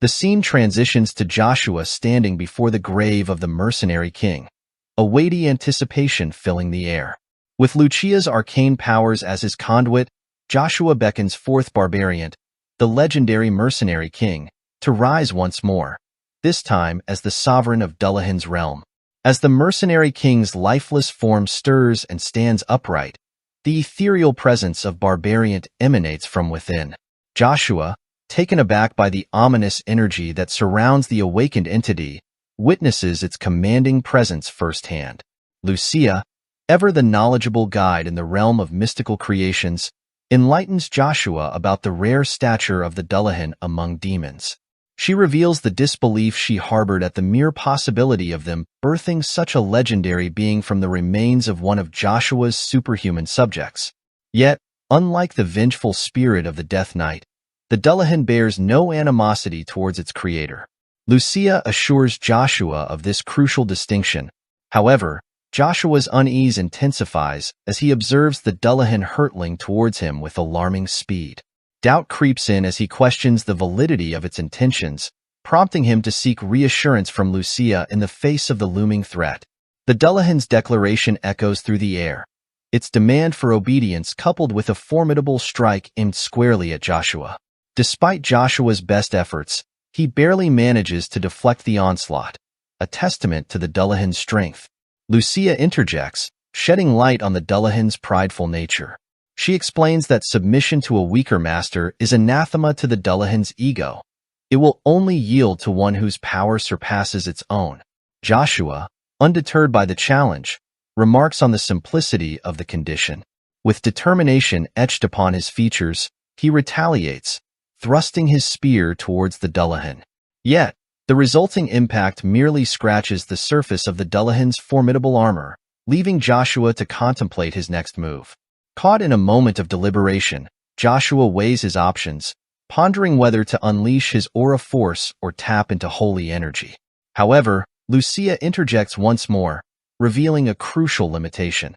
The scene transitions to Joshua standing before the grave of the mercenary king, a weighty anticipation filling the air. With Lucia's arcane powers as his conduit, Joshua beckons forth Barbarian, the legendary mercenary king, to rise once more, this time as the sovereign of Dullahan's realm. As the mercenary king's lifeless form stirs and stands upright, the ethereal presence of Barbarian emanates from within. Joshua, taken aback by the ominous energy that surrounds the awakened entity, witnesses its commanding presence firsthand. Lucia, ever the knowledgeable guide in the realm of mystical creations, enlightens Joshua about the rare stature of the Dullahan among demons. She reveals the disbelief she harbored at the mere possibility of them birthing such a legendary being from the remains of one of Joshua's superhuman subjects. Yet, unlike the vengeful spirit of the Death Knight, the Dullahan bears no animosity towards its creator. Lucia assures Joshua of this crucial distinction. However, Joshua's unease intensifies as he observes the Dullahan hurtling towards him with alarming speed. Doubt creeps in as he questions the validity of its intentions, prompting him to seek reassurance from Lucia in the face of the looming threat. The Dullahan's declaration echoes through the air, its demand for obedience coupled with a formidable strike aimed squarely at Joshua. Despite Joshua's best efforts, he barely manages to deflect the onslaught, a testament to the Dullahan's strength. Lucia interjects, shedding light on the Dullahan's prideful nature. She explains that submission to a weaker master is anathema to the Dullahan's ego. It will only yield to one whose power surpasses its own. Joshua, undeterred by the challenge, remarks on the simplicity of the condition. With determination etched upon his features, he retaliates, thrusting his spear towards the Dullahan. Yet, the resulting impact merely scratches the surface of the Dullahan's formidable armor, leaving Joshua to contemplate his next move. Caught in a moment of deliberation, Joshua weighs his options, pondering whether to unleash his aura force or tap into holy energy. However, Lucia interjects once more, revealing a crucial limitation.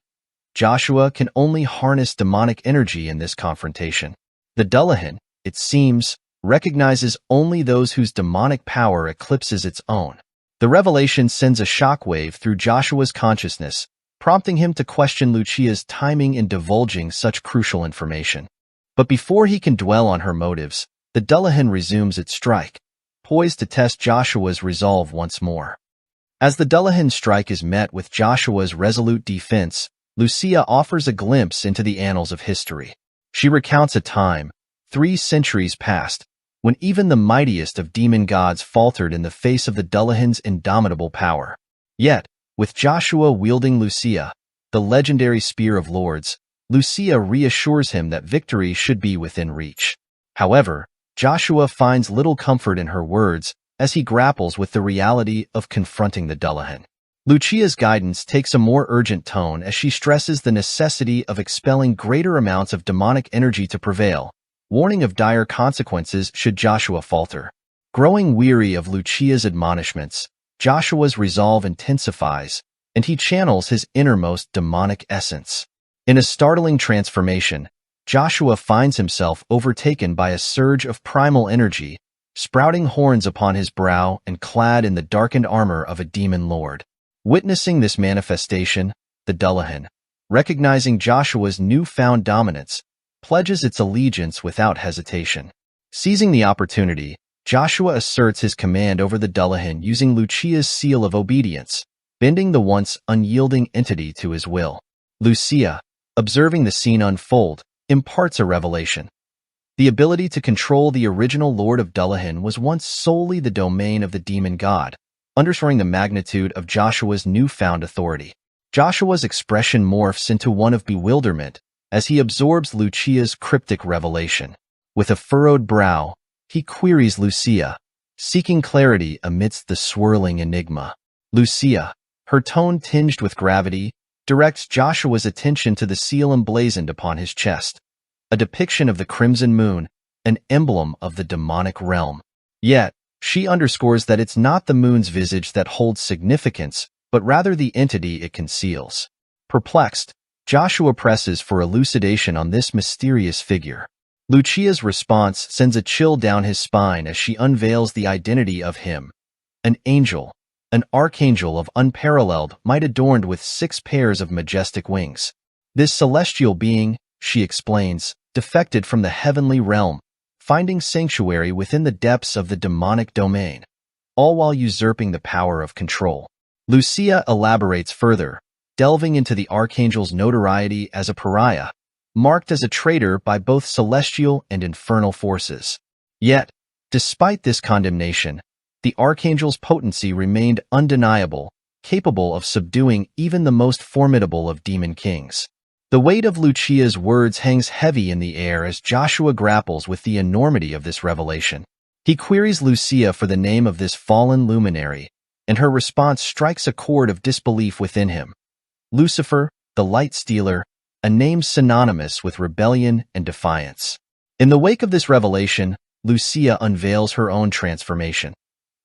Joshua can only harness demonic energy in this confrontation. The Dullahan, it seems, recognizes only those whose demonic power eclipses its own. The revelation sends a shockwave through Joshua's consciousness, prompting him to question Lucia's timing in divulging such crucial information. But before he can dwell on her motives, the Dullahan resumes its strike, poised to test Joshua's resolve once more. As the Dullahan's strike is met with Joshua's resolute defense, Lucia offers a glimpse into the annals of history. She recounts a time, 3 centuries past, when even the mightiest of demon gods faltered in the face of the Dullahan's indomitable power. Yet, with Joshua wielding Lucia, the legendary Spear of Lords, Lucia reassures him that victory should be within reach. However, Joshua finds little comfort in her words as he grapples with the reality of confronting the Dullahan. Lucia's guidance takes a more urgent tone as she stresses the necessity of expelling greater amounts of demonic energy to prevail, warning of dire consequences should Joshua falter. Growing weary of Lucia's admonishments, Joshua's resolve intensifies, and he channels his innermost demonic essence. In a startling transformation, Joshua finds himself overtaken by a surge of primal energy, sprouting horns upon his brow and clad in the darkened armor of a demon lord. Witnessing this manifestation, the Dullahan, recognizing Joshua's newfound dominance, pledges its allegiance without hesitation. Seizing the opportunity, Joshua asserts his command over the Dullahan using Lucia's seal of obedience, bending the once unyielding entity to his will. Lucia, observing the scene unfold, imparts a revelation. The ability to control the original Lord of Dullahan was once solely the domain of the demon god, underscoring the magnitude of Joshua's newfound authority. Joshua's expression morphs into one of bewilderment as he absorbs Lucia's cryptic revelation. With a furrowed brow, he queries Lucia, seeking clarity amidst the swirling enigma. Lucia, her tone tinged with gravity, directs Joshua's attention to the seal emblazoned upon his chest, a depiction of the crimson moon, an emblem of the demonic realm. Yet, she underscores that it's not the moon's visage that holds significance, but rather the entity it conceals. Perplexed, Joshua presses for elucidation on this mysterious figure. Lucia's response sends a chill down his spine as she unveils the identity of him. An angel, an archangel of unparalleled might adorned with 6 pairs of majestic wings. This celestial being, she explains, defected from the heavenly realm, finding sanctuary within the depths of the demonic domain, all while usurping the power of control. Lucia elaborates further, delving into the archangel's notoriety as a pariah, marked as a traitor by both celestial and infernal forces. Yet, despite this condemnation, the archangel's potency remained undeniable, capable of subduing even the most formidable of demon kings. The weight of Lucia's words hangs heavy in the air as Joshua grapples with the enormity of this revelation. He queries Lucia for the name of this fallen luminary, and her response strikes a chord of disbelief within him. Lucifer, the light stealer, a name synonymous with rebellion and defiance. In the wake of this revelation, Lucia unveils her own transformation.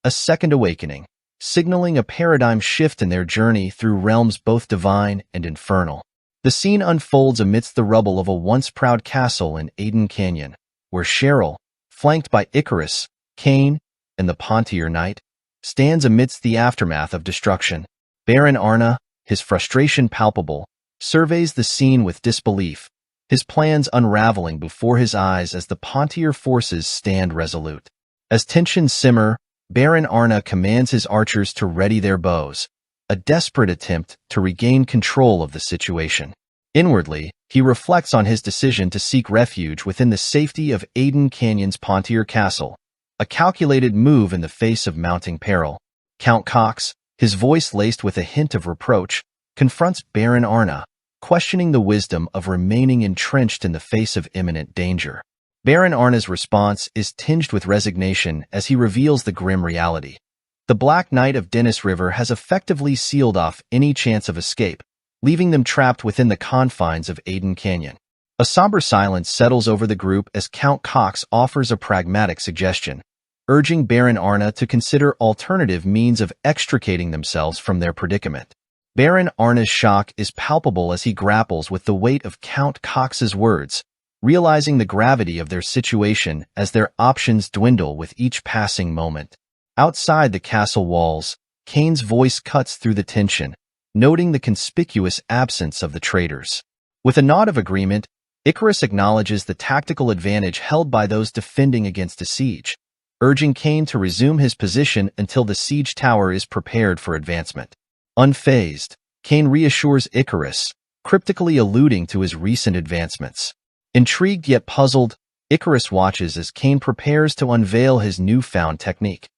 A second awakening, signaling a paradigm shift in their journey through realms both divine and infernal. The scene unfolds amidst the rubble of a once proud castle in Aiden Canyon, where Cheryl, flanked by Icarus, Cain, and the Pontier Knight, stands amidst the aftermath of destruction. Baron Arna, his frustration palpable, surveys the scene with disbelief, his plans unraveling before his eyes as the Pontier forces stand resolute. As tensions simmer, Baron Arna commands his archers to ready their bows, a desperate attempt to regain control of the situation. Inwardly, he reflects on his decision to seek refuge within the safety of Aiden Canyon's Pontier Castle, a calculated move in the face of mounting peril. Count Cox, his voice laced with a hint of reproach, confronts Baron Arna, questioning the wisdom of remaining entrenched in the face of imminent danger. Baron Arna's response is tinged with resignation as he reveals the grim reality. The Black Knight of Dennis River has effectively sealed off any chance of escape, leaving them trapped within the confines of Aiden Canyon. A somber silence settles over the group as Count Cox offers a pragmatic suggestion, urging Baron Arna to consider alternative means of extricating themselves from their predicament. Baron Arna's shock is palpable as he grapples with the weight of Count Cox's words, realizing the gravity of their situation as their options dwindle with each passing moment. Outside the castle walls, Cain's voice cuts through the tension, noting the conspicuous absence of the traitors. With a nod of agreement, Icarus acknowledges the tactical advantage held by those defending against a siege, urging Cain to resume his position until the siege tower is prepared for advancement. Unfazed, Cain reassures Icarus, cryptically alluding to his recent advancements. Intrigued yet puzzled, Icarus watches as Cain prepares to unveil his newfound technique,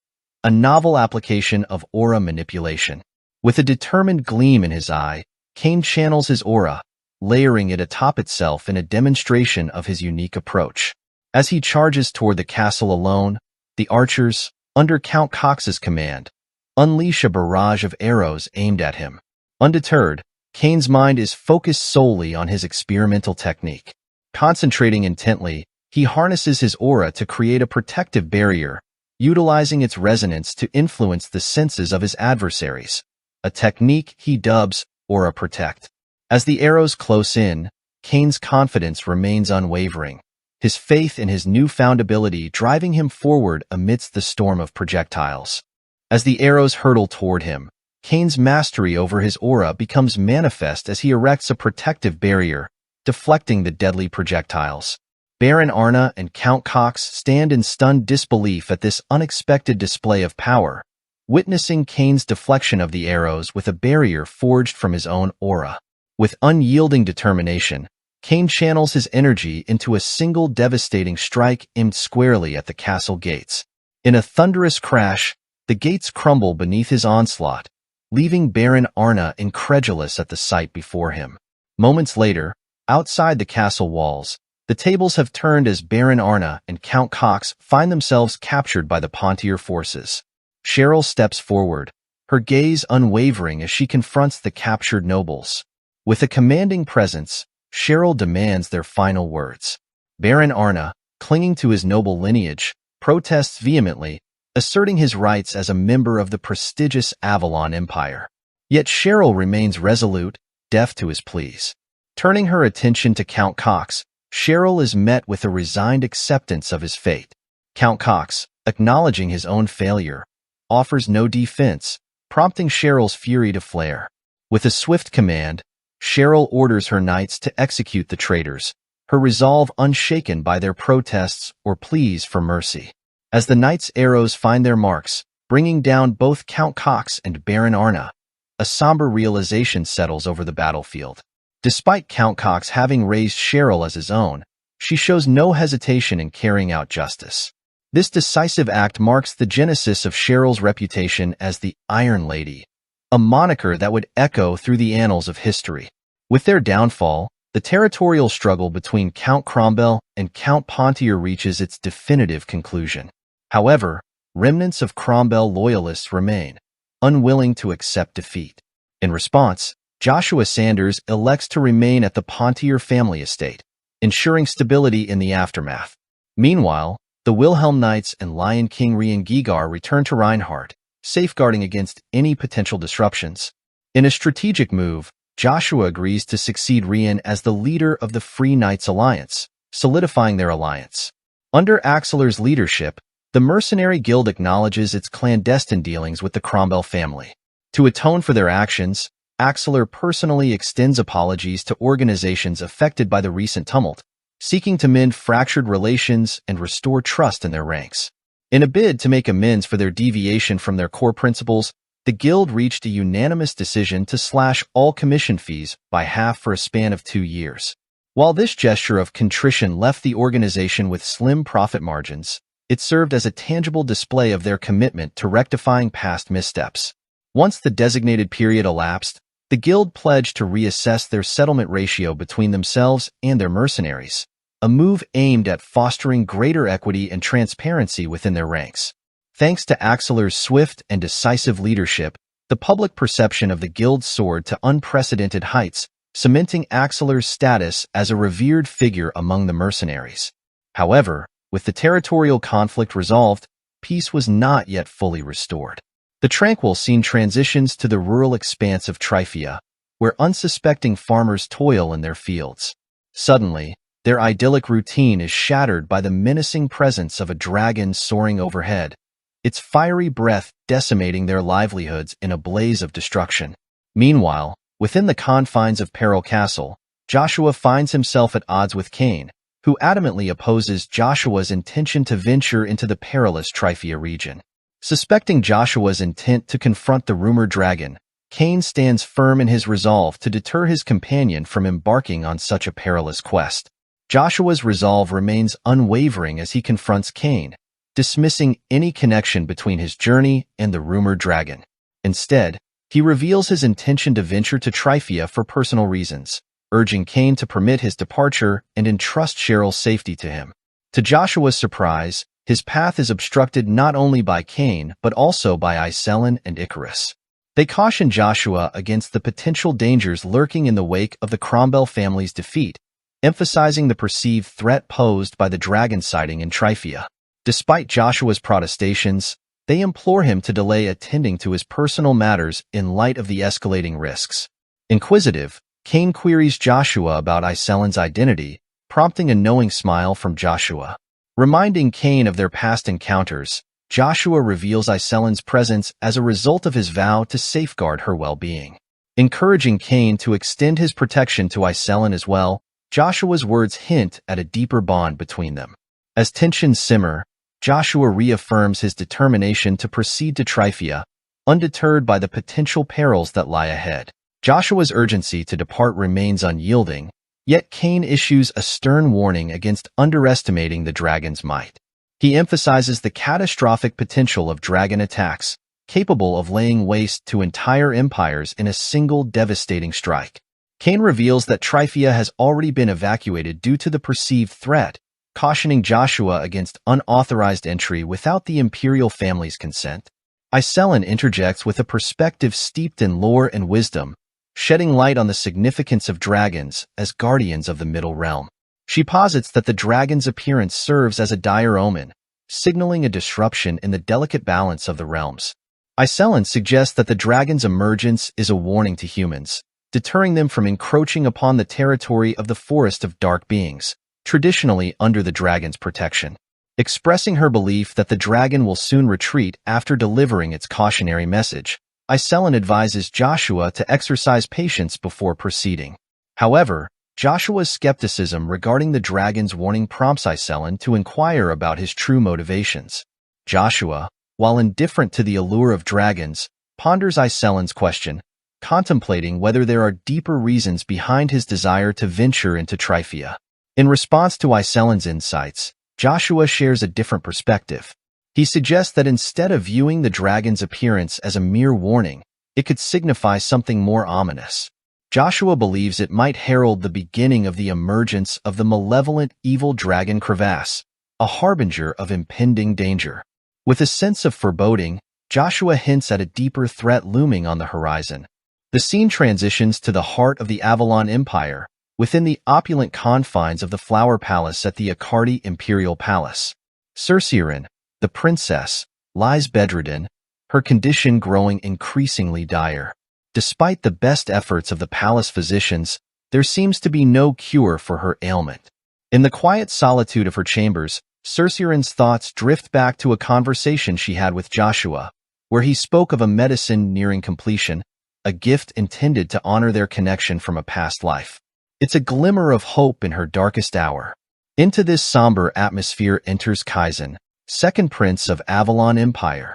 a novel application of aura manipulation. With a determined gleam in his eye, Cain channels his aura, layering it atop itself in a demonstration of his unique approach. As he charges toward the castle alone, the archers, under Count Cox's command, unleash a barrage of arrows aimed at him. Undeterred, Cain's mind is focused solely on his experimental technique. Concentrating intently, he harnesses his aura to create a protective barrier, utilizing its resonance to influence the senses of his adversaries, a technique he dubs Aura Protect. As the arrows close in, Cain's confidence remains unwavering, his faith in his newfound ability driving him forward amidst the storm of projectiles. As the arrows hurtle toward him, Cain's mastery over his aura becomes manifest as he erects a protective barrier, deflecting the deadly projectiles. Baron Arna and Count Cox stand in stunned disbelief at this unexpected display of power, witnessing Cain's deflection of the arrows with a barrier forged from his own aura. With unyielding determination, Cain channels his energy into a single devastating strike aimed squarely at the castle gates. In a thunderous crash, the gates crumble beneath his onslaught, leaving Baron Arna incredulous at the sight before him. Moments later, outside the castle walls, the tables have turned as Baron Arna and Count Cox find themselves captured by the Pontier forces. Cheryl steps forward, her gaze unwavering as she confronts the captured nobles. With a commanding presence, Cheryl demands their final words. Baron Arna, clinging to his noble lineage, protests vehemently, asserting his rights as a member of the prestigious Avalon Empire. Yet Cheryl remains resolute, deaf to his pleas. Turning her attention to Count Cox, Cheryl is met with a resigned acceptance of his fate. Count Cox, acknowledging his own failure, offers no defense, prompting Cheryl's fury to flare. With a swift command, Cheryl orders her knights to execute the traitors, her resolve unshaken by their protests or pleas for mercy. As the knights' arrows find their marks, bringing down both Count Cox and Baron Arna, a somber realization settles over the battlefield. Despite Count Cox having raised Cheryl as his own, she shows no hesitation in carrying out justice. This decisive act marks the genesis of Cheryl's reputation as the Iron Lady, a moniker that would echo through the annals of history. With their downfall, the territorial struggle between Count Cromwell and Count Pontier reaches its definitive conclusion. However, remnants of Cromwell loyalists remain, unwilling to accept defeat. In response, Joshua Sanders elects to remain at the Pontier family estate, ensuring stability in the aftermath. Meanwhile, the Wilhelm Knights and Lion King Rian Gigar return to Reinhardt, safeguarding against any potential disruptions. In a strategic move, Joshua agrees to succeed Rian as the leader of the Free Knights Alliance, solidifying their alliance. Under Axelar's leadership, the Mercenary Guild acknowledges its clandestine dealings with the Cromwell family. To atone for their actions, Axelar personally extends apologies to organizations affected by the recent tumult, seeking to mend fractured relations and restore trust in their ranks. In a bid to make amends for their deviation from their core principles, the Guild reached a unanimous decision to slash all commission fees by half for a span of 2 years. While this gesture of contrition left the organization with slim profit margins, it served as a tangible display of their commitment to rectifying past missteps. Once the designated period elapsed, the Guild pledged to reassess their settlement ratio between themselves and their mercenaries, a move aimed at fostering greater equity and transparency within their ranks. Thanks to Axelar's swift and decisive leadership, the public perception of the Guild soared to unprecedented heights, cementing Axelar's status as a revered figure among the mercenaries. However, with the territorial conflict resolved, peace was not yet fully restored. The tranquil scene transitions to the rural expanse of Tryphia, where unsuspecting farmers toil in their fields. Suddenly, their idyllic routine is shattered by the menacing presence of a dragon soaring overhead, its fiery breath decimating their livelihoods in a blaze of destruction. Meanwhile, within the confines of Peril Castle, Joshua finds himself at odds with Cain, who adamantly opposes Joshua's intention to venture into the perilous Tryphia region. Suspecting Joshua's intent to confront the rumored dragon, Cain stands firm in his resolve to deter his companion from embarking on such a perilous quest. Joshua's resolve remains unwavering as he confronts Cain, dismissing any connection between his journey and the rumored dragon. Instead, he reveals his intention to venture to Tryphia for personal reasons, urging Cain to permit his departure and entrust Cheryl's safety to him. To Joshua's surprise, his path is obstructed not only by Cain but also by Iselin and Icarus. They caution Joshua against the potential dangers lurking in the wake of the Cromwell family's defeat, emphasizing the perceived threat posed by the dragon sighting in Tryphia. Despite Joshua's protestations, they implore him to delay attending to his personal matters in light of the escalating risks. Inquisitive, Cain queries Joshua about Iselin's identity, prompting a knowing smile from Joshua. Reminding Cain of their past encounters, Joshua reveals Iselin's presence as a result of his vow to safeguard her well-being. Encouraging Cain to extend his protection to Iselin as well, Joshua's words hint at a deeper bond between them. As tensions simmer, Joshua reaffirms his determination to proceed to Tryphia, undeterred by the potential perils that lie ahead. Joshua's urgency to depart remains unyielding, yet Cain issues a stern warning against underestimating the dragon's might. He emphasizes the catastrophic potential of dragon attacks, capable of laying waste to entire empires in a single devastating strike. Cain reveals that Tryphia has already been evacuated due to the perceived threat, cautioning Joshua against unauthorized entry without the imperial family's consent. Iselin interjects with a perspective steeped in lore and wisdom, shedding light on the significance of dragons as guardians of the Middle Realm. She posits that the dragon's appearance serves as a dire omen, signaling a disruption in the delicate balance of the realms. Iselin suggests that the dragon's emergence is a warning to humans, deterring them from encroaching upon the territory of the Forest of Dark Beings, traditionally under the dragon's protection. Expressing her belief that the dragon will soon retreat after delivering its cautionary message, Iselin advises Joshua to exercise patience before proceeding. However, Joshua's skepticism regarding the dragon's warning prompts Iselin to inquire about his true motivations. Joshua, while indifferent to the allure of dragons, ponders Iselin's question, contemplating whether there are deeper reasons behind his desire to venture into Tryphia. In response to Iselin's insights, Joshua shares a different perspective. He suggests that instead of viewing the dragon's appearance as a mere warning, it could signify something more ominous. Joshua believes it might herald the beginning of the emergence of the malevolent evil dragon Crevasse, a harbinger of impending danger. With a sense of foreboding, Joshua hints at a deeper threat looming on the horizon. The scene transitions to the heart of the Avalon Empire, within the opulent confines of the Flower Palace at the Akardi Imperial Palace. Cerceirin, the princess, lies bedridden, her condition growing increasingly dire. Despite the best efforts of the palace physicians, there seems to be no cure for her ailment. In the quiet solitude of her chambers, Cerceirin's thoughts drift back to a conversation she had with Joshua, where he spoke of a medicine nearing completion, a gift intended to honor their connection from a past life. It's a glimmer of hope in her darkest hour. Into this somber atmosphere enters Kaizen, second prince of Avalon Empire.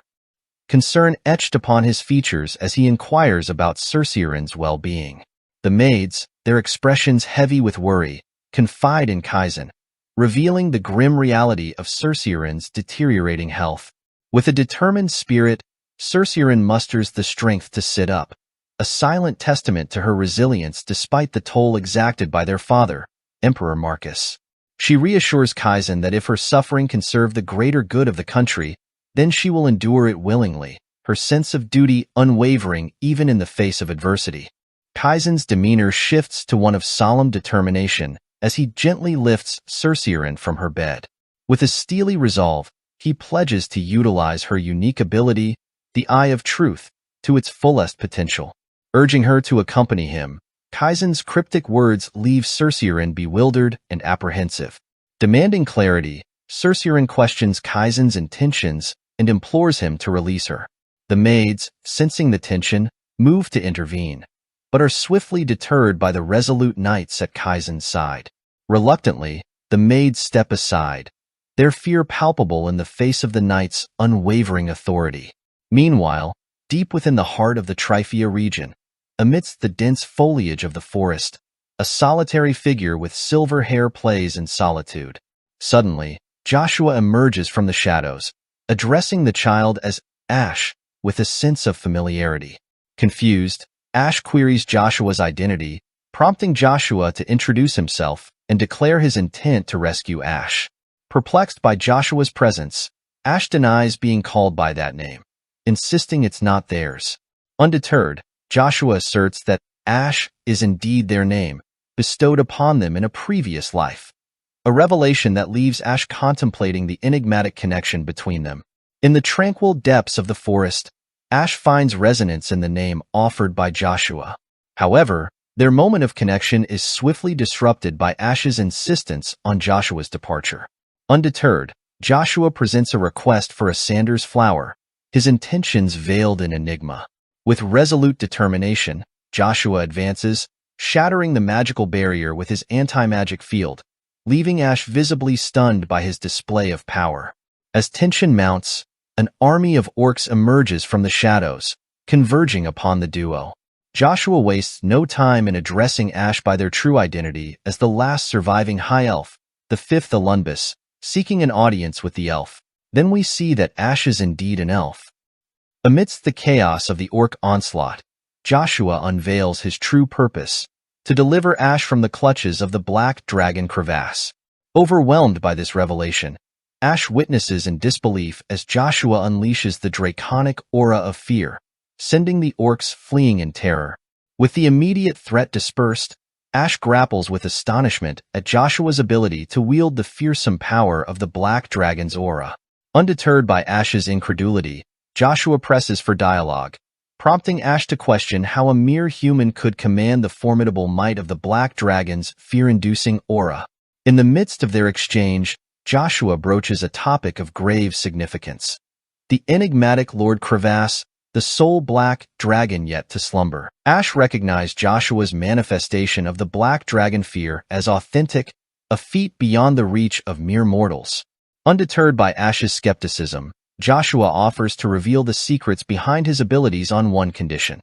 Concern etched upon his features as he inquires about Cerceirin's well-being. The maids, their expressions heavy with worry, confide in Kaizen, revealing the grim reality of Cerceirin's deteriorating health. With a determined spirit, Cerceirin musters the strength to sit up, a silent testament to her resilience despite the toll exacted by their father, Emperor Marcus. She reassures Kaizen that if her suffering can serve the greater good of the country, then she will endure it willingly, her sense of duty unwavering even in the face of adversity. Kaizen's demeanor shifts to one of solemn determination as he gently lifts Cerceirin from her bed. With a steely resolve, he pledges to utilize her unique ability, the Eye of Truth, to its fullest potential. Urging her to accompany him, Kaizen's cryptic words leave Cerceirin bewildered and apprehensive. Demanding clarity, Cerceirin questions Kaizen's intentions and implores him to release her. The maids, sensing the tension, move to intervene, but are swiftly deterred by the resolute knights at Kaizen's side. Reluctantly, the maids step aside, their fear palpable in the face of the knights' unwavering authority. Meanwhile, deep within the heart of the Tryphia region, amidst the dense foliage of the forest, a solitary figure with silver hair plays in solitude. Suddenly, Joshua emerges from the shadows, addressing the child as Ash with a sense of familiarity. Confused, Ash queries Joshua's identity, prompting Joshua to introduce himself and declare his intent to rescue Ash. Perplexed by Joshua's presence, Ash denies being called by that name, insisting it's not theirs. Undeterred, Joshua asserts that Ash is indeed their name, bestowed upon them in a previous life. A revelation that leaves Ash contemplating the enigmatic connection between them. In the tranquil depths of the forest, Ash finds resonance in the name offered by Joshua. However, their moment of connection is swiftly disrupted by Ash's insistence on Joshua's departure. Undeterred, Joshua presents a request for a Sanders flower, his intentions veiled in enigma. With resolute determination, Joshua advances, shattering the magical barrier with his anti-magic field, leaving Ash visibly stunned by his display of power. As tension mounts, an army of orcs emerges from the shadows, converging upon the duo. Joshua wastes no time in addressing Ash by their true identity as the last surviving High Elf, the fifth Alunbus, seeking an audience with the elf. Then we see that Ash is indeed an elf. Amidst the chaos of the orc onslaught, Joshua unveils his true purpose, to deliver Ash from the clutches of the black dragon Crevasse. Overwhelmed by this revelation, Ash witnesses in disbelief as Joshua unleashes the draconic aura of fear, sending the orcs fleeing in terror. With the immediate threat dispersed, Ash grapples with astonishment at Joshua's ability to wield the fearsome power of the black dragon's aura. Undeterred by Ash's incredulity, Joshua presses for dialogue, prompting Ash to question how a mere human could command the formidable might of the black dragon's fear-inducing aura. In the midst of their exchange, Joshua broaches a topic of grave significance. The enigmatic Lord Crevasse, the sole black dragon yet to slumber. Ash recognized Joshua's manifestation of the black dragon fear as authentic, a feat beyond the reach of mere mortals. Undeterred by Ash's skepticism, Joshua offers to reveal the secrets behind his abilities on one condition.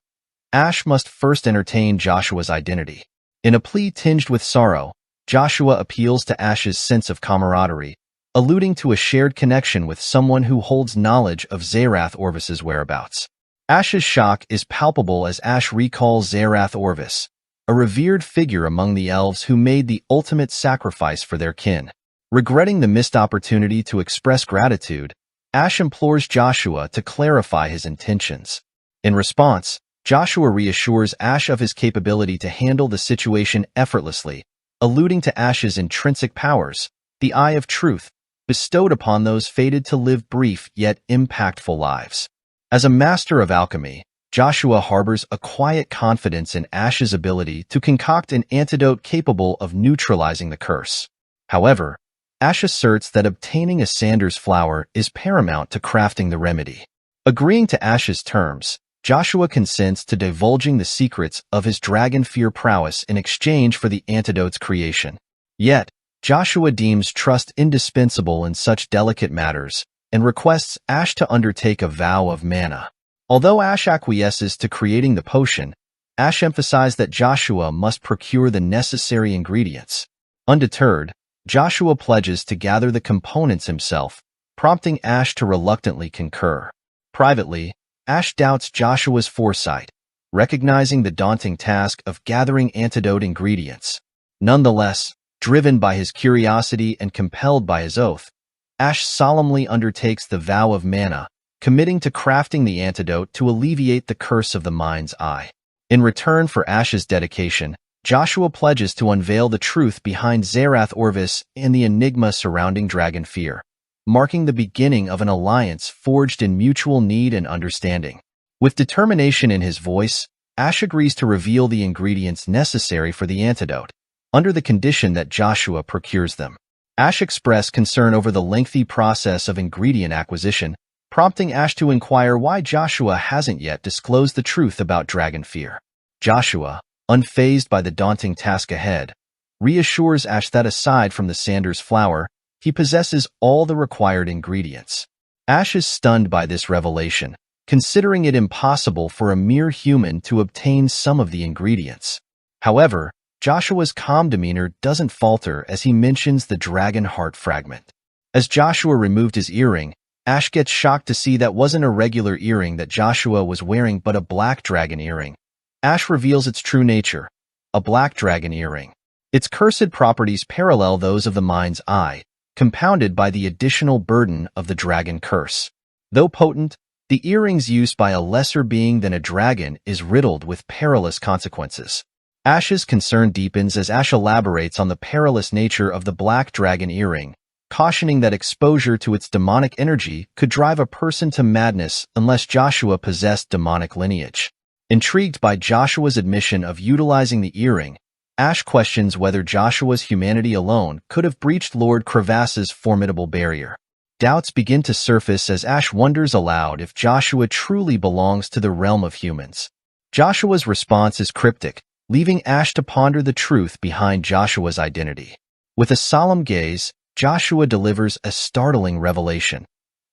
Ash must first entertain Joshua's identity. In a plea tinged with sorrow, Joshua appeals to Ash's sense of camaraderie, alluding to a shared connection with someone who holds knowledge of Zerath Orvis's whereabouts. Ash's shock is palpable as Ash recalls Zerath Orvis, a revered figure among the elves who made the ultimate sacrifice for their kin. Regretting the missed opportunity to express gratitude, Ash implores Joshua to clarify his intentions. In response, Joshua reassures Ash of his capability to handle the situation effortlessly, alluding to Ash's intrinsic powers, the eye of truth, bestowed upon those fated to live brief yet impactful lives. As a master of alchemy, Joshua harbors a quiet confidence in Ash's ability to concoct an antidote capable of neutralizing the curse. However, Ash asserts that obtaining a Sanders flower is paramount to crafting the remedy. Agreeing to Ash's terms, Joshua consents to divulging the secrets of his dragon fear prowess in exchange for the antidote's creation. Yet, Joshua deems trust indispensable in such delicate matters and requests Ash to undertake a vow of mana. Although Ash acquiesces to creating the potion, Ash emphasized that Joshua must procure the necessary ingredients. Undeterred, Joshua pledges to gather the components himself, prompting Ash to reluctantly concur. Privately, Ash doubts Joshua's foresight, recognizing the daunting task of gathering antidote ingredients. Nonetheless, driven by his curiosity and compelled by his oath, Ash solemnly undertakes the vow of mana, committing to crafting the antidote to alleviate the curse of the mind's eye. In return for Ash's dedication, Joshua pledges to unveil the truth behind Zerath Orvis and the enigma surrounding dragon fear, marking the beginning of an alliance forged in mutual need and understanding. With determination in his voice, Ash agrees to reveal the ingredients necessary for the antidote, under the condition that Joshua procures them. Ash expressed concern over the lengthy process of ingredient acquisition, prompting Ash to inquire why Joshua hasn't yet disclosed the truth about dragon fear. Joshua, unfazed by the daunting task ahead, reassures Ash that aside from the Sanders flower, he possesses all the required ingredients. Ash is stunned by this revelation, considering it impossible for a mere human to obtain some of the ingredients. However, Joshua's calm demeanor doesn't falter as he mentions the dragon heart fragment. As Joshua removed his earring, Ash gets shocked to see that wasn't a regular earring that Joshua was wearing but a black dragon earring. Ash reveals its true nature, a black dragon earring. Its cursed properties parallel those of the mind's eye, compounded by the additional burden of the dragon curse. Though potent, the earring's use by a lesser being than a dragon is riddled with perilous consequences. Ash's concern deepens as Ash elaborates on the perilous nature of the black dragon earring, cautioning that exposure to its demonic energy could drive a person to madness unless Joshua possessed demonic lineage. Intrigued by Joshua's admission of utilizing the earring, Ash questions whether Joshua's humanity alone could have breached Lord Crevasse's formidable barrier. Doubts begin to surface as Ash wonders aloud if Joshua truly belongs to the realm of humans. Joshua's response is cryptic, leaving Ash to ponder the truth behind Joshua's identity. With a solemn gaze, Joshua delivers a startling revelation.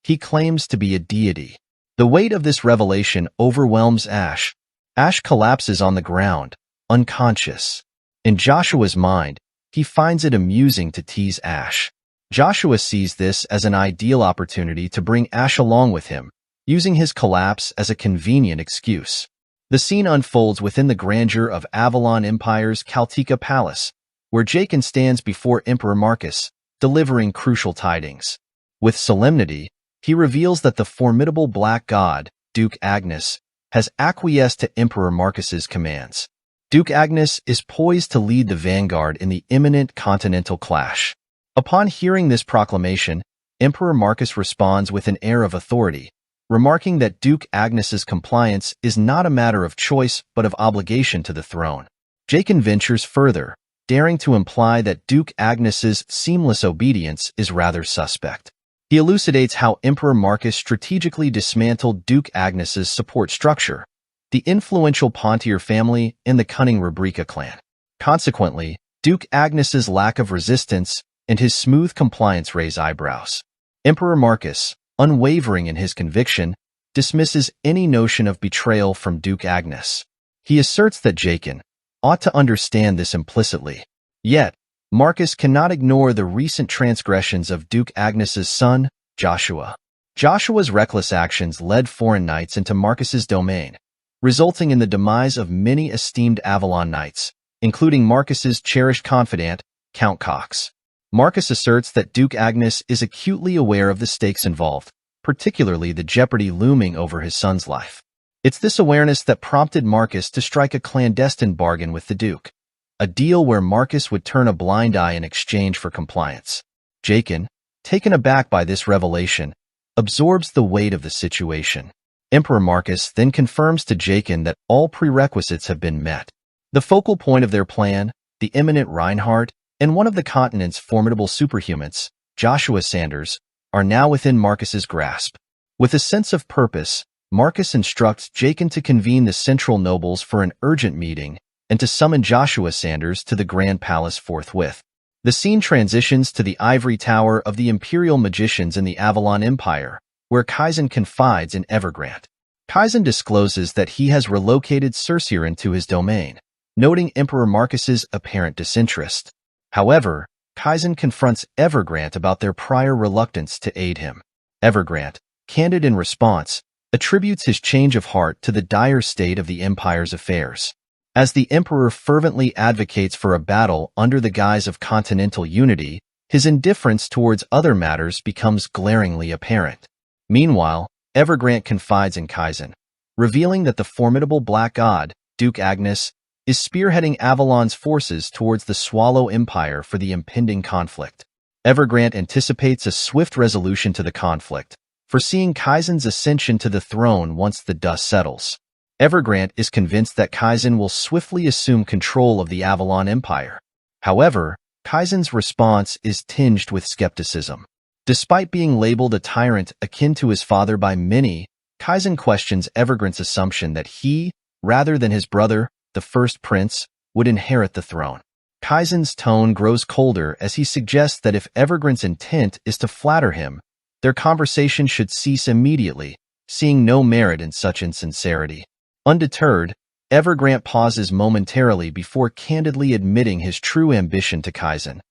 He claims to be a deity. The weight of this revelation overwhelms Ash. Ash collapses on the ground, unconscious. In Joshua's mind, he finds it amusing to tease Ash. Joshua sees this as an ideal opportunity to bring Ash along with him, using his collapse as a convenient excuse. The scene unfolds within the grandeur of Avalon Empire's Kaltika Palace, where Jacen stands before Emperor Marcus, delivering crucial tidings. With solemnity, he reveals that the formidable black god, Duke Agnes, has acquiesced to Emperor Marcus's commands. Duke Agnes is poised to lead the vanguard in the imminent continental clash. Upon hearing this proclamation, Emperor Marcus responds with an air of authority, remarking that Duke Agnes's compliance is not a matter of choice but of obligation to the throne. Jacen ventures further, daring to imply that Duke Agnes's seamless obedience is rather suspect. He elucidates how Emperor Marcus strategically dismantled Duke Agnes's support structure, the influential Pontier family and the cunning Rubrica clan. Consequently, Duke Agnes's lack of resistance and his smooth compliance raise eyebrows. Emperor Marcus, unwavering in his conviction, dismisses any notion of betrayal from Duke Agnes. He asserts that Jaqen ought to understand this implicitly. Yet, Marcus cannot ignore the recent transgressions of Duke Agnes's son, Joshua. Joshua's reckless actions led foreign knights into Marcus's domain, resulting in the demise of many esteemed Avalon knights, including Marcus's cherished confidant, Count Cox. Marcus asserts that Duke Agnes is acutely aware of the stakes involved, particularly the jeopardy looming over his son's life. It's this awareness that prompted Marcus to strike a clandestine bargain with the Duke, a deal where Marcus would turn a blind eye in exchange for compliance. Jaqen, taken aback by this revelation, absorbs the weight of the situation. Emperor Marcus then confirms to Jaqen that all prerequisites have been met. The focal point of their plan, the eminent Reinhardt, and one of the continent's formidable superhumans, Joshua Sanders, are now within Marcus's grasp. With a sense of purpose, Marcus instructs Jaqen to convene the central nobles for an urgent meeting and to summon Joshua Sanders to the Grand Palace forthwith. The scene transitions to the ivory tower of the Imperial Magicians in the Avalon Empire, where Kaizen confides in Evergrande. Kaizen discloses that he has relocated Cercerin to his domain, noting Emperor Marcus's apparent disinterest. However, Kaizen confronts Evergrande about their prior reluctance to aid him. Evergrande, candid in response, attributes his change of heart to the dire state of the Empire's affairs. As the Emperor fervently advocates for a battle under the guise of continental unity, his indifference towards other matters becomes glaringly apparent. Meanwhile, Evergrande confides in Kaizen, revealing that the formidable Black God, Duke Agnes, is spearheading Avalon's forces towards the Swallow Empire for the impending conflict. Evergrande anticipates a swift resolution to the conflict, foreseeing Kaizen's ascension to the throne once the dust settles. Evergrande is convinced that Kaizen will swiftly assume control of the Avalon Empire. However, Kaizen's response is tinged with skepticism. Despite being labeled a tyrant akin to his father by many, Kaizen questions Evergrande's assumption that he, rather than his brother, the first prince, would inherit the throne. Kaizen's tone grows colder as he suggests that if Evergrande's intent is to flatter him, their conversation should cease immediately, seeing no merit in such insincerity. Undeterred, Evergrande pauses momentarily before candidly admitting his true ambition to Kaizen,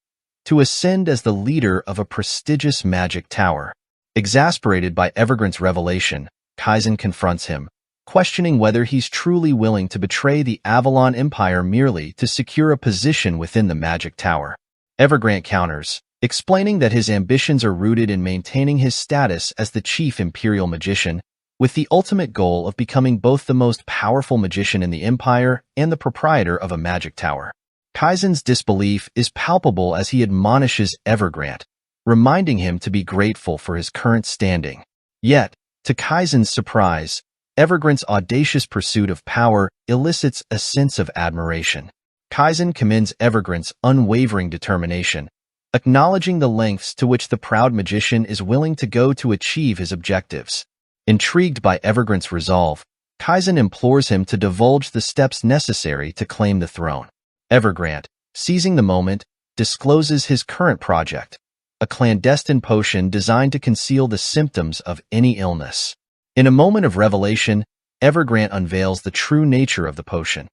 to ascend as the leader of a prestigious magic tower. Exasperated by Evergrande's revelation, Kaizen confronts him, questioning whether he's truly willing to betray the Avalon Empire merely to secure a position within the magic tower. Evergrande counters, explaining that his ambitions are rooted in maintaining his status as the chief imperial magician, with the ultimate goal of becoming both the most powerful magician in the empire and the proprietor of a magic tower. Kaizen's disbelief is palpable as he admonishes Evergrande, reminding him to be grateful for his current standing. Yet, to Kaizen's surprise, Evergrande's audacious pursuit of power elicits a sense of admiration. Kaizen commends Evergrande's unwavering determination, acknowledging the lengths to which the proud magician is willing to go to achieve his objectives. Intrigued by Evergrande's resolve, Kaizen implores him to divulge the steps necessary to claim the throne. Evergrande, seizing the moment, discloses his current project, a clandestine potion designed to conceal the symptoms of any illness. In a moment of revelation, Evergrande unveils the true nature of the potion.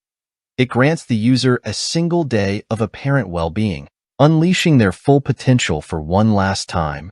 It grants the user a single day of apparent well-being, unleashing their full potential for one last time.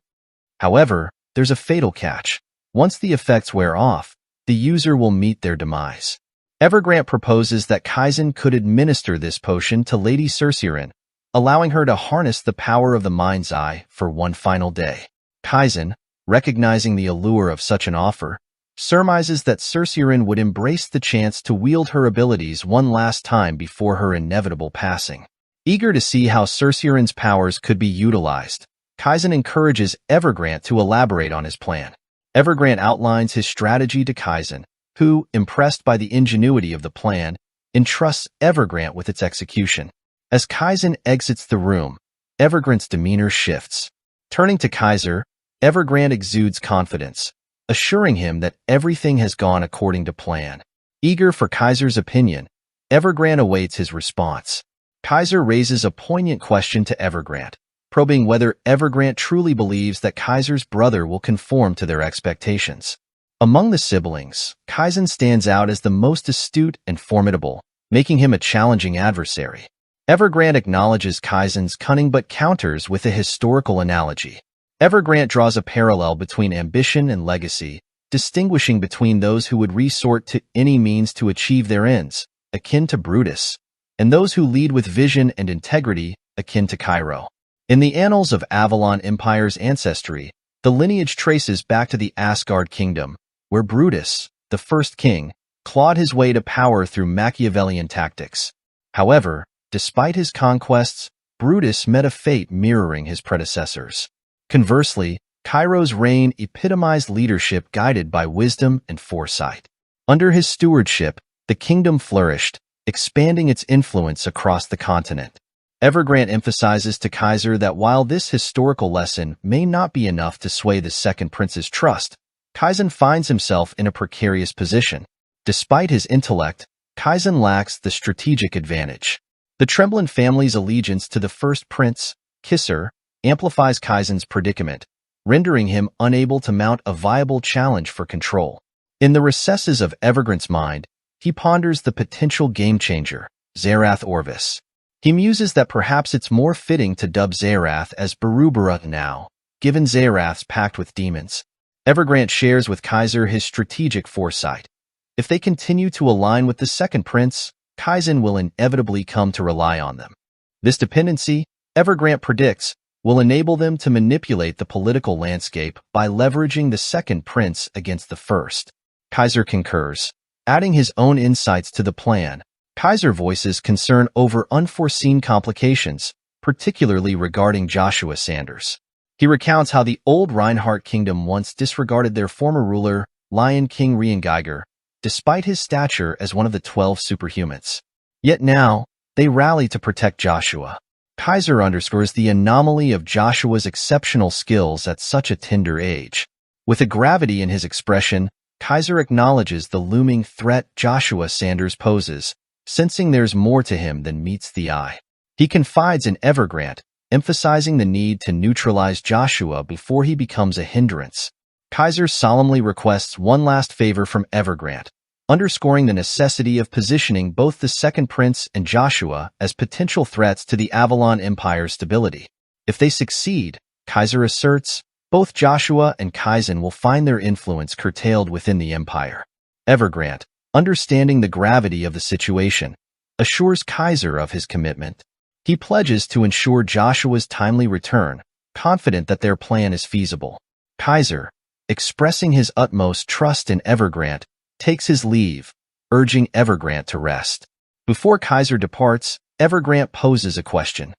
However, there's a fatal catch. Once the effects wear off, the user will meet their demise. Evergrande proposes that Kaizen could administer this potion to Lady Cercerin, allowing her to harness the power of the mind's eye for one final day. Kaizen, recognizing the allure of such an offer, surmises that Cercerin would embrace the chance to wield her abilities one last time before her inevitable passing. Eager to see how Cercerin's powers could be utilized, Kaizen encourages Evergrande to elaborate on his plan. Evergrande outlines his strategy to Kaizen, who, impressed by the ingenuity of the plan, entrusts Evergrande with its execution. As Kaizen exits the room, Evergrande's demeanor shifts. Turning to Kaiser, Evergrande exudes confidence, assuring him that everything has gone according to plan. Eager for Kaiser's opinion, Evergrande awaits his response. Kaiser raises a poignant question to Evergrande, probing whether Evergrande truly believes that Kaiser's brother will conform to their expectations. Among the siblings, Kaizen stands out as the most astute and formidable, making him a challenging adversary. Evergrande acknowledges Kaizen's cunning but counters with a historical analogy. Evergrande draws a parallel between ambition and legacy, distinguishing between those who would resort to any means to achieve their ends, akin to Brutus, and those who lead with vision and integrity, akin to Cairo. In the annals of Avalon Empire's ancestry, the lineage traces back to the Asgard kingdom, where Brutus, the first king, clawed his way to power through Machiavellian tactics. However, despite his conquests, Brutus met a fate mirroring his predecessors. Conversely, Cairo's reign epitomized leadership guided by wisdom and foresight. Under his stewardship, the kingdom flourished, expanding its influence across the continent. Evergrande emphasizes to Kaiser that while this historical lesson may not be enough to sway the second prince's trust, Kaizen finds himself in a precarious position. Despite his intellect, Kaizen lacks the strategic advantage. The Tremblin family's allegiance to the first prince, Kisser, amplifies Kaizen's predicament, rendering him unable to mount a viable challenge for control. In the recesses of Evergrande's mind, he ponders the potential game-changer, Zerath Orvis. He muses that perhaps it's more fitting to dub Zerath as Berubara now, given Zerath's pact with demons. Evergrande shares with Kaiser his strategic foresight. If they continue to align with the second prince, Kaizen will inevitably come to rely on them. This dependency, Evergrande predicts, will enable them to manipulate the political landscape by leveraging the second prince against the first. Kaiser concurs, adding his own insights to the plan. Kaiser voices concern over unforeseen complications, particularly regarding Joshua Sanders. He recounts how the old Reinhardt kingdom once disregarded their former ruler, Lion King Riengeiger, despite his stature as one of the 12 superhumans. Yet now, they rally to protect Joshua. Kaiser underscores the anomaly of Joshua's exceptional skills at such a tender age. With a gravity in his expression, Kaiser acknowledges the looming threat Joshua Sanders poses, sensing there's more to him than meets the eye. He confides in Evergrande, emphasizing the need to neutralize Joshua before he becomes a hindrance. Kaiser solemnly requests one last favor from Evergrande, underscoring the necessity of positioning both the second prince and Joshua as potential threats to the Avalon Empire's stability. If they succeed, Kaiser asserts, both Joshua and Kaizen will find their influence curtailed within the empire. Evergrande, understanding the gravity of the situation, assures Kaiser of his commitment. He pledges to ensure Joshua's timely return, confident that their plan is feasible. Kaiser, expressing his utmost trust in Evergrande, takes his leave, urging Evergrande to rest. Before Kaiser departs, Evergrande poses a question: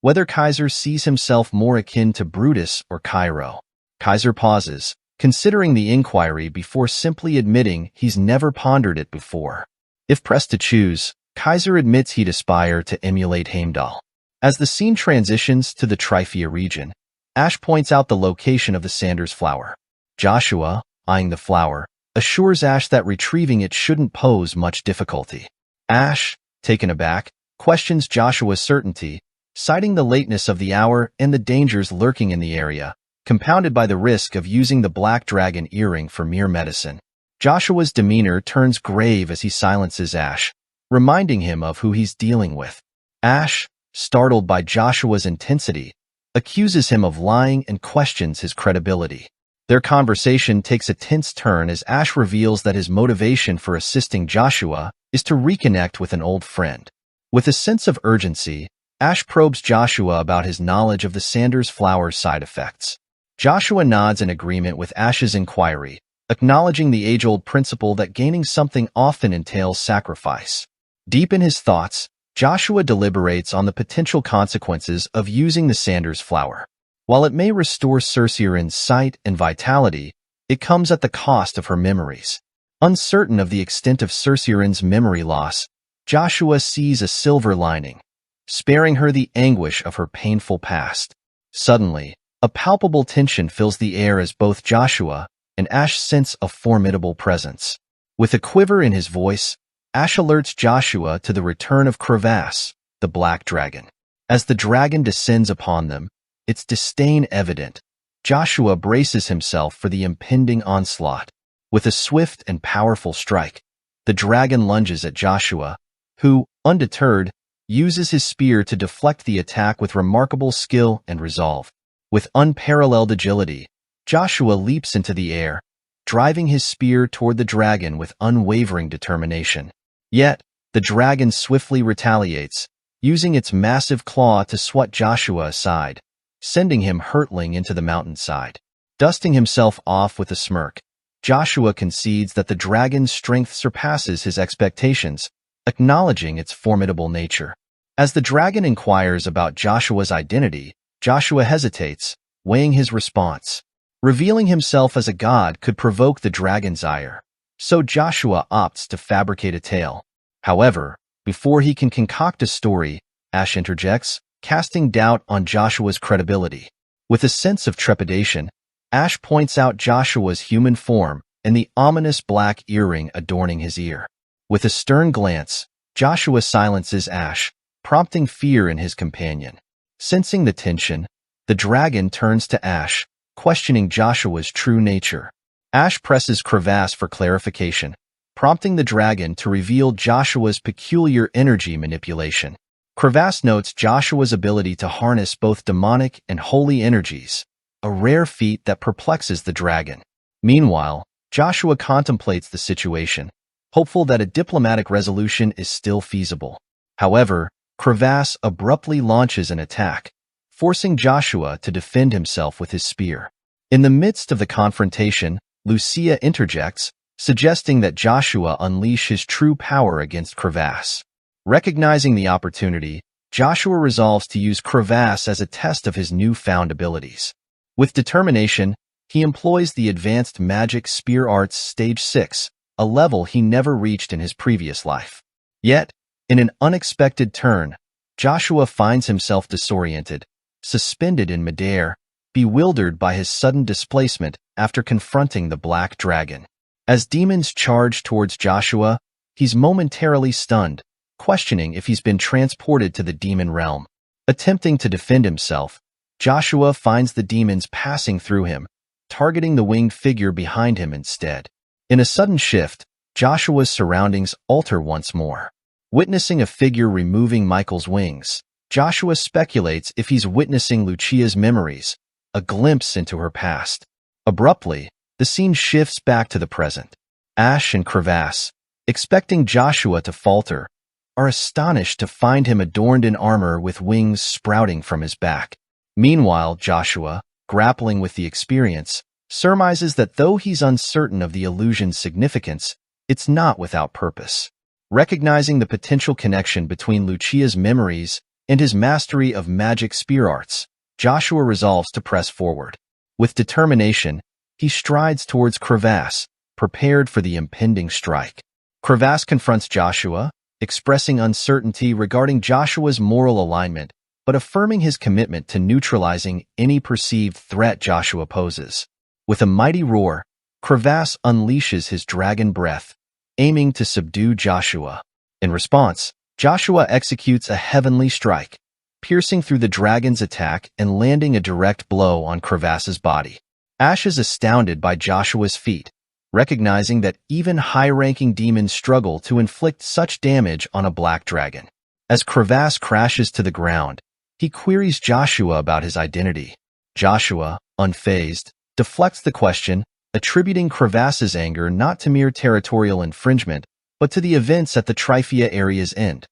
whether Kaiser sees himself more akin to Brutus or Cairo. Kaiser pauses, considering the inquiry before simply admitting he's never pondered it before. If pressed to choose, Kaiser admits he'd aspire to emulate Heimdall. As the scene transitions to the Tryphia region, Ash points out the location of the Sanders flower. Joshua, eyeing the flower, assures Ash that retrieving it shouldn't pose much difficulty. Ash, taken aback, questions Joshua's certainty, citing the lateness of the hour and the dangers lurking in the area, compounded by the risk of using the black dragon earring for mere medicine. Joshua's demeanor turns grave as he silences Ash, reminding him of who he's dealing with. Ash, startled by Joshua's intensity, accuses him of lying and questions his credibility. Their conversation takes a tense turn as Ash reveals that his motivation for assisting Joshua is to reconnect with an old friend. With a sense of urgency, Ash probes Joshua about his knowledge of the Sanders flower's side effects. Joshua nods in agreement with Ash's inquiry, acknowledging the age-old principle that gaining something often entails sacrifice. Deep in his thoughts, Joshua deliberates on the potential consequences of using the Sanders flower. While it may restore Cerciorin's sight and vitality, it comes at the cost of her memories. Uncertain of the extent of Cerciorin's memory loss, Joshua sees a silver lining. sparing her the anguish of her painful past. Suddenly, a palpable tension fills the air as both Joshua and Ash sense a formidable presence. With a quiver in his voice, Ash alerts Joshua to the return of Crevasse, the black dragon. As the dragon descends upon them, its disdain evident, Joshua braces himself for the impending onslaught. With a swift and powerful strike, the dragon lunges at Joshua, who, undeterred, uses his spear to deflect the attack with remarkable skill and resolve. With unparalleled agility, Joshua leaps into the air, driving his spear toward the dragon with unwavering determination. Yet, the dragon swiftly retaliates, using its massive claw to swat Joshua aside, sending him hurtling into the mountainside. Dusting himself off with a smirk, Joshua concedes that the dragon's strength surpasses his expectations, acknowledging its formidable nature. As the dragon inquires about Joshua's identity, Joshua hesitates, weighing his response. Revealing himself as a god could provoke the dragon's ire, so Joshua opts to fabricate a tale. However, before he can concoct a story, Ash interjects, casting doubt on Joshua's credibility. With a sense of trepidation, Ash points out Joshua's human form and the ominous black earring adorning his ear. With a stern glance, Joshua silences Ash, prompting fear in his companion. Sensing the tension, the dragon turns to Ash, questioning Joshua's true nature. Ash presses Crevasse for clarification, prompting the dragon to reveal Joshua's peculiar energy manipulation. Crevasse notes Joshua's ability to harness both demonic and holy energies, a rare feat that perplexes the dragon. Meanwhile, Joshua contemplates the situation, hopeful that a diplomatic resolution is still feasible. However, Crevasse abruptly launches an attack, forcing Joshua to defend himself with his spear. In the midst of the confrontation, Lucia interjects, suggesting that Joshua unleash his true power against Crevasse. Recognizing the opportunity, Joshua resolves to use Crevasse as a test of his newfound abilities. With determination, he employs the Advanced Magic Spear Arts Stage 6, a level he never reached in his previous life. Yet, in an unexpected turn, Joshua finds himself disoriented, suspended in midair, bewildered by his sudden displacement after confronting the black dragon. As demons charge towards Joshua, he's momentarily stunned, questioning if he's been transported to the demon realm. Attempting to defend himself, Joshua finds the demons passing through him, targeting the winged figure behind him instead. In a sudden shift, Joshua's surroundings alter once more. Witnessing a figure removing Michael's wings, Joshua speculates if he's witnessing Lucia's memories, a glimpse into her past. Abruptly, the scene shifts back to the present. Ash and Crevasse, expecting Joshua to falter, are astonished to find him adorned in armor with wings sprouting from his back. Meanwhile, Joshua, grappling with the experience, surmises that though he's uncertain of the illusion's significance, it's not without purpose. Recognizing the potential connection between Lucia's memories and his mastery of magic spear arts, Joshua resolves to press forward. With determination, he strides towards Crevasse, prepared for the impending strike. Crevasse confronts Joshua, expressing uncertainty regarding Joshua's moral alignment, but affirming his commitment to neutralizing any perceived threat Joshua poses. With a mighty roar, Crevasse unleashes his dragon breath, aiming to subdue Joshua. In response, Joshua executes a heavenly strike, piercing through the dragon's attack and landing a direct blow on Crevasse's body. Ash is astounded by Joshua's feat, recognizing that even high-ranking demons struggle to inflict such damage on a black dragon. As Crevasse crashes to the ground, he queries Joshua about his identity. Joshua, unfazed, deflects the question, attributing Crevasse's anger not to mere territorial infringement, but to the events at the Trifia area's end,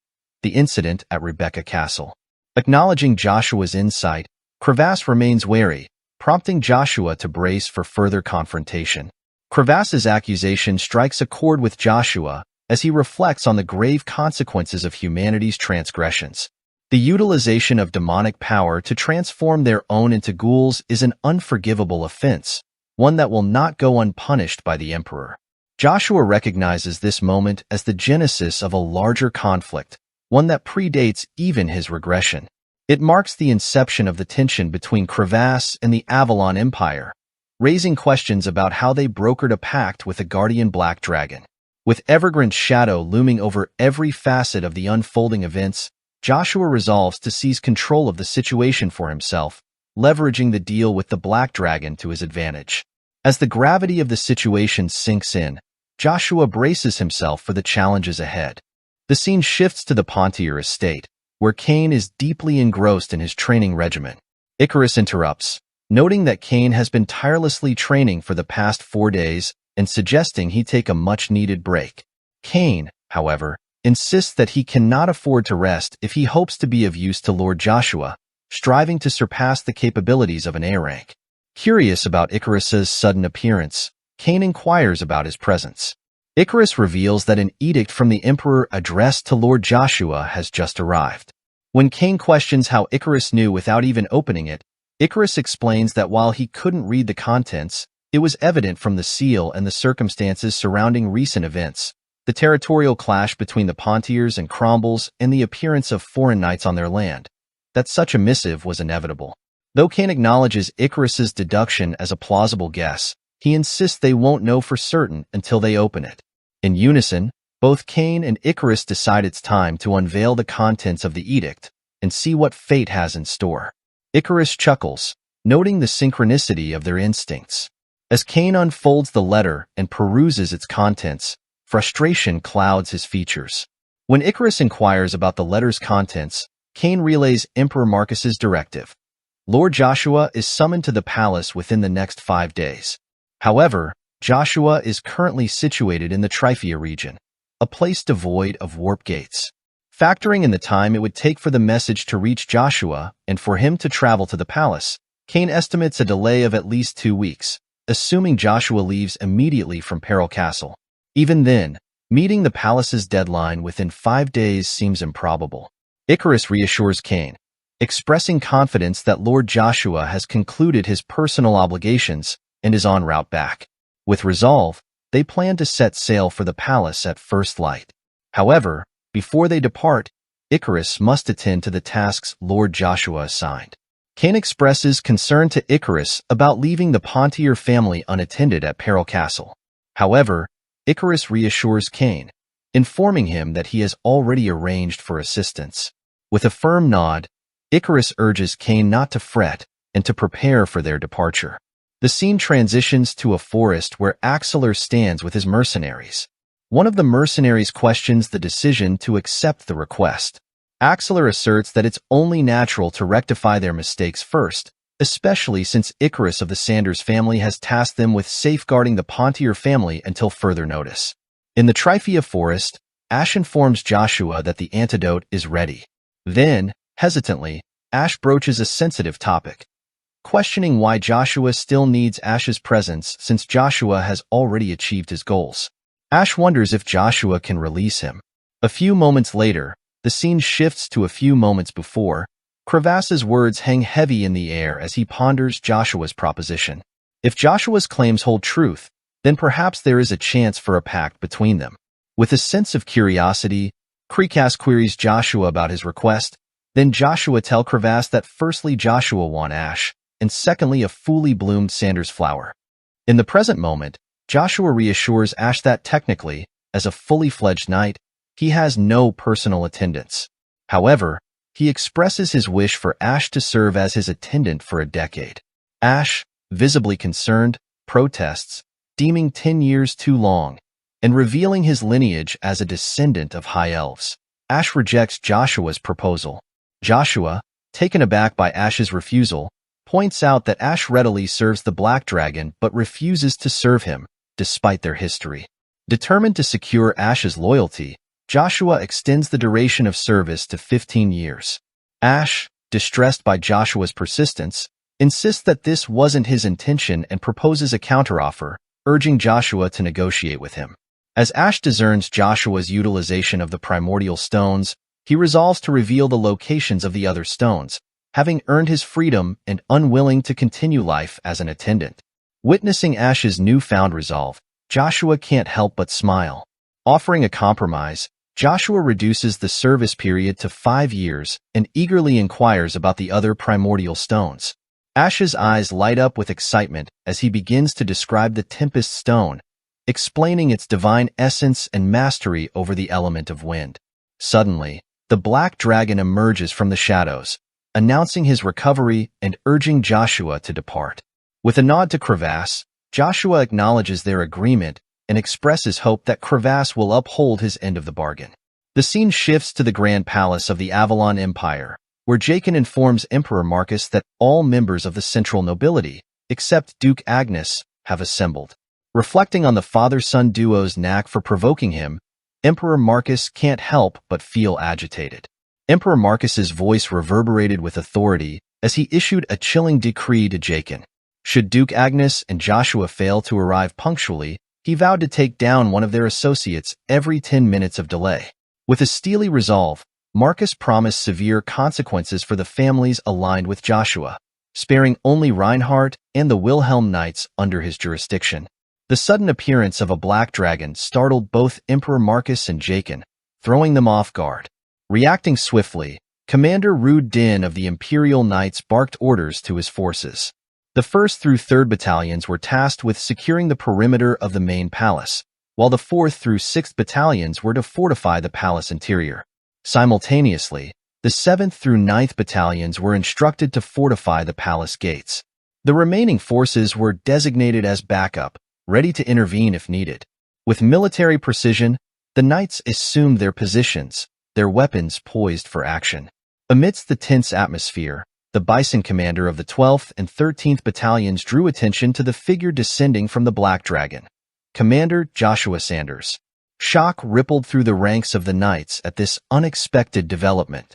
the incident at Rebecca Castle. Acknowledging Joshua's insight, Crevasse remains wary, prompting Joshua to brace for further confrontation. Crevasse's accusation strikes a chord with Joshua as he reflects on the grave consequences of humanity's transgressions. The utilization of demonic power to transform their own into ghouls is an unforgivable offense, one that will not go unpunished by the Emperor. Joshua recognizes this moment as the genesis of a larger conflict, one that predates even his regression. It marks the inception of the tension between Crevasse and the Avalon Empire, raising questions about how they brokered a pact with the guardian black dragon. With Evergrande's shadow looming over every facet of the unfolding events, Joshua resolves to seize control of the situation for himself, leveraging the deal with the black dragon to his advantage. As the gravity of the situation sinks in, Joshua braces himself for the challenges ahead. The scene shifts to the Pontier estate, where Cain is deeply engrossed in his training regimen. Icarus interrupts, noting that Cain has been tirelessly training for the past 4 days and suggesting he take a much-needed break. Cain, however, insists that he cannot afford to rest if he hopes to be of use to Lord Joshua, striving to surpass the capabilities of an A rank. Curious about Icarus's sudden appearance, Cain inquires about his presence. Icarus reveals that an edict from the Emperor addressed to Lord Joshua has just arrived. When Cain questions how Icarus knew without even opening it, Icarus explains that while he couldn't read the contents, it was evident from the seal and the circumstances surrounding recent events, the territorial clash between the Pontiers and Crombles and the appearance of foreign knights on their land, that such a missive was inevitable. Though Cain acknowledges Icarus's deduction as a plausible guess, he insists they won't know for certain until they open it. In unison, both Cain and Icarus decide it's time to unveil the contents of the edict and see what fate has in store. Icarus chuckles, noting the synchronicity of their instincts. As Cain unfolds the letter and peruses its contents, frustration clouds his features. When Icarus inquires about the letter's contents, Cain relays Emperor Marcus's directive. Lord Joshua is summoned to the palace within the next 5 days. However, Joshua is currently situated in the Tryphia region, a place devoid of warp gates. Factoring in the time it would take for the message to reach Joshua and for him to travel to the palace, Cain estimates a delay of at least 2 weeks, assuming Joshua leaves immediately from Peril Castle. Even then, meeting the palace's deadline within 5 days seems improbable. Icarus reassures Cain, expressing confidence that Lord Joshua has concluded his personal obligations and is en route back. With resolve, they plan to set sail for the palace at first light. However, before they depart, Icarus must attend to the tasks Lord Joshua assigned. Cain expresses concern to Icarus about leaving the Pontier family unattended at Peril Castle. However, Icarus reassures Cain, informing him that he has already arranged for assistance. With a firm nod, Icarus urges Cain not to fret and to prepare for their departure. The scene transitions to a forest where Axelar stands with his mercenaries. One of the mercenaries questions the decision to accept the request. Axelar asserts that it's only natural to rectify their mistakes first, especially since Icarus of the Sanders family has tasked them with safeguarding the Pontier family until further notice. In the Tryphia forest, Ash informs Joshua that the antidote is ready. Then, hesitantly, Ash broaches a sensitive topic, questioning why Joshua still needs Ash's presence since Joshua has already achieved his goals. Ash wonders if Joshua can release him. A few moments later, the scene shifts to a few moments before. Crevasse's words hang heavy in the air as he ponders Joshua's proposition. If Joshua's claims hold truth, then perhaps there is a chance for a pact between them. With a sense of curiosity, Crevasse queries Joshua about his request. Then Joshua tells Crevasse that firstly Joshua wants Ash, and secondly a fully bloomed Sanders flower. In the present moment, Joshua reassures Ash that technically, as a fully fledged knight, he has no personal attendants. However, he expresses his wish for Ash to serve as his attendant for a decade. Ash, visibly concerned, protests, deeming 10 years too long, and revealing his lineage as a descendant of high elves. Ash rejects Joshua's proposal. Joshua, taken aback by Ash's refusal, points out that Ash readily serves the Black Dragon but refuses to serve him, despite their history. Determined to secure Ash's loyalty, Joshua extends the duration of service to 15 years. Ash, distressed by Joshua's persistence, insists that this wasn't his intention and proposes a counteroffer, urging Joshua to negotiate with him. As Ash discerns Joshua's utilization of the primordial stones, he resolves to reveal the locations of the other stones, having earned his freedom and unwilling to continue life as an attendant. Witnessing Ash's newfound resolve, Joshua can't help but smile. Offering a compromise, Joshua reduces the service period to 5 years and eagerly inquires about the other primordial stones. Ash's eyes light up with excitement as he begins to describe the Tempest Stone, explaining its divine essence and mastery over the element of wind. Suddenly, the black dragon emerges from the shadows, announcing his recovery and urging Joshua to depart. With a nod to Crevasse, Joshua acknowledges their agreement and expresses hope that Crevasse will uphold his end of the bargain. The scene shifts to the Grand Palace of the Avalon Empire, where Jaqen informs Emperor Marcus that all members of the central nobility, except Duke Agnes, have assembled. Reflecting on the father-son duo's knack for provoking him, Emperor Marcus can't help but feel agitated. Emperor Marcus's voice reverberated with authority as he issued a chilling decree to Jaqen. Should Duke Agnes and Joshua fail to arrive punctually, he vowed to take down one of their associates every 10 minutes of delay. With a steely resolve, Marcus promised severe consequences for the families aligned with Joshua, sparing only Reinhardt and the Wilhelm Knights under his jurisdiction. The sudden appearance of a black dragon startled both Emperor Marcus and Jaqen, throwing them off guard. Reacting swiftly, Commander Rude Din of the Imperial Knights barked orders to his forces. The 1st through 3rd battalions were tasked with securing the perimeter of the main palace, while the 4th through 6th battalions were to fortify the palace interior. Simultaneously, the 7th through 9th battalions were instructed to fortify the palace gates. The remaining forces were designated as backup, ready to intervene if needed. With military precision, the knights assumed their positions, their weapons poised for action. Amidst the tense atmosphere, the Bison commander of the 12th and 13th battalions drew attention to the figure descending from the Black Dragon, Commander Joshua Sanders. Shock rippled through the ranks of the knights at this unexpected development.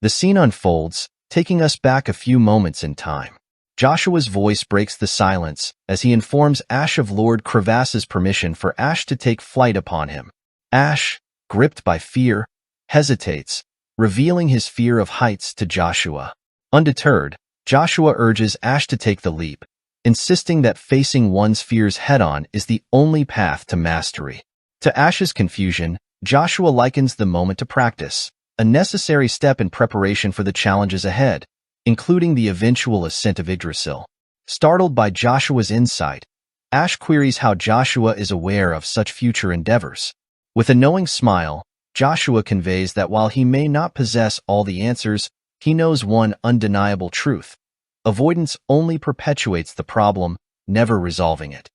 The scene unfolds, taking us back a few moments in time. Joshua's voice breaks the silence as he informs Ash of Lord Crevasse's permission for Ash to take flight upon him. Ash, gripped by fear, hesitates, revealing his fear of heights to Joshua. Undeterred, Joshua urges Ash to take the leap, insisting that facing one's fears head-on is the only path to mastery. To Ash's confusion, Joshua likens the moment to practice, a necessary step in preparation for the challenges ahead, including the eventual ascent of Yggdrasil. Startled by Joshua's insight, Ash queries how Joshua is aware of such future endeavors. With a knowing smile, Joshua conveys that while he may not possess all the answers, he knows one undeniable truth: avoidance only perpetuates the problem, never resolving it.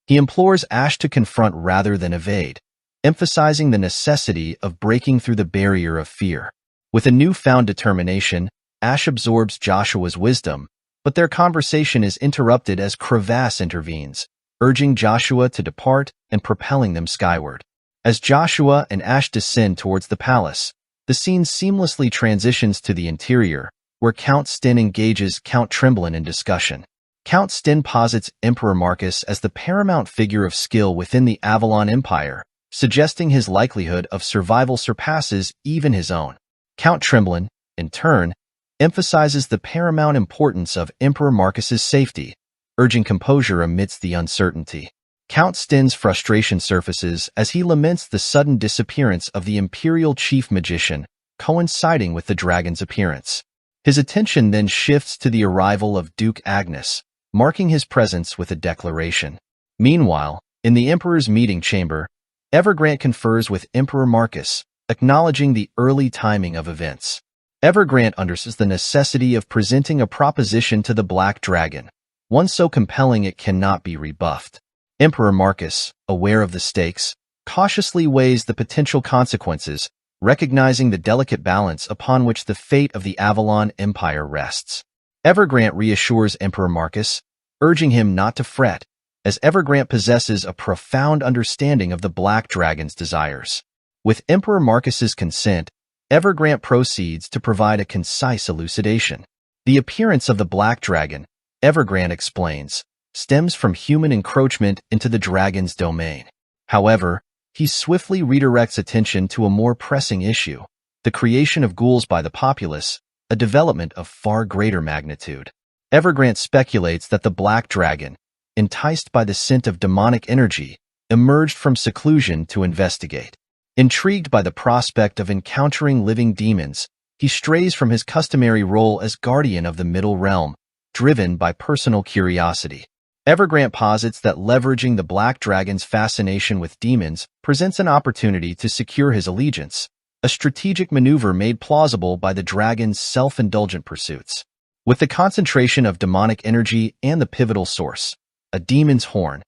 He implores Ash to confront rather than evade, emphasizing the necessity of breaking through the barrier of fear. With a newfound determination, Ash absorbs Joshua's wisdom, but their conversation is interrupted as Crevasse intervenes, urging Joshua to depart and propelling them skyward. As Joshua and Ash descend towards the palace, the scene seamlessly transitions to the interior, where Count Sten engages Count Tremblin in discussion. Count Sten posits Emperor Marcus as the paramount figure of skill within the Avalon Empire, suggesting his likelihood of survival surpasses even his own. Count Tremblin, in turn, emphasizes the paramount importance of Emperor Marcus's safety, urging composure amidst the uncertainty. Count Sten's frustration surfaces as he laments the sudden disappearance of the Imperial Chief Magician, coinciding with the dragon's appearance. His attention then shifts to the arrival of Duke Agnes, marking his presence with a declaration. Meanwhile, in the Emperor's meeting chamber, Evergrande confers with Emperor Marcus, acknowledging the early timing of events. Evergrande understands the necessity of presenting a proposition to the Black Dragon, one so compelling it cannot be rebuffed. Emperor Marcus, aware of the stakes, cautiously weighs the potential consequences, recognizing the delicate balance upon which the fate of the Avalon Empire rests. Evergrande reassures Emperor Marcus, urging him not to fret, as Evergrande possesses a profound understanding of the Black Dragon's desires. With Emperor Marcus's consent, Evergrande proceeds to provide a concise elucidation. The appearance of the Black Dragon, Evergrande explains, stems from human encroachment into the dragon's domain. However, he swiftly redirects attention to a more pressing issue: the creation of ghouls by the populace, a development of far greater magnitude. Evergrande speculates that the Black Dragon, enticed by the scent of demonic energy, emerged from seclusion to investigate. Intrigued by the prospect of encountering living demons, he strays from his customary role as guardian of the Middle Realm, driven by personal curiosity. Evergrande posits that leveraging the Black Dragon's fascination with demons presents an opportunity to secure his allegiance, a strategic maneuver made plausible by the dragon's self-indulgent pursuits. With the concentration of demonic energy and the pivotal source, a demon's horn,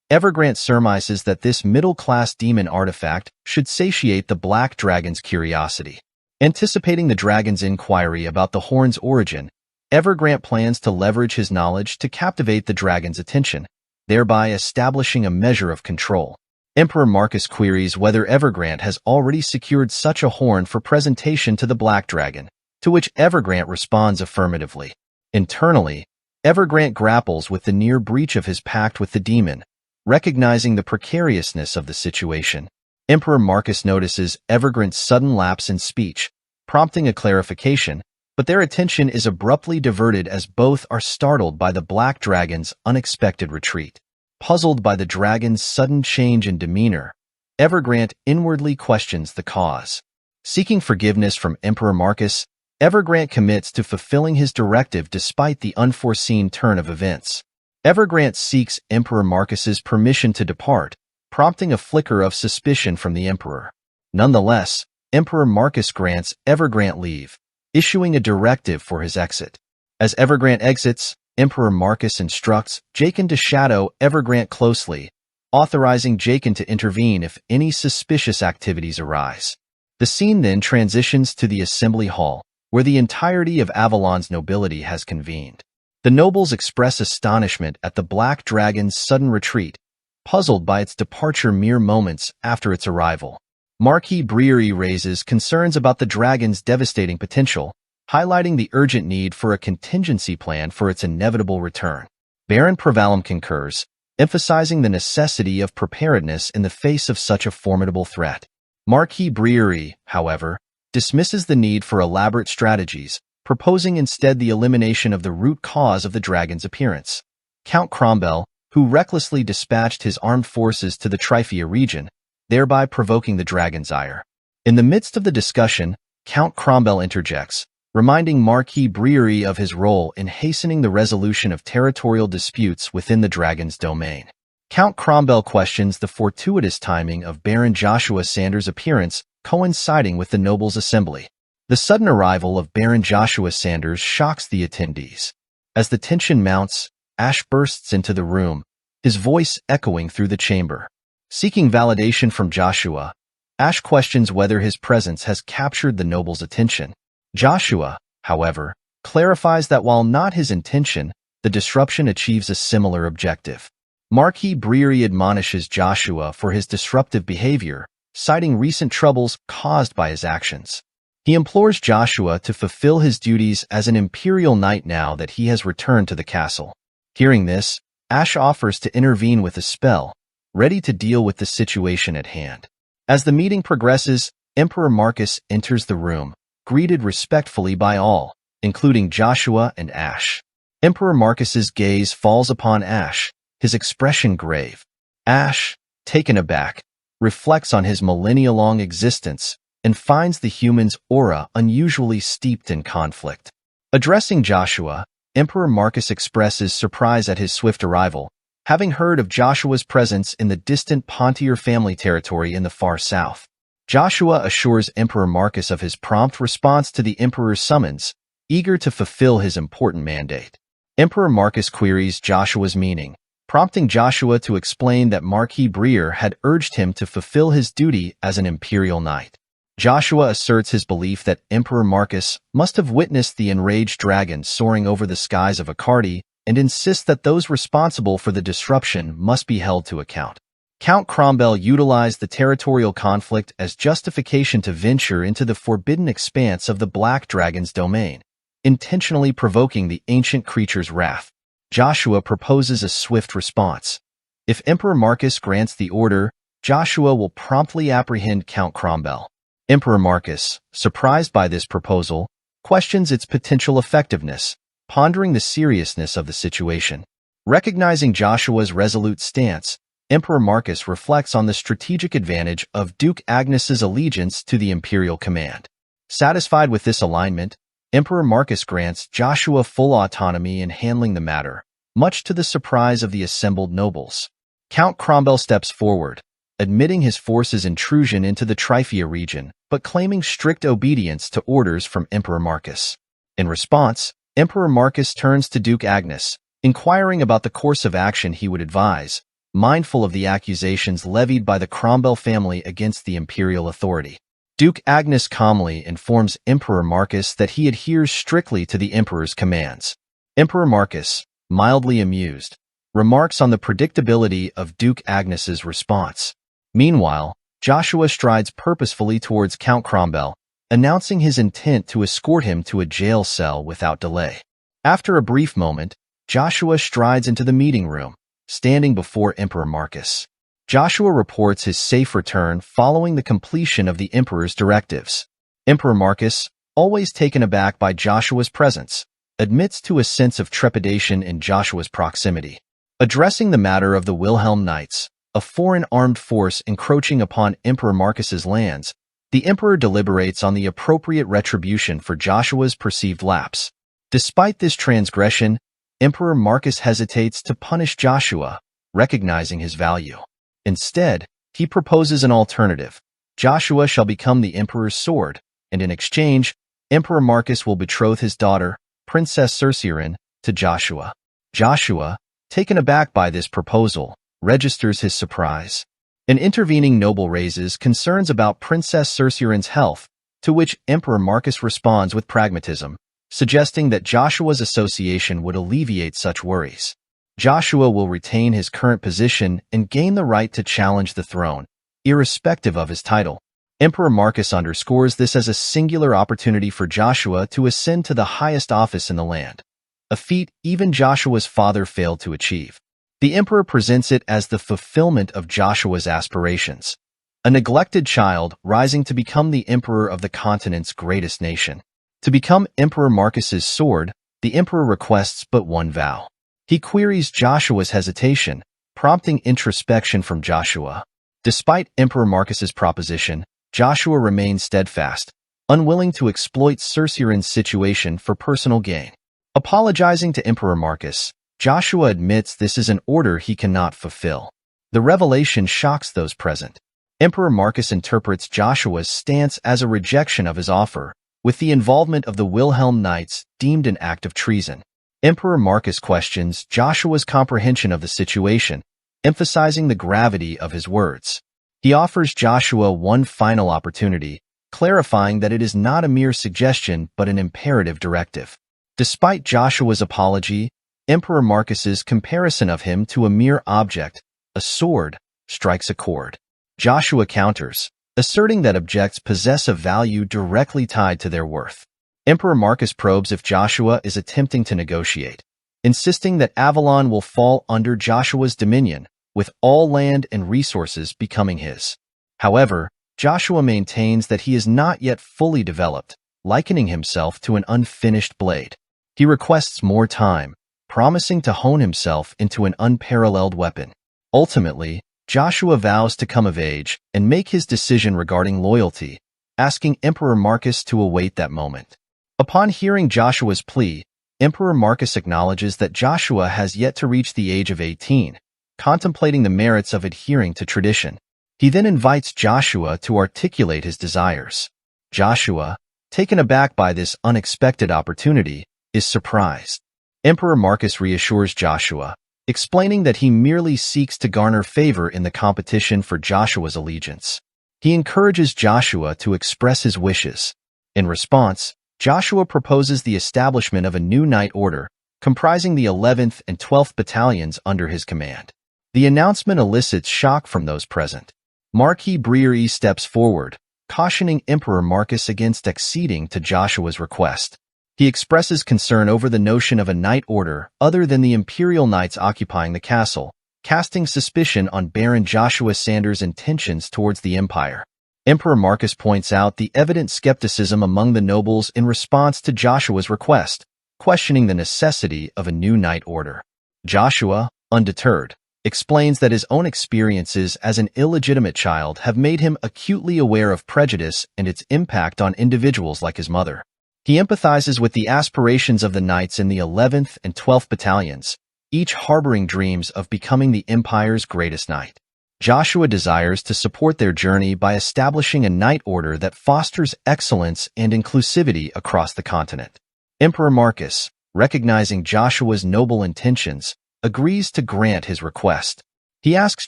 Evergrande surmises that this middle-class demon artifact should satiate the Black Dragon's curiosity. Anticipating the dragon's inquiry about the horn's origin, Evergrande plans to leverage his knowledge to captivate the dragon's attention, thereby establishing a measure of control. Emperor Marcus queries whether Evergrande has already secured such a horn for presentation to the Black Dragon, to which Evergrande responds affirmatively. Internally, Evergrande grapples with the near breach of his pact with the demon, recognizing the precariousness of the situation. Emperor Marcus notices Evergrande's sudden lapse in speech, prompting a clarification, but their attention is abruptly diverted as both are startled by the Black Dragon's unexpected retreat. Puzzled by the dragon's sudden change in demeanor, Evergrande inwardly questions the cause. Seeking forgiveness from Emperor Marcus, Evergrande commits to fulfilling his directive despite the unforeseen turn of events. Evergrande seeks Emperor Marcus's permission to depart, prompting a flicker of suspicion from the Emperor. Nonetheless, Emperor Marcus grants Evergrande leave, issuing a directive for his exit. As Evergrande exits, Emperor Marcus instructs Jacon to shadow Evergrande closely, authorizing Jacon to intervene if any suspicious activities arise. The scene then transitions to the assembly hall, where the entirety of Avalon's nobility has convened. The nobles express astonishment at the Black Dragon's sudden retreat, puzzled by its departure mere moments after its arrival. Marquis Breery raises concerns about the dragon's devastating potential, highlighting the urgent need for a contingency plan for its inevitable return. Baron Prevalum concurs, emphasizing the necessity of preparedness in the face of such a formidable threat. Marquis Breery, however, dismisses the need for elaborate strategies, proposing instead the elimination of the root cause of the dragon's appearance. Count Cromwell, who recklessly dispatched his armed forces to the Tryphia region, thereby provoking the dragon's ire. In the midst of the discussion, Count Cromwell interjects, reminding Marquis Breery of his role in hastening the resolution of territorial disputes within the dragon's domain. Count Cromwell questions the fortuitous timing of Baron Joshua Sanders' appearance coinciding with the nobles' assembly. The sudden arrival of Baron Joshua Sanders shocks the attendees. As the tension mounts, Ash bursts into the room, his voice echoing through the chamber. Seeking validation from Joshua, Ash questions whether his presence has captured the noble's attention. Joshua, however, clarifies that while not his intention, the disruption achieves a similar objective. Marquis Breery admonishes Joshua for his disruptive behavior, citing recent troubles caused by his actions. He implores Joshua to fulfill his duties as an imperial knight now that he has returned to the castle. Hearing this, Ash offers to intervene with a spell, ready to deal with the situation at hand. As the meeting progresses, Emperor Marcus enters the room, greeted respectfully by all, including Joshua and Ash. Emperor Marcus's gaze falls upon Ash, his expression grave. Ash, taken aback, reflects on his millennia-long existence and finds the human's aura unusually steeped in conflict. Addressing Joshua, Emperor Marcus expresses surprise at his swift arrival, having heard of Joshua's presence in the distant Pontier family territory in the far south. Joshua assures Emperor Marcus of his prompt response to the Emperor's summons, eager to fulfill his important mandate. Emperor Marcus queries Joshua's meaning, prompting Joshua to explain that Marquis Breer had urged him to fulfill his duty as an imperial knight. Joshua asserts his belief that Emperor Marcus must have witnessed the enraged dragon soaring over the skies of Akardi and insists that those responsible for the disruption must be held to account. Count Cromwell utilized the territorial conflict as justification to venture into the forbidden expanse of the Black Dragon's domain, intentionally provoking the ancient creature's wrath. Joshua proposes a swift response. If Emperor Marcus grants the order, Joshua will promptly apprehend Count Cromwell. Emperor Marcus, surprised by this proposal, questions its potential effectiveness, pondering the seriousness of the situation. Recognizing Joshua's resolute stance, Emperor Marcus reflects on the strategic advantage of Duke Agnes's allegiance to the imperial command. Satisfied with this alignment, Emperor Marcus grants Joshua full autonomy in handling the matter, much to the surprise of the assembled nobles. Count Cromwell steps forward, admitting his forces' intrusion into the Tryphia region, but claiming strict obedience to orders from Emperor Marcus. In response, Emperor Marcus turns to Duke Agnes, inquiring about the course of action he would advise, mindful of the accusations levied by the Cromwell family against the imperial authority. Duke Agnes calmly informs Emperor Marcus that he adheres strictly to the emperor's commands. Emperor Marcus, mildly amused, remarks on the predictability of Duke Agnes's response. Meanwhile, Joshua strides purposefully towards Count Cromwell, announcing his intent to escort him to a jail cell without delay. After a brief moment, Joshua strides into the meeting room, standing before Emperor Marcus. Joshua reports his safe return following the completion of the emperor's directives. Emperor Marcus, always taken aback by Joshua's presence, admits to a sense of trepidation in Joshua's proximity. Addressing the matter of the Wilhelm Knights, a foreign armed force encroaching upon Emperor Marcus's lands, the emperor deliberates on the appropriate retribution for Joshua's perceived lapse. Despite this transgression, Emperor Marcus hesitates to punish Joshua, recognizing his value. Instead, he proposes an alternative. Joshua shall become the emperor's sword, and in exchange, Emperor Marcus will betroth his daughter, Princess Cerceirin, to Joshua. Joshua, taken aback by this proposal, registers his surprise. An intervening noble raises concerns about Princess Cerceirin's health, to which Emperor Marcus responds with pragmatism, suggesting that Joshua's association would alleviate such worries. Joshua will retain his current position and gain the right to challenge the throne, irrespective of his title. Emperor Marcus underscores this as a singular opportunity for Joshua to ascend to the highest office in the land, a feat even Joshua's father failed to achieve. The emperor presents it as the fulfillment of Joshua's aspirations, a neglected child rising to become the emperor of the continent's greatest nation. To become Emperor Marcus's sword, the emperor requests but one vow. He queries Joshua's hesitation, prompting introspection from Joshua. Despite Emperor Marcus's proposition, Joshua remains steadfast, unwilling to exploit Cerceirin's situation for personal gain. Apologizing to Emperor Marcus, Joshua admits this is an order he cannot fulfill. The revelation shocks those present. Emperor Marcus interprets Joshua's stance as a rejection of his offer, with the involvement of the Wilhelm Knights deemed an act of treason. Emperor Marcus questions Joshua's comprehension of the situation, emphasizing the gravity of his words. He offers Joshua one final opportunity, clarifying that it is not a mere suggestion but an imperative directive. Despite Joshua's apology, Emperor Marcus's comparison of him to a mere object, a sword, strikes a chord. Joshua counters, asserting that objects possess a value directly tied to their worth. Emperor Marcus probes if Joshua is attempting to negotiate, insisting that Avalon will fall under Joshua's dominion, with all land and resources becoming his. However, Joshua maintains that he is not yet fully developed, likening himself to an unfinished blade. He requests more time, promising to hone himself into an unparalleled weapon. Ultimately, Joshua vows to come of age and make his decision regarding loyalty, asking Emperor Marcus to await that moment. Upon hearing Joshua's plea, Emperor Marcus acknowledges that Joshua has yet to reach the age of 18, contemplating the merits of adhering to tradition. He then invites Joshua to articulate his desires. Joshua, taken aback by this unexpected opportunity, is surprised. Emperor Marcus reassures Joshua, explaining that he merely seeks to garner favor in the competition for Joshua's allegiance. He encourages Joshua to express his wishes. In response, Joshua proposes the establishment of a new knight order, comprising the 11th and 12th battalions under his command. The announcement elicits shock from those present. Marquis Briere steps forward, cautioning Emperor Marcus against acceding to Joshua's request. He expresses concern over the notion of a knight order other than the imperial knights occupying the castle, casting suspicion on Baron Joshua Sanders' intentions towards the empire. Emperor Marcus points out the evident skepticism among the nobles in response to Joshua's request, questioning the necessity of a new knight order. Joshua, undeterred, explains that his own experiences as an illegitimate child have made him acutely aware of prejudice and its impact on individuals like his mother. He empathizes with the aspirations of the knights in the 11th and 12th battalions, each harboring dreams of becoming the Empire's greatest knight. Joshua desires to support their journey by establishing a knight order that fosters excellence and inclusivity across the continent. Emperor Marcus, recognizing Joshua's noble intentions, agrees to grant his request. He asks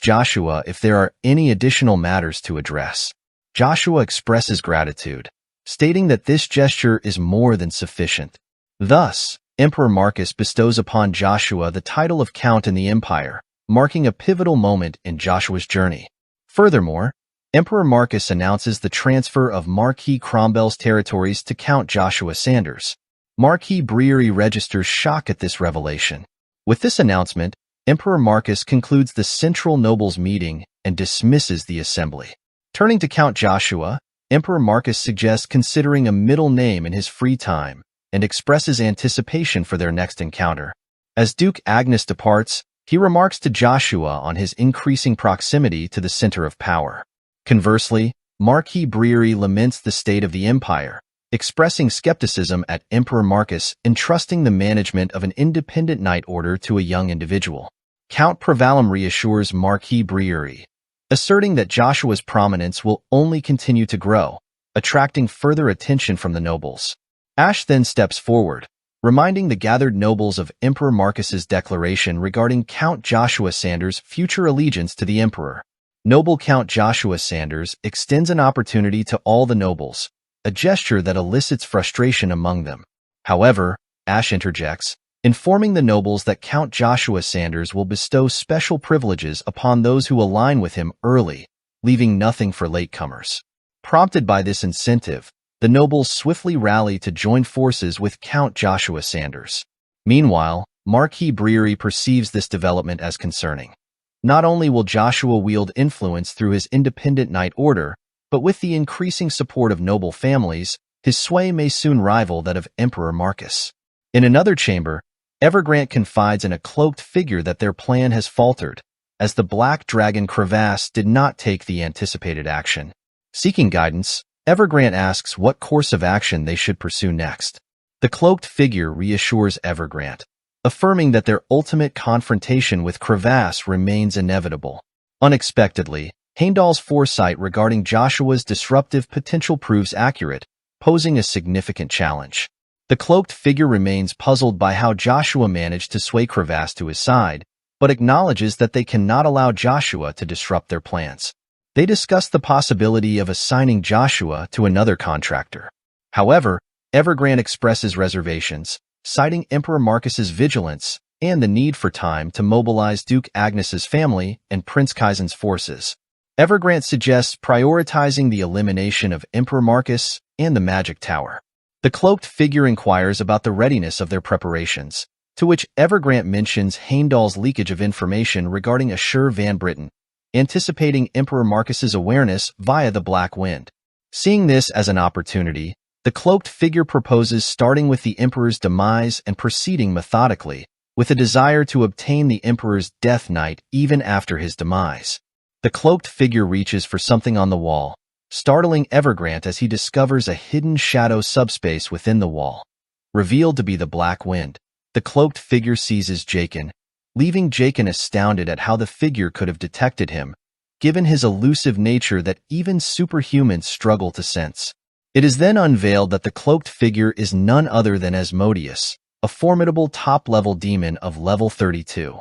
Joshua if there are any additional matters to address. Joshua expresses gratitude, stating that this gesture is more than sufficient. Thus, Emperor Marcus bestows upon Joshua the title of Count in the Empire, marking a pivotal moment in Joshua's journey. Furthermore, Emperor Marcus announces the transfer of Marquis Cromwell's territories to Count Joshua Sanders. Marquis Breary registers shock at this revelation. With this announcement, Emperor Marcus concludes the central nobles meeting and dismisses the assembly. Turning to Count Joshua, Emperor Marcus suggests considering a middle name in his free time and expresses anticipation for their next encounter. As Duke Agnes departs, he remarks to Joshua on his increasing proximity to the center of power. Conversely, Marquis Breary laments the state of the empire, expressing skepticism at Emperor Marcus entrusting the management of an independent knight order to a young individual. Count Prevalum reassures Marquis Breary, asserting that Joshua's prominence will only continue to grow, attracting further attention from the nobles. Ash then steps forward, reminding the gathered nobles of Emperor Marcus's declaration regarding Count Joshua Sanders' future allegiance to the emperor. Noble Count Joshua Sanders extends an opportunity to all the nobles, a gesture that elicits frustration among them. However, Ash interjects, informing the nobles that Count Joshua Sanders will bestow special privileges upon those who align with him early, leaving nothing for latecomers. Prompted by this incentive, the nobles swiftly rally to join forces with Count Joshua Sanders. Meanwhile, Marquis Breary perceives this development as concerning. Not only will Joshua wield influence through his independent knight order, but with the increasing support of noble families, his sway may soon rival that of Emperor Marcus. In another chamber, Evergrande confides in a cloaked figure that their plan has faltered, as the black dragon Crevasse did not take the anticipated action. Seeking guidance, Evergrande asks what course of action they should pursue next. The cloaked figure reassures Evergrande, affirming that their ultimate confrontation with Crevasse remains inevitable. Unexpectedly, Heimdall's foresight regarding Joshua's disruptive potential proves accurate, posing a significant challenge. The cloaked figure remains puzzled by how Joshua managed to sway Crevasse to his side, but acknowledges that they cannot allow Joshua to disrupt their plans. They discuss the possibility of assigning Joshua to another contractor. However, Evergrande expresses reservations, citing Emperor Marcus's vigilance and the need for time to mobilize Duke Agnes's family and Prince Kaizen's forces. Evergrande suggests prioritizing the elimination of Emperor Marcus and the Magic Tower. The cloaked figure inquires about the readiness of their preparations, to which Evergrande mentions Heimdall's leakage of information regarding Asura van Britten, anticipating Emperor Marcus's awareness via the Black Wind. Seeing this as an opportunity, the cloaked figure proposes starting with the Emperor's demise and proceeding methodically, with a desire to obtain the Emperor's Death Knight even after his demise. The cloaked figure reaches for something on the wall, startling Evergrande as he discovers a hidden shadow subspace within the wall. Revealed to be the Black Wind, the cloaked figure seizes Jaken, leaving Jaken astounded at how the figure could have detected him, given his elusive nature that even superhumans struggle to sense. It is then unveiled that the cloaked figure is none other than Asmodeus, a formidable top-level demon of level 32.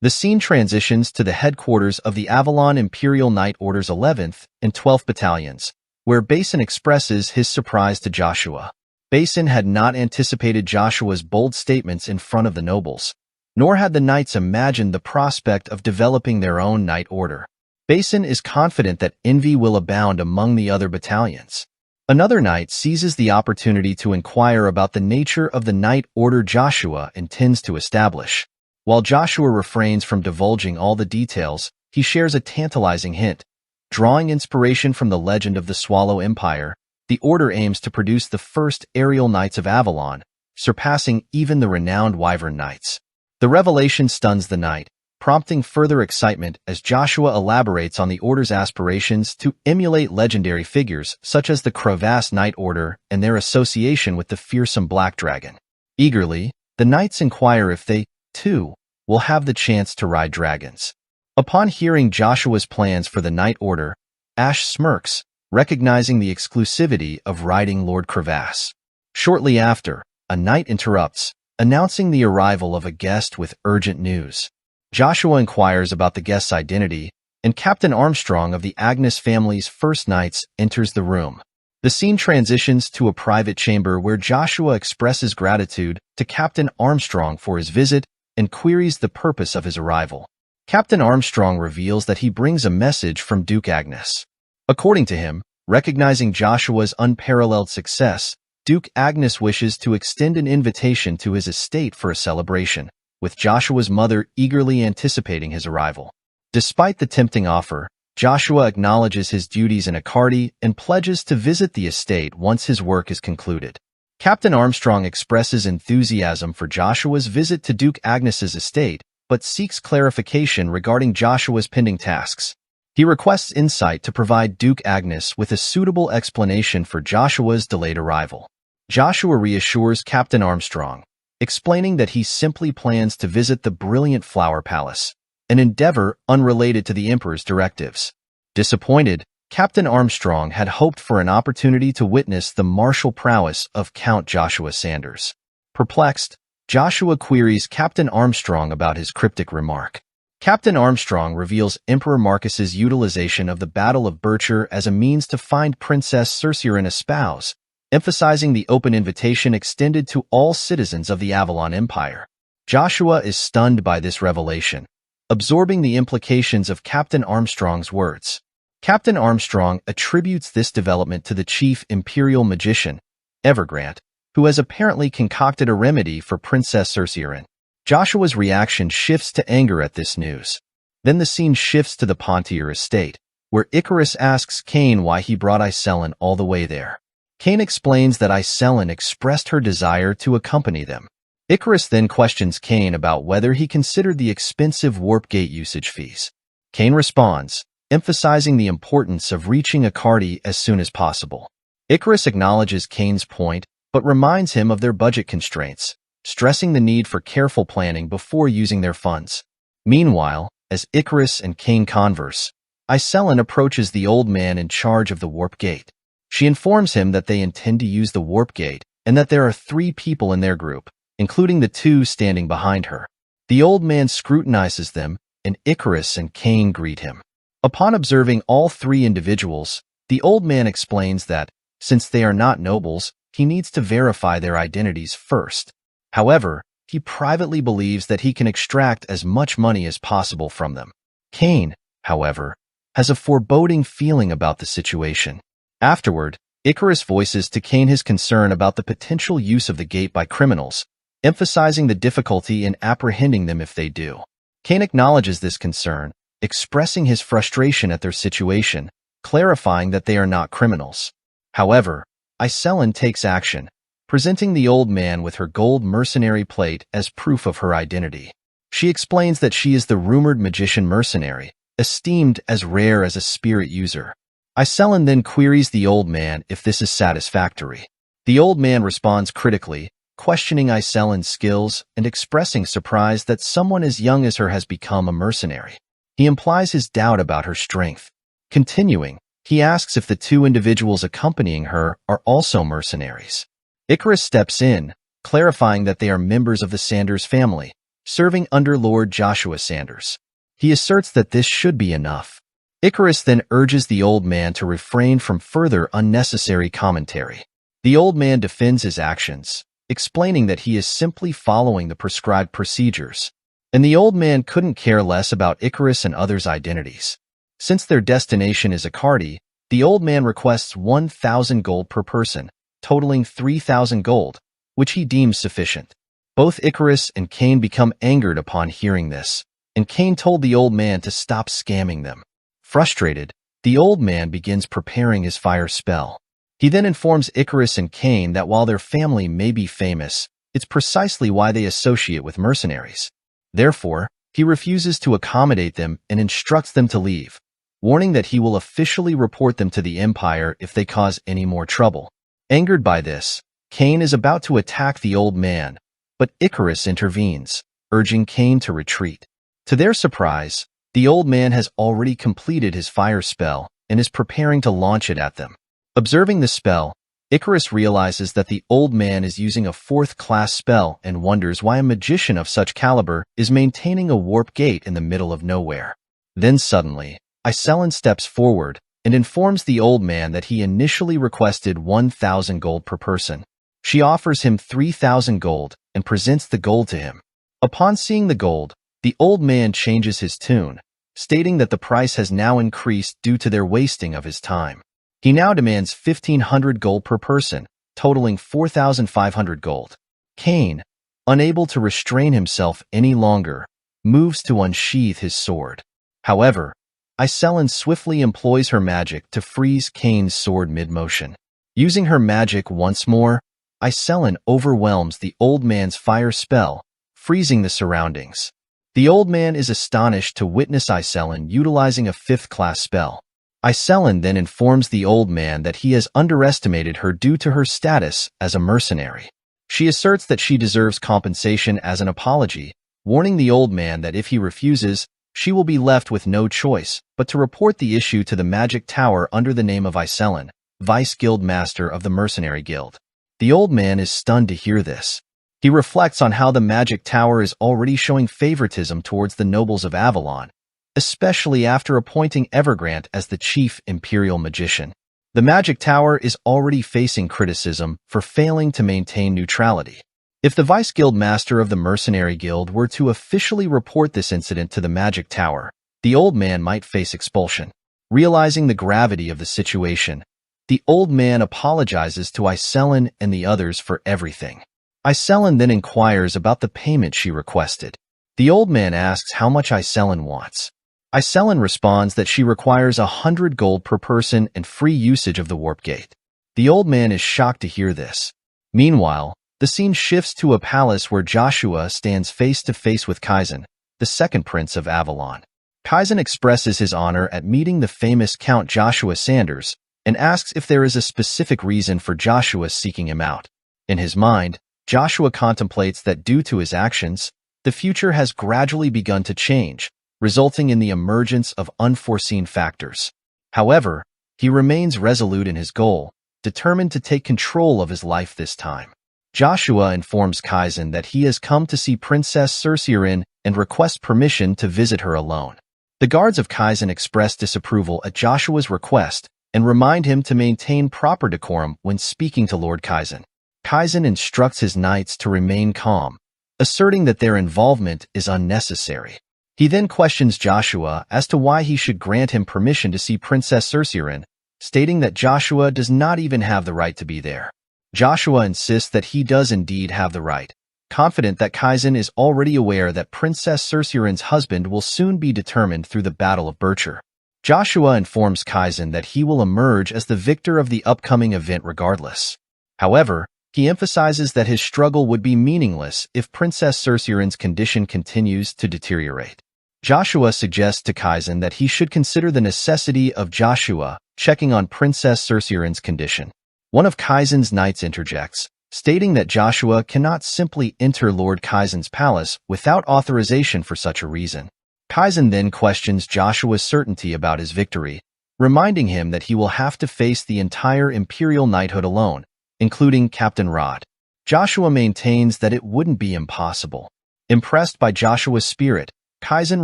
The scene transitions to the headquarters of the Avalon Imperial Knight Order's 11th and 12th Battalions, where Basin expresses his surprise to Joshua. Basin had not anticipated Joshua's bold statements in front of the nobles, nor had the knights imagined the prospect of developing their own knight order. Basin is confident that envy will abound among the other battalions. Another knight seizes the opportunity to inquire about the nature of the knight order Joshua intends to establish. While Joshua refrains from divulging all the details, he shares a tantalizing hint. Drawing inspiration from the legend of the Swallow Empire, the order aims to produce the first aerial knights of Avalon, surpassing even the renowned Wyvern Knights. The revelation stuns the knight, prompting further excitement as Joshua elaborates on the Order's aspirations to emulate legendary figures such as the Crevasse Knight Order and their association with the fearsome Black Dragon. Eagerly, the knights inquire if they, too, will have the chance to ride dragons. Upon hearing Joshua's plans for the Knight Order, Ash smirks, recognizing the exclusivity of riding Lord Crevasse. Shortly after, a knight interrupts, announcing the arrival of a guest with urgent news. Joshua inquires about the guest's identity, and Captain Armstrong of the Agnes family's first knights enters the room. The scene transitions to a private chamber where Joshua expresses gratitude to Captain Armstrong for his visit and queries the purpose of his arrival. Captain Armstrong reveals that he brings a message from Duke Agnes. According to him, recognizing Joshua's unparalleled success, Duke Agnes wishes to extend an invitation to his estate for a celebration, with Joshua's mother eagerly anticipating his arrival. Despite the tempting offer, Joshua acknowledges his duties in Akardi and pledges to visit the estate once his work is concluded. Captain Armstrong expresses enthusiasm for Joshua's visit to Duke Agnes's estate, but seeks clarification regarding Joshua's pending tasks. He requests insight to provide Duke Agnes with a suitable explanation for Joshua's delayed arrival. Joshua reassures Captain Armstrong, explaining that he simply plans to visit the brilliant Flower Palace, an endeavor unrelated to the Emperor's directives. Disappointed, Captain Armstrong had hoped for an opportunity to witness the martial prowess of Count Joshua Sanders. Perplexed, Joshua queries Captain Armstrong about his cryptic remark. Captain Armstrong reveals Emperor Marcus's utilization of the Battle of Bircher as a means to find Princess Cercerin a spouse, emphasizing the open invitation extended to all citizens of the Avalon Empire. Joshua is stunned by this revelation, absorbing the implications of Captain Armstrong's words. Captain Armstrong attributes this development to the chief imperial magician, Evergrant, who has apparently concocted a remedy for Princess Cercerin. Joshua's reaction shifts to anger at this news. Then the scene shifts to the Pontier estate, where Icarus asks Cain why he brought Iselin all the way there. Cain explains that Iselin expressed her desire to accompany them. Icarus then questions Cain about whether he considered the expensive warp gate usage fees. Cain responds, emphasizing the importance of reaching Akardi as soon as possible. Icarus acknowledges Cain's point, but reminds him of their budget constraints, stressing the need for careful planning before using their funds. Meanwhile, as Icarus and Cain converse, Iselin approaches the old man in charge of the warp gate. She informs him that they intend to use the warp gate and that there are 3 people in their group, including the 2 standing behind her. The old man scrutinizes them, and Icarus and Cain greet him. Upon observing all 3 individuals, the old man explains that, since they are not nobles, he needs to verify their identities first. However, he privately believes that he can extract as much money as possible from them. Cain, however, has a foreboding feeling about the situation. Afterward, Icarus voices to Cain his concern about the potential use of the gate by criminals, emphasizing the difficulty in apprehending them if they do. Cain acknowledges this concern, expressing his frustration at their situation, clarifying that they are not criminals. However, Iselin takes action, presenting the old man with her gold mercenary plate as proof of her identity. She explains that she is the rumored magician mercenary, esteemed as rare as a spirit user. Iselin then queries the old man if this is satisfactory. The old man responds critically, questioning Iselin's skills and expressing surprise that someone as young as her has become a mercenary. He implies his doubt about her strength. Continuing, he asks if the 2 individuals accompanying her are also mercenaries. Icarus steps in, clarifying that they are members of the Sanders family, serving under Lord Joshua Sanders. He asserts that this should be enough. Icarus then urges the old man to refrain from further unnecessary commentary. The old man defends his actions, explaining that he is simply following the prescribed procedures. And the old man couldn't care less about Icarus and others' identities. Since their destination is Akardi, the old man requests 1,000 gold per person, totaling 3,000 gold, which he deems sufficient. Both Icarus and Cain become angered upon hearing this, and Cain told the old man to stop scamming them. Frustrated, the old man begins preparing his fire spell. He then informs Icarus and Cain that while their family may be famous, it's precisely why they associate with mercenaries. Therefore, He refuses to accommodate them and instructs them to leave, warning that he will officially report them to the Empire if they cause any more trouble. Angered by this, Cain is about to attack the old man, but Icarus intervenes, urging Cain to retreat. To their surprise, the old man has already completed his fire spell and is preparing to launch it at them. Observing the spell, Icarus realizes that the old man is using a 4th-class spell and wonders why a magician of such caliber is maintaining a warp gate in the middle of nowhere. Then suddenly, Iselin steps forward and informs the old man that he initially requested 1,000 gold per person. She offers him 3,000 gold and presents the gold to him. Upon seeing the gold, the old man changes his tune, stating that the price has now increased due to their wasting of his time. He now demands 1,500 gold per person, totaling 4,500 gold. Cain, unable to restrain himself any longer, moves to unsheath his sword. However, Iselin swiftly employs her magic to freeze Cain's sword mid-motion. Using her magic once more, Iselin overwhelms the old man's fire spell, freezing the surroundings. The old man is astonished to witness Iselin utilizing a 5th-class spell. Iselin then informs the old man that he has underestimated her due to her status as a mercenary. She asserts that she deserves compensation as an apology, warning the old man that if he refuses, she will be left with no choice but to report the issue to the Magic Tower under the name of Iselin, Vice Guild Master of the Mercenary Guild. The old man is stunned to hear this. He reflects on how the Magic Tower is already showing favoritism towards the nobles of Avalon, especially after appointing Evergrande as the chief imperial magician. The Magic Tower is already facing criticism for failing to maintain neutrality. If the Vice Guild Master of the Mercenary Guild were to officially report this incident to the Magic Tower, the old man might face expulsion. Realizing the gravity of the situation, the old man apologizes to Iselin and the others for everything. Iselin then inquires about the payment she requested. The old man asks how much Iselin wants. Iselin responds that she requires 100 gold per person and free usage of the warp gate. The old man is shocked to hear this. Meanwhile, the scene shifts to a palace where Joshua stands face to face with Kaizen, the second prince of Avalon. Kaizen expresses his honor at meeting the famous Count Joshua Sanders and asks if there is a specific reason for Joshua seeking him out. In his mind, Joshua contemplates that due to his actions, the future has gradually begun to change, resulting in the emergence of unforeseen factors. However, he remains resolute in his goal, determined to take control of his life this time. Joshua informs Kaizen that he has come to see Princess Cerceirin and requests permission to visit her alone. The guards of Kaizen express disapproval at Joshua's request and remind him to maintain proper decorum when speaking to Lord Kaizen. Kaizen instructs his knights to remain calm, asserting that their involvement is unnecessary. He then questions Joshua as to why he should grant him permission to see Princess Cerceirin, stating that Joshua does not even have the right to be there. Joshua insists that he does indeed have the right, confident that Kaizen is already aware that Princess Cerceirin's husband will soon be determined through the Battle of Bircher. Joshua informs Kaizen that he will emerge as the victor of the upcoming event regardless. However, he emphasizes that his struggle would be meaningless if Princess Cerceirin's condition continues to deteriorate. Joshua suggests to Kaizen that he should consider the necessity of Joshua checking on Princess Cerceirin's condition. One of Kaizen's knights interjects, stating that Joshua cannot simply enter Lord Kaizen's palace without authorization for such a reason. Kaizen then questions Joshua's certainty about his victory, reminding him that he will have to face the entire Imperial Knighthood alone, including Captain Rod. Joshua maintains that it wouldn't be impossible. Impressed by Joshua's spirit, Kaizen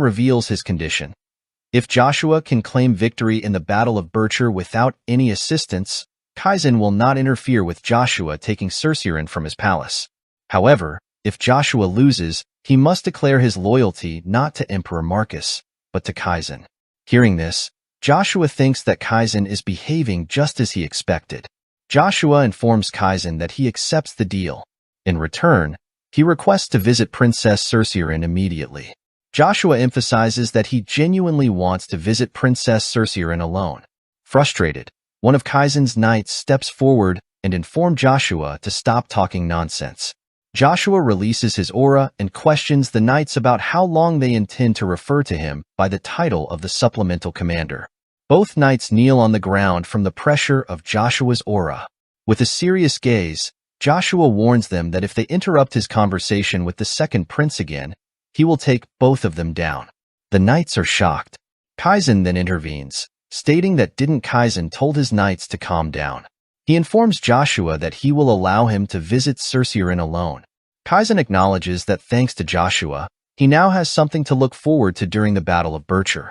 reveals his condition. If Joshua can claim victory in the Battle of Bircher without any assistance, Kaizen will not interfere with Joshua taking Cerceirin from his palace. However, if Joshua loses, he must declare his loyalty not to Emperor Marcus, but to Kaizen. Hearing this, Joshua thinks that Kaizen is behaving just as he expected. Joshua informs Kaizen that he accepts the deal. In return, he requests to visit Princess Cerceirin immediately. Joshua emphasizes that he genuinely wants to visit Princess Cerceirin alone. Frustrated, one of Kaizen's knights steps forward and informs Joshua to stop talking nonsense. Joshua releases his aura and questions the knights about how long they intend to refer to him by the title of the supplemental commander. Both knights kneel on the ground from the pressure of Joshua's aura. With a serious gaze, Joshua warns them that if they interrupt his conversation with the second prince again, he will take both of them down. The knights are shocked. Kaizen then intervenes, stating that didn't Kaizen told his knights to calm down. He informs Joshua that he will allow him to visit Cerceirin alone. Kaizen acknowledges that thanks to Joshua, he now has something to look forward to during the Battle of Bircher.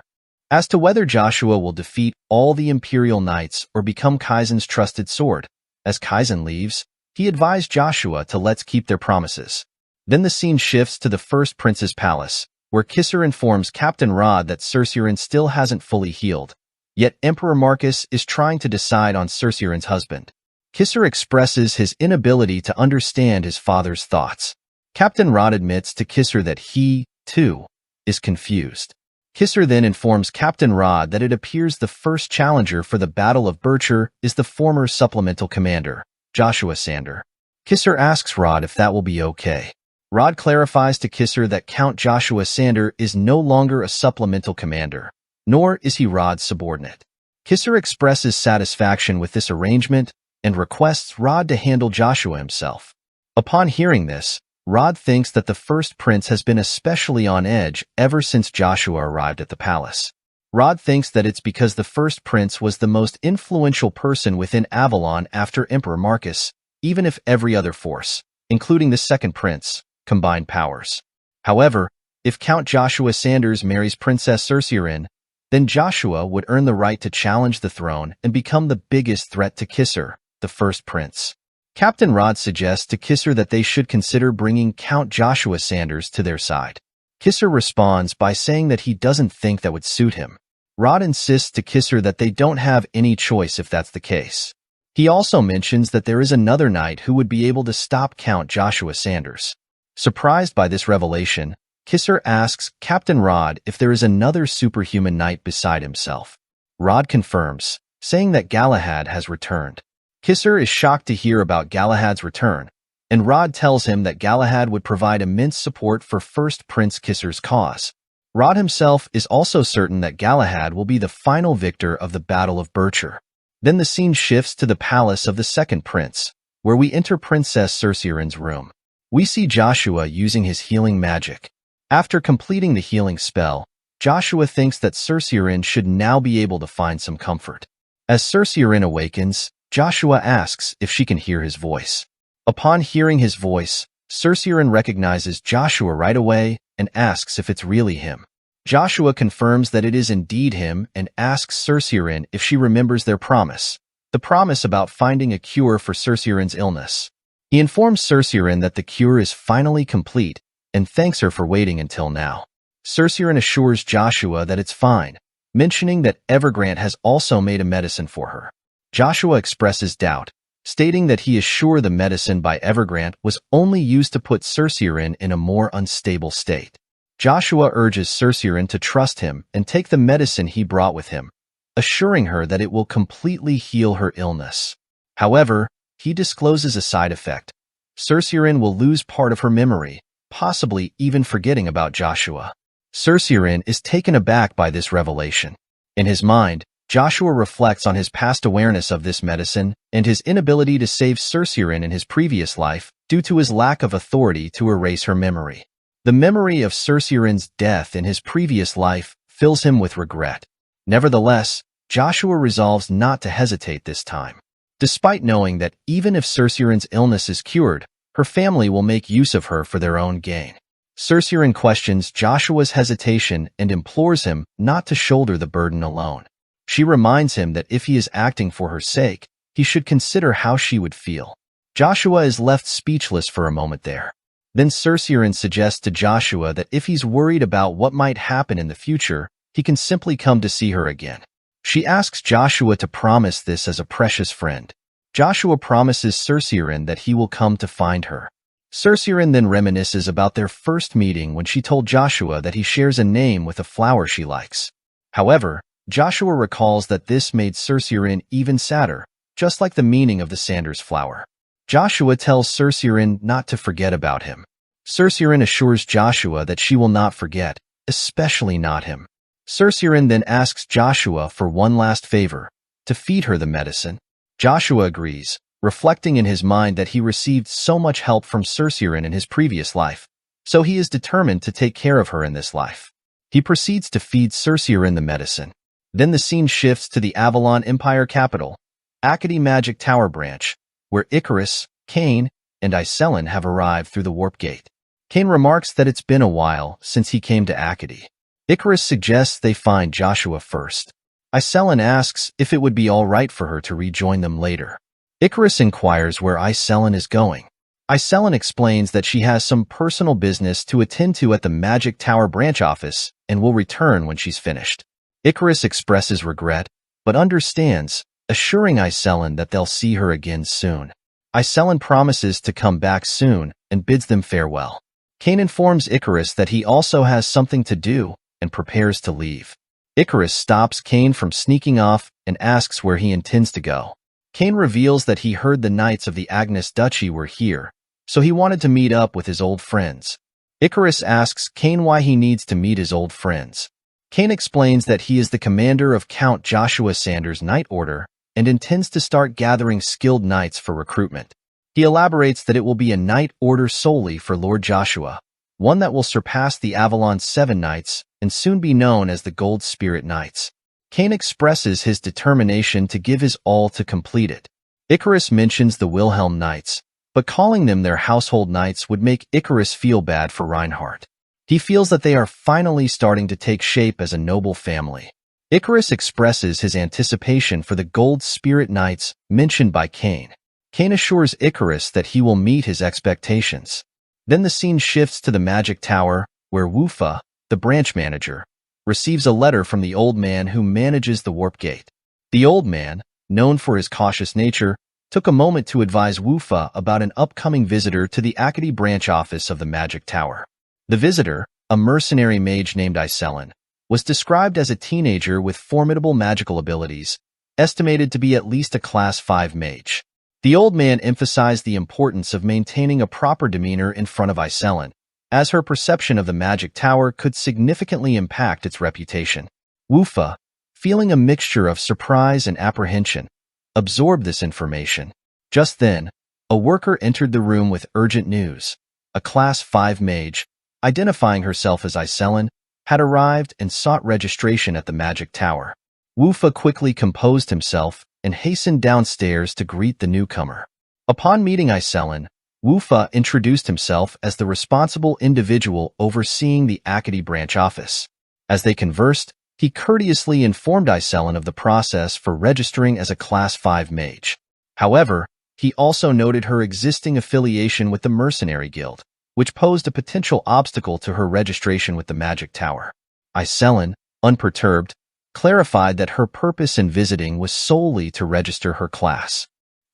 As to whether Joshua will defeat all the Imperial Knights or become Kaizen's trusted sword, as Kaizen leaves, he advised Joshua to let's keep their promises. Then the scene shifts to the first prince's palace, where Kisser informs Captain Rod that Cerceirin still hasn't fully healed. Yet Emperor Marcus is trying to decide on Cerceirin's husband. Kisser expresses his inability to understand his father's thoughts. Captain Rod admits to Kisser that he, too, is confused. Kisser then informs Captain Rod that it appears the first challenger for the Battle of Bircher is the former supplemental commander, Joshua Sander. Kisser asks Rod if that will be okay. Rod clarifies to Kisser that Count Joshua Sander is no longer a supplemental commander, nor is he Rod's subordinate. Kisser expresses satisfaction with this arrangement and requests Rod to handle Joshua himself. Upon hearing this, Rod thinks that the first prince has been especially on edge ever since Joshua arrived at the palace. Rod thinks that it's because the first prince was the most influential person within Avalon after Emperor Marcus, even if every other force, including the second prince, combined powers. However, if Count Joshua Sanders marries Princess Cerceirin, then Joshua would earn the right to challenge the throne and become the biggest threat to Kisser, the first prince. Captain Rod suggests to Kisser that they should consider bringing Count Joshua Sanders to their side. Kisser responds by saying that he doesn't think that would suit him. Rod insists to Kisser that they don't have any choice if that's the case. He also mentions that there is another knight who would be able to stop Count Joshua Sanders. Surprised by this revelation, Kisser asks Captain Rod if there is another superhuman knight beside himself. Rod confirms, saying that Galahad has returned. Kisser is shocked to hear about Galahad's return, and Rod tells him that Galahad would provide immense support for First Prince Kisser's cause. Rod himself is also certain that Galahad will be the final victor of the Battle of Bircher. Then the scene shifts to the palace of the second prince, where we enter Princess Cerceirin's room. We see Joshua using his healing magic. After completing the healing spell, Joshua thinks that Cerceirin should now be able to find some comfort. As Cerceirin awakens, Joshua asks if she can hear his voice. Upon hearing his voice, Cerceirin recognizes Joshua right away and asks if it's really him. Joshua confirms that it is indeed him and asks Cerceirin if she remembers their promise, the promise about finding a cure for Cerceirin's illness. He informs Cerceirin that the cure is finally complete and thanks her for waiting until now. Cerceirin assures Joshua that it's fine, mentioning that Evergrande has also made a medicine for her. Joshua expresses doubt, stating that he is sure the medicine by Evergrande was only used to put Cerceirin in a more unstable state. Joshua urges Cerceirin to trust him and take the medicine he brought with him, assuring her that it will completely heal her illness. However, he discloses a side effect. Cerceirin will lose part of her memory, possibly even forgetting about Joshua. Cerceirin is taken aback by this revelation. In his mind, Joshua reflects on his past awareness of this medicine and his inability to save Cerceirin in his previous life due to his lack of authority to erase her memory. The memory of Cerceirin's death in his previous life fills him with regret. Nevertheless, Joshua resolves not to hesitate this time. Despite knowing that even if Cerceirin's illness is cured, her family will make use of her for their own gain. Cerceirin questions Joshua's hesitation and implores him not to shoulder the burden alone. She reminds him that if he is acting for her sake, he should consider how she would feel. Joshua is left speechless for a moment there. Then Cerceirin suggests to Joshua that if he's worried about what might happen in the future, he can simply come to see her again. She asks Joshua to promise this as a precious friend. Joshua promises Cerceirin that he will come to find her. Cerceirin then reminisces about their first meeting when she told Joshua that he shares a name with a flower she likes. However, Joshua recalls that this made Cerceirin even sadder, just like the meaning of the Sanders flower. Joshua tells Cercerin not to forget about him. Cercerin assures Joshua that she will not forget, especially not him. Cercerin then asks Joshua for one last favor, to feed her the medicine. Joshua agrees, reflecting in his mind that he received so much help from Cercerin in his previous life, so he is determined to take care of her in this life. He proceeds to feed Cercerin the medicine. Then the scene shifts to the Avalon Empire capital, Acadie Magic Tower branch, where Icarus, Cain, and Iselin have arrived through the warp gate. Cain remarks that it's been a while since he came to Acadie. Icarus suggests they find Joshua first. Iselin asks if it would be all right for her to rejoin them later. Icarus inquires where Iselin is going. Iselin explains that she has some personal business to attend to at the Magic Tower branch office and will return when she's finished. Icarus expresses regret, but understands, assuring Iselin that they'll see her again soon. Iselin promises to come back soon and bids them farewell. Cain informs Icarus that he also has something to do and prepares to leave. Icarus stops Cain from sneaking off and asks where he intends to go. Cain reveals that he heard the Knights of the Agnes Duchy were here, so he wanted to meet up with his old friends. Icarus asks Cain why he needs to meet his old friends. Cain explains that he is the commander of Count Joshua Sanders' Knight Order and intends to start gathering skilled knights for recruitment. He elaborates that it will be a knight order solely for Lord Joshua, one that will surpass the Avalon's 7 knights and soon be known as the Gold Spirit Knights. Cain expresses his determination to give his all to complete it. Icarus mentions the Wilhelm Knights, but calling them their household knights would make Icarus feel bad for Reinhardt. He feels that they are finally starting to take shape as a noble family. Icarus expresses his anticipation for the Gold Spirit Knights mentioned by Cain. Cain assures Icarus that he will meet his expectations. Then the scene shifts to the Magic Tower, where Wufa, the branch manager, receives a letter from the old man who manages the warp gate. The old man, known for his cautious nature, took a moment to advise Wufa about an upcoming visitor to the Acadie branch office of the Magic Tower. The visitor, a mercenary mage named Iselin, was described as a teenager with formidable magical abilities, estimated to be at least a Class 5 mage. The old man emphasized the importance of maintaining a proper demeanor in front of Iselin, as her perception of the Magic Tower could significantly impact its reputation. Wufa, feeling a mixture of surprise and apprehension, absorbed this information. Just then, a worker entered the room with urgent news. A Class 5 mage, identifying herself as Iselin, had arrived and sought registration at the Magic Tower. Wufa quickly composed himself and hastened downstairs to greet the newcomer. Upon meeting Iselin, Wufa introduced himself as the responsible individual overseeing the Acadie branch office. As they conversed, he courteously informed Iselin of the process for registering as a Class 5 mage. However, he also noted her existing affiliation with the Mercenary Guild, which posed a potential obstacle to her registration with the Magic Tower. Iselin, unperturbed, clarified that her purpose in visiting was solely to register her class.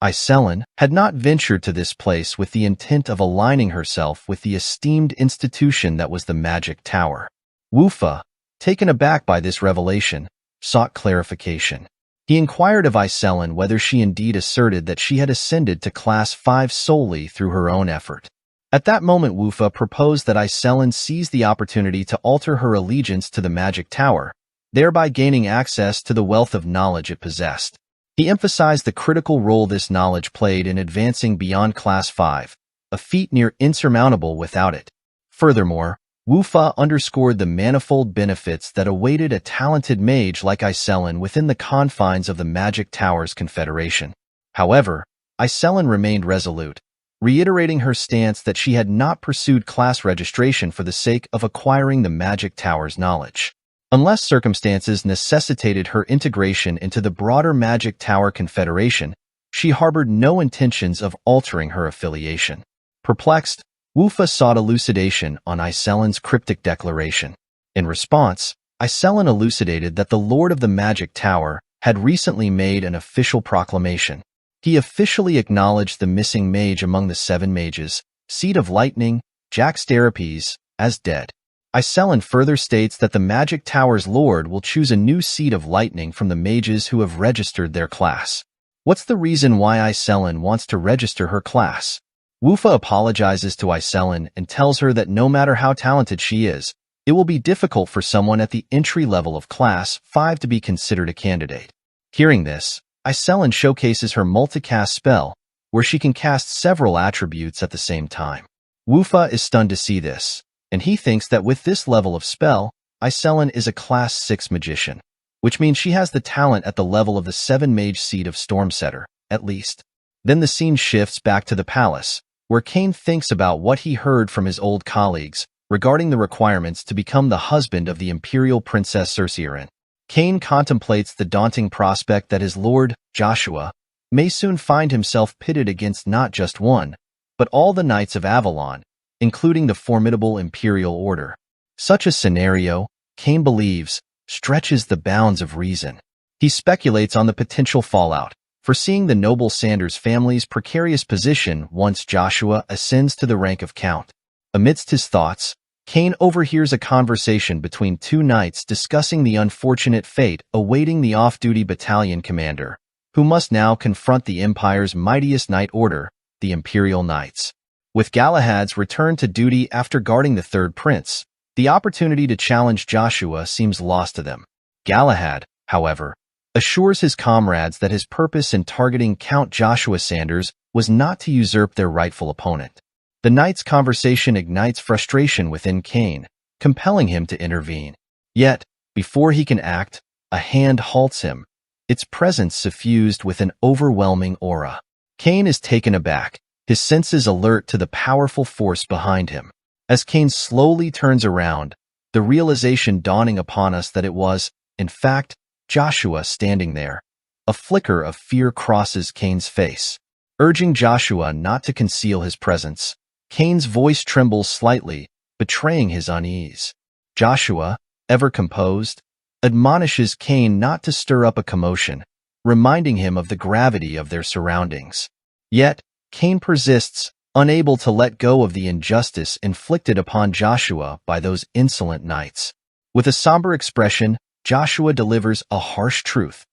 Iselin had not ventured to this place with the intent of aligning herself with the esteemed institution that was the Magic Tower. Wufa, taken aback by this revelation, sought clarification. He inquired of Iselin whether she indeed asserted that she had ascended to Class 5 solely through her own effort. At that moment, Wufa proposed that Iselin seize the opportunity to alter her allegiance to the Magic Tower, thereby gaining access to the wealth of knowledge it possessed. He emphasized the critical role this knowledge played in advancing beyond Class 5, a feat near insurmountable without it. Furthermore, Wufa underscored the manifold benefits that awaited a talented mage like Iselin within the confines of the Magic Tower's confederation. However, Iselin remained resolute, reiterating her stance that she had not pursued class registration for the sake of acquiring the Magic Tower's knowledge. Unless circumstances necessitated her integration into the broader Magic Tower Confederation, she harbored no intentions of altering her affiliation. Perplexed, Wufa sought elucidation on Iselin's cryptic declaration. In response, Iselin elucidated that the Lord of the Magic Tower had recently made an official proclamation. He officially acknowledged the missing mage among the 7 mages, Seed of Lightning, Jaxterapes, as dead. Iselin further states that the Magic Tower's Lord will choose a new Seed of Lightning from the mages who have registered their class. What's the reason why Iselin wants to register her class? Wufa apologizes to Iselin and tells her that no matter how talented she is, it will be difficult for someone at the entry level of Class 5 to be considered a candidate. Hearing this, Iselin showcases her multicast spell, where she can cast several attributes at the same time. Wufa is stunned to see this, and he thinks that with this level of spell, Iselin is a Class 6 magician, which means she has the talent at the level of the 7-mage seed of Stormsetter, at least. Then the scene shifts back to the palace, where Kane thinks about what he heard from his old colleagues regarding the requirements to become the husband of the Imperial Princess Cerceirin. Kane contemplates the daunting prospect that his lord, Joshua, may soon find himself pitted against not just one, but all the Knights of Avalon, including the formidable Imperial Order. Such a scenario, Kane believes, stretches the bounds of reason. He speculates on the potential fallout, foreseeing the noble Sanders family's precarious position once Joshua ascends to the rank of Count. Amidst his thoughts, Kane overhears a conversation between two knights discussing the unfortunate fate awaiting the off-duty battalion commander, who must now confront the Empire's mightiest knight order, the Imperial Knights. With Galahad's return to duty after guarding the third prince, the opportunity to challenge Joshua seems lost to them. Galahad, however, assures his comrades that his purpose in targeting Count Joshua Sanders was not to usurp their rightful opponent. The knights' conversation ignites frustration within Kane, compelling him to intervene. Yet, before he can act, a hand halts him, its presence suffused with an overwhelming aura. Kane is taken aback, his senses alert to the powerful force behind him. As Kane slowly turns around, the realization dawning upon us that it was, in fact, Joshua standing there. A flicker of fear crosses Kane's face, urging Joshua not to conceal his presence. Kane's voice trembles slightly, betraying his unease. Joshua, ever composed, admonishes Kane not to stir up a commotion, reminding him of the gravity of their surroundings. Yet, Kane persists, unable to let go of the injustice inflicted upon Joshua by those insolent knights. With a somber expression, Joshua delivers a harsh truth.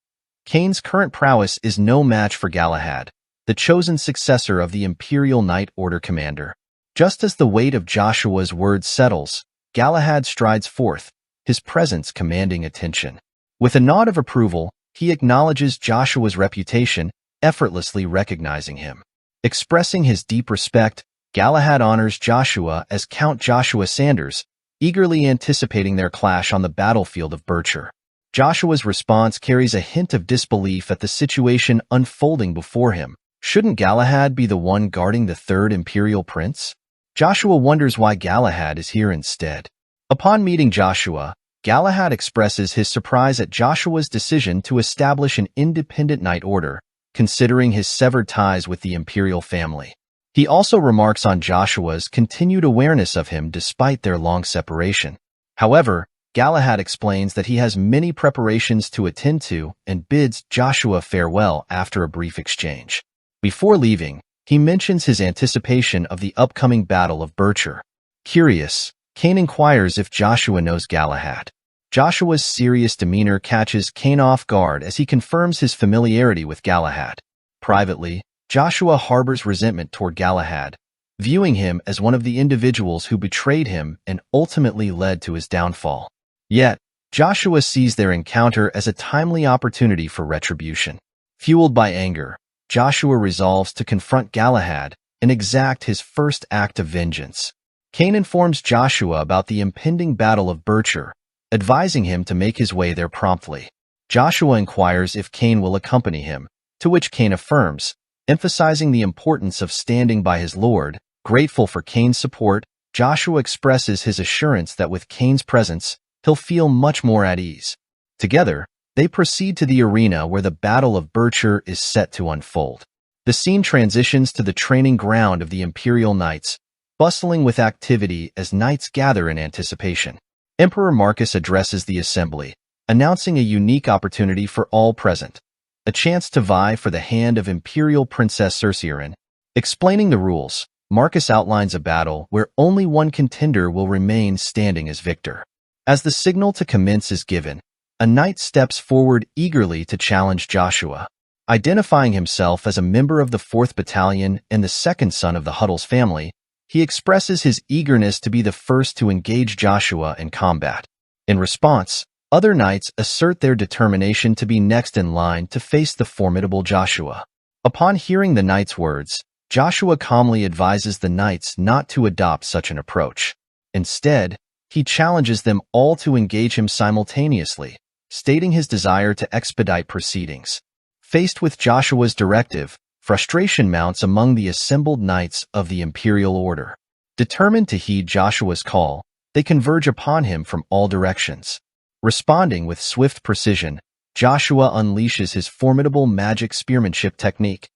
Kane's current prowess is no match for Galahad, the chosen successor of the Imperial Knight Order commander. Just as the weight of Joshua's words settles, Galahad strides forth, his presence commanding attention. With a nod of approval, he acknowledges Joshua's reputation, effortlessly recognizing him. Expressing his deep respect, Galahad honors Joshua as Count Joshua Sanders, eagerly anticipating their clash on the battlefield of Bircher. Joshua's response carries a hint of disbelief at the situation unfolding before him. Shouldn't Galahad be the one guarding the third Imperial Prince? Joshua wonders why Galahad is here instead. Upon meeting Joshua, Galahad expresses his surprise at Joshua's decision to establish an independent knight order, considering his severed ties with the Imperial family. He also remarks on Joshua's continued awareness of him despite their long separation. However, Galahad explains that he has many preparations to attend to and bids Joshua farewell after a brief exchange. Before leaving, he mentions his anticipation of the upcoming Battle of Bircher. Curious, Kane inquires if Joshua knows Galahad. Joshua's serious demeanor catches Kane off guard as he confirms his familiarity with Galahad. Privately, Joshua harbors resentment toward Galahad, viewing him as one of the individuals who betrayed him and ultimately led to his downfall. Yet, Joshua sees their encounter as a timely opportunity for retribution. Fueled by anger, Joshua resolves to confront Galahad and exact his first act of vengeance. Kane informs Joshua about the impending Battle of Bircher, advising him to make his way there promptly. Joshua inquires if Kane will accompany him, to which Kane affirms, emphasizing the importance of standing by his lord. Grateful for Kane's support, Joshua expresses his assurance that with Kane's presence, he'll feel much more at ease. Together, they proceed to the arena where the Battle of Bircher is set to unfold. The scene transitions to the training ground of the Imperial Knights, bustling with activity as knights gather in anticipation. Emperor Marcus addresses the assembly, announcing a unique opportunity for all present, a chance to vie for the hand of Imperial Princess Cerceirin. Explaining the rules, Marcus outlines a battle where only one contender will remain standing as victor. As the signal to commence is given, a knight steps forward eagerly to challenge Joshua. Identifying himself as a member of the 4th Battalion and the second son of the Huddles family, he expresses his eagerness to be the first to engage Joshua in combat. In response, other knights assert their determination to be next in line to face the formidable Joshua. Upon hearing the knight's words, Joshua calmly advises the knights not to adopt such an approach. Instead, he challenges them all to engage him simultaneously, stating his desire to expedite proceedings. Faced with Joshua's directive, frustration mounts among the assembled knights of the Imperial Order. Determined to heed Joshua's call, they converge upon him from all directions. Responding with swift precision, Joshua unleashes his formidable magic spearmanship technique,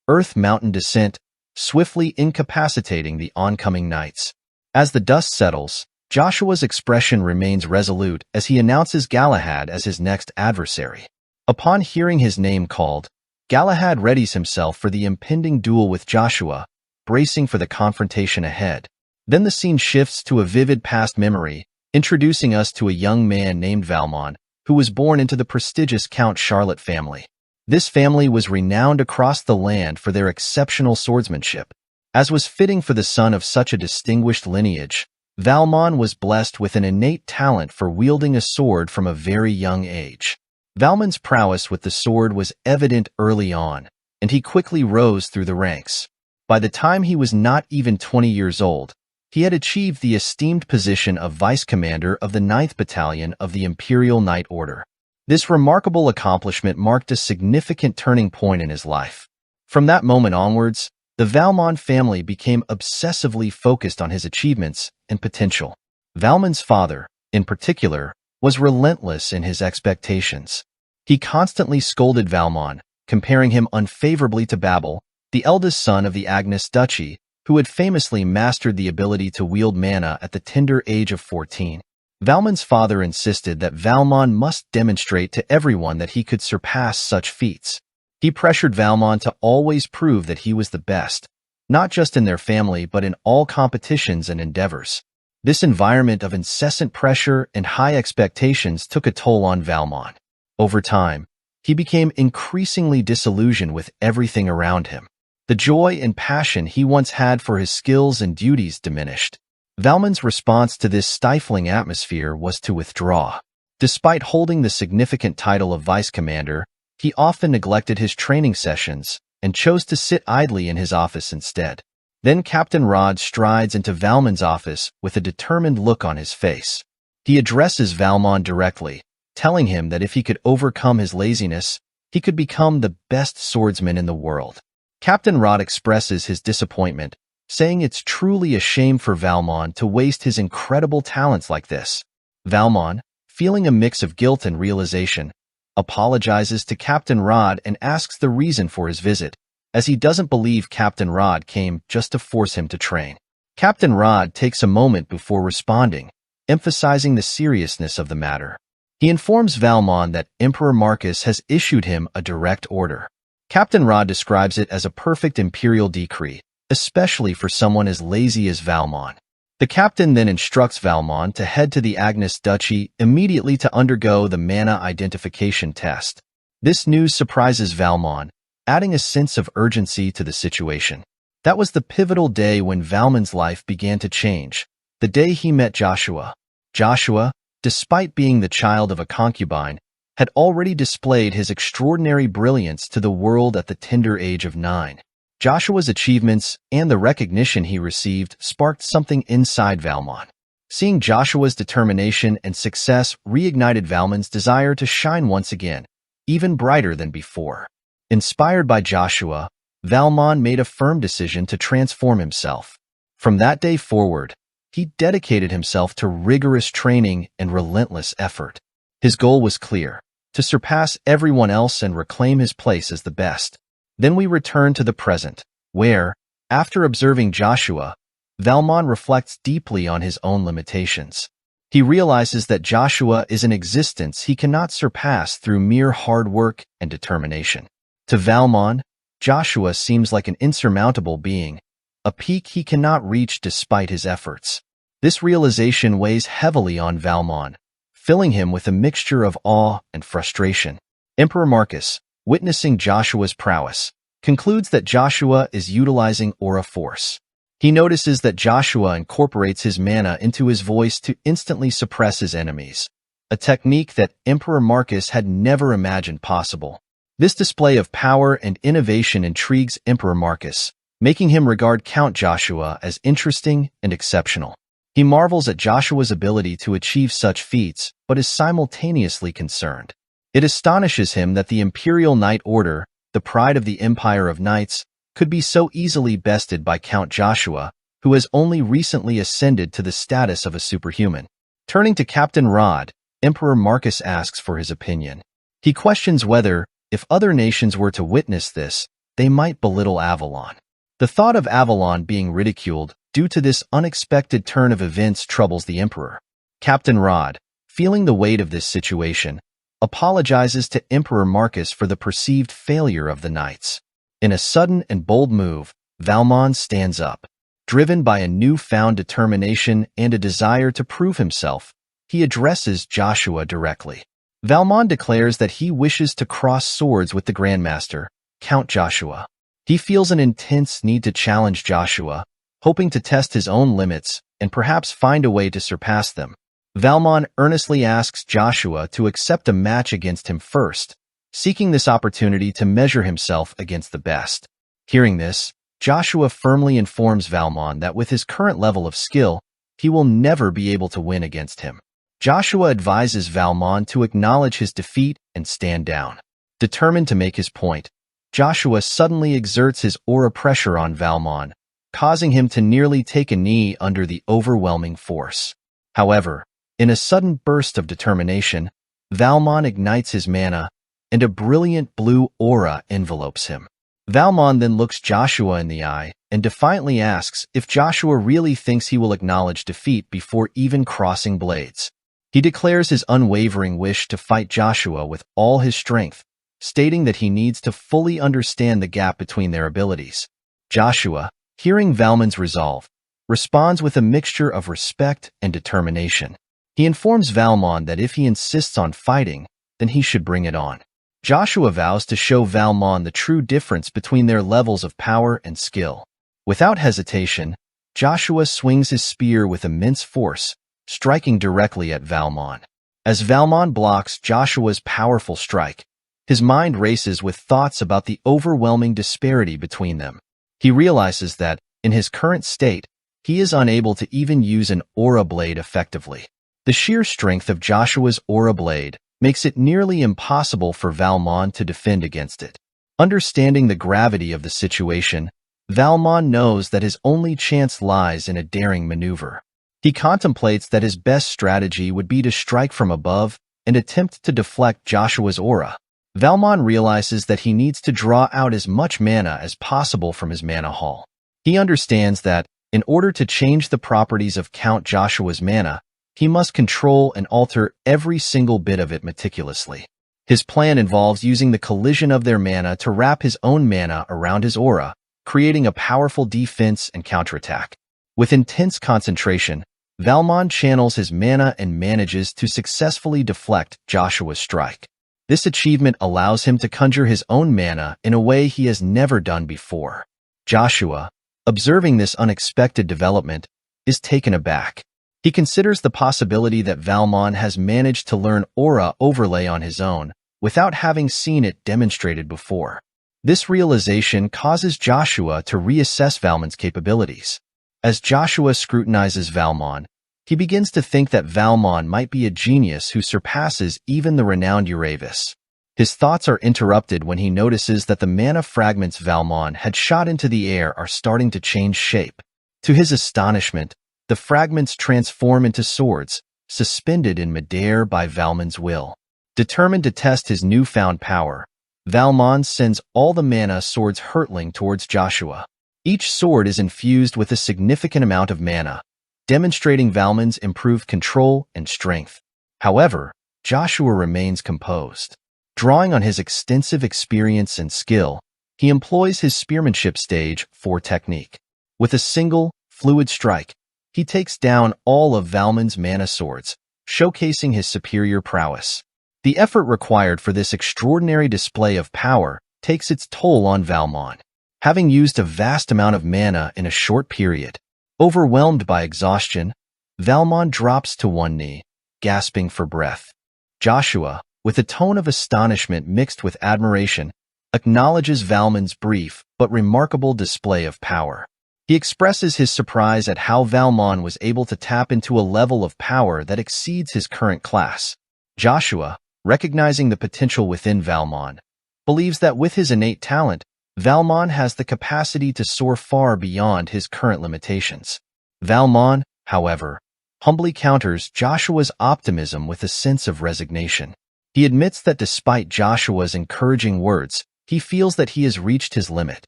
Earth Mountain Descent, swiftly incapacitating the oncoming knights. As the dust settles, Joshua's expression remains resolute as he announces Galahad as his next adversary. Upon hearing his name called, Galahad readies himself for the impending duel with Joshua, bracing for the confrontation ahead. Then the scene shifts to a vivid past memory, introducing us to a young man named Valmon, who was born into the prestigious Count Charlotte family. This family was renowned across the land for their exceptional swordsmanship. As was fitting for the son of such a distinguished lineage, Valmon was blessed with an innate talent for wielding a sword from a very young age. Valmon's prowess with the sword was evident early on, and he quickly rose through the ranks. By the time he was not even 20 years old, he had achieved the esteemed position of vice commander of the 9th Battalion of the Imperial Knight Order. This remarkable accomplishment marked a significant turning point in his life. From that moment onwards, the Valmon family became obsessively focused on his achievements and potential. Valmon's father, in particular, was relentless in his expectations. He constantly scolded Valmon, comparing him unfavorably to Babel, the eldest son of the Agnes Duchy, who had famously mastered the ability to wield mana at the tender age of 14. Valmon's father insisted that Valmon must demonstrate to everyone that he could surpass such feats. He pressured Valmon to always prove that he was the best, not just in their family but in all competitions and endeavors. This environment of incessant pressure and high expectations took a toll on Valmon. Over time, he became increasingly disillusioned with everything around him. The joy and passion he once had for his skills and duties diminished. Valmon's response to this stifling atmosphere was to withdraw. Despite holding the significant title of vice commander, he often neglected his training sessions and chose to sit idly in his office instead. Then Captain Rod strides into Valmon's office with a determined look on his face. He addresses Valmon directly, telling him that if he could overcome his laziness, he could become the best swordsman in the world. Captain Rod expresses his disappointment, saying it's truly a shame for Valmon to waste his incredible talents like this. Valmon, feeling a mix of guilt and realization, apologizes to Captain Rod and asks the reason for his visit, as he doesn't believe Captain Rod came just to force him to train. Captain Rod takes a moment before responding, emphasizing the seriousness of the matter. He informs Valmon that Emperor Marcus has issued him a direct order. Captain Rod describes it as a perfect imperial decree, especially for someone as lazy as Valmon. The captain then instructs Valmon to head to the Agnes Duchy immediately to undergo the mana identification test. This news surprises Valmon, adding a sense of urgency to the situation. That was the pivotal day when Valmon's life began to change, the day he met Joshua. Joshua, despite being the child of a concubine, had already displayed his extraordinary brilliance to the world at the tender age of 9. Joshua's achievements and the recognition he received sparked something inside Valmon. Seeing Joshua's determination and success reignited Valmon's desire to shine once again, even brighter than before. Inspired by Joshua, Valmon made a firm decision to transform himself. From that day forward, he dedicated himself to rigorous training and relentless effort. His goal was clear: to surpass everyone else and reclaim his place as the best. Then we return to the present, where, after observing Joshua, Valmon reflects deeply on his own limitations. He realizes that Joshua is an existence he cannot surpass through mere hard work and determination. To Valmon, Joshua seems like an insurmountable being, a peak he cannot reach despite his efforts. This realization weighs heavily on Valmon, filling him with a mixture of awe and frustration. Emperor Marcus, witnessing Joshua's prowess, concludes that Joshua is utilizing aura force. He notices that Joshua incorporates his mana into his voice to instantly suppress his enemies, a technique that Emperor Marcus had never imagined possible. This display of power and innovation intrigues Emperor Marcus, making him regard Count Joshua as interesting and exceptional. He marvels at Joshua's ability to achieve such feats, but is simultaneously concerned. It astonishes him that the Imperial Knight Order, the pride of the Empire of Knights, could be so easily bested by Count Joshua, who has only recently ascended to the status of a superhuman. Turning to Captain Rod, Emperor Marcus asks for his opinion. He questions whether, if other nations were to witness this, they might belittle Avalon. The thought of Avalon being ridiculed due to this unexpected turn of events troubles the Emperor. Captain Rod, feeling the weight of this situation, apologizes to Emperor Marcus for the perceived failure of the knights. In a sudden and bold move, Valmon stands up. Driven by a newfound determination and a desire to prove himself, he addresses Joshua directly. Valmon declares that he wishes to cross swords with the Grandmaster, Count Joshua. He feels an intense need to challenge Joshua, hoping to test his own limits and perhaps find a way to surpass them. Valmon earnestly asks Joshua to accept a match against him first, seeking this opportunity to measure himself against the best. Hearing this, Joshua firmly informs Valmon that with his current level of skill, he will never be able to win against him. Joshua advises Valmon to acknowledge his defeat and stand down. Determined to make his point, Joshua suddenly exerts his aura pressure on Valmon, causing him to nearly take a knee under the overwhelming force. However, in a sudden burst of determination, Valmon ignites his mana, and a brilliant blue aura envelopes him. Valmon then looks Joshua in the eye and defiantly asks if Joshua really thinks he will acknowledge defeat before even crossing blades. He declares his unwavering wish to fight Joshua with all his strength, stating that he needs to fully understand the gap between their abilities. Joshua, hearing Valmon's resolve, responds with a mixture of respect and determination. He informs Valmon that if he insists on fighting, then he should bring it on. Joshua vows to show Valmon the true difference between their levels of power and skill. Without hesitation, Joshua swings his spear with immense force, striking directly at Valmon. As Valmon blocks Joshua's powerful strike, his mind races with thoughts about the overwhelming disparity between them. He realizes that, in his current state, he is unable to even use an aura blade effectively. The sheer strength of Joshua's aura blade makes it nearly impossible for Valmon to defend against it. Understanding the gravity of the situation, Valmon knows that his only chance lies in a daring maneuver. He contemplates that his best strategy would be to strike from above and attempt to deflect Joshua's aura. Valmon realizes that he needs to draw out as much mana as possible from his mana haul. He understands that, in order to change the properties of Count Joshua's mana, he must control and alter every single bit of it meticulously. His plan involves using the collision of their mana to wrap his own mana around his aura, creating a powerful defense and counterattack. With intense concentration, Valmon channels his mana and manages to successfully deflect Joshua's strike. This achievement allows him to conjure his own mana in a way he has never done before. Joshua, observing this unexpected development, is taken aback. He considers the possibility that Valmon has managed to learn aura overlay on his own, without having seen it demonstrated before. This realization causes Joshua to reassess Valmon's capabilities. As Joshua scrutinizes Valmon, he begins to think that Valmon might be a genius who surpasses even the renowned Uravis. His thoughts are interrupted when he notices that the mana fragments Valmon had shot into the air are starting to change shape. To his astonishment, the fragments transform into swords, suspended in midair by Valmon's will. Determined to test his newfound power, Valmon sends all the mana swords hurtling towards Joshua. Each sword is infused with a significant amount of mana, demonstrating Valmon's improved control and strength. However, Joshua remains composed. Drawing on his extensive experience and skill, he employs his spearmanship stage 4 technique. With a single, fluid strike, he takes down all of Valmon's mana swords, showcasing his superior prowess. The effort required for this extraordinary display of power takes its toll on Valmon. Having used a vast amount of mana in a short period, overwhelmed by exhaustion, Valmon drops to one knee, gasping for breath. Joshua, with a tone of astonishment mixed with admiration, acknowledges Valmon's brief but remarkable display of power. He expresses his surprise at how Valmon was able to tap into a level of power that exceeds his current class. Joshua, recognizing the potential within Valmon, believes that with his innate talent, Valmon has the capacity to soar far beyond his current limitations. Valmon, however, humbly counters Joshua's optimism with a sense of resignation. He admits that despite Joshua's encouraging words, he feels that he has reached his limit.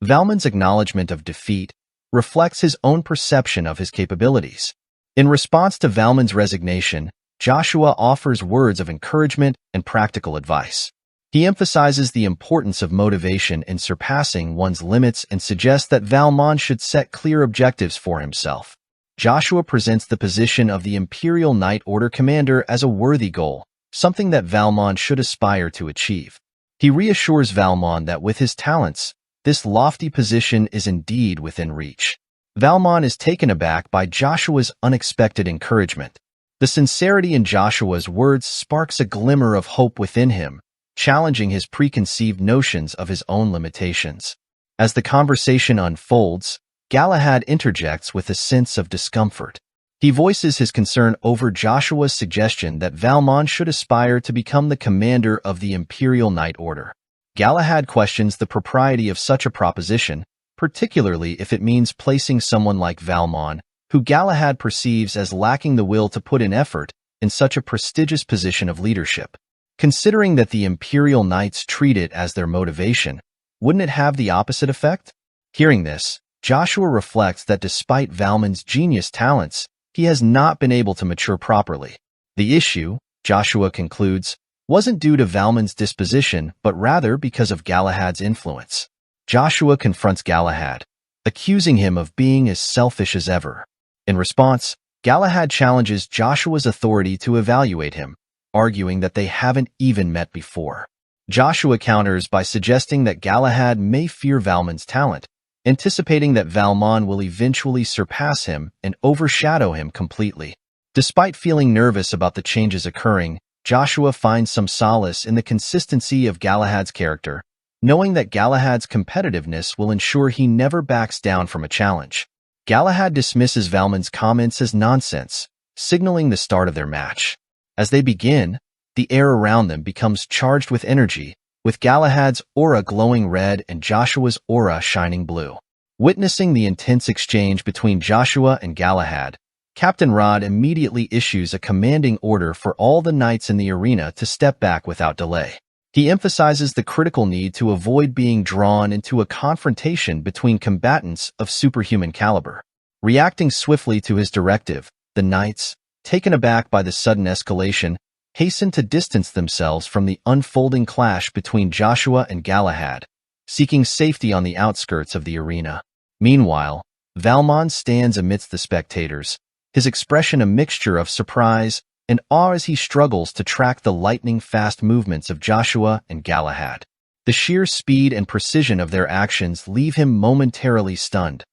Valmon's acknowledgement of defeat reflects his own perception of his capabilities. In response to Valmon's resignation, Joshua offers words of encouragement and practical advice. He emphasizes the importance of motivation in surpassing one's limits and suggests that Valmon should set clear objectives for himself. Joshua presents the position of the Imperial Knight Order commander as a worthy goal, something that Valmon should aspire to achieve. He reassures Valmon that with his talents, this lofty position is indeed within reach. Valmon is taken aback by Joshua's unexpected encouragement. The sincerity in Joshua's words sparks a glimmer of hope within him, challenging his preconceived notions of his own limitations. As the conversation unfolds, Galahad interjects with a sense of discomfort. He voices his concern over Joshua's suggestion that Valmon should aspire to become the commander of the Imperial Knight Order. Galahad questions the propriety of such a proposition, particularly if it means placing someone like Valmon, who Galahad perceives as lacking the will to put in effort, in such a prestigious position of leadership. Considering that the Imperial Knights treat it as their motivation, wouldn't it have the opposite effect? Hearing this, Joshua reflects that despite Valmon's genius talents, he has not been able to mature properly. The issue, Joshua concludes, wasn't due to Valmon's disposition, but rather because of Galahad's influence. Joshua confronts Galahad, accusing him of being as selfish as ever. In response, Galahad challenges Joshua's authority to evaluate him, arguing that they haven't even met before. Joshua counters by suggesting that Galahad may fear Valmon's talent, anticipating that Valmon will eventually surpass him and overshadow him completely. Despite feeling nervous about the changes occurring, Joshua finds some solace in the consistency of Galahad's character, knowing that Galahad's competitiveness will ensure he never backs down from a challenge. Galahad dismisses Valmon's comments as nonsense, signaling the start of their match. As they begin, the air around them becomes charged with energy, with Galahad's aura glowing red and Joshua's aura shining blue. Witnessing the intense exchange between Joshua and Galahad, Captain Rod immediately issues a commanding order for all the knights in the arena to step back without delay. He emphasizes the critical need to avoid being drawn into a confrontation between combatants of superhuman caliber. Reacting swiftly to his directive, the knights, taken aback by the sudden escalation, hasten to distance themselves from the unfolding clash between Joshua and Galahad, seeking safety on the outskirts of the arena. Meanwhile, Valmon stands amidst the spectators, his expression a mixture of surprise and awe as he struggles to track the lightning-fast movements of Joshua and Galahad. The sheer speed and precision of their actions leave him momentarily stunned,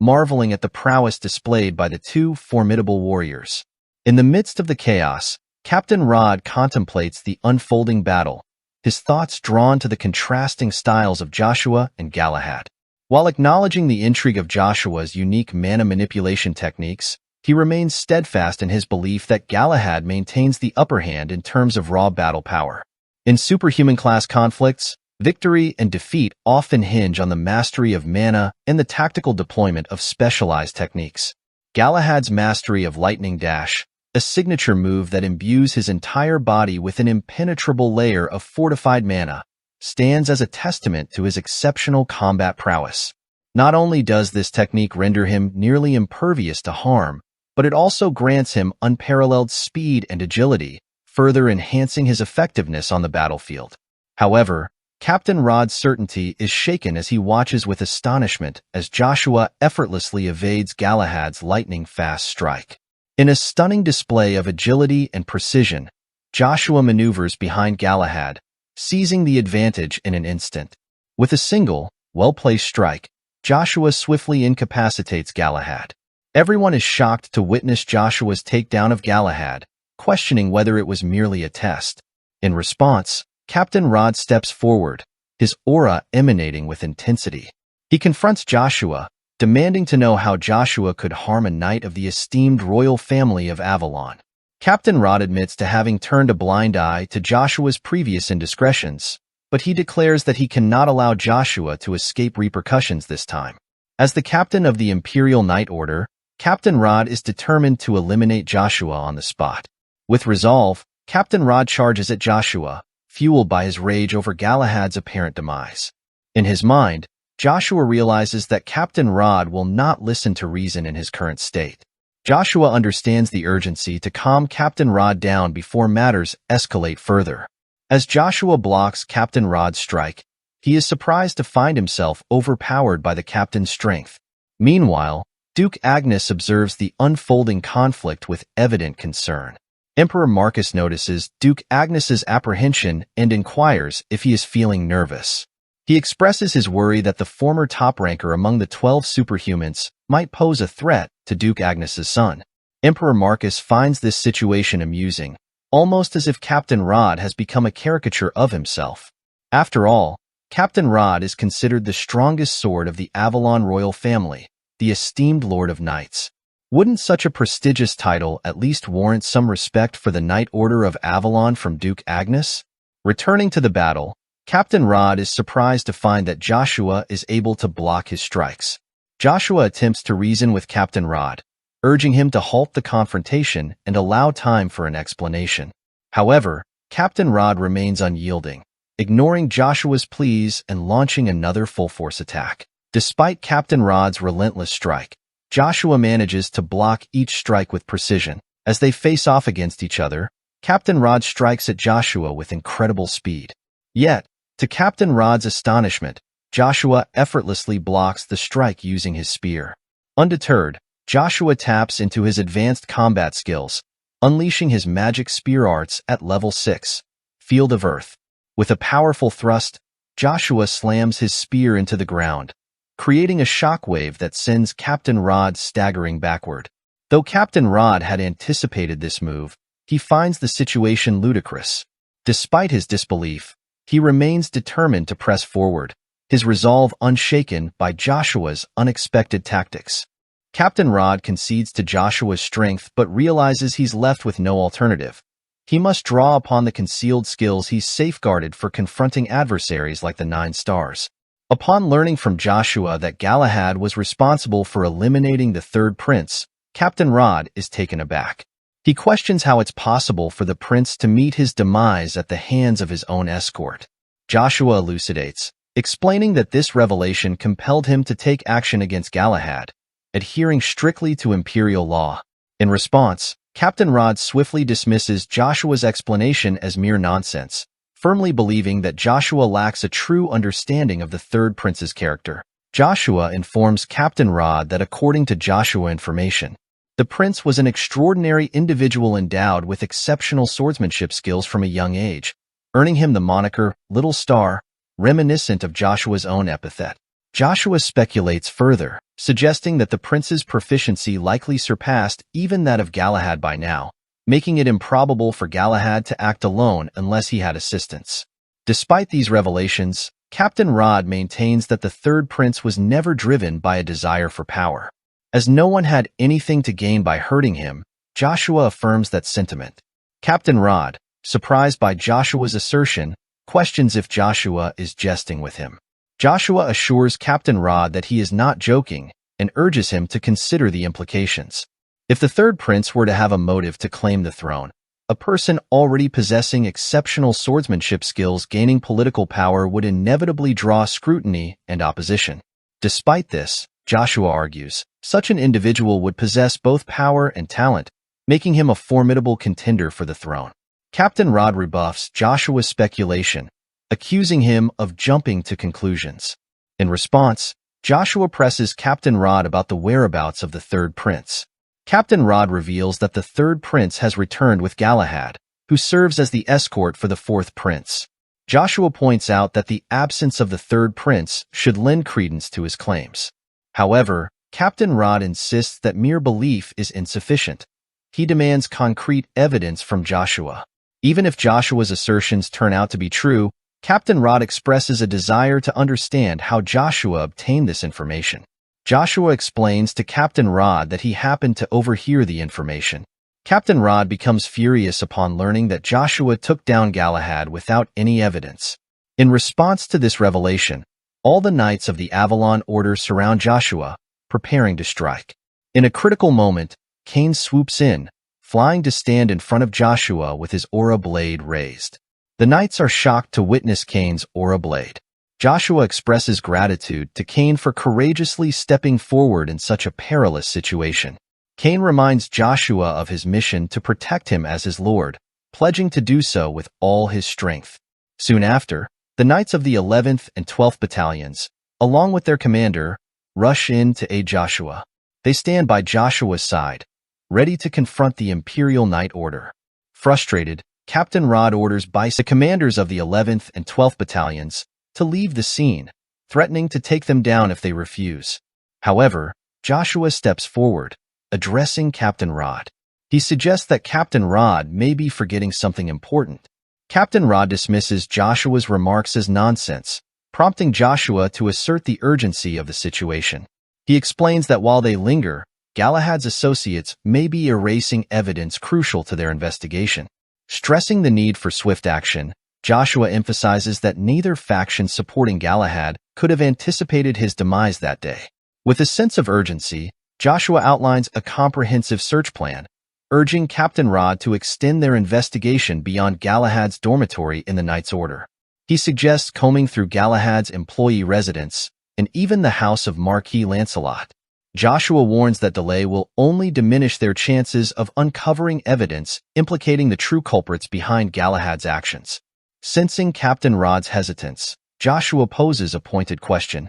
marveling at the prowess displayed by the two formidable warriors. In the midst of the chaos, Captain Rod contemplates the unfolding battle, his thoughts drawn to the contrasting styles of Joshua and Galahad. While acknowledging the intrigue of Joshua's unique mana manipulation techniques, he remains steadfast in his belief that Galahad maintains the upper hand in terms of raw battle power. In superhuman-class conflicts, victory and defeat often hinge on the mastery of mana and the tactical deployment of specialized techniques. Galahad's mastery of Lightning Dash, a signature move that imbues his entire body with an impenetrable layer of fortified mana, stands as a testament to his exceptional combat prowess. Not only does this technique render him nearly impervious to harm, but it also grants him unparalleled speed and agility, further enhancing his effectiveness on the battlefield. However, Captain Rod's certainty is shaken as he watches with astonishment as Joshua effortlessly evades Galahad's lightning-fast strike. In a stunning display of agility and precision, Joshua maneuvers behind Galahad, seizing the advantage in an instant. With a single, well-placed strike, Joshua swiftly incapacitates Galahad. Everyone is shocked to witness Joshua's takedown of Galahad, questioning whether it was merely a test. In response, Captain Rod steps forward, his aura emanating with intensity. He confronts Joshua, demanding to know how Joshua could harm a knight of the esteemed royal family of Avalon. Captain Rod admits to having turned a blind eye to Joshua's previous indiscretions, but he declares that he cannot allow Joshua to escape repercussions this time. As the captain of the Imperial Knight Order, Captain Rod is determined to eliminate Joshua on the spot. With resolve, Captain Rod charges at Joshua, fueled by his rage over Galahad's apparent demise. In his mind, Joshua realizes that Captain Rod will not listen to reason in his current state. Joshua understands the urgency to calm Captain Rod down before matters escalate further. As Joshua blocks Captain Rod's strike, he is surprised to find himself overpowered by the captain's strength. Meanwhile, Duke Agnes observes the unfolding conflict with evident concern. Emperor Marcus notices Duke Agnes's apprehension and inquires if he is feeling nervous. He expresses his worry that the former top ranker among the 12 superhumans might pose a threat to Duke Agnes's son. Emperor Marcus finds this situation amusing, almost as if Captain Rod has become a caricature of himself. After all, Captain Rod is considered the strongest sword of the Avalon royal family, the esteemed Lord of Knights. Wouldn't such a prestigious title at least warrant some respect for the Knight Order of Avalon from Duke Agnes? Returning to the battle, Captain Rod is surprised to find that Joshua is able to block his strikes. Joshua attempts to reason with Captain Rod, urging him to halt the confrontation and allow time for an explanation. However, Captain Rod remains unyielding, ignoring Joshua's pleas and launching another full-force attack. Despite Captain Rod's relentless strike, Joshua manages to block each strike with precision. As they face off against each other, Captain Rod strikes at Joshua with incredible speed. Yet, to Captain Rod's astonishment, Joshua effortlessly blocks the strike using his spear. Undeterred, Joshua taps into his advanced combat skills, unleashing his magic spear arts at level 6, Field of Earth. With a powerful thrust, Joshua slams his spear into the ground, creating a shockwave that sends Captain Rod staggering backward. Though Captain Rod had anticipated this move, he finds the situation ludicrous. Despite his disbelief, he remains determined to press forward, his resolve unshaken by Joshua's unexpected tactics. Captain Rod concedes to Joshua's strength but realizes he's left with no alternative. He must draw upon the concealed skills he's safeguarded for confronting adversaries like the 9 Stars. Upon learning from Joshua that Galahad was responsible for eliminating the third prince, Captain Rod is taken aback. He questions how it's possible for the prince to meet his demise at the hands of his own escort. Joshua elucidates, explaining that this revelation compelled him to take action against Galahad, adhering strictly to imperial law. In response, Captain Rod swiftly dismisses Joshua's explanation as mere nonsense, firmly believing that Joshua lacks a true understanding of the third prince's character. Joshua informs Captain Rod that according to Joshua information, the prince was an extraordinary individual endowed with exceptional swordsmanship skills from a young age, earning him the moniker Little Star, reminiscent of Joshua's own epithet. Joshua speculates further, suggesting that the prince's proficiency likely surpassed even that of Galahad by now, making it improbable for Galahad to act alone unless he had assistance. Despite these revelations, Captain Rod maintains that the third prince was never driven by a desire for power. As no one had anything to gain by hurting him, Joshua affirms that sentiment. Captain Rod, surprised by Joshua's assertion, questions if Joshua is jesting with him. Joshua assures Captain Rod that he is not joking and urges him to consider the implications. If the third prince were to have a motive to claim the throne, a person already possessing exceptional swordsmanship skills gaining political power would inevitably draw scrutiny and opposition. Despite this, Joshua argues, such an individual would possess both power and talent, making him a formidable contender for the throne. Captain Rod rebuffs Joshua's speculation, accusing him of jumping to conclusions. In response, Joshua presses Captain Rod about the whereabouts of the third prince. Captain Rod reveals that the third prince has returned with Galahad, who serves as the escort for the fourth prince. Joshua points out that the absence of the third prince should lend credence to his claims. However, Captain Rod insists that mere belief is insufficient. He demands concrete evidence from Joshua. Even if Joshua's assertions turn out to be true, Captain Rod expresses a desire to understand how Joshua obtained this information. Joshua explains to Captain Rod that he happened to overhear the information. Captain Rod becomes furious upon learning that Joshua took down Galahad without any evidence. In response to this revelation, all the knights of the Avalon Order surround Joshua, preparing to strike. In a critical moment, Cain swoops in, flying to stand in front of Joshua with his aura blade raised. The knights are shocked to witness Cain's aura blade. Joshua expresses gratitude to Cain for courageously stepping forward in such a perilous situation. Cain reminds Joshua of his mission to protect him as his lord, pledging to do so with all his strength. Soon after, the knights of the 11th and 12th battalions, along with their commander, rush in to aid Joshua. They stand by Joshua's side, ready to confront the Imperial Knight Order. Frustrated, Captain Rod orders the commanders of the 11th and 12th battalions to leave the scene, threatening to take them down if they refuse. However, Joshua steps forward, addressing Captain Rod. He suggests that Captain Rod may be forgetting something important. Captain Rod dismisses Joshua's remarks as nonsense, prompting Joshua to assert the urgency of the situation. He explains that while they linger, Galahad's associates may be erasing evidence crucial to their investigation. Stressing the need for swift action, Joshua emphasizes that neither faction supporting Galahad could have anticipated his demise that day. With a sense of urgency, Joshua outlines a comprehensive search plan, urging Captain Rod to extend their investigation beyond Galahad's dormitory in the Knight's Order. He suggests combing through Galahad's employee residence and even the house of Marquis Lancelot. Joshua warns that delay will only diminish their chances of uncovering evidence implicating the true culprits behind Galahad's actions. Sensing Captain Rod's hesitance, Joshua poses a pointed question.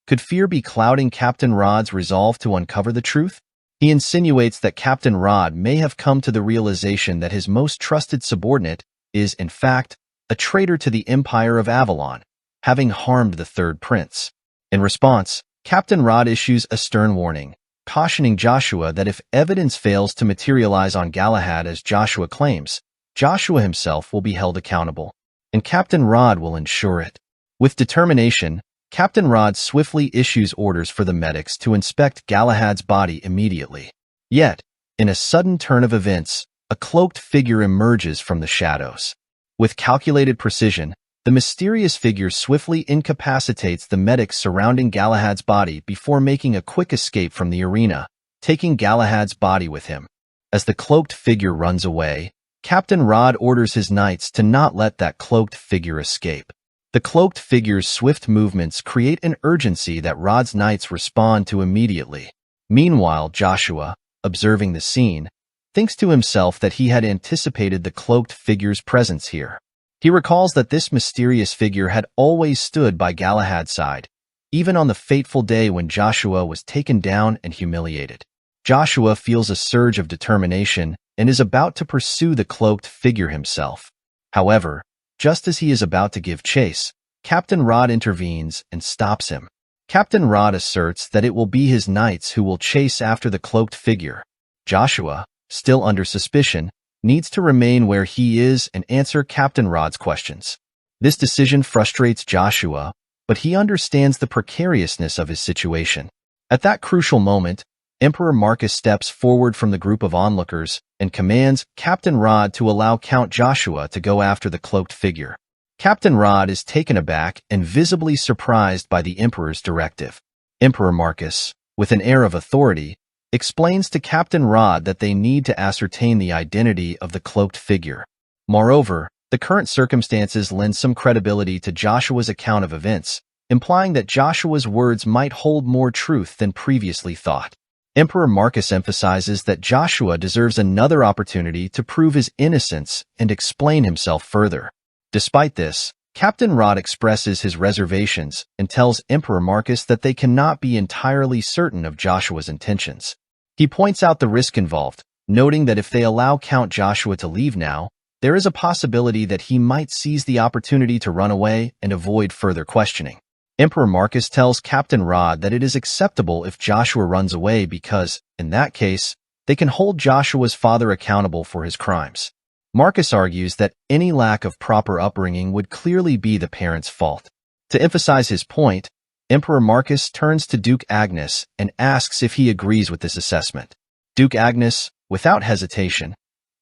Could fear be clouding Captain Rod's resolve to uncover the truth? He insinuates that Captain Rod may have come to the realization that his most trusted subordinate is, in fact, a traitor to the Empire of Avalon, having harmed the third prince. In response, Captain Rod issues a stern warning, cautioning Joshua that if evidence fails to materialize on Galahad as Joshua claims, Joshua himself will be held accountable, and Captain Rod will ensure it. With determination, Captain Rod swiftly issues orders for the medics to inspect Galahad's body immediately. Yet, in a sudden turn of events, a cloaked figure emerges from the shadows. With calculated precision, the mysterious figure swiftly incapacitates the medics surrounding Galahad's body before making a quick escape from the arena, taking Galahad's body with him. As the cloaked figure runs away, Captain Rod orders his knights to not let that cloaked figure escape. The cloaked figure's swift movements create an urgency that Rod's knights respond to immediately. Meanwhile, Joshua, observing the scene, thinks to himself that he had anticipated the cloaked figure's presence here. He recalls that this mysterious figure had always stood by Galahad's side, even on the fateful day when Joshua was taken down and humiliated. Joshua feels a surge of determination and is about to pursue the cloaked figure himself. However, just as he is about to give chase, Captain Rod intervenes and stops him. Captain Rod asserts that it will be his knights who will chase after the cloaked figure. Joshua, still under suspicion, needs to remain where he is and answer Captain Rod's questions. This decision frustrates Joshua, but he understands the precariousness of his situation. At that crucial moment, Emperor Marcus steps forward from the group of onlookers and commands Captain Rod to allow Count Joshua to go after the cloaked figure. Captain Rod is taken aback and visibly surprised by the Emperor's directive. Emperor Marcus, with an air of authority, explains to Captain Rod that they need to ascertain the identity of the cloaked figure. Moreover, the current circumstances lend some credibility to Joshua's account of events, implying that Joshua's words might hold more truth than previously thought. Emperor Marcus emphasizes that Joshua deserves another opportunity to prove his innocence and explain himself further. Despite this, Captain Rod expresses his reservations and tells Emperor Marcus that they cannot be entirely certain of Joshua's intentions. He points out the risk involved, noting that if they allow Count Joshua to leave now, there is a possibility that he might seize the opportunity to run away and avoid further questioning. Emperor Marcus tells Captain Rod that it is acceptable if Joshua runs away because, in that case, they can hold Joshua's father accountable for his crimes. Marcus argues that any lack of proper upbringing would clearly be the parents' fault. To emphasize his point, Emperor Marcus turns to Duke Agnes and asks if he agrees with this assessment. Duke Agnes, without hesitation,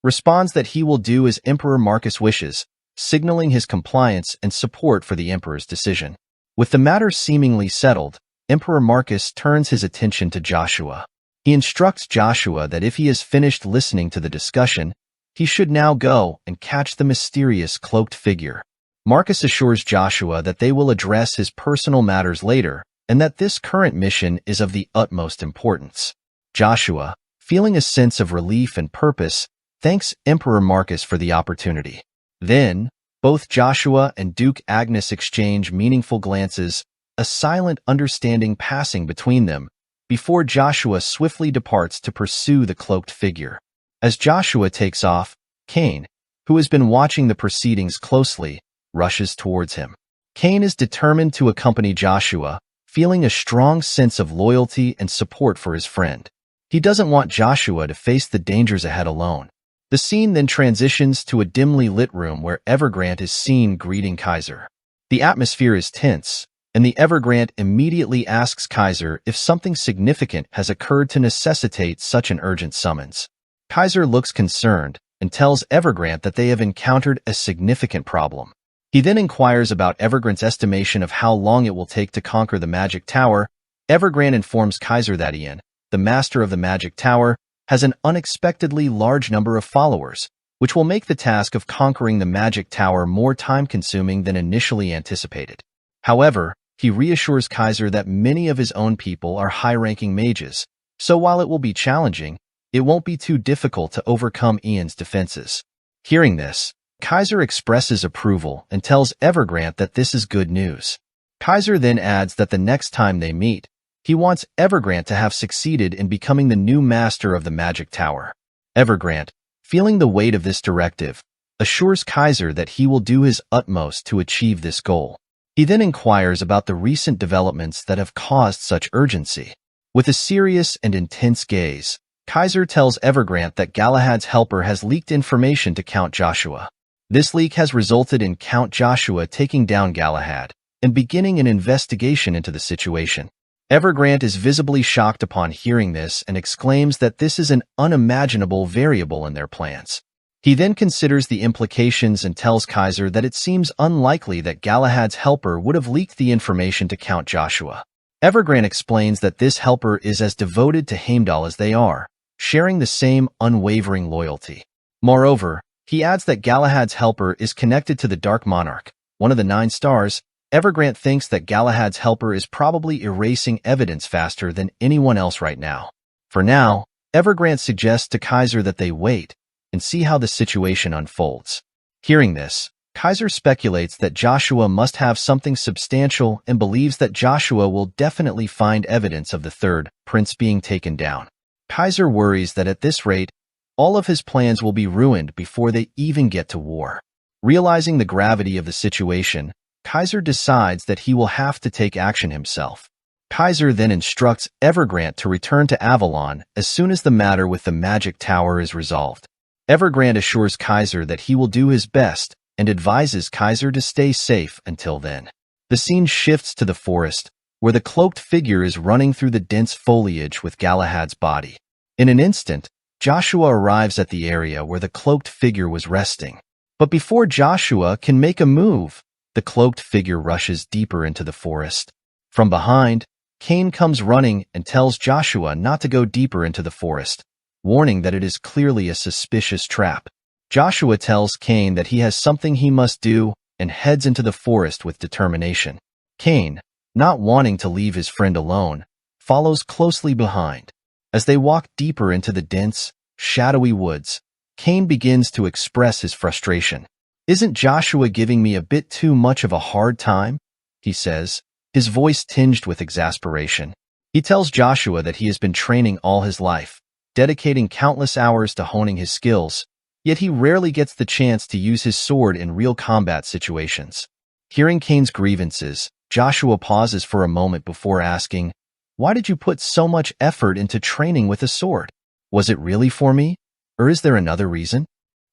responds that he will do as Emperor Marcus wishes, signaling his compliance and support for the emperor's decision. With the matter seemingly settled, Emperor Marcus turns his attention to Joshua. He instructs Joshua that if he has finished listening to the discussion, he should now go and catch the mysterious cloaked figure. Marcus assures Joshua that they will address his personal matters later and that this current mission is of the utmost importance. Joshua, feeling a sense of relief and purpose, thanks Emperor Marcus for the opportunity. Then, both Joshua and Duke Agnes exchange meaningful glances, a silent understanding passing between them, before Joshua swiftly departs to pursue the cloaked figure. As Joshua takes off, Cain, who has been watching the proceedings closely, rushes towards him. Cain is determined to accompany Joshua, feeling a strong sense of loyalty and support for his friend. He doesn't want Joshua to face the dangers ahead alone. The scene then transitions to a dimly lit room where Evergrande is seen greeting Kaiser. The atmosphere is tense, and the Evergrande immediately asks Kaiser if something significant has occurred to necessitate such an urgent summons. Kaiser looks concerned and tells Evergrande that they have encountered a significant problem. He then inquires about Evergrande's estimation of how long it will take to conquer the Magic Tower. Evergrande informs Kaiser that Ian, the master of the Magic Tower, has an unexpectedly large number of followers, which will make the task of conquering the Magic Tower more time-consuming than initially anticipated. However, he reassures Kaiser that many of his own people are high-ranking mages, so while it will be challenging, it won't be too difficult to overcome Ian's defenses. Hearing this, Kaiser expresses approval and tells Evergrande that this is good news. Kaiser then adds that the next time they meet, he wants Evergrande to have succeeded in becoming the new master of the Magic Tower. Evergrande, feeling the weight of this directive, assures Kaiser that he will do his utmost to achieve this goal. He then inquires about the recent developments that have caused such urgency. With a serious and intense gaze, Kaiser tells Evergrande that Galahad's helper has leaked information to Count Joshua. This leak has resulted in Count Joshua taking down Galahad and beginning an investigation into the situation. Evergrande is visibly shocked upon hearing this and exclaims that this is an unimaginable variable in their plans. He then considers the implications and tells Kaiser that it seems unlikely that Galahad's helper would have leaked the information to Count Joshua. Evergrande explains that this helper is as devoted to Heimdall as they are, sharing the same unwavering loyalty. Moreover, he adds that Galahad's helper is connected to the Dark Monarch, one of the 9 stars. Evergrande thinks that Galahad's helper is probably erasing evidence faster than anyone else right now. For now, Evergrande suggests to Kaiser that they wait and see how the situation unfolds. Hearing this, Kaiser speculates that Joshua must have something substantial and believes that Joshua will definitely find evidence of the third prince being taken down. Kaiser worries that at this rate, all of his plans will be ruined before they even get to war. Realizing the gravity of the situation, Kaiser decides that he will have to take action himself. Kaiser then instructs Evergrande to return to Avalon as soon as the matter with the Magic Tower is resolved. Evergrande assures Kaiser that he will do his best and advises Kaiser to stay safe until then. The scene shifts to the forest, where the cloaked figure is running through the dense foliage with Galahad's body. In an instant, Joshua arrives at the area where the cloaked figure was resting. But before Joshua can make a move, the cloaked figure rushes deeper into the forest. From behind, Cain comes running and tells Joshua not to go deeper into the forest, warning that it is clearly a suspicious trap. Joshua tells Cain that he has something he must do and heads into the forest with determination. Cain, not wanting to leave his friend alone, follows closely behind. As they walk deeper into the dense, shadowy woods, Cain begins to express his frustration. "Isn't Joshua giving me a bit too much of a hard time?" he says, his voice tinged with exasperation. He tells Joshua that he has been training all his life, dedicating countless hours to honing his skills, Yet he rarely gets the chance to use his sword in real combat situations. Hearing Cain's grievances, Joshua pauses for a moment before asking, "Why did you put so much effort into training with a sword? Was it really for me? Or is there another reason?"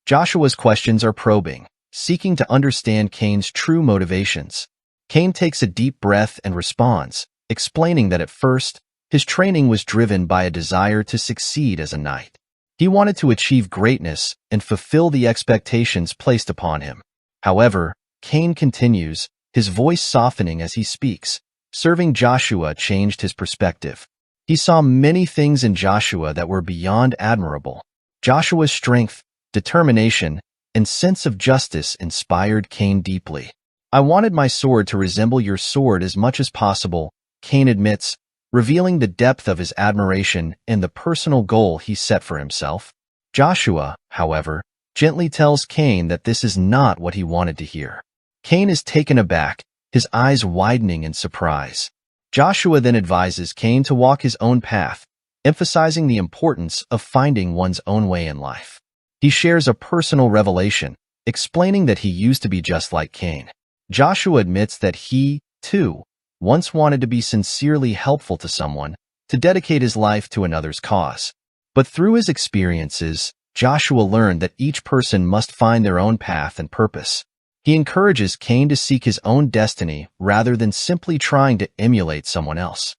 Joshua's questions are probing, seeking to understand Cain's true motivations. Cain takes a deep breath and responds, explaining that at first, his training was driven by a desire to succeed as a knight. He wanted to achieve greatness and fulfill the expectations placed upon him. However, Cain continues, his voice softening as he speaks. Serving Joshua changed his perspective. He saw many things in Joshua that were beyond admirable. Joshua's strength, determination, and sense of justice inspired Cain deeply. "I wanted my sword to resemble your sword as much as possible," Cain admits, revealing the depth of his admiration and the personal goal he set for himself. Joshua, however, gently tells Cain that this is not what he wanted to hear. Cain is taken aback, his eyes widening in surprise. Joshua then advises Cain to walk his own path, emphasizing the importance of finding one's own way in life. He shares a personal revelation, explaining that he used to be just like Cain. Joshua admits that he, too, once wanted to be sincerely helpful to someone, to dedicate his life to another's cause. But through his experiences, Joshua learned that each person must find their own path and purpose. He encourages Cain to seek his own destiny rather than simply trying to emulate someone else.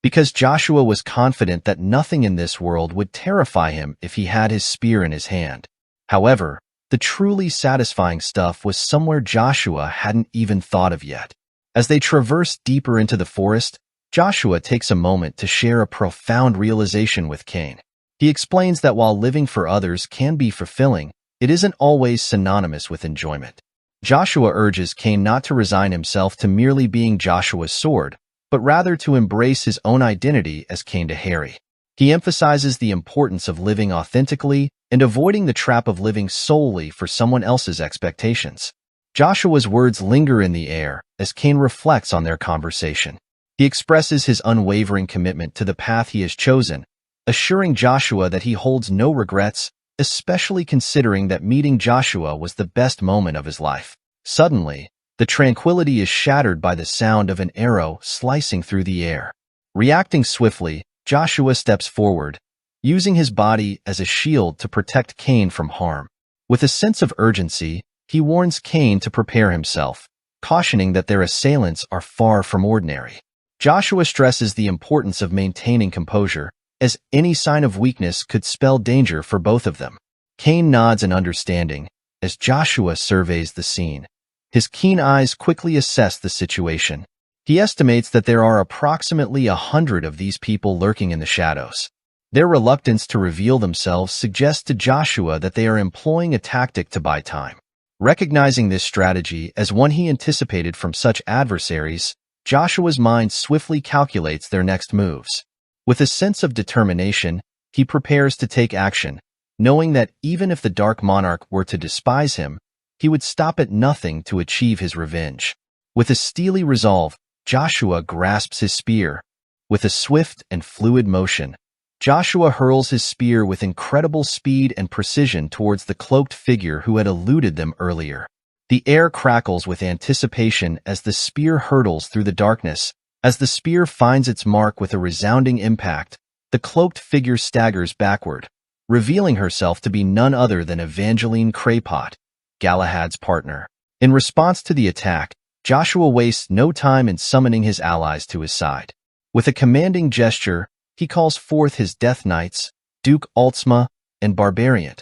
Because Joshua was confident that nothing in this world would terrify him if he had his spear in his hand. However, the truly satisfying stuff was somewhere Joshua hadn't even thought of yet. As they traverse deeper into the forest, Joshua takes a moment to share a profound realization with Cain. He explains that while living for others can be fulfilling, it isn't always synonymous with enjoyment. Joshua urges Cain not to resign himself to merely being Joshua's sword, but rather to embrace his own identity as Cain to Harry. He emphasizes the importance of living authentically and avoiding the trap of living solely for someone else's expectations. Joshua's words linger in the air as Cain reflects on their conversation. He expresses his unwavering commitment to the path he has chosen, assuring Joshua that he holds no regrets, especially considering that meeting Joshua was the best moment of his life. Suddenly, the tranquility is shattered by the sound of an arrow slicing through the air. Reacting swiftly, Joshua steps forward, using his body as a shield to protect Cain from harm. With a sense of urgency, he warns Cain to prepare himself, cautioning that their assailants are far from ordinary. Joshua stresses the importance of maintaining composure, as any sign of weakness could spell danger for both of them. Cain nods in understanding as Joshua surveys the scene. His keen eyes quickly assess the situation. He estimates that there are approximately 100 of these people lurking in the shadows. Their reluctance to reveal themselves suggests to Joshua that they are employing a tactic to buy time. Recognizing this strategy as one he anticipated from such adversaries, Joshua's mind swiftly calculates their next moves. With a sense of determination, he prepares to take action, knowing that even if the Dark Monarch were to despise him, he would stop at nothing to achieve his revenge. With a steely resolve, Joshua grasps his spear. With a swift and fluid motion, Joshua hurls his spear with incredible speed and precision towards the cloaked figure who had eluded them earlier. The air crackles with anticipation as the spear hurtles through the darkness. As the spear finds its mark with a resounding impact, the cloaked figure staggers backward, revealing herself to be none other than Evangeline Craypot, Galahad's partner. In response to the attack, Joshua wastes no time in summoning his allies to his side. With a commanding gesture, he calls forth his Death Knights, Duke Altsma and Barbarian,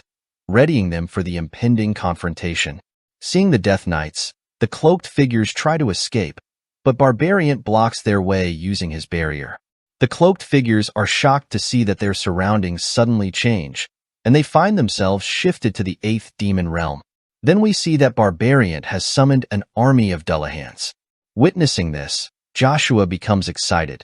readying them for the impending confrontation. Seeing the Death Knights, the cloaked figures try to escape, but Barbarian blocks their way using his barrier. The cloaked figures are shocked to see that their surroundings suddenly change, and they find themselves shifted to the 8th demon realm. Then we see that Barbarian has summoned an army of Dullahans. Witnessing this, Joshua becomes excited,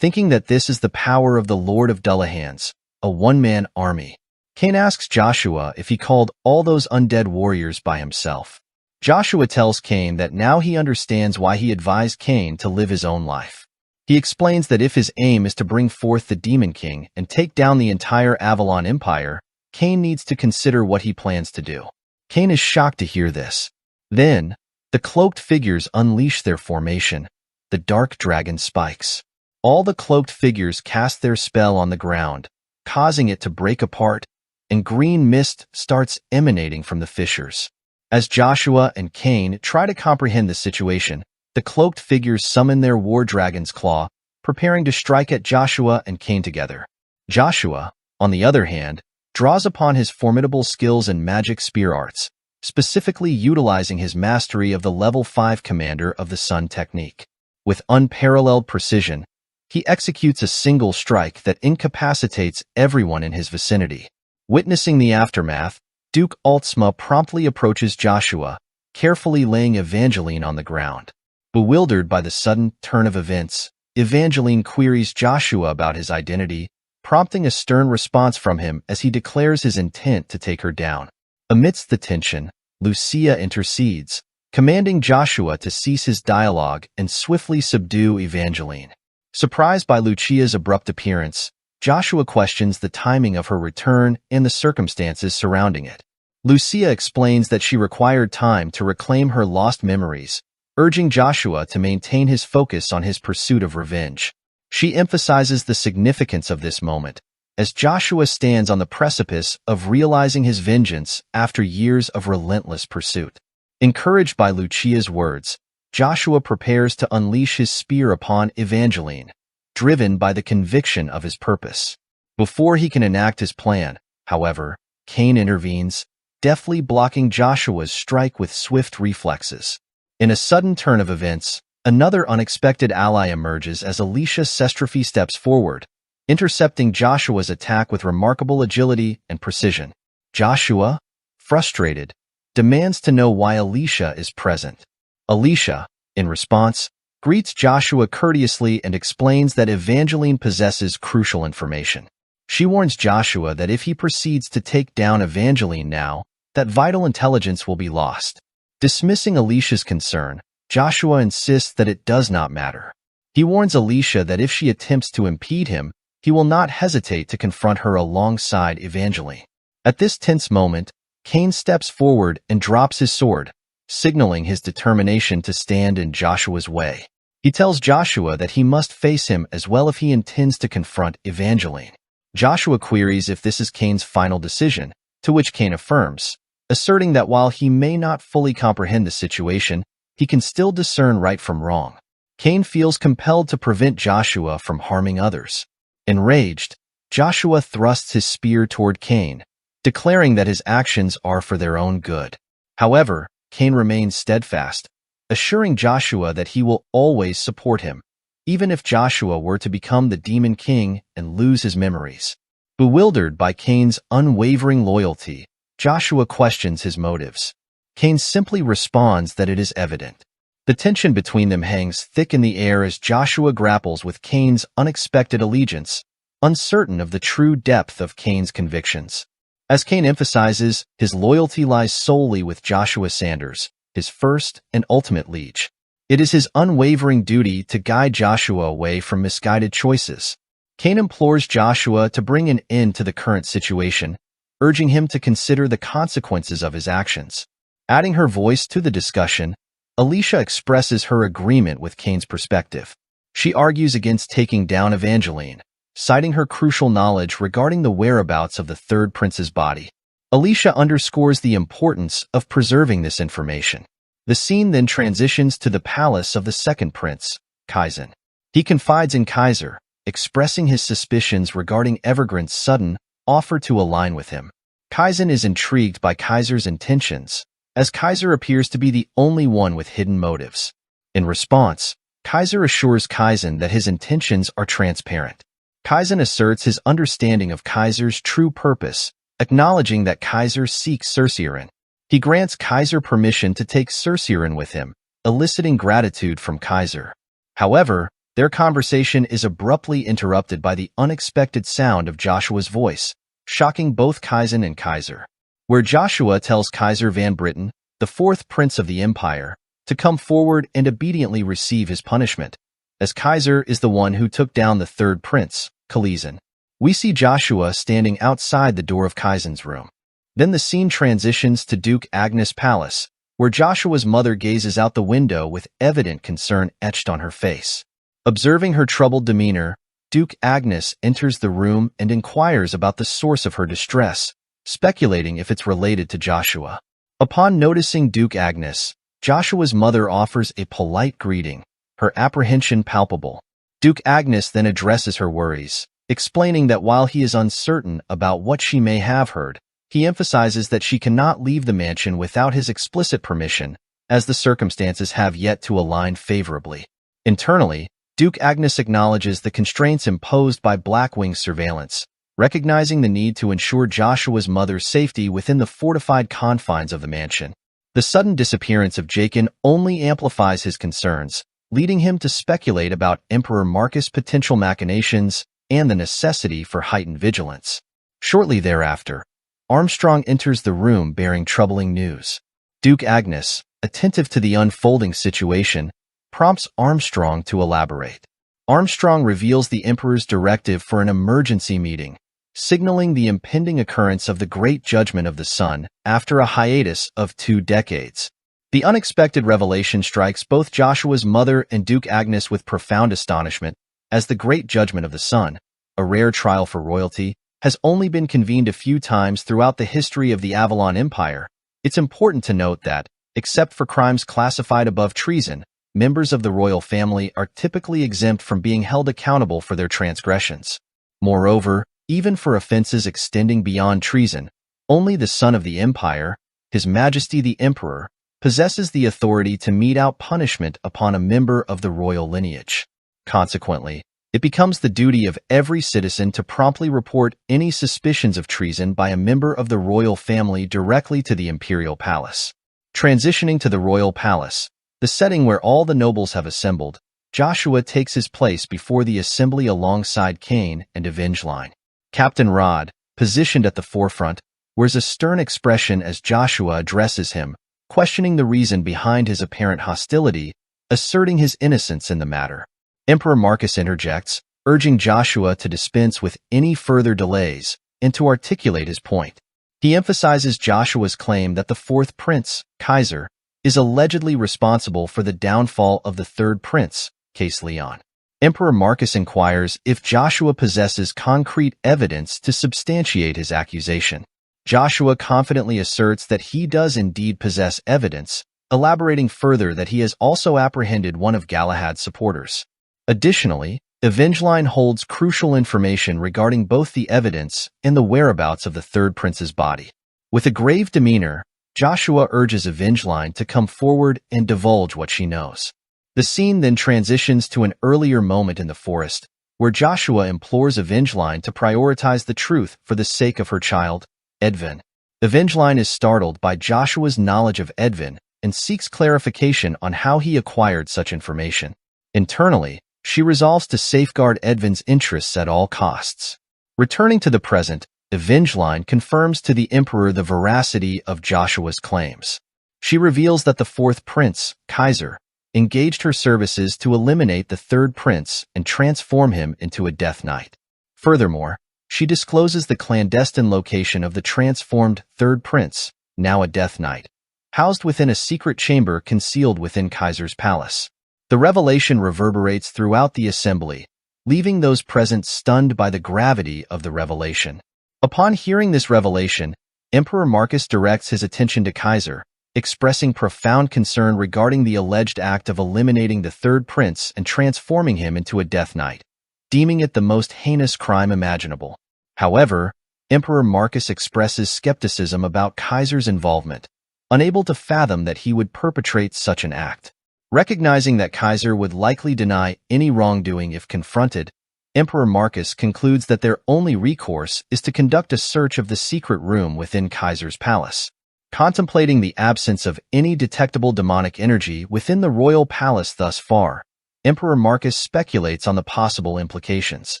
thinking that this is the power of the Lord of Dullahans, a one-man army. Cain asks Joshua if he called all those undead warriors by himself. Joshua tells Cain that now he understands why he advised Cain to live his own life. He explains that if his aim is to bring forth the Demon King and take down the entire Avalon Empire, Cain needs to consider what he plans to do. Cain is shocked to hear this. Then, the cloaked figures unleash their formation, the dark dragon spikes. All the cloaked figures cast their spell on the ground, causing it to break apart, and green mist starts emanating from the fissures. As Joshua and Cain try to comprehend the situation, the cloaked figures summon their war dragon's claw, preparing to strike at Joshua and Cain together. Joshua, on the other hand, draws upon his formidable skills in magic spear arts, specifically utilizing his mastery of the level 5 Commander of the Sun technique. With unparalleled precision, he executes a single strike that incapacitates everyone in his vicinity. Witnessing the aftermath, Duke Altsma promptly approaches Joshua, carefully laying Evangeline on the ground. Bewildered by the sudden turn of events, Evangeline queries Joshua about his identity, prompting a stern response from him as he declares his intent to take her down. Amidst the tension, Lucia intercedes, commanding Joshua to cease his dialogue and swiftly subdue Evangeline. Surprised by Lucia's abrupt appearance, Joshua questions the timing of her return and the circumstances surrounding it. Lucia explains that she required time to reclaim her lost memories, urging Joshua to maintain his focus on his pursuit of revenge. She emphasizes the significance of this moment, as Joshua stands on the precipice of realizing his vengeance after years of relentless pursuit. Encouraged by Lucia's words, Joshua prepares to unleash his spear upon Evangeline, driven by the conviction of his purpose. Before he can enact his plan, however, Cain intervenes, deftly blocking Joshua's strike with swift reflexes. In a sudden turn of events, another unexpected ally emerges as Alicia Sestrophy steps forward, intercepting Joshua's attack with remarkable agility and precision. Joshua, frustrated, demands to know why Alicia is present. Alicia, in response, greets Joshua courteously and explains that Evangeline possesses crucial information. She warns Joshua that if he proceeds to take down Evangeline now, that vital intelligence will be lost. Dismissing Alicia's concern, Joshua insists that it does not matter. He warns Alicia that if she attempts to impede him, he will not hesitate to confront her alongside Evangeline. At this tense moment, Cain steps forward and drops his sword, signaling his determination to stand in Joshua's way. He tells Joshua that he must face him as well if he intends to confront Evangeline. Joshua queries if this is Cain's final decision, to which Cain affirms, asserting that while he may not fully comprehend the situation, he can still discern right from wrong. Cain feels compelled to prevent Joshua from harming others. Enraged, Joshua thrusts his spear toward Cain, declaring that his actions are for their own good. However, Cain remains steadfast, assuring Joshua that he will always support him, even if Joshua were to become the Demon King and lose his memories. Bewildered by Cain's unwavering loyalty, Joshua questions his motives. Cain simply responds that it is evident. The tension between them hangs thick in the air as Joshua grapples with Cain's unexpected allegiance, uncertain of the true depth of Cain's convictions. As Cain emphasizes, his loyalty lies solely with Joshua Sanders, his first and ultimate liege. It is his unwavering duty to guide Joshua away from misguided choices. Cain implores Joshua to bring an end to the current situation, urging him to consider the consequences of his actions. Adding her voice to the discussion, Alicia expresses her agreement with Cain's perspective. She argues against taking down Evangeline, citing her crucial knowledge regarding the whereabouts of the third prince's body. Alicia underscores the importance of preserving this information. The scene then transitions to the palace of the second prince, Kaizen. He confides in Kaiser, expressing his suspicions regarding Evergrande's sudden offer to align with him. Kaizen is intrigued by Kaiser's intentions, as Kaiser appears to be the only one with hidden motives. In response, Kaiser assures Kaizen that his intentions are transparent. Kaizen asserts his understanding of Kaiser's true purpose, acknowledging that Kaiser seeks Cerceiron. He grants Kaiser permission to take Cerceiron with him, eliciting gratitude from Kaiser. However, their conversation is abruptly interrupted by the unexpected sound of Joshua's voice, shocking both Kaizen and Kaiser. Where Joshua tells Kaiser Van Britten, the fourth prince of the empire, to come forward and obediently receive his punishment, as Kaiser is the one who took down the third prince, Kalizen. We see Joshua standing outside the door of Kaizen's room. Then the scene transitions to Duke Agnes' palace, where Joshua's mother gazes out the window with evident concern etched on her face. Observing her troubled demeanor, Duke Agnes enters the room and inquires about the source of her distress, speculating if it's related to Joshua. Upon noticing Duke Agnes, Joshua's mother offers a polite greeting, her apprehension palpable. Duke Agnes then addresses her worries, explaining that while he is uncertain about what she may have heard, he emphasizes that she cannot leave the mansion without his explicit permission, as the circumstances have yet to align favorably. Internally, Duke Agnes acknowledges the constraints imposed by Blackwing's surveillance, recognizing the need to ensure Joshua's mother's safety within the fortified confines of the mansion. The sudden disappearance of Jakin only amplifies his concerns, leading him to speculate about Emperor Marcus' potential machinations and the necessity for heightened vigilance. Shortly thereafter, Armstrong enters the room bearing troubling news. Duke Agnes, attentive to the unfolding situation, prompts Armstrong to elaborate. Armstrong reveals the Emperor's directive for an emergency meeting, signaling the impending occurrence of the Great Judgment of the Sun after a hiatus of 2 decades. The unexpected revelation strikes both Joshua's mother and Duke Agnes with profound astonishment, as the Great Judgment of the Sun, a rare trial for royalty, has only been convened a few times throughout the history of the Avalon Empire. It's important to note that, except for crimes classified above treason, members of the royal family are typically exempt from being held accountable for their transgressions. Moreover, even for offenses extending beyond treason, only the son of the empire, His Majesty the Emperor, possesses the authority to mete out punishment upon a member of the royal lineage. Consequently, it becomes the duty of every citizen to promptly report any suspicions of treason by a member of the royal family directly to the imperial palace. Transitioning to the royal palace, the setting where all the nobles have assembled, Joshua takes his place before the assembly alongside Cain and Evangeline. Captain Rod, positioned at the forefront, wears a stern expression as Joshua addresses him, questioning the reason behind his apparent hostility, asserting his innocence in the matter. Emperor Marcus interjects, urging Joshua to dispense with any further delays and to articulate his point. He emphasizes Joshua's claim that the 4th prince, Kaiser, is allegedly responsible for the downfall of the 3rd prince, Case Leon. Emperor Marcus inquires if Joshua possesses concrete evidence to substantiate his accusation. Joshua confidently asserts that he does indeed possess evidence, elaborating further that he has also apprehended one of Galahad's supporters. Additionally, Evangeline holds crucial information regarding both the evidence and the whereabouts of the 3rd prince's body. With a grave demeanor, Joshua urges Evangeline to come forward and divulge what she knows. The scene then transitions to an earlier moment in the forest, where Joshua implores Evangeline to prioritize the truth for the sake of her child, Edvin. Evangeline is startled by Joshua's knowledge of Edvin and seeks clarification on how he acquired such information. Internally, she resolves to safeguard Edvin's interests at all costs. Returning to the present, Evangeline confirms to the Emperor the veracity of Joshua's claims. She reveals that the 4th prince, Kaiser, engaged her services to eliminate the 3rd prince and transform him into a Death Knight. Furthermore, she discloses the clandestine location of the transformed 3rd prince, now a Death Knight, housed within a secret chamber concealed within Kaiser's palace. The revelation reverberates throughout the assembly, leaving those present stunned by the gravity of the revelation. Upon hearing this revelation, Emperor Marcus directs his attention to Kaiser, expressing profound concern regarding the alleged act of eliminating the 3rd prince and transforming him into a Death Knight, deeming it the most heinous crime imaginable. However, Emperor Marcus expresses skepticism about Kaiser's involvement, unable to fathom that he would perpetrate such an act. Recognizing that Kaiser would likely deny any wrongdoing if confronted, Emperor Marcus concludes that their only recourse is to conduct a search of the secret room within Kaiser's palace. Contemplating the absence of any detectable demonic energy within the royal palace thus far, Emperor Marcus speculates on the possible implications.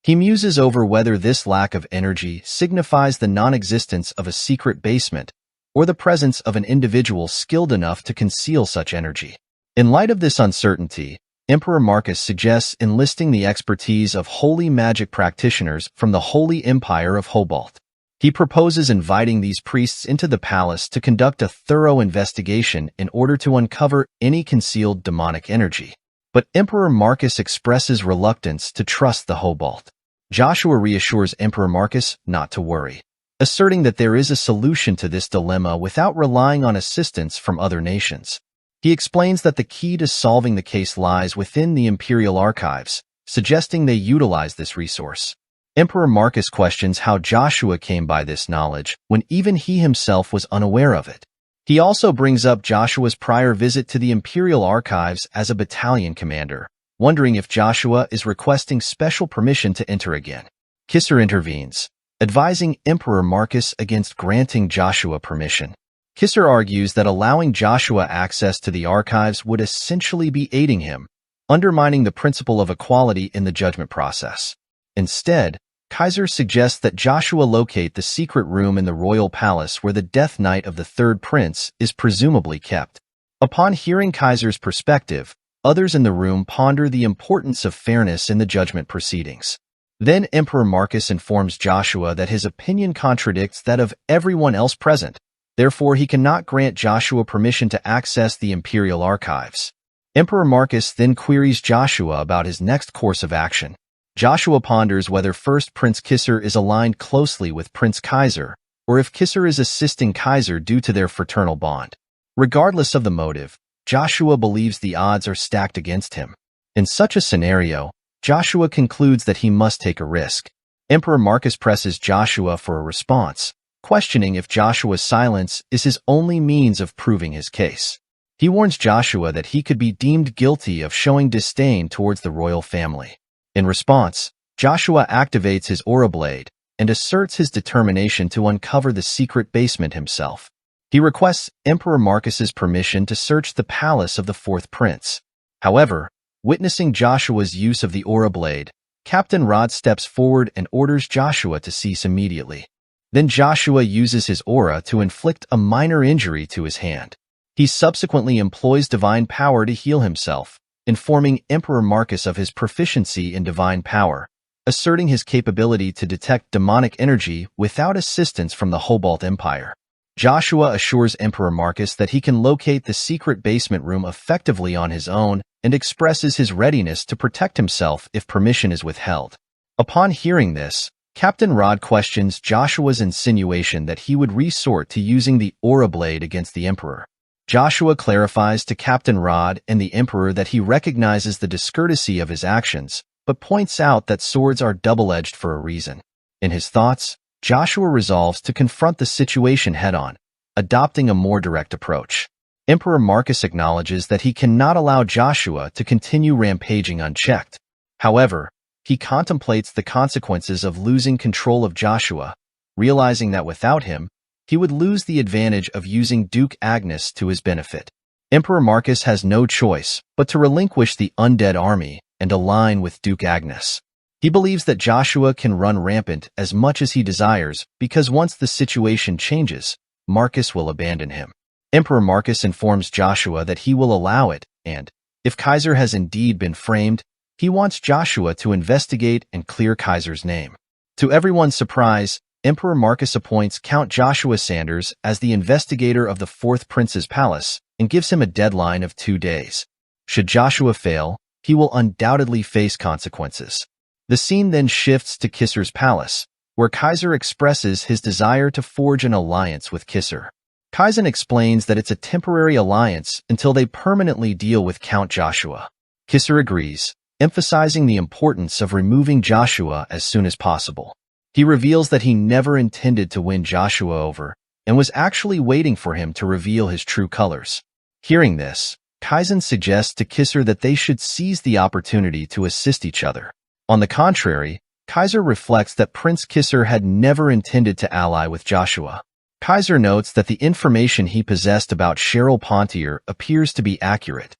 He muses over whether this lack of energy signifies the non-existence of a secret basement or the presence of an individual skilled enough to conceal such energy. In light of this uncertainty, Emperor Marcus suggests enlisting the expertise of holy magic practitioners from the Holy Empire of Hobalt. He proposes inviting these priests into the palace to conduct a thorough investigation in order to uncover any concealed demonic energy. But Emperor Marcus expresses reluctance to trust the Hobalt. Joshua reassures Emperor Marcus not to worry, asserting that there is a solution to this dilemma without relying on assistance from other nations. He explains that the key to solving the case lies within the Imperial Archives, suggesting they utilize this resource. Emperor Marcus questions how Joshua came by this knowledge when even he himself was unaware of it. He also brings up Joshua's prior visit to the Imperial Archives as a battalion commander, wondering if Joshua is requesting special permission to enter again. Kisser intervenes, advising Emperor Marcus against granting Joshua permission. Kisser argues that allowing Joshua access to the archives would essentially be aiding him, undermining the principle of equality in the judgment process. Instead, Kaiser suggests that Joshua locate the secret room in the royal palace where the death knight of the third prince is presumably kept. Upon hearing Kaiser's perspective, others in the room ponder the importance of fairness in the judgment proceedings. Then Emperor Marcus informs Joshua that his opinion contradicts that of everyone else present. Therefore, he cannot grant Joshua permission to access the Imperial Archives. Emperor Marcus then queries Joshua about his next course of action. Joshua ponders whether first Prince Kisser is aligned closely with Prince Kaiser, or if Kisser is assisting Kaiser due to their fraternal bond. Regardless of the motive, Joshua believes the odds are stacked against him. In such a scenario, Joshua concludes that he must take a risk. Emperor Marcus presses Joshua for a response, questioning if Joshua's silence is his only means of proving his case. He warns Joshua that he could be deemed guilty of showing disdain towards the royal family. In response, Joshua activates his aura blade and asserts his determination to uncover the secret basement himself. He requests Emperor Marcus's permission to search the palace of the fourth prince. However, witnessing Joshua's use of the aura blade, Captain Rod steps forward and orders Joshua to cease immediately. Then Joshua uses his aura to inflict a minor injury to his hand. He subsequently employs divine power to heal himself, informing Emperor Marcus of his proficiency in divine power, asserting his capability to detect demonic energy without assistance from the Hobalt Empire. Joshua assures Emperor Marcus that he can locate the secret basement room effectively on his own and expresses his readiness to protect himself if permission is withheld. Upon hearing this, Captain Rod questions Joshua's insinuation that he would resort to using the aura blade against the Emperor. Joshua clarifies to Captain Rod and the Emperor that he recognizes the discourtesy of his actions, but points out that swords are double-edged for a reason. In his thoughts, Joshua resolves to confront the situation head-on, adopting a more direct approach. Emperor Marcus acknowledges that he cannot allow Joshua to continue rampaging unchecked. However, he contemplates the consequences of losing control of Joshua, realizing that without him, he would lose the advantage of using Duke Agnes to his benefit. Emperor Marcus has no choice but to relinquish the undead army and align with Duke Agnes. He believes that Joshua can run rampant as much as he desires because once the situation changes, Marcus will abandon him. Emperor Marcus informs Joshua that he will allow it, and, if Kaiser has indeed been framed, he wants Joshua to investigate and clear Kaiser's name. To everyone's surprise, Emperor Marcus appoints Count Joshua Sanders as the investigator of the fourth prince's palace and gives him a deadline of 2 days. Should Joshua fail, he will undoubtedly face consequences. The scene then shifts to Kisser's palace, where Kaiser expresses his desire to forge an alliance with Kisser. Kaizen explains that it's a temporary alliance until they permanently deal with Count Joshua. Kisser agrees, emphasizing the importance of removing Joshua as soon as possible. He reveals that he never intended to win Joshua over and was actually waiting for him to reveal his true colors. Hearing this, Kaizen suggests to Kisser that they should seize the opportunity to assist each other. On the contrary, Kaiser reflects that Prince Kisser had never intended to ally with Joshua. Kaiser notes that the information he possessed about Cheryl Pontier appears to be accurate.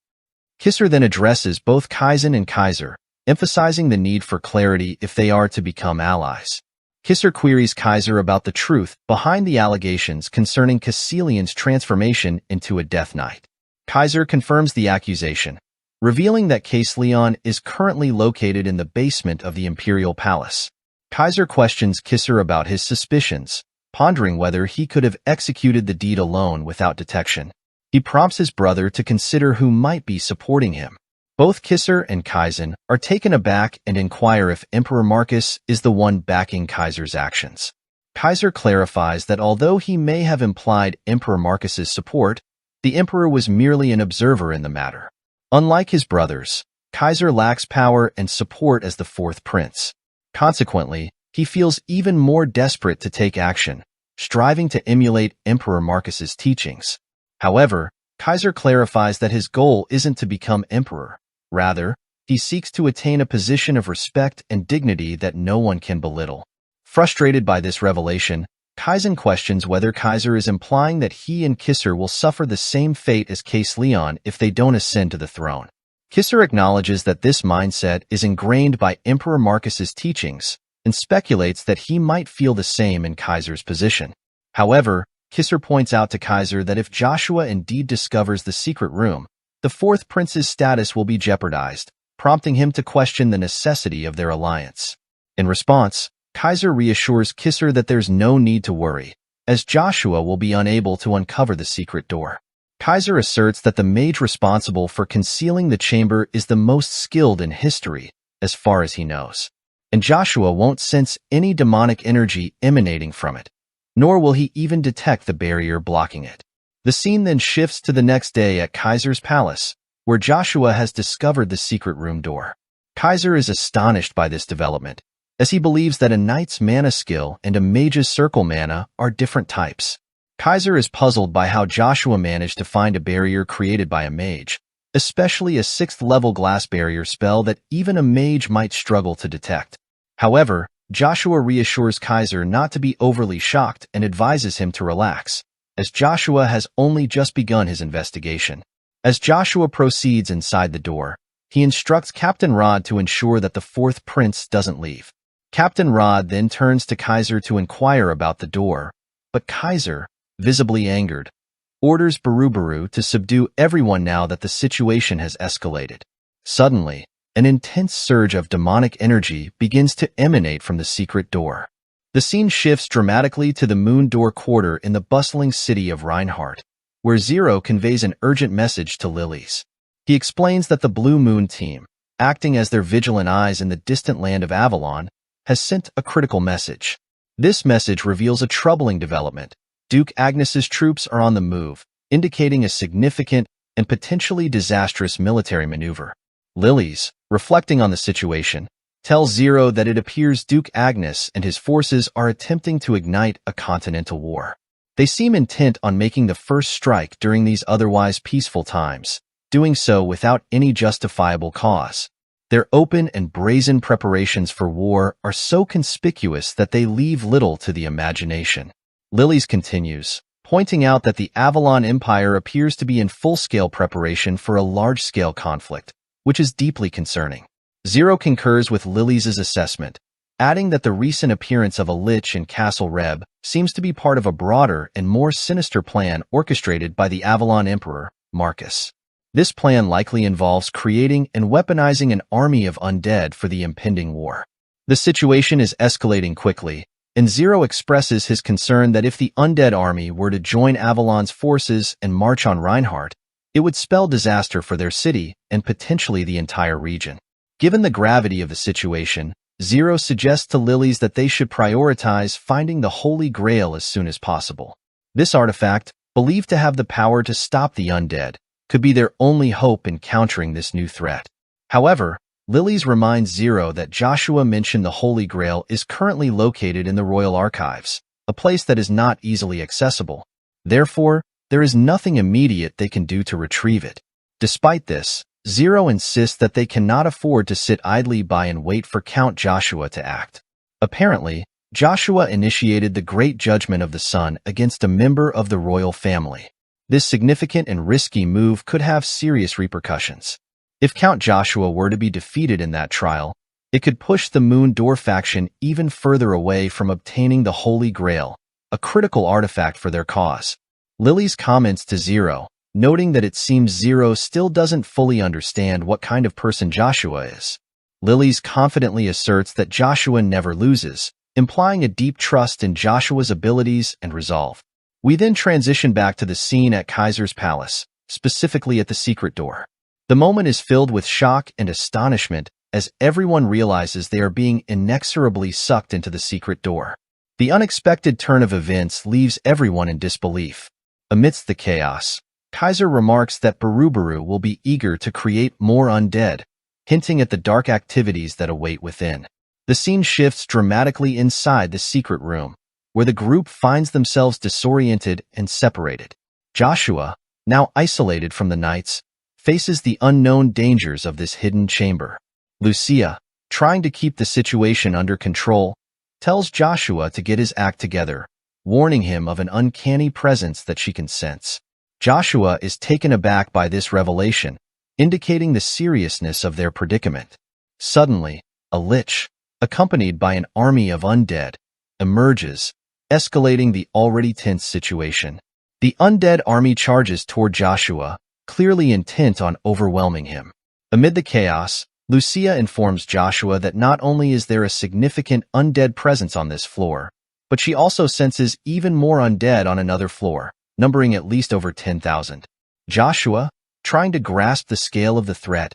Kisser then addresses both Kaizen and Kaiser, emphasizing the need for clarity if they are to become allies. Kisser queries Kaiser about the truth behind the allegations concerning Cassilian's transformation into a Death Knight. Kaiser confirms the accusation, revealing that Case Leon is currently located in the basement of the Imperial Palace. Kaiser questions Kisser about his suspicions, pondering whether he could have executed the deed alone without detection. He prompts his brother to consider who might be supporting him. Both Kisser and Kaizen are taken aback and inquire if Emperor Marcus is the one backing Kaiser's actions. Kaiser clarifies that although he may have implied Emperor Marcus's support, the Emperor was merely an observer in the matter. Unlike his brothers, Kaiser lacks power and support as the fourth prince. Consequently, he feels even more desperate to take action, striving to emulate Emperor Marcus's teachings. However, Kaiser clarifies that his goal isn't to become emperor. Rather, he seeks to attain a position of respect and dignity that no one can belittle. Frustrated by this revelation, Kaizen questions whether Kaiser is implying that he and Kisser will suffer the same fate as Case Leon if they don't ascend to the throne. Kisser acknowledges that this mindset is ingrained by Emperor Marcus's teachings and speculates that he might feel the same in Kaiser's position. However, Kisser points out to Kaiser that if Joshua indeed discovers the secret room, the fourth prince's status will be jeopardized, prompting him to question the necessity of their alliance. In response, Kaiser reassures Kisser that there's no need to worry, as Joshua will be unable to uncover the secret door. Kaiser asserts that the mage responsible for concealing the chamber is the most skilled in history, as far as he knows, and Joshua won't sense any demonic energy emanating from it, nor will he even detect the barrier blocking it. The scene then shifts to the next day at Kaiser's palace, where Joshua has discovered the secret room door. Kaiser is astonished by this development, as he believes that a knight's mana skill and a mage's circle mana are different types. Kaiser is puzzled by how Joshua managed to find a barrier created by a mage, especially a 6th-level glass barrier spell that even a mage might struggle to detect. However, Joshua reassures Kaiser not to be overly shocked and advises him to relax, as Joshua has only just begun his investigation. As Joshua proceeds inside the door, he instructs Captain Rod to ensure that the fourth prince doesn't leave. Captain Rod then turns to Kaiser to inquire about the door, but Kaiser, visibly angered, orders Baru to subdue everyone now that the situation has escalated. Suddenly, an intense surge of demonic energy begins to emanate from the secret door. The scene shifts dramatically to the Moon Door Quarter in the bustling city of Reinhardt, where Zero conveys an urgent message to Lilies. He explains that the Blue Moon team, acting as their vigilant eyes in the distant land of Avalon, has sent a critical message. This message reveals a troubling development. Duke Agnes's troops are on the move, indicating a significant and potentially disastrous military maneuver. Lilies, reflecting on the situation, tells Zero that it appears Duke Agnes and his forces are attempting to ignite a continental war. They seem intent on making the first strike during these otherwise peaceful times, doing so without any justifiable cause. Their open and brazen preparations for war are so conspicuous that they leave little to the imagination. Lilies continues, pointing out that the Avalon Empire appears to be in full-scale preparation for a large-scale conflict, which is deeply concerning. Zero concurs with Lilies' assessment, adding that the recent appearance of a lich in Castle Reb seems to be part of a broader and more sinister plan orchestrated by the Avalon Emperor, Marcus. This plan likely involves creating and weaponizing an army of undead for the impending war. The situation is escalating quickly, and Zero expresses his concern that if the undead army were to join Avalon's forces and march on Reinhardt, it would spell disaster for their city and potentially the entire region. Given the gravity of the situation, Zero suggests to Lilies that they should prioritize finding the Holy Grail as soon as possible. This artifact, believed to have the power to stop the undead, could be their only hope in countering this new threat. However, Lilies reminds Zero that Joshua mentioned the Holy Grail is currently located in the Royal Archives, a place that is not easily accessible. Therefore, there is nothing immediate they can do to retrieve it. Despite this, Zero insists that they cannot afford to sit idly by and wait for Count Joshua to act. Apparently, Joshua initiated the Great Judgment of the Sun against a member of the royal family. This significant and risky move could have serious repercussions. If Count Joshua were to be defeated in that trial, it could push the Moon Door faction even further away from obtaining the Holy Grail, a critical artifact for their cause. Lilies comments to Zero, noting that it seems Zero still doesn't fully understand what kind of person Joshua is. Lily's confidently asserts that Joshua never loses, implying a deep trust in Joshua's abilities and resolve. We then transition back to the scene at Kaiser's palace, specifically at the secret door. The moment is filled with shock and astonishment as everyone realizes they are being inexorably sucked into the secret door. The unexpected turn of events leaves everyone in disbelief. Amidst the chaos, Kaiser remarks that Barubaru will be eager to create more undead, hinting at the dark activities that await within. The scene shifts dramatically inside the secret room, where the group finds themselves disoriented and separated. Joshua, now isolated from the knights, faces the unknown dangers of this hidden chamber. Lucia, trying to keep the situation under control, tells Joshua to get his act together, warning him of an uncanny presence that she can sense. Joshua is taken aback by this revelation, indicating the seriousness of their predicament. Suddenly, a lich, accompanied by an army of undead, emerges, escalating the already tense situation. The undead army charges toward Joshua, clearly intent on overwhelming him. Amid the chaos, Lucia informs Joshua that not only is there a significant undead presence on this floor, but she also senses even more undead on another floor, numbering at least over 10,000. Joshua, trying to grasp the scale of the threat,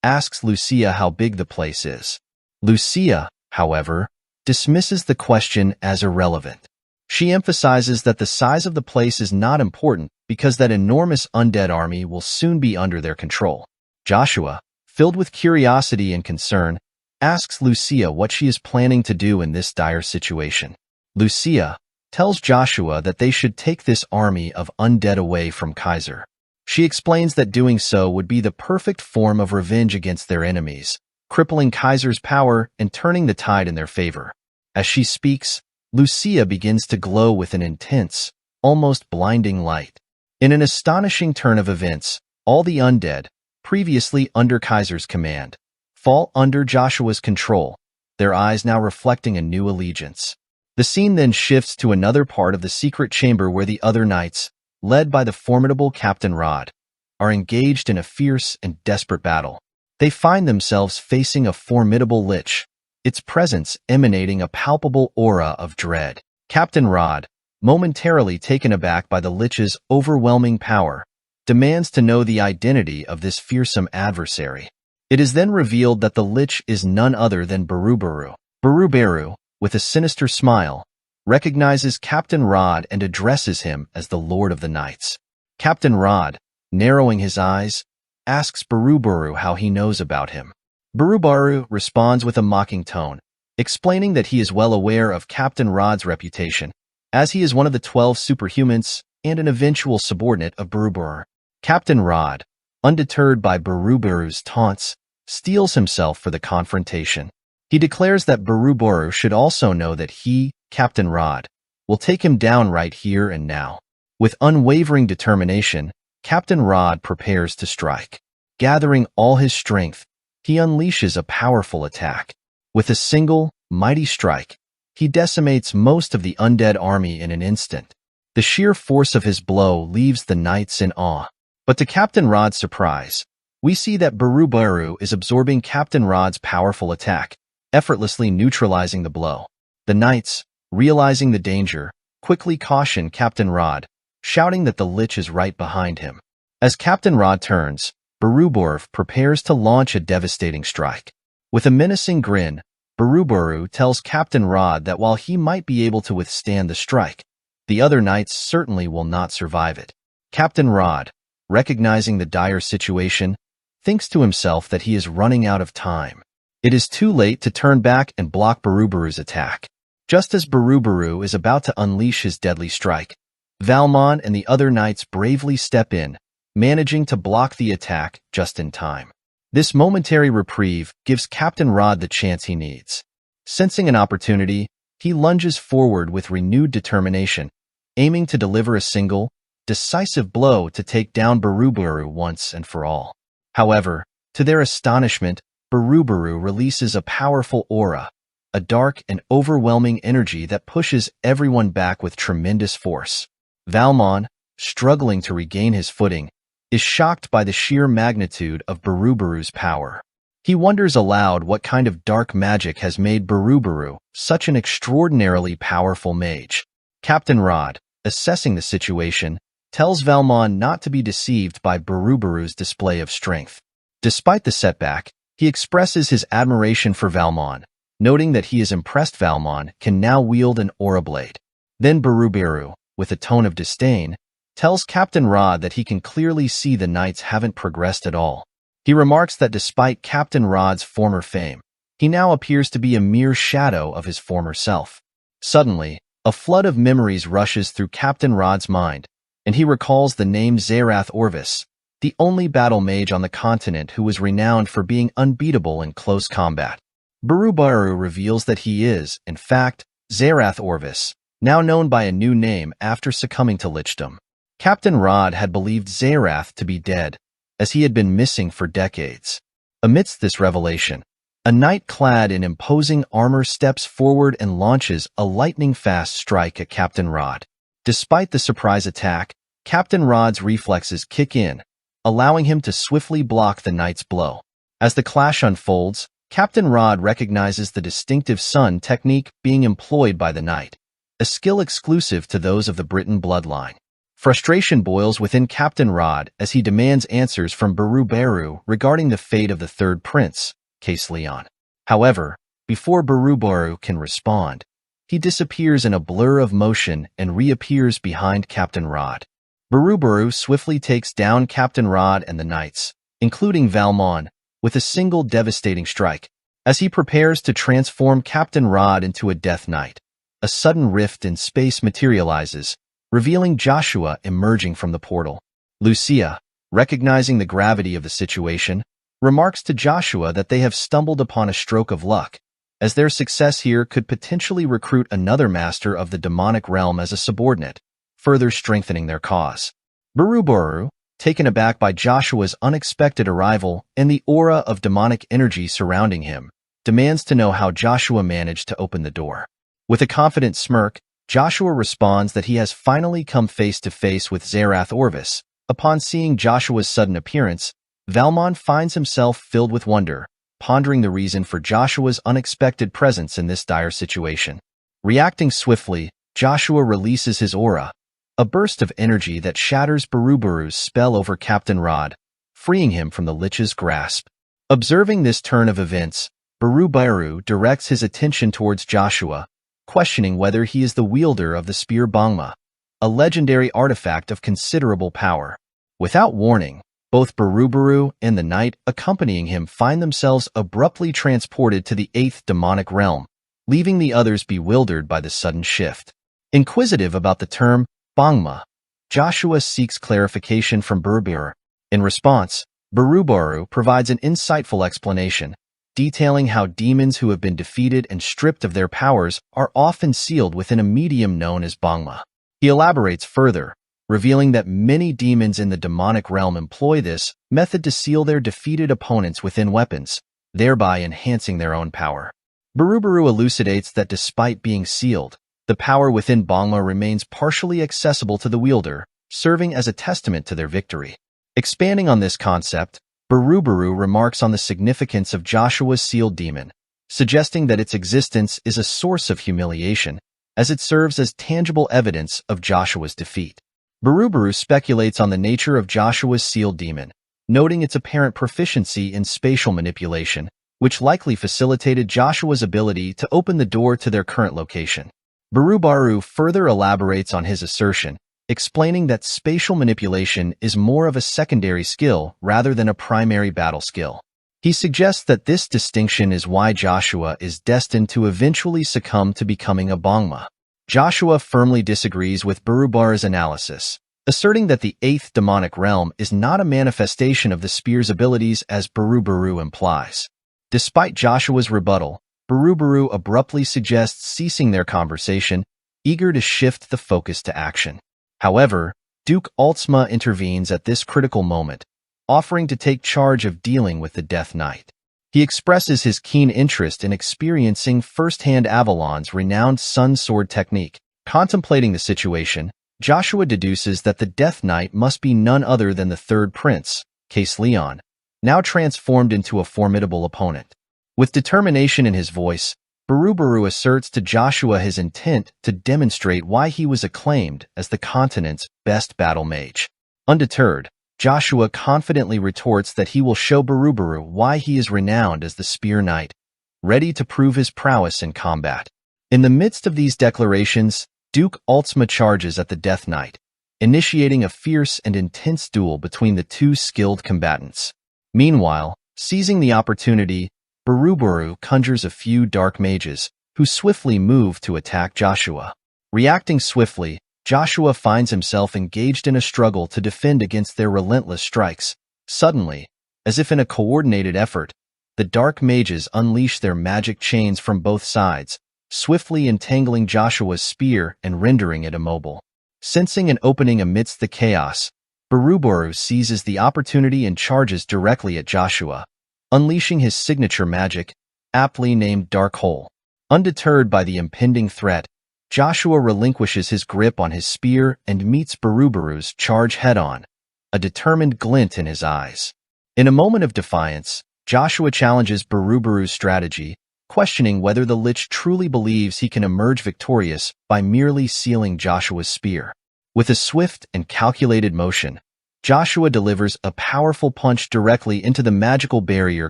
asks Lucia how big the place is. Lucia, however, dismisses the question as irrelevant. She emphasizes that the size of the place is not important because that enormous undead army will soon be under their control. Joshua, filled with curiosity and concern, asks Lucia what she is planning to do in this dire situation. Lucia tells Joshua that they should take this army of undead away from Kaiser. She explains that doing so would be the perfect form of revenge against their enemies, crippling Kaiser's power and turning the tide in their favor. As she speaks, Lucia begins to glow with an intense, almost blinding light. In an astonishing turn of events, all the undead, previously under Kaiser's command, fall under Joshua's control, their eyes now reflecting a new allegiance. The scene then shifts to another part of the secret chamber where the other knights, led by the formidable Captain Rod, are engaged in a fierce and desperate battle. They find themselves facing a formidable lich, its presence emanating a palpable aura of dread. Captain Rod, momentarily taken aback by the lich's overwhelming power, demands to know the identity of this fearsome adversary. It is then revealed that the lich is none other than Barubaru. Barubaru, with a sinister smile, recognizes Captain Rod and addresses him as the Lord of the Knights. Captain Rod, narrowing his eyes, asks Barubaru how he knows about him. Barubaru responds with a mocking tone, explaining that he is well aware of Captain Rod's reputation, as he is one of the 12 superhumans and an eventual subordinate of Barubaru. Captain Rod, undeterred by Barubaru's taunts, steels himself for the confrontation. He declares that Barubaru should also know that he, Captain Rod, will take him down right here and now. With unwavering determination, Captain Rod prepares to strike. Gathering all his strength, he unleashes a powerful attack. With a single, mighty strike, he decimates most of the undead army in an instant. The sheer force of his blow leaves the knights in awe. But to Captain Rod's surprise, we see that Barubaru is absorbing Captain Rod's powerful attack, effortlessly neutralizing the blow. The knights, realizing the danger, quickly caution Captain Rod, shouting that the lich is right behind him. As Captain Rod turns, Barubaru prepares to launch a devastating strike. With a menacing grin, Barubaru tells Captain Rod that while he might be able to withstand the strike, the other knights certainly will not survive it. Captain Rod, recognizing the dire situation, thinks to himself that he is running out of time. It is too late to turn back and block Barubaru's attack. Just as Barubaru is about to unleash his deadly strike, Valmont and the other knights bravely step in, managing to block the attack just in time. This momentary reprieve gives Captain Rod the chance he needs. Sensing an opportunity, he lunges forward with renewed determination, aiming to deliver a single, decisive blow to take down Barubaru once and for all. However, to their astonishment, Barubaru releases a powerful aura, a dark and overwhelming energy that pushes everyone back with tremendous force. Valmont, struggling to regain his footing, is shocked by the sheer magnitude of Barubaru's power. He wonders aloud what kind of dark magic has made Barubaru such an extraordinarily powerful mage. Captain Rod, assessing the situation, tells Valmon not to be deceived by Barubaru's display of strength. Despite the setback, he expresses his admiration for Valmon, noting that he is impressed Valmon can now wield an aura blade. Then Barubaru, with a tone of disdain, tells Captain Rod that he can clearly see the knights haven't progressed at all. He remarks that despite Captain Rod's former fame, he now appears to be a mere shadow of his former self. Suddenly, a flood of memories rushes through Captain Rod's mind, and he recalls the name Zerath Orvis, the only battle mage on the continent who was renowned for being unbeatable in close combat. Barubaru reveals that he is, in fact, Zerath Orvis, now known by a new name after succumbing to lichdom. Captain Rod had believed Zerath to be dead, as he had been missing for decades. Amidst this revelation, a knight clad in imposing armor steps forward and launches a lightning-fast strike at Captain Rod. Despite the surprise attack, Captain Rod's reflexes kick in, allowing him to swiftly block the knight's blow. As the clash unfolds, Captain Rod recognizes the distinctive sun technique being employed by the knight, a skill exclusive to those of the Briton bloodline. Frustration boils within Captain Rod as he demands answers from Barubaru regarding the fate of the third prince, Case Leon. However, before Barubaru can respond, he disappears in a blur of motion and reappears behind Captain Rod. Barubaru swiftly takes down Captain Rod and the knights, including Valmon, with a single devastating strike. As he prepares to transform Captain Rod into a Death Knight, a sudden rift in space materializes, revealing Joshua emerging from the portal. Lucia, recognizing the gravity of the situation, remarks to Joshua that they have stumbled upon a stroke of luck, as their success here could potentially recruit another master of the demonic realm as a subordinate, further strengthening their cause. Barubaru, taken aback by Joshua's unexpected arrival and the aura of demonic energy surrounding him, demands to know how Joshua managed to open the door. With a confident smirk, Joshua responds that he has finally come face to face with Zerath Orvis. Upon seeing Joshua's sudden appearance, Valmon finds himself filled with wonder, pondering the reason for Joshua's unexpected presence in this dire situation. Reacting swiftly, Joshua releases his aura, a burst of energy that shatters Barubaru's spell over Captain Rod, freeing him from the Lich's grasp. Observing this turn of events, Barubaru directs his attention towards Joshua, questioning whether he is the wielder of the spear Bangma, a legendary artifact of considerable power. Without warning, both Barubaru and the knight accompanying him find themselves abruptly transported to the 8th demonic realm, leaving the others bewildered by the sudden shift. Inquisitive about the term Bangma, Joshua seeks clarification from Barubaru. In response, Barubaru provides an insightful explanation, detailing how demons who have been defeated and stripped of their powers are often sealed within a medium known as Bangma. He elaborates further, revealing that many demons in the demonic realm employ this method to seal their defeated opponents within weapons, thereby enhancing their own power. Barubaru elucidates that despite being sealed, the power within Bangma remains partially accessible to the wielder, serving as a testament to their victory. Expanding on this concept, Barubaru remarks on the significance of Joshua's sealed demon, suggesting that its existence is a source of humiliation, as it serves as tangible evidence of Joshua's defeat. Barubaru speculates on the nature of Joshua's sealed demon, noting its apparent proficiency in spatial manipulation, which likely facilitated Joshua's ability to open the door to their current location. Barubaru further elaborates on his assertion, explaining that spatial manipulation is more of a secondary skill rather than a primary battle skill. He suggests that this distinction is why Joshua is destined to eventually succumb to becoming a Bangma. Joshua firmly disagrees with Barubaru's analysis, asserting that the 8th demonic realm is not a manifestation of the spear's abilities as Barubaru implies. Despite Joshua's rebuttal, Barubaru abruptly suggests ceasing their conversation, eager to shift the focus to action. However, Duke Altsma intervenes at this critical moment, offering to take charge of dealing with the Death Knight. He expresses his keen interest in experiencing first-hand Avalon's renowned Sun Sword technique. Contemplating the situation, Joshua deduces that the Death Knight must be none other than the third prince, Case Leon, now transformed into a formidable opponent. With determination in his voice, Barubaru asserts to Joshua his intent to demonstrate why he was acclaimed as the continent's best battle mage. Undeterred, Joshua confidently retorts that he will show Barubaru why he is renowned as the Spear Knight, ready to prove his prowess in combat. In the midst of these declarations, Duke Altsma charges at the Death Knight, initiating a fierce and intense duel between the two skilled combatants. Meanwhile, seizing the opportunity, Barubaru conjures a few dark mages, who swiftly move to attack Joshua. Reacting swiftly, Joshua finds himself engaged in a struggle to defend against their relentless strikes. Suddenly, as if in a coordinated effort, the dark mages unleash their magic chains from both sides, swiftly entangling Joshua's spear and rendering it immobile. Sensing an opening amidst the chaos, Barubaru seizes the opportunity and charges directly at Joshua, unleashing his signature magic, aptly named Dark Hole. Undeterred by the impending threat, Joshua relinquishes his grip on his spear and meets Barubaru's charge head-on, a determined glint in his eyes. In a moment of defiance, Joshua challenges Barubaru's strategy, questioning whether the Lich truly believes he can emerge victorious by merely sealing Joshua's spear. With a swift and calculated motion, Joshua delivers a powerful punch directly into the magical barrier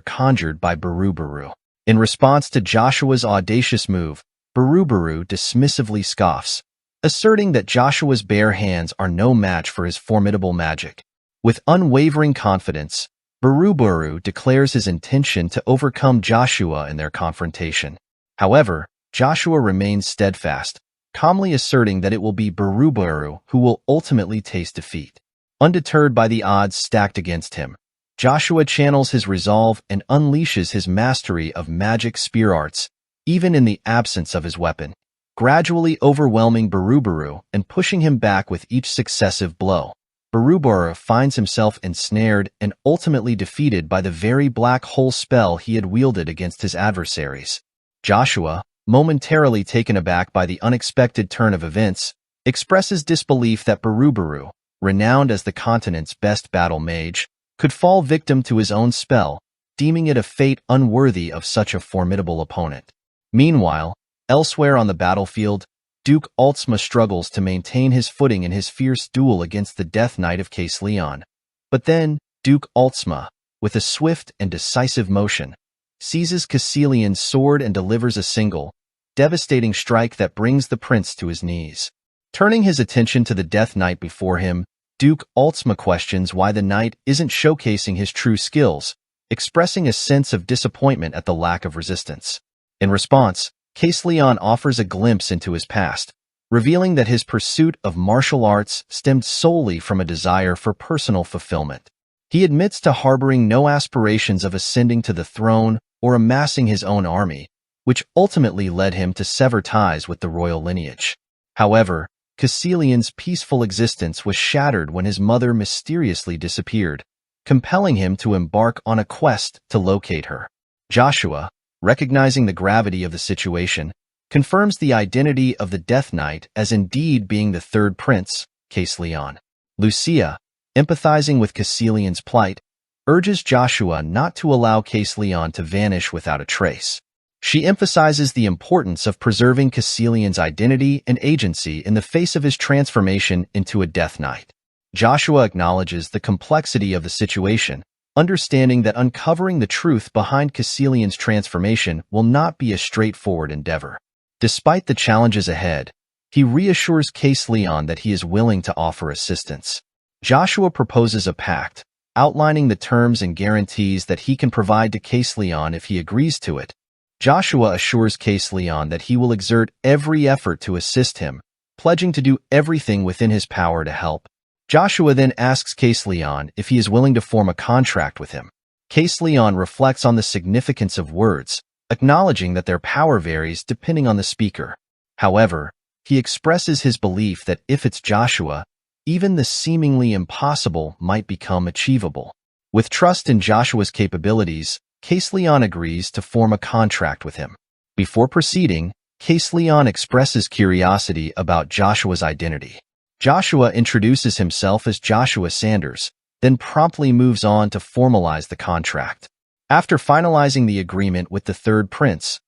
conjured by Barubaru. In response to Joshua's audacious move, Barubaru dismissively scoffs, asserting that Joshua's bare hands are no match for his formidable magic. With unwavering confidence, Barubaru declares his intention to overcome Joshua in their confrontation. However, Joshua remains steadfast, calmly asserting that it will be Barubaru who will ultimately taste defeat. Undeterred by the odds stacked against him, Joshua channels his resolve and unleashes his mastery of magic spear arts, even in the absence of his weapon, gradually overwhelming Barubaru and pushing him back with each successive blow. Barubaru finds himself ensnared and ultimately defeated by the very black hole spell he had wielded against his adversaries. Joshua, momentarily taken aback by the unexpected turn of events, expresses disbelief that Barubaru, renowned as the continent's best battle mage, could fall victim to his own spell, deeming it a fate unworthy of such a formidable opponent. Meanwhile, elsewhere on the battlefield, Duke Altsma struggles to maintain his footing in his fierce duel against the Death Knight of Case Leon. But then, Duke Altsma, with a swift and decisive motion, seizes Caecilian's sword and delivers a single, devastating strike that brings the prince to his knees. Turning his attention to the Death Knight before him, Duke Altsma questions why the knight isn't showcasing his true skills, expressing a sense of disappointment at the lack of resistance. In response, Case Leon offers a glimpse into his past, revealing that his pursuit of martial arts stemmed solely from a desire for personal fulfillment. He admits to harboring no aspirations of ascending to the throne or amassing his own army, which ultimately led him to sever ties with the royal lineage. However, Caecilian's peaceful existence was shattered when his mother mysteriously disappeared, compelling him to embark on a quest to locate her. Joshua, recognizing the gravity of the situation, confirms the identity of the Death Knight as indeed being the third prince, Case Leon. Lucia, empathizing with Caecilian's plight, urges Joshua not to allow Case Leon to vanish without a trace. She emphasizes the importance of preserving Caecilian's identity and agency in the face of his transformation into a Death Knight. Joshua acknowledges the complexity of the situation, understanding that uncovering the truth behind Caecilian's transformation will not be a straightforward endeavor. Despite the challenges ahead, he reassures Case Leon that he is willing to offer assistance. Joshua proposes a pact, outlining the terms and guarantees that he can provide to Case Leon if he agrees to it. Joshua assures Case Leon that he will exert every effort to assist him, pledging to do everything within his power to help. Joshua then asks Case Leon if he is willing to form a contract with him. Case Leon reflects on the significance of words, acknowledging that their power varies depending on the speaker. However, he expresses his belief that if it's Joshua, even the seemingly impossible might become achievable. With trust in Joshua's capabilities, Case Leon agrees to form a contract with him. Before proceeding, Case Leon expresses curiosity about Joshua's identity. Joshua introduces himself as Joshua Sanders, then promptly moves on to formalize the contract. After finalizing the agreement with the third prince,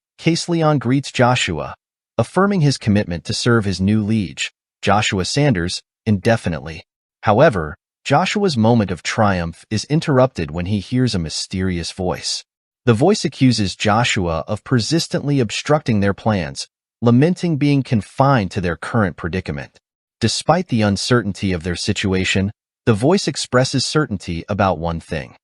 Leon greets Joshua, affirming his commitment to serve his new liege, Joshua Sanders, indefinitely. However, Joshua's moment of triumph is interrupted when he hears a mysterious voice. The voice accuses Joshua of persistently obstructing their plans, lamenting being confined to their current predicament. Despite the uncertainty of their situation, the voice expresses certainty about one thing: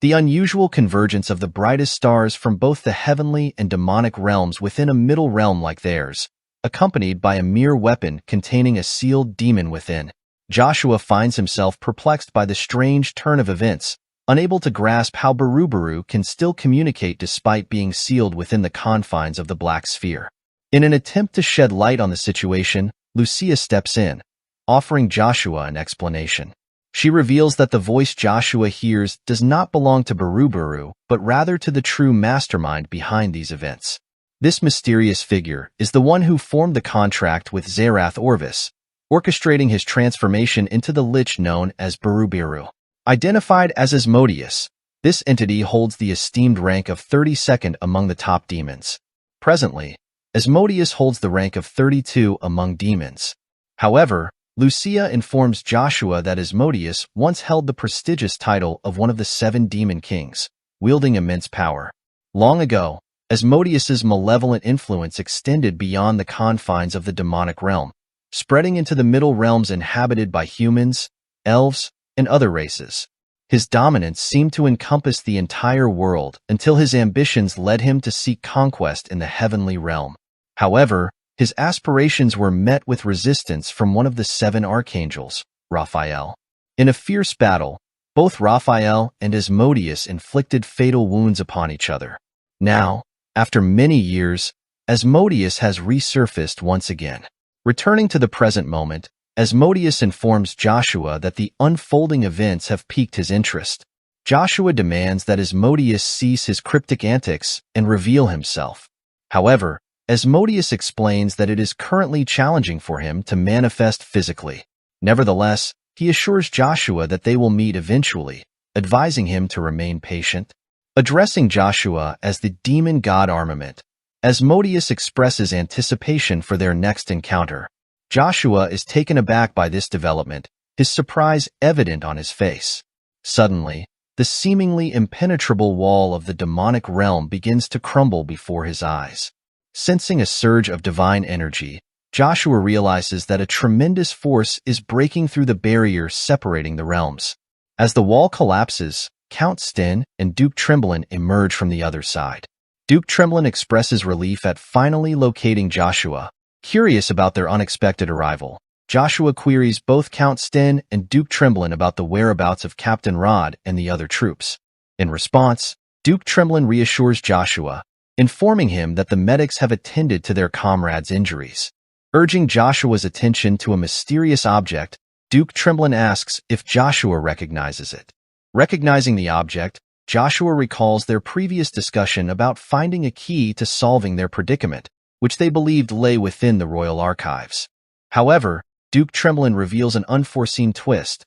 the unusual convergence of the brightest stars from both the heavenly and demonic realms within a middle realm like theirs, accompanied by a mere weapon containing a sealed demon within. Joshua finds himself perplexed by the strange turn of events, unable to grasp how Barubaru can still communicate despite being sealed within the confines of the Black Sphere. In an attempt to shed light on the situation, Lucia steps in, offering Joshua an explanation. She reveals that the voice Joshua hears does not belong to Barubaru, but rather to the true mastermind behind these events. This mysterious figure is the one who formed the contract with Zerath Orvis, orchestrating his transformation into the lich known as Barubiru. Identified as Asmodeus, this entity holds the esteemed rank of 32nd among the top demons. Presently, Asmodeus holds the rank of 32 among demons. However, Lucia informs Joshua that Asmodeus once held the prestigious title of one of the 7 demon kings, wielding immense power. Long ago, Asmodeus's malevolent influence extended beyond the confines of the demonic realm, spreading into the middle realms inhabited by humans, elves, and other races. His dominance seemed to encompass the entire world until his ambitions led him to seek conquest in the heavenly realm. However, his aspirations were met with resistance from one of the 7 archangels, Raphael. In a fierce battle, both Raphael and Asmodeus inflicted fatal wounds upon each other. Now, after many years, Asmodeus has resurfaced once again. Returning to the present moment, Asmodeus informs Joshua that the unfolding events have piqued his interest. Joshua demands that Asmodeus cease his cryptic antics and reveal himself. However, Asmodeus explains that it is currently challenging for him to manifest physically. Nevertheless, he assures Joshua that they will meet eventually, advising him to remain patient. Addressing Joshua as the demon god Armament, Asmodeus expresses anticipation for their next encounter. Joshua is taken aback by this development, his surprise evident on his face. Suddenly, the seemingly impenetrable wall of the demonic realm begins to crumble before his eyes. Sensing a surge of divine energy, Joshua realizes that a tremendous force is breaking through the barrier separating the realms. As the wall collapses, Count Sten and Duke Tremblin emerge from the other side. Duke Tremblin expresses relief at finally locating Joshua. Curious about their unexpected arrival, Joshua queries both Count Sten and Duke Tremblin about the whereabouts of Captain Rod and the other troops. In response, Duke Tremblin reassures Joshua, informing him that the medics have attended to their comrades' injuries. Urging Joshua's attention to a mysterious object, Duke Tremblin asks if Joshua recognizes it. Recognizing the object, Joshua recalls their previous discussion about finding a key to solving their predicament, which they believed lay within the royal archives. However, Duke Tremblin reveals an unforeseen twist.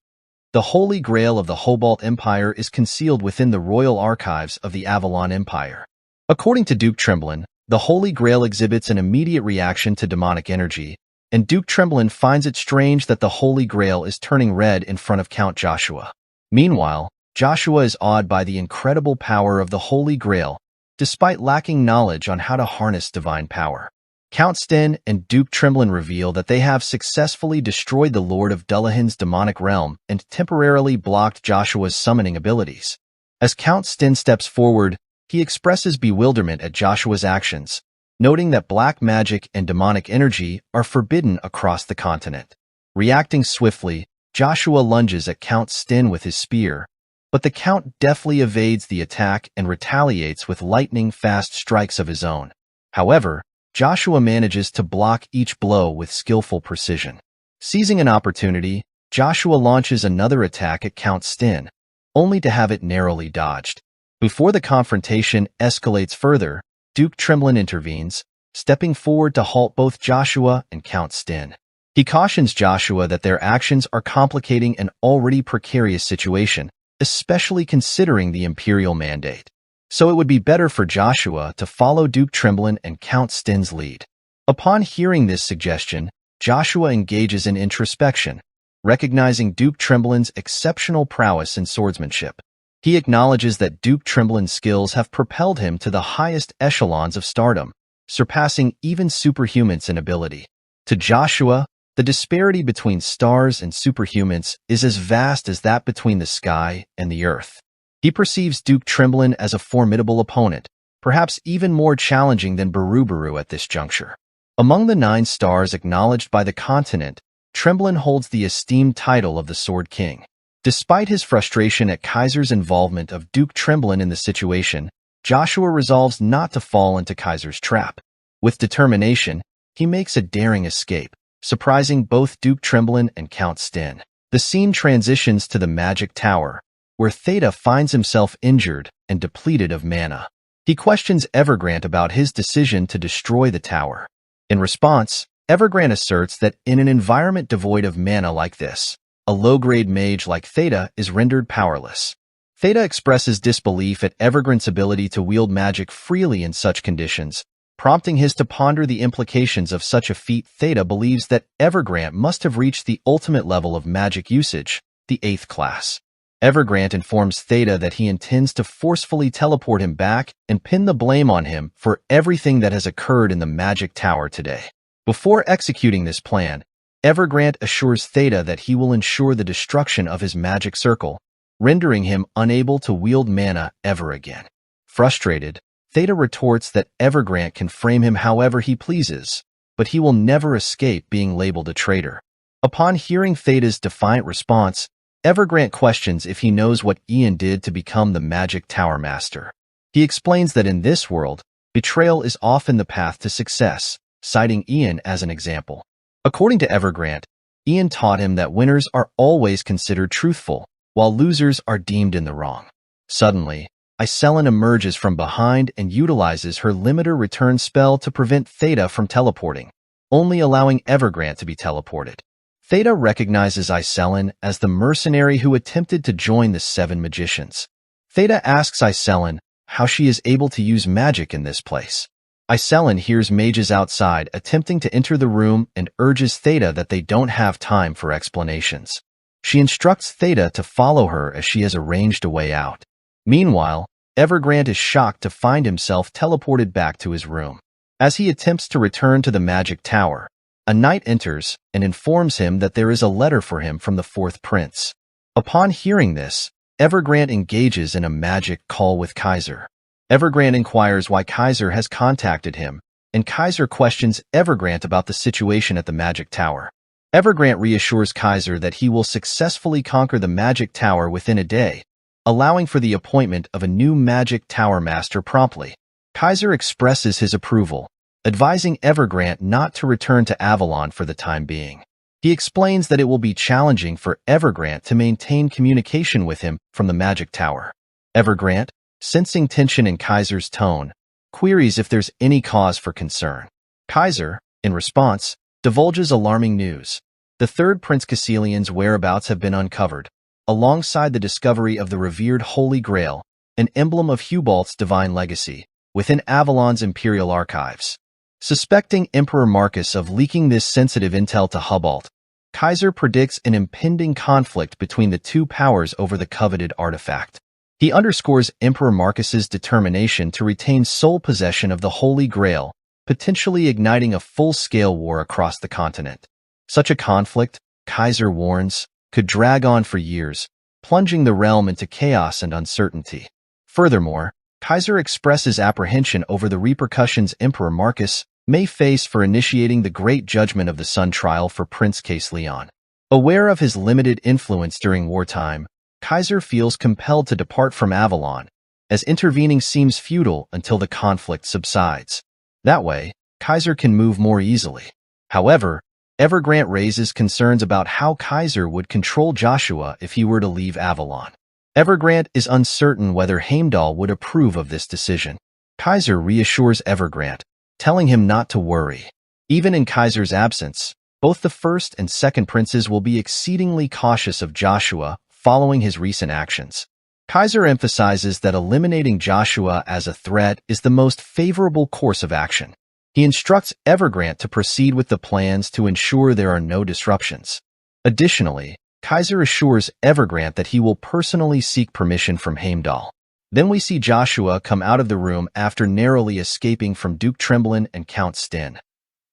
The Holy Grail of the Hobalt Empire is concealed within the royal archives of the Avalon Empire. According to Duke Tremblin, the Holy Grail exhibits an immediate reaction to demonic energy, and Duke Tremblin finds it strange that the Holy Grail is turning red in front of Count Joshua. Meanwhile, Joshua is awed by the incredible power of the Holy Grail, despite lacking knowledge on how to harness divine power. Count Sten and Duke Tremblin reveal that they have successfully destroyed the Lord of Dullahan's demonic realm and temporarily blocked Joshua's summoning abilities. As Count Sten steps forward, he expresses bewilderment at Joshua's actions, noting that black magic and demonic energy are forbidden across the continent. Reacting swiftly, Joshua lunges at Count Sten with his spear, but the Count deftly evades the attack and retaliates with lightning-fast strikes of his own. However, Joshua manages to block each blow with skillful precision. Seizing an opportunity, Joshua launches another attack at Count Sten, only to have it narrowly dodged. Before the confrontation escalates further, Duke Tremblin intervenes, stepping forward to halt both Joshua and Count Sten. He cautions Joshua that their actions are complicating an already precarious situation, especially considering the imperial mandate. So it would be better for Joshua to follow Duke Tremblin and Count Stin's lead. Upon hearing this suggestion, Joshua engages in introspection, recognizing Duke Tremblin's exceptional prowess in swordsmanship. He acknowledges that Duke Tremblin's skills have propelled him to the highest echelons of stardom, surpassing even superhumans in ability. To Joshua, the disparity between stars and superhumans is as vast as that between the sky and the earth. He perceives Duke Tremblin as a formidable opponent, perhaps even more challenging than Baru at this juncture. Among the 9 stars acknowledged by the continent, Tremblin holds the esteemed title of the Sword King. Despite his frustration at Kaiser's involvement of Duke Tremblin in the situation, Joshua resolves not to fall into Kaiser's trap. With determination, he makes a daring escape, surprising both Duke Tremblin and Count Stin. The scene transitions to the Magic Tower, where Theta finds himself injured and depleted of mana. He questions Evergrande about his decision to destroy the tower. In response, Evergrande asserts that in an environment devoid of mana like this, a low-grade mage like Theta is rendered powerless. Theta expresses disbelief at Evergrande's ability to wield magic freely in such conditions, prompting his to ponder the implications of such a feat. Theta believes that Evergrande must have reached the ultimate level of magic usage, the 8th class. Evergrande informs Theta that he intends to forcefully teleport him back and pin the blame on him for everything that has occurred in the Magic Tower today. Before executing this plan, Evergrande assures Theta that he will ensure the destruction of his magic circle, rendering him unable to wield mana ever again. Frustrated, Theta retorts that Evergrande can frame him however he pleases, but he will never escape being labeled a traitor. Upon hearing Theta's defiant response, Evergrande questions if he knows what Ian did to become the Magic Tower Master. He explains that in this world, betrayal is often the path to success, citing Ian as an example. According to Evergrande, Ian taught him that winners are always considered truthful, while losers are deemed in the wrong. Suddenly, Iselin emerges from behind and utilizes her limiter return spell to prevent Theta from teleporting, only allowing Evergrande to be teleported. Theta recognizes Iselin as the mercenary who attempted to join the 7 magicians. Theta asks Iselin how she is able to use magic in this place. Iselin hears mages outside attempting to enter the room and urges Theta that they don't have time for explanations. She instructs Theta to follow her as she has arranged a way out. Meanwhile, Evergrande is shocked to find himself teleported back to his room. As he attempts to return to the Magic Tower, a knight enters and informs him that there is a letter for him from the 4th prince. Upon hearing this, Evergrande engages in a magic call with Kaiser. Evergrande inquires why Kaiser has contacted him, and Kaiser questions Evergrande about the situation at the Magic Tower. Evergrande reassures Kaiser that he will successfully conquer the Magic Tower within a day, allowing for the appointment of a new Magic Tower Master promptly. Kaiser expresses his approval, advising Evergrande not to return to Avalon for the time being. He explains that it will be challenging for Evergrande to maintain communication with him from the Magic Tower. Evergrande, sensing tension in Kaiser's tone, queries if there's any cause for concern. Kaiser, in response, divulges alarming news. The 3rd Prince Caecilian's whereabouts have been uncovered, alongside the discovery of the revered Holy Grail, an emblem of Hubalt's divine legacy, within Avalon's imperial archives. Suspecting Emperor Marcus of leaking this sensitive intel to Hubalt, Kaiser predicts an impending conflict between the 2 powers over the coveted artifact. He underscores Emperor Marcus's determination to retain sole possession of the Holy Grail, potentially igniting a full-scale war across the continent. Such a conflict, Kaiser warns, could drag on for years, plunging the realm into chaos and uncertainty. Furthermore, Kaiser expresses apprehension over the repercussions Emperor Marcus may face for initiating the Great Judgment of the Sun trial for Prince Caecilian. Aware of his limited influence during wartime, Kaiser feels compelled to depart from Avalon, as intervening seems futile until the conflict subsides. That way, Kaiser can move more easily. However, Evergrande raises concerns about how Kaiser would control Joshua if he were to leave Avalon. Evergrande is uncertain whether Heimdall would approve of this decision. Kaiser reassures Evergrande, telling him not to worry. Even in Kaiser's absence, Both the first and second princes will be exceedingly cautious of Joshua following his recent actions. Kaiser emphasizes that eliminating Joshua as a threat is the most favorable course of action. He instructs Evergrande to proceed with the plans to ensure there are no disruptions. Additionally, Kaiser assures Evergrande that he will personally seek permission from Heimdall. Then we see Joshua come out of the room after narrowly escaping from Duke Tremblin and Count Sten.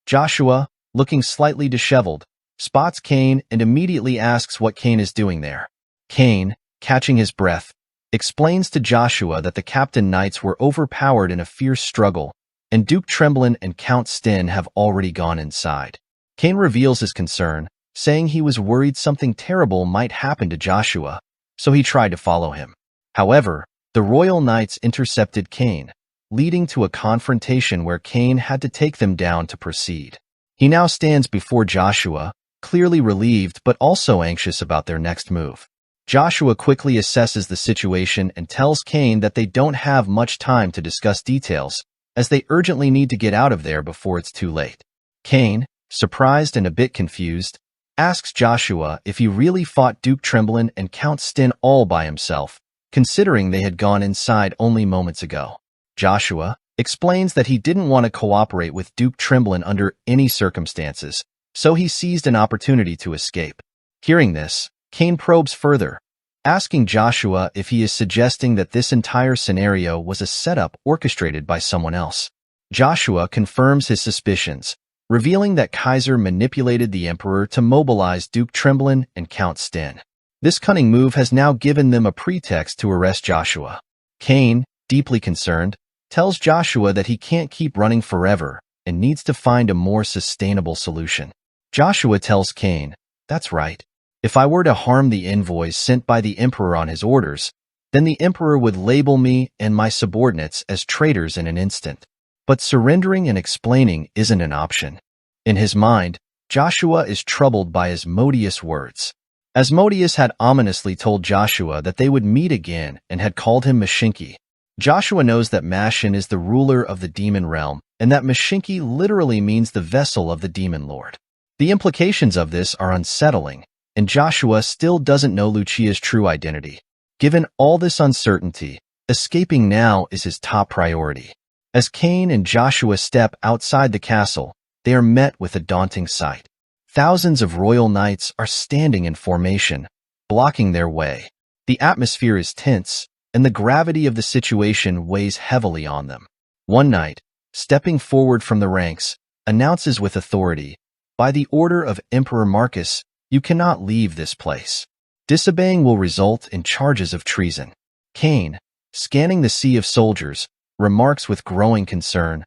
Joshua, looking slightly disheveled, spots Kane and immediately asks what Kane is doing there. Kane, catching his breath, explains to Joshua that the Captain Knights were overpowered in a fierce struggle, and Duke Tremblin and Count Sten have already gone inside. Kane reveals his concern, saying he was worried something terrible might happen to Joshua, so he tried to follow him. However, the Royal Knights intercepted Kane, leading to a confrontation where Kane had to take them down to proceed. He now stands before Joshua, clearly relieved but also anxious about their next move. Joshua quickly assesses the situation and tells Kane that they don't have much time to discuss details, as they urgently need to get out of there before it's too late. Kane, surprised and a bit confused, asks Joshua if he really fought Duke Tremblin and Count Sten all by himself, considering they had gone inside only moments ago. Joshua explains that he didn't want to cooperate with Duke Tremblin under any circumstances, so he seized an opportunity to escape. Hearing this, Kane probes further, asking Joshua if he is suggesting that this entire scenario was a setup orchestrated by someone else. Joshua confirms his suspicions, revealing that Kaiser manipulated the Emperor to mobilize Duke Tremblin and Count Sten. This cunning move has now given them a pretext to arrest Joshua. Kane, deeply concerned, tells Joshua that he can't keep running forever and needs to find a more sustainable solution. Joshua tells Kane, "That's right. If I were to harm the envoys sent by the Emperor on his orders, then the Emperor would label me and my subordinates as traitors in an instant. But surrendering and explaining isn't an option." In his mind, Joshua is troubled by Asmodeus' words. Asmodeus had ominously told Joshua that they would meet again and had called him Mashinki. Joshua knows that Mashin is the ruler of the demon realm and that Mashinki literally means the vessel of the demon lord. The implications of this are unsettling, and Joshua still doesn't know Lucia's true identity. Given all this uncertainty, escaping now is his top priority. As Kane and Joshua step outside the castle, they are met with a daunting sight. Thousands of royal knights are standing in formation, blocking their way. The atmosphere is tense, and the gravity of the situation weighs heavily on them. One knight, stepping forward from the ranks, announces with authority, "By the order of Emperor Marcus, you cannot leave this place. Disobeying will result in charges of treason." Kane, scanning the sea of soldiers, remarks with growing concern,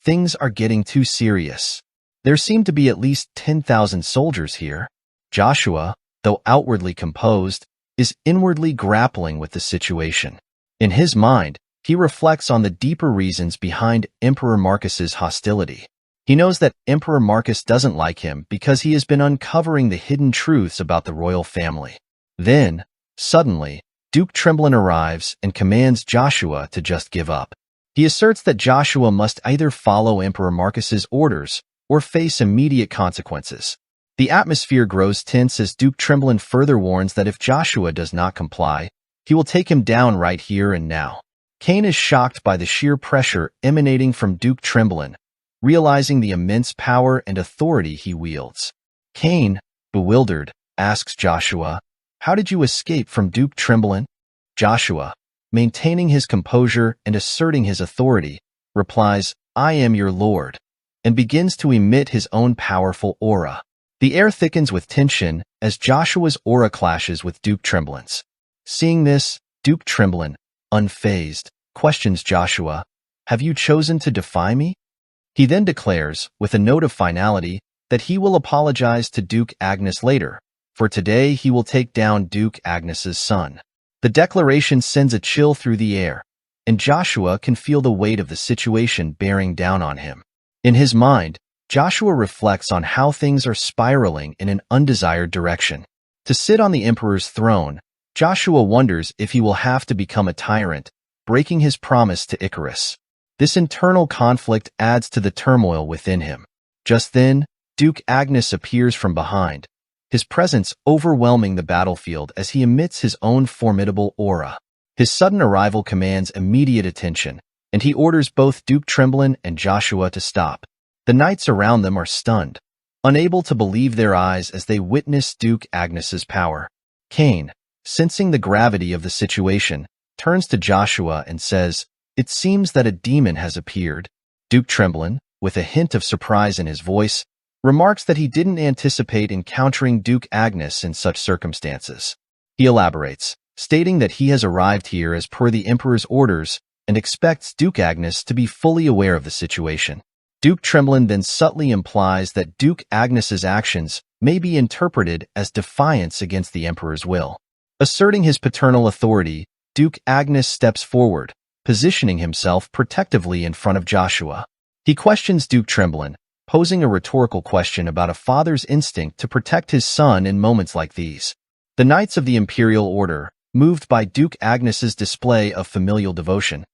"Things are getting too serious. There seem to be at least 10,000 soldiers here." Joshua, though outwardly composed, is inwardly grappling with the situation. In his mind, he reflects on the deeper reasons behind Emperor Marcus's hostility. He knows that Emperor Marcus doesn't like him because he has been uncovering the hidden truths about the royal family. Then, suddenly, Duke Tremblin arrives and commands Joshua to just give up. He asserts that Joshua must either follow Emperor Marcus's orders or face immediate consequences. The atmosphere grows tense as Duke Tremblin further warns that if Joshua does not comply, he will take him down right here and now. Kane is shocked by the sheer pressure emanating from Duke Tremblin, realizing the immense power and authority he wields. Kane, bewildered, asks Joshua, "How did you escape from Duke Tremblin?" Joshua, maintaining his composure and asserting his authority, replies, "I am your lord," and begins to emit his own powerful aura. The air thickens with tension as Joshua's aura clashes with Duke Tremblin's. Seeing this, Duke Tremblin, unfazed, questions Joshua, "Have you chosen to defy me?" He then declares, with a note of finality, that he will apologize to Duke Agnes later. For today, he will take down Duke Agnes's son. The declaration sends a chill through the air, and Joshua can feel the weight of the situation bearing down on him. In his mind, Joshua reflects on how things are spiraling in an undesired direction. To sit on the emperor's throne, Joshua wonders if he will have to become a tyrant, breaking his promise to Icarus. This internal conflict adds to the turmoil within him. Just then, Duke Agnes appears from behind, his presence overwhelming the battlefield as he emits his own formidable aura. His sudden arrival commands immediate attention, and he orders both Duke Tremblin and Joshua to stop. The knights around them are stunned, unable to believe their eyes as they witness Duke Agnes's power. Cain, sensing the gravity of the situation, turns to Joshua and says, "It seems that a demon has appeared." Duke Tremblin, with a hint of surprise in his voice, remarks that he didn't anticipate encountering Duke Agnes in such circumstances. He elaborates, stating that he has arrived here as per the Emperor's orders and expects Duke Agnes to be fully aware of the situation. Duke Tremblin then subtly implies that Duke Agnes's actions may be interpreted as defiance against the Emperor's will. Asserting his paternal authority, Duke Agnes steps forward, positioning himself protectively in front of Joshua. He questions Duke Tremblin, posing a rhetorical question about a father's instinct to protect his son in moments like these. The Knights of the Imperial Order, moved by Duke Agnes's display of familial devotion,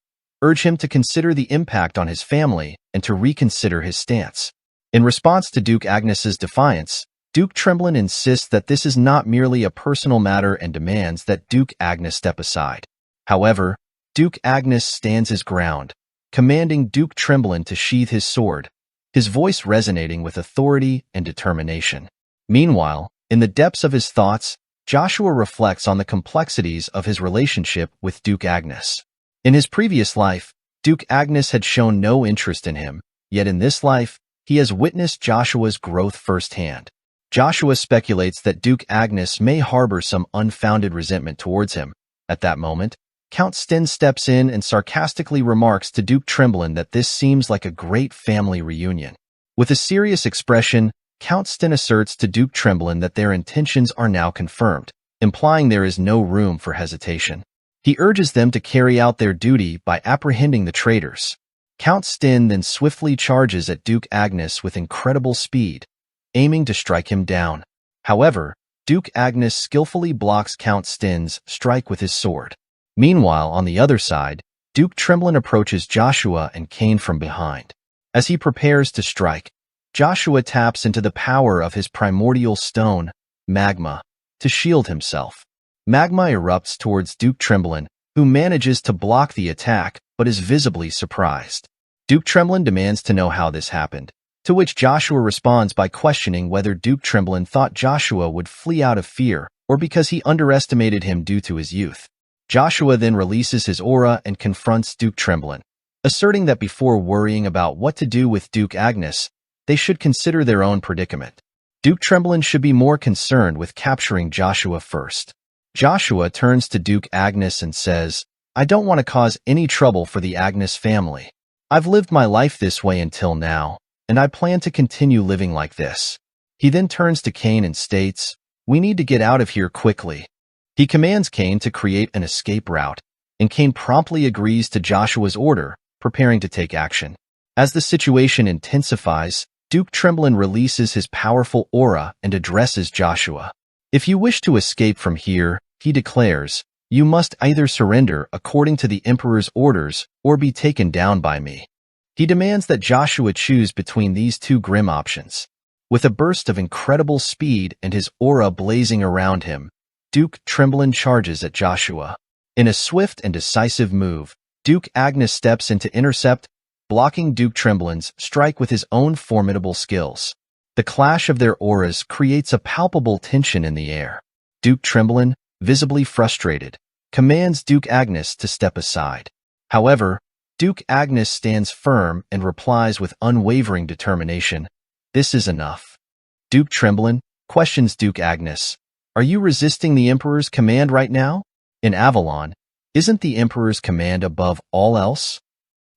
urge him to consider the impact on his family and to reconsider his stance. In response to Duke Agnes's defiance, Duke Tremblin insists that this is not merely a personal matter and demands that Duke Agnes step aside. However, Duke Agnes stands his ground, commanding Duke Tremblin to sheath his sword, his voice resonating with authority and determination. Meanwhile, in the depths of his thoughts, Joshua reflects on the complexities of his relationship with Duke Agnes. In his previous life, Duke Agnes had shown no interest in him, yet in this life, he has witnessed Joshua's growth firsthand. Joshua speculates that Duke Agnes may harbor some unfounded resentment towards him. At that moment, Count Sten steps in and sarcastically remarks to Duke Tremblin that this seems like a great family reunion. With a serious expression, Count Sten asserts to Duke Tremblin that their intentions are now confirmed, implying there is no room for hesitation. He urges them to carry out their duty by apprehending the traitors. Count Sten then swiftly charges at Duke Agnes with incredible speed, aiming to strike him down. However, Duke Agnes skillfully blocks Count Sten's strike with his sword. Meanwhile, on the other side, Duke Tremblin approaches Joshua and Cain from behind. As he prepares to strike, Joshua taps into the power of his primordial stone, magma, to shield himself. Magma erupts towards Duke Tremblin, who manages to block the attack but is visibly surprised. Duke Tremblin demands to know how this happened, to which Joshua responds by questioning whether Duke Tremblin thought Joshua would flee out of fear or because he underestimated him due to his youth. Joshua then releases his aura and confronts Duke Tremblin, asserting that before worrying about what to do with Duke Agnes, they should consider their own predicament. Duke Tremblin should be more concerned with capturing Joshua first. Joshua turns to Duke Agnes and says, "I don't want to cause any trouble for the Agnes family. I've lived my life this way until now, and I plan to continue living like this." He then turns to Cain and states, "We need to get out of here quickly." He commands Cain to create an escape route, and Cain promptly agrees to Joshua's order, preparing to take action. As the situation intensifies, Duke Tremblin releases his powerful aura and addresses Joshua. "If you wish to escape from here," he declares, "you must either surrender according to the Emperor's orders or be taken down by me." He demands that Joshua choose between these two grim options. With a burst of incredible speed and his aura blazing around him, Duke Tremblin charges at Joshua. In a swift and decisive move, Duke Agnes steps in to intercept, blocking Duke Tremblin's strike with his own formidable skills. The clash of their auras creates a palpable tension in the air. Duke Tremblin, visibly frustrated, commands Duke Agnes to step aside. However, Duke Agnes stands firm and replies with unwavering determination, "This is enough." Duke Tremblin questions Duke Agnes, "Are you resisting the Emperor's command right now? In Avalon, isn't the Emperor's command above all else?"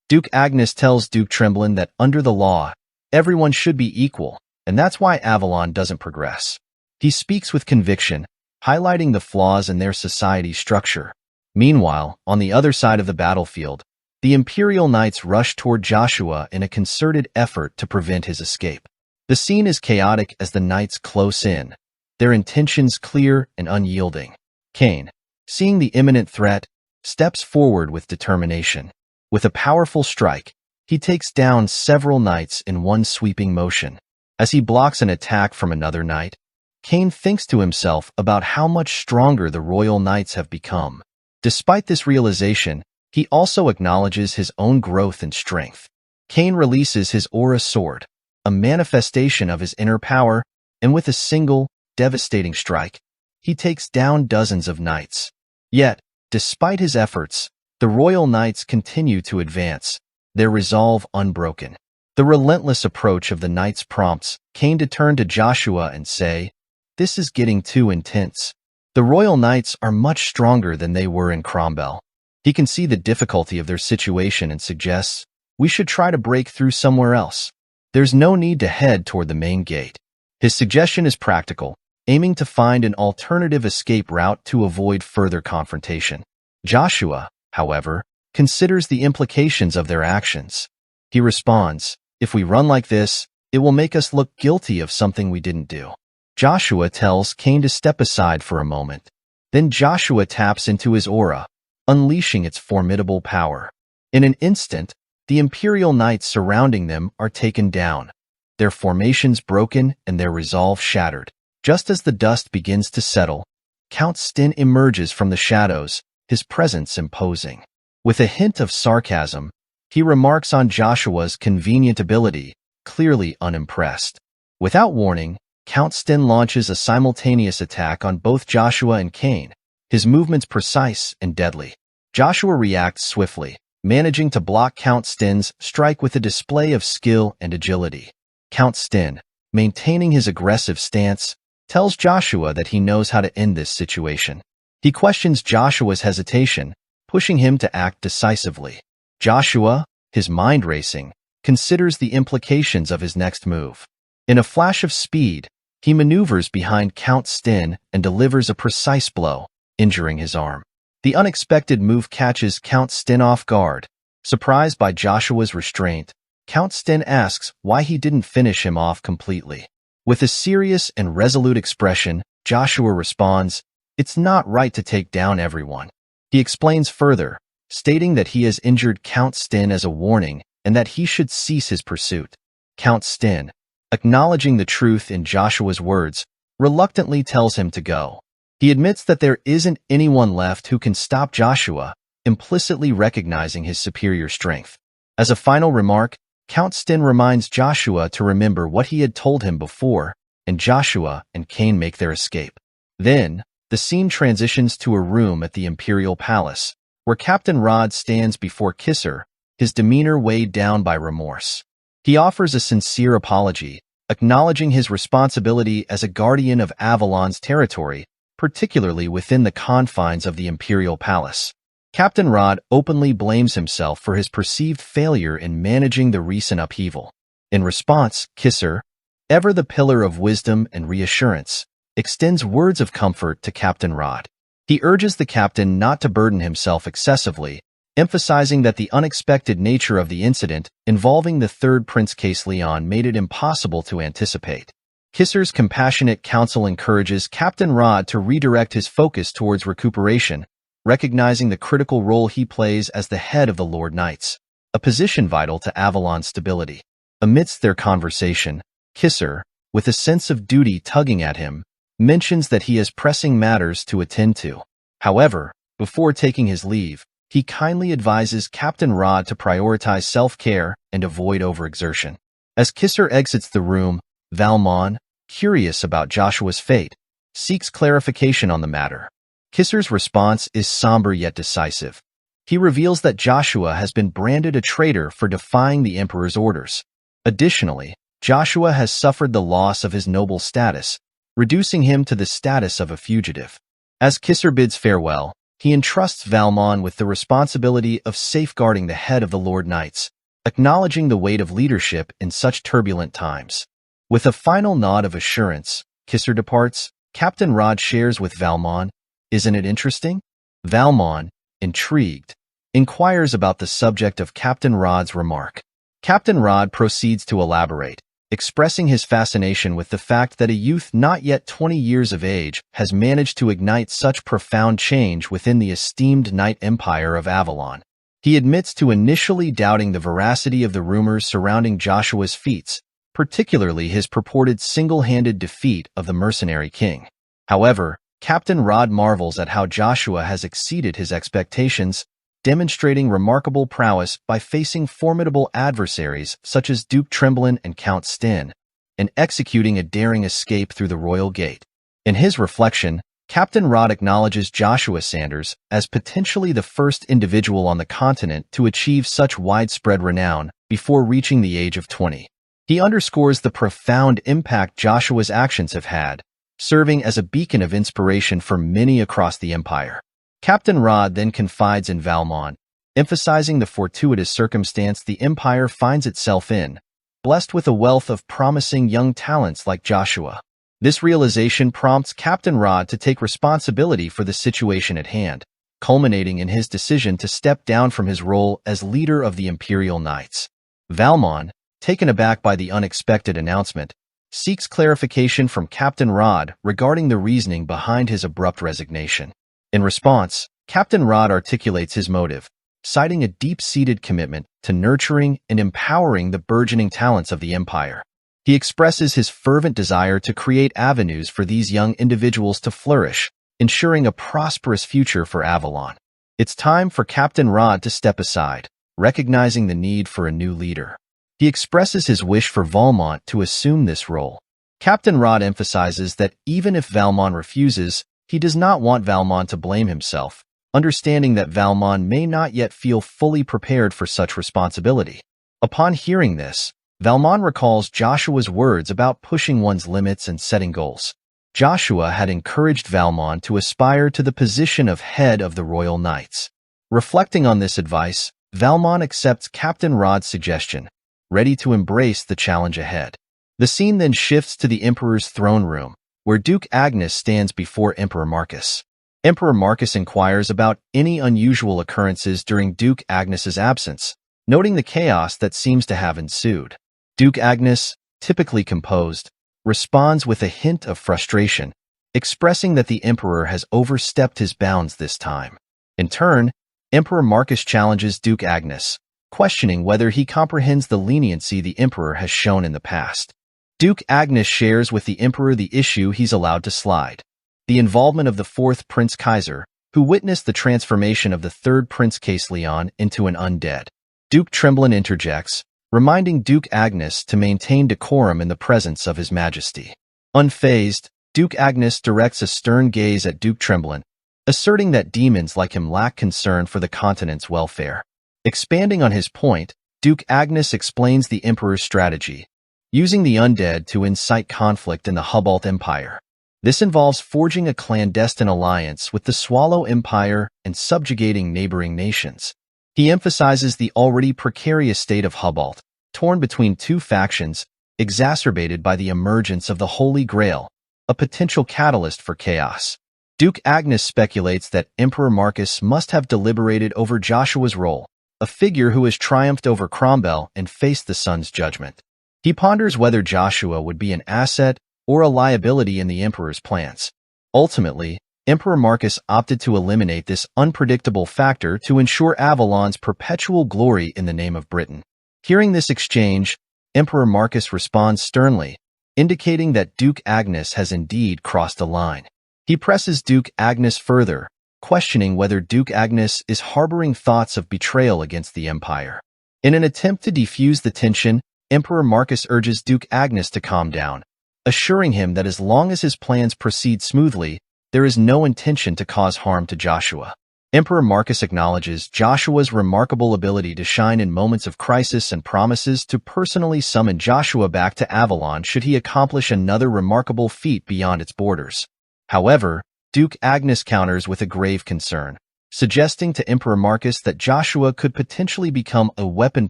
Duke Agnes tells Duke Tremblin that under the law, everyone should be equal, and that's why Avalon doesn't progress. He speaks with conviction, highlighting the flaws in their society structure. Meanwhile, on the other side of the battlefield, the Imperial Knights rush toward Joshua in a concerted effort to prevent his escape. The scene is chaotic as the Knights close in, their intentions clear and unyielding. Cain, seeing the imminent threat, steps forward with determination. With a powerful strike, he takes down several knights in one sweeping motion. As he blocks an attack from another knight, Cain thinks to himself about how much stronger the royal knights have become. Despite this realization, he also acknowledges his own growth and strength. Cain releases his aura sword, a manifestation of his inner power, and with a single, devastating strike, he takes down dozens of knights. Yet, despite his efforts, the royal knights continue to advance, their resolve unbroken. The relentless approach of the knights prompts Cain to turn to Joshua and say, "This is getting too intense." The royal knights are much stronger than they were in Cromwell. He can see the difficulty of their situation and suggests, "We should try to break through somewhere else. There's no need to head toward the main gate." His suggestion is practical, aiming to find an alternative escape route to avoid further confrontation. Joshua, however, considers the implications of their actions. He responds, "If we run like this, it will make us look guilty of something we didn't do." Joshua tells Cain to step aside for a moment. Then Joshua taps into his aura, unleashing its formidable power. In an instant, the Imperial Knights surrounding them are taken down, their formations broken and their resolve shattered. Just as the dust begins to settle, Count Stin emerges from the shadows, his presence imposing. With a hint of sarcasm, he remarks on Joshua's convenient ability, clearly unimpressed. Without warning, Count Stin launches a simultaneous attack on both Joshua and Cain, his movements precise and deadly. Joshua reacts swiftly, managing to block Count Stin's strike with a display of skill and agility. Count Stin, maintaining his aggressive stance, tells Joshua that he knows how to end this situation. He questions Joshua's hesitation, pushing him to act decisively. Joshua, his mind racing, considers the implications of his next move. In a flash of speed, he maneuvers behind Count Stin and delivers a precise blow, injuring his arm. The unexpected move catches Count Stin off guard. Surprised by Joshua's restraint, Count Stin asks why he didn't finish him off completely. With a serious and resolute expression, Joshua responds, "It's not right to take down everyone." He explains further, stating that he has injured Count Stin as a warning and that he should cease his pursuit. Count Stin, acknowledging the truth in Joshua's words, reluctantly tells him to go. He admits that there isn't anyone left who can stop Joshua, implicitly recognizing his superior strength. As a final remark, Count Stin reminds Joshua to remember what he had told him before, and Joshua and Cain make their escape. Then, the scene transitions to a room at the Imperial Palace, where Captain Rod stands before Kisser, his demeanor weighed down by remorse. He offers a sincere apology, acknowledging his responsibility as a guardian of Avalon's territory, particularly within the confines of the Imperial Palace. Captain Rod openly blames himself for his perceived failure in managing the recent upheaval. In response, Kisser, ever the pillar of wisdom and reassurance, extends words of comfort to Captain Rod. He urges the captain not to burden himself excessively, emphasizing that the unexpected nature of the incident involving the third Prince Case Leon made it impossible to anticipate. Kisser's compassionate counsel encourages Captain Rod to redirect his focus towards recuperation, recognizing the critical role he plays as the head of the Lord Knights, a position vital to Avalon's stability. Amidst their conversation, Kisser, with a sense of duty tugging at him, mentions that he has pressing matters to attend to. However, before taking his leave, he kindly advises Captain Rod to prioritize self-care and avoid overexertion. As Kisser exits the room, Valmon, curious about Joshua's fate, seeks clarification on the matter. Kisser's response is somber yet decisive. He reveals that Joshua has been branded a traitor for defying the Emperor's orders. Additionally, Joshua has suffered the loss of his noble status, reducing him to the status of a fugitive. As Kisser bids farewell, he entrusts Valmon with the responsibility of safeguarding the head of the Lord Knights, acknowledging the weight of leadership in such turbulent times. With a final nod of assurance, Kisser departs. Captain Rod shares with Valmon, "Isn't it interesting?" Valmon, intrigued, inquires about the subject of Captain Rod's remark. Captain Rod proceeds to elaborate, expressing his fascination with the fact that a youth not yet 20 years of age has managed to ignite such profound change within the esteemed Knight Empire of Avalon. He admits to initially doubting the veracity of the rumors surrounding Joshua's feats, particularly his purported single-handed defeat of the mercenary king. However, Captain Rod marvels at how Joshua has exceeded his expectations, demonstrating remarkable prowess by facing formidable adversaries such as Duke Tremblin and Count Sten, and executing a daring escape through the royal gate. In his reflection, Captain Rod acknowledges Joshua Sanders as potentially the first individual on the continent to achieve such widespread renown before reaching the age of 20. He underscores the profound impact Joshua's actions have had, serving as a beacon of inspiration for many across the empire. Captain Rod then confides in Valmont, emphasizing the fortuitous circumstance the empire finds itself in, blessed with a wealth of promising young talents like Joshua. This realization prompts Captain Rod to take responsibility for the situation at hand, culminating in his decision to step down from his role as leader of the Imperial Knights. Valmont, taken aback by the unexpected announcement, seeks clarification from Captain Rod regarding the reasoning behind his abrupt resignation. In response, Captain Rod articulates his motive, citing a deep-seated commitment to nurturing and empowering the burgeoning talents of the empire. He expresses his fervent desire to create avenues for these young individuals to flourish, ensuring a prosperous future for Avalon. It's time for Captain Rod to step aside, recognizing the need for a new leader. He expresses his wish for Valmont to assume this role. Captain Rod emphasizes that even if Valmont refuses, he does not want Valmont to blame himself, understanding that Valmont may not yet feel fully prepared for such responsibility. Upon hearing this, Valmont recalls Joshua's words about pushing one's limits and setting goals. Joshua had encouraged Valmont to aspire to the position of head of the Royal Knights. Reflecting on this advice, Valmont accepts Captain Rod's suggestion, ready to embrace the challenge ahead. The scene then shifts to the Emperor's throne room, where Duke Agnes stands before Emperor Marcus. Emperor Marcus inquires about any unusual occurrences during Duke Agnes's absence, noting the chaos that seems to have ensued. Duke Agnes, typically composed, responds with a hint of frustration, expressing that the Emperor has overstepped his bounds this time. In turn, Emperor Marcus challenges Duke Agnes, questioning whether he comprehends the leniency the Emperor has shown in the past. Duke Agnes shares with the Emperor the issue he's allowed to slide: the involvement of the fourth Prince Kaiser, who witnessed the transformation of the third Prince Caisleon into an undead. Duke Tremblin interjects, reminding Duke Agnes to maintain decorum in the presence of His Majesty. Unfazed, Duke Agnes directs a stern gaze at Duke Tremblin, asserting that demons like him lack concern for the continent's welfare. Expanding on his point, Duke Agnes explains the Emperor's strategy, using the undead to incite conflict in the Hubalt Empire. This involves forging a clandestine alliance with the Swallow Empire and subjugating neighboring nations. He emphasizes the already precarious state of Hubalt, torn between two factions, exacerbated by the emergence of the Holy Grail, a potential catalyst for chaos. Duke Agnes speculates that Emperor Marcus must have deliberated over Joshua's role, a figure who has triumphed over Cromwell and faced the sun's judgment. He ponders whether Joshua would be an asset or a liability in the Emperor's plans. Ultimately, Emperor Marcus opted to eliminate this unpredictable factor to ensure Avalon's perpetual glory in the name of Britain. Hearing this exchange, Emperor Marcus responds sternly, indicating that Duke Agnes has indeed crossed a line. He presses Duke Agnes further, questioning whether Duke Agnes is harboring thoughts of betrayal against the Empire. In an attempt to defuse the tension, Emperor Marcus urges Duke Agnes to calm down, assuring him that as long as his plans proceed smoothly, there is no intention to cause harm to Joshua. Emperor Marcus acknowledges Joshua's remarkable ability to shine in moments of crisis and promises to personally summon Joshua back to Avalon should he accomplish another remarkable feat beyond its borders. However, Duke Agnes counters with a grave concern, suggesting to Emperor Marcus that Joshua could potentially become a weapon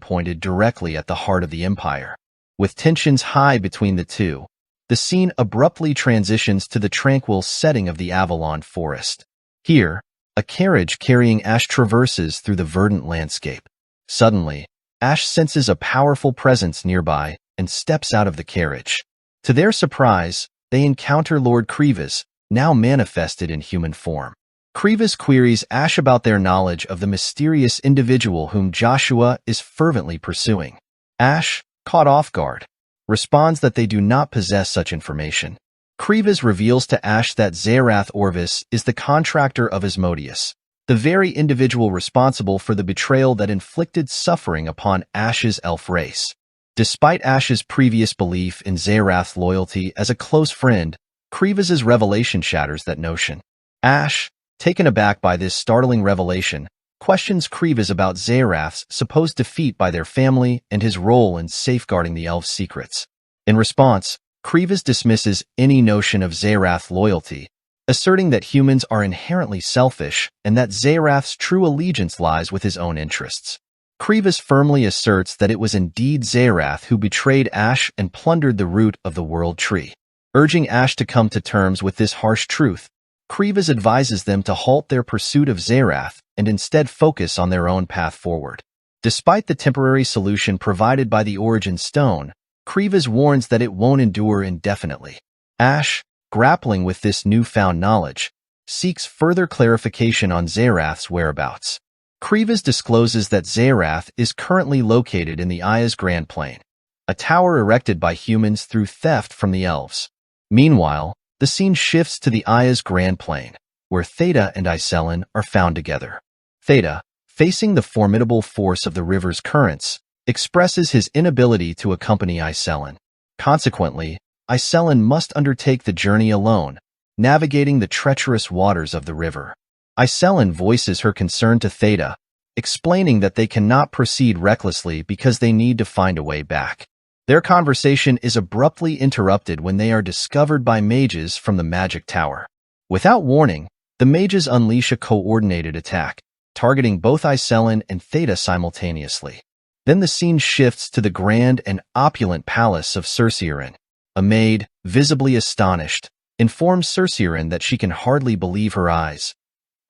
pointed directly at the heart of the Empire. With tensions high between the two, the scene abruptly transitions to the tranquil setting of the Avalon forest. Here, a carriage carrying Ash traverses through the verdant landscape. Suddenly, Ash senses a powerful presence nearby and steps out of the carriage. To their surprise, they encounter Lord Creevas, now manifested in human form. Creevas queries Ash about their knowledge of the mysterious individual whom Joshua is fervently pursuing. Ash, caught off guard, responds that they do not possess such information. Krivas reveals to Ash that Zerath Orvis is the contractor of Asmodeus, the very individual responsible for the betrayal that inflicted suffering upon Ash's elf race. Despite Ash's previous belief in Zerath's loyalty as a close friend, Krivas' revelation shatters that notion. Ash, taken aback by this startling revelation, questions Krivas about Zerath's supposed defeat by their family and his role in safeguarding the elf's secrets. In response, Krivas dismisses any notion of Zerath's loyalty, asserting that humans are inherently selfish and that Zerath's true allegiance lies with his own interests. Krivas firmly asserts that it was indeed Zerath who betrayed Ash and plundered the root of the world tree. Urging Ash to come to terms with this harsh truth, Krivas advises them to halt their pursuit of Zerath and instead focus on their own path forward. Despite the temporary solution provided by the Origin Stone, Krivas warns that it won't endure indefinitely. Ash, grappling with this newfound knowledge, seeks further clarification on Zerath's whereabouts. Krivas discloses that Zerath is currently located in the Aya's Grand Plain, a tower erected by humans through theft from the elves. Meanwhile, the scene shifts to the Aya's Grand Plain, where Theta and Iselin are found together. Theta, facing the formidable force of the river's currents, expresses his inability to accompany Iselin. Consequently, Iselin must undertake the journey alone, navigating the treacherous waters of the river. Iselin voices her concern to Theta, explaining that they cannot proceed recklessly because they need to find a way back. Their conversation is abruptly interrupted when they are discovered by mages from the magic tower. Without warning, the mages unleash a coordinated attack, targeting both Iselin and Theta simultaneously. Then the scene shifts to the grand and opulent palace of Cerceirin. A maid, visibly astonished, informs Cerceirin that she can hardly believe her eyes.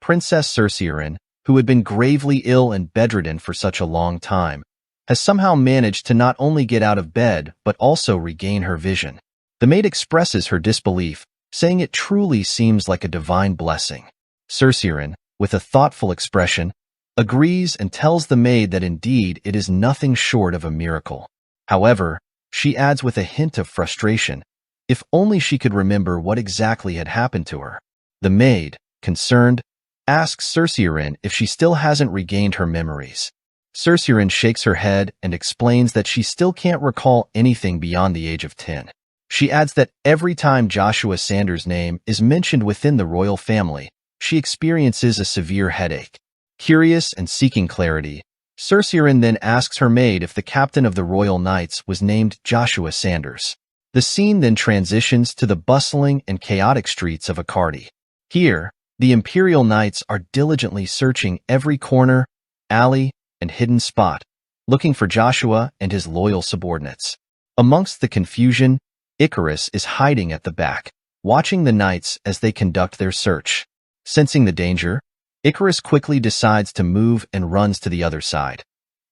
Princess Cerceirin, who had been gravely ill and bedridden for such a long time, has somehow managed to not only get out of bed but also regain her vision. The maid expresses her disbelief, saying it truly seems like a divine blessing. Cerceirin, with a thoughtful expression, agrees and tells the maid that indeed it is nothing short of a miracle. However, she adds with a hint of frustration, if only she could remember what exactly had happened to her. The maid, concerned, asks Cerceirin if she still hasn't regained her memories. Cerceirin shakes her head and explains that she still can't recall anything beyond the age of 10. She adds that every time Joshua Sanders' name is mentioned within the royal family, she experiences a severe headache. Curious and seeking clarity, Cerceirin then asks her maid if the captain of the Royal Knights was named Joshua Sanders. The scene then transitions to the bustling and chaotic streets of Akardi. Here, the Imperial Knights are diligently searching every corner, alley, and hidden spot, looking for Joshua and his loyal subordinates. Amongst the confusion, Icarus is hiding at the back, watching the knights as they conduct their search. Sensing the danger, Icarus quickly decides to move and runs to the other side,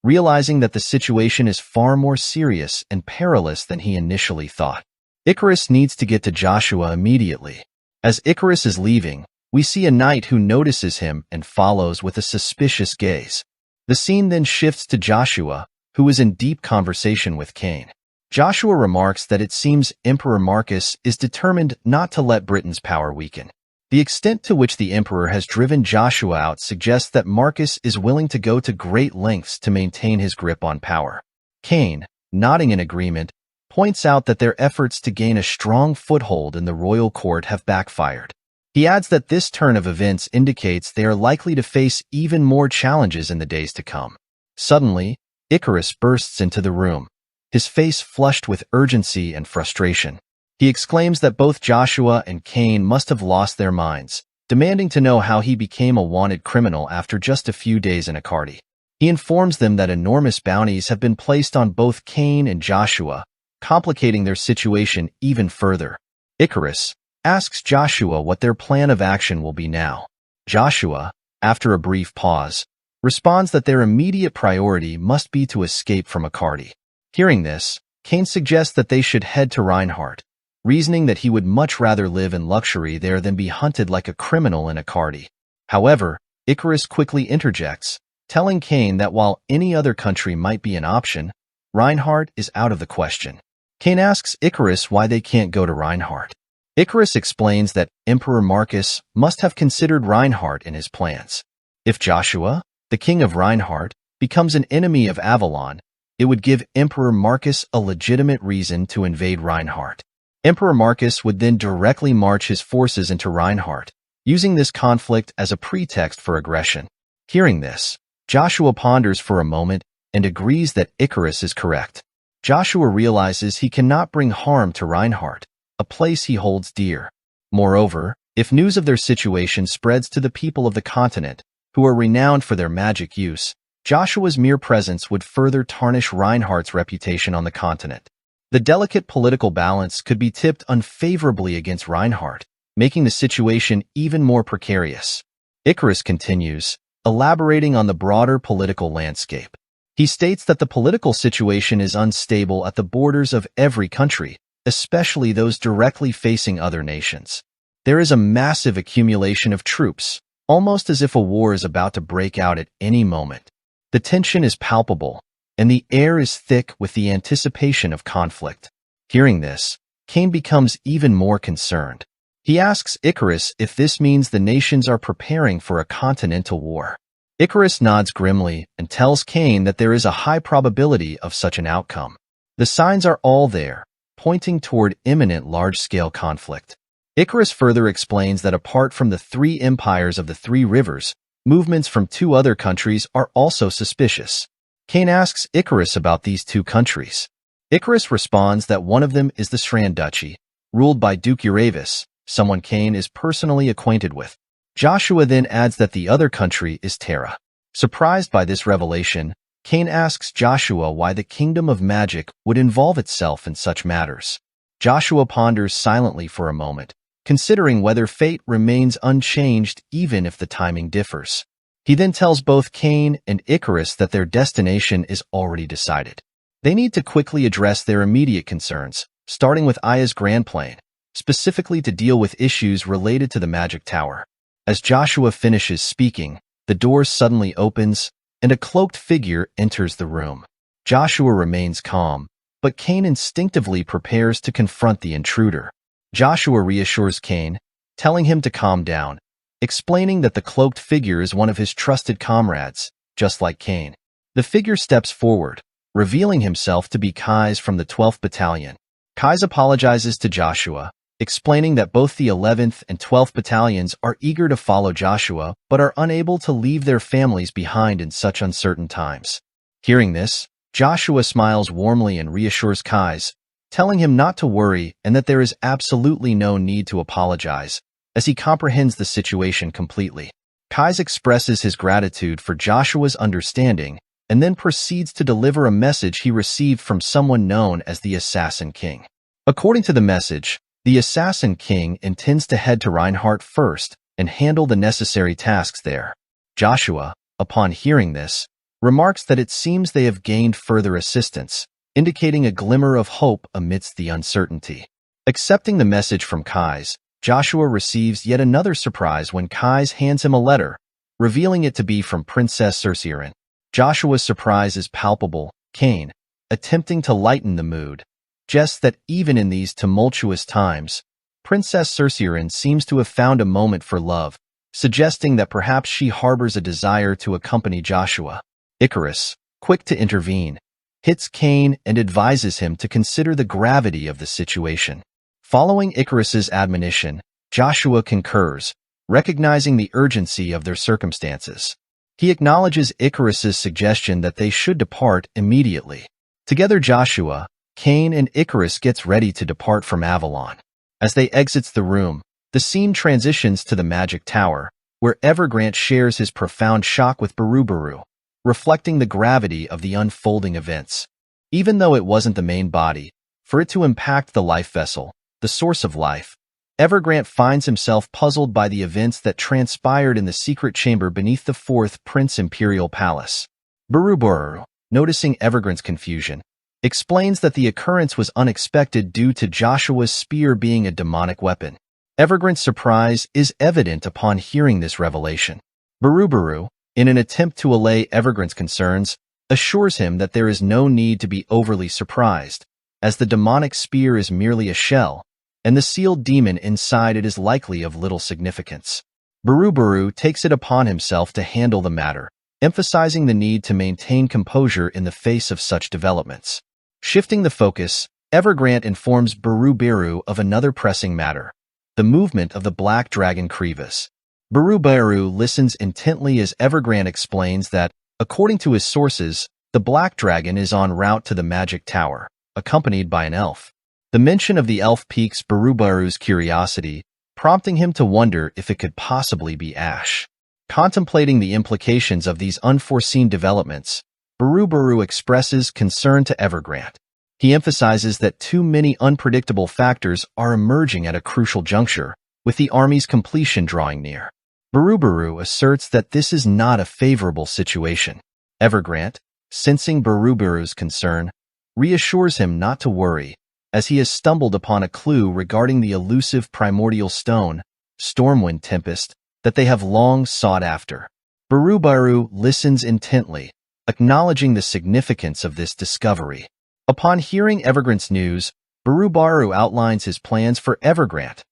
realizing that the situation is far more serious and perilous than he initially thought. Icarus needs to get to Joshua immediately. As Icarus is leaving, we see a knight who notices him and follows with a suspicious gaze. The scene then shifts to Joshua, who is in deep conversation with Cain. Joshua remarks that it seems Emperor Marcus is determined not to let Britain's power weaken. The extent to which the Emperor has driven Joshua out suggests that Marcus is willing to go to great lengths to maintain his grip on power. Cain, nodding in agreement, points out that their efforts to gain a strong foothold in the royal court have backfired. He adds that this turn of events indicates they are likely to face even more challenges in the days to come. Suddenly, Icarus bursts into the room, his face flushed with urgency and frustration. He exclaims that both Joshua and Cain must have lost their minds, demanding to know how he became a wanted criminal after just a few days in Akardi. He informs them that enormous bounties have been placed on both Cain and Joshua, complicating their situation even further. Icarus asks Joshua what their plan of action will be now. Joshua, after a brief pause, responds that their immediate priority must be to escape from Akardi. Hearing this, Cain suggests that they should head to Reinhardt, reasoning that he would much rather live in luxury there than be hunted like a criminal in Akardi. However, Icarus quickly interjects, telling Cain that while any other country might be an option, Reinhardt is out of the question. Cain asks Icarus why they can't go to Reinhardt. Icarus explains that Emperor Marcus must have considered Reinhardt in his plans. If Joshua, the king of Reinhardt, becomes an enemy of Avalon, it would give Emperor Marcus a legitimate reason to invade Reinhardt. Emperor Marcus would then directly march his forces into Reinhardt, using this conflict as a pretext for aggression. Hearing this, Joshua ponders for a moment and agrees that Icarus is correct. Joshua realizes he cannot bring harm to Reinhardt, a place he holds dear. Moreover, if news of their situation spreads to the people of the continent, who are renowned for their magic use, Joshua's mere presence would further tarnish Reinhardt's reputation on the continent. The delicate political balance could be tipped unfavorably against Reinhardt, making the situation even more precarious. Icarus continues, elaborating on the broader political landscape. He states that the political situation is unstable at the borders of every country, especially those directly facing other nations. There is a massive accumulation of troops, almost as if a war is about to break out at any moment. The tension is palpable, and the air is thick with the anticipation of conflict. Hearing this, Cain becomes even more concerned. He asks Icarus if this means the nations are preparing for a continental war. Icarus nods grimly and tells Cain that there is a high probability of such an outcome. The signs are all there, pointing toward imminent large-scale conflict. Icarus further explains that apart from the three empires of the three rivers, movements from two other countries are also suspicious. Cain asks Icarus about these two countries. Icarus responds that one of them is the Sran Duchy, ruled by Duke Uravis, someone Cain is personally acquainted with. Joshua then adds that the other country is Terra. Surprised by this revelation, Cain asks Joshua why the kingdom of magic would involve itself in such matters. Joshua ponders silently for a moment, considering whether fate remains unchanged even if the timing differs. He then tells both Cain and Icarus that their destination is already decided. They need to quickly address their immediate concerns, starting with Aya's Grand Plan, specifically to deal with issues related to the Magic Tower. As Joshua finishes speaking, the door suddenly opens, and a cloaked figure enters the room. Joshua remains calm, but Cain instinctively prepares to confront the intruder. Joshua reassures Cain, telling him to calm down, explaining that the cloaked figure is one of his trusted comrades, just like Cain. The figure steps forward, revealing himself to be Kais from the 12th Battalion. Kais apologizes to Joshua, explaining that both the 11th and 12th Battalions are eager to follow Joshua but are unable to leave their families behind in such uncertain times. Hearing this, Joshua smiles warmly and reassures Kais, telling him not to worry and that there is absolutely no need to apologize, as he comprehends the situation completely. Kais expresses his gratitude for Joshua's understanding and then proceeds to deliver a message he received from someone known as the Assassin King. According to the message, the Assassin King intends to head to Reinhardt first and handle the necessary tasks there. Joshua, upon hearing this, remarks that it seems they have gained further assistance, indicating a glimmer of hope amidst the uncertainty. Accepting the message from Kais, Joshua receives yet another surprise when Kais hands him a letter, revealing it to be from Princess Cerceirin. Joshua's surprise is palpable. Cain, attempting to lighten the mood, suggests that even in these tumultuous times, Princess Cerceirin seems to have found a moment for love, suggesting that perhaps she harbors a desire to accompany Joshua. Icarus, quick to intervene, hits Cain and advises him to consider the gravity of the situation. Following Icarus's admonition, Joshua concurs, recognizing the urgency of their circumstances. He acknowledges Icarus's suggestion that they should depart immediately. Together Joshua, Cain and Icarus gets ready to depart from Avalon. As they exits the room, the scene transitions to the Magic Tower, where Evergrande shares his profound shock with Barubaru, reflecting the gravity of the unfolding events. Even though it wasn't the main body, for it to impact the life vessel, the source of life, Evergrande finds himself puzzled by the events that transpired in the secret chamber beneath the 4th Prince Imperial Palace. Barubaru, noticing Evergrande's confusion, explains that the occurrence was unexpected due to Joshua's spear being a demonic weapon. Evergrande's surprise is evident upon hearing this revelation. Barubaru, in an attempt to allay Evergrande's concerns, assures him that there is no need to be overly surprised, as the demonic spear is merely a shell, and the sealed demon inside it is likely of little significance. Buru takes it upon himself to handle the matter, emphasizing the need to maintain composure in the face of such developments. Shifting the focus, Evergrant informs Buru of another pressing matter, the movement of the Black Dragon Krivas. Buru listens intently as Evergrant explains that, according to his sources, the Black Dragon is en route to the Magic Tower, accompanied by an elf. The mention of the elf piques Buru's curiosity, prompting him to wonder if it could possibly be Ash. Contemplating the implications of these unforeseen developments, Buru expresses concern to Evergrant. He emphasizes that too many unpredictable factors are emerging at a crucial juncture, with the army's completion drawing near. Buru asserts that this is not a favorable situation. Evergrant, sensing Buru's concern, reassures him not to worry, as he has stumbled upon a clue regarding the elusive primordial stone, Stormwind Tempest, that they have long sought after. Buru listens intently, acknowledging the significance of this discovery. Upon hearing Evergrant's news, Buru outlines his plans for Evergrant.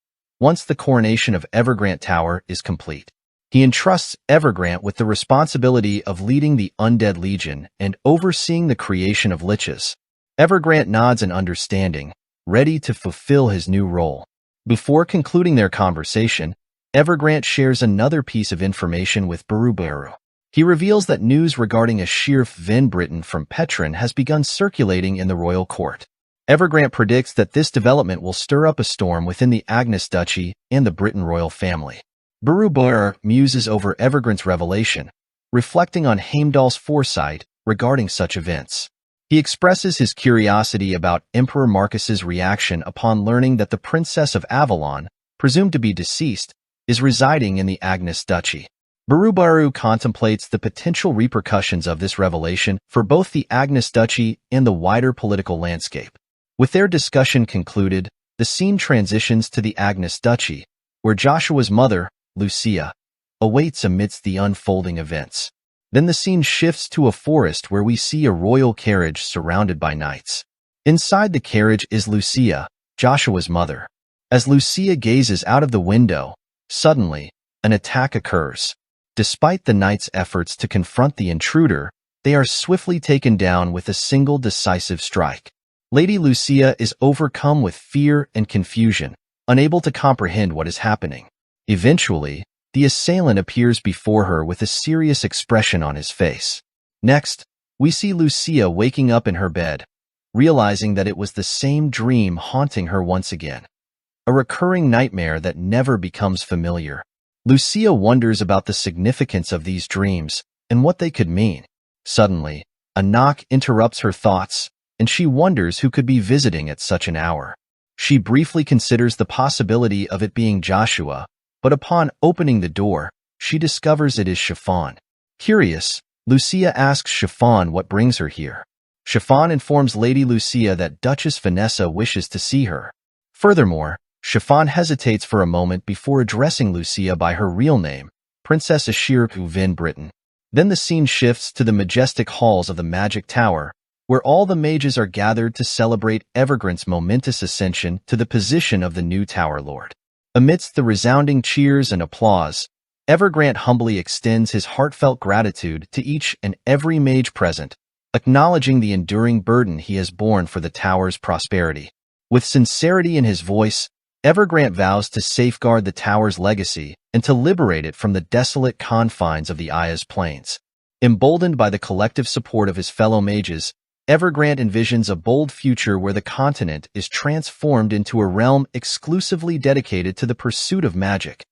Once the coronation of Evergrant Tower is complete, he entrusts Evergrant with the responsibility of leading the Undead Legion and overseeing the creation of liches. Evergrant nods in understanding, ready to fulfill his new role. Before concluding their conversation, Evergrant shares another piece of information with Buru. He reveals that news regarding a Sheriff Van Britten from Petrin has begun circulating in the royal court. Evergrant predicts that this development will stir up a storm within the Agnes Duchy and the Britain royal family. Buru muses over Evergrant's revelation, reflecting on Heimdall's foresight regarding such events. He expresses his curiosity about Emperor Marcus's reaction upon learning that the Princess of Avalon, presumed to be deceased, is residing in the Agnes Duchy. Buru contemplates the potential repercussions of this revelation for both the Agnes Duchy and the wider political landscape. With their discussion concluded, the scene transitions to the Agnes Duchy, where Joshua's mother, Lucia, awaits amidst the unfolding events. Then the scene shifts to a forest where we see a royal carriage surrounded by knights. Inside the carriage is Lucia, Joshua's mother. As Lucia gazes out of the window, suddenly, an attack occurs. Despite the knights' efforts to confront the intruder, they are swiftly taken down with a single decisive strike. Lady Lucia is overcome with fear and confusion, unable to comprehend what is happening. Eventually, the assailant appears before her with a serious expression on his face. Next, we see Lucia waking up in her bed, realizing that it was the same dream haunting her once again. A recurring nightmare that never becomes familiar. Lucia wonders about the significance of these dreams and what they could mean. Suddenly, a knock interrupts her thoughts, and she wonders who could be visiting at such an hour. She briefly considers the possibility of it being Joshua, but upon opening the door, she discovers it is Chiffon. Curious, Lucia asks Chiffon what brings her here. Chiffon informs Lady Lucia that Duchess Vanessa wishes to see her. Furthermore, Chiffon hesitates for a moment before addressing Lucia by her real name, Princess Asura Van Britten. Then the scene shifts to the majestic halls of the Magic Tower, where all the mages are gathered to celebrate Evergrant's momentous ascension to the position of the new Tower Lord. Amidst the resounding cheers and applause, Evergrant humbly extends his heartfelt gratitude to each and every mage present, acknowledging the enduring burden he has borne for the tower's prosperity. With sincerity in his voice, Evergrant vows to safeguard the tower's legacy and to liberate it from the desolate confines of the Aya's plains. Emboldened by the collective support of his fellow mages, Evergrant envisions a bold future where the continent is transformed into a realm exclusively dedicated to the pursuit of magic,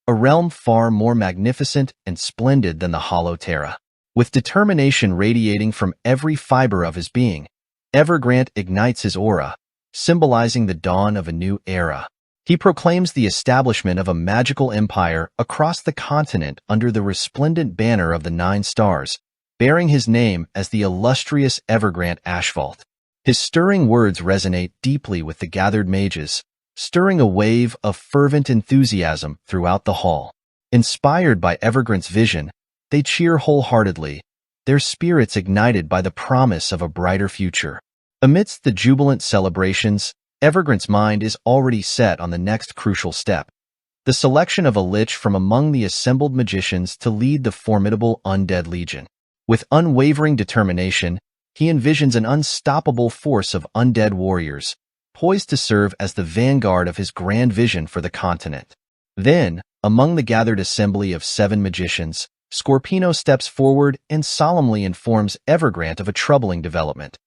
a realm far more magnificent and splendid than the Hollow Terra. With determination radiating from every fiber of his being, Evergrant ignites his aura, symbolizing the dawn of a new era. He proclaims the establishment of a magical empire across the continent under the resplendent banner of the 9 stars, bearing his name as the illustrious Evergrant Ashvault. His stirring words resonate deeply with the gathered mages, stirring a wave of fervent enthusiasm throughout the hall. Inspired by Evergrant's vision, they cheer wholeheartedly, their spirits ignited by the promise of a brighter future. Amidst the jubilant celebrations, Evergrante's mind is already set on the next crucial step, the selection of a lich from among the assembled magicians to lead the formidable undead legion. With unwavering determination, he envisions an unstoppable force of undead warriors, poised to serve as the vanguard of his grand vision for the continent. Then, among the gathered assembly of 7 magicians, Scorpino steps forward and solemnly informs Evergrant of a troubling development.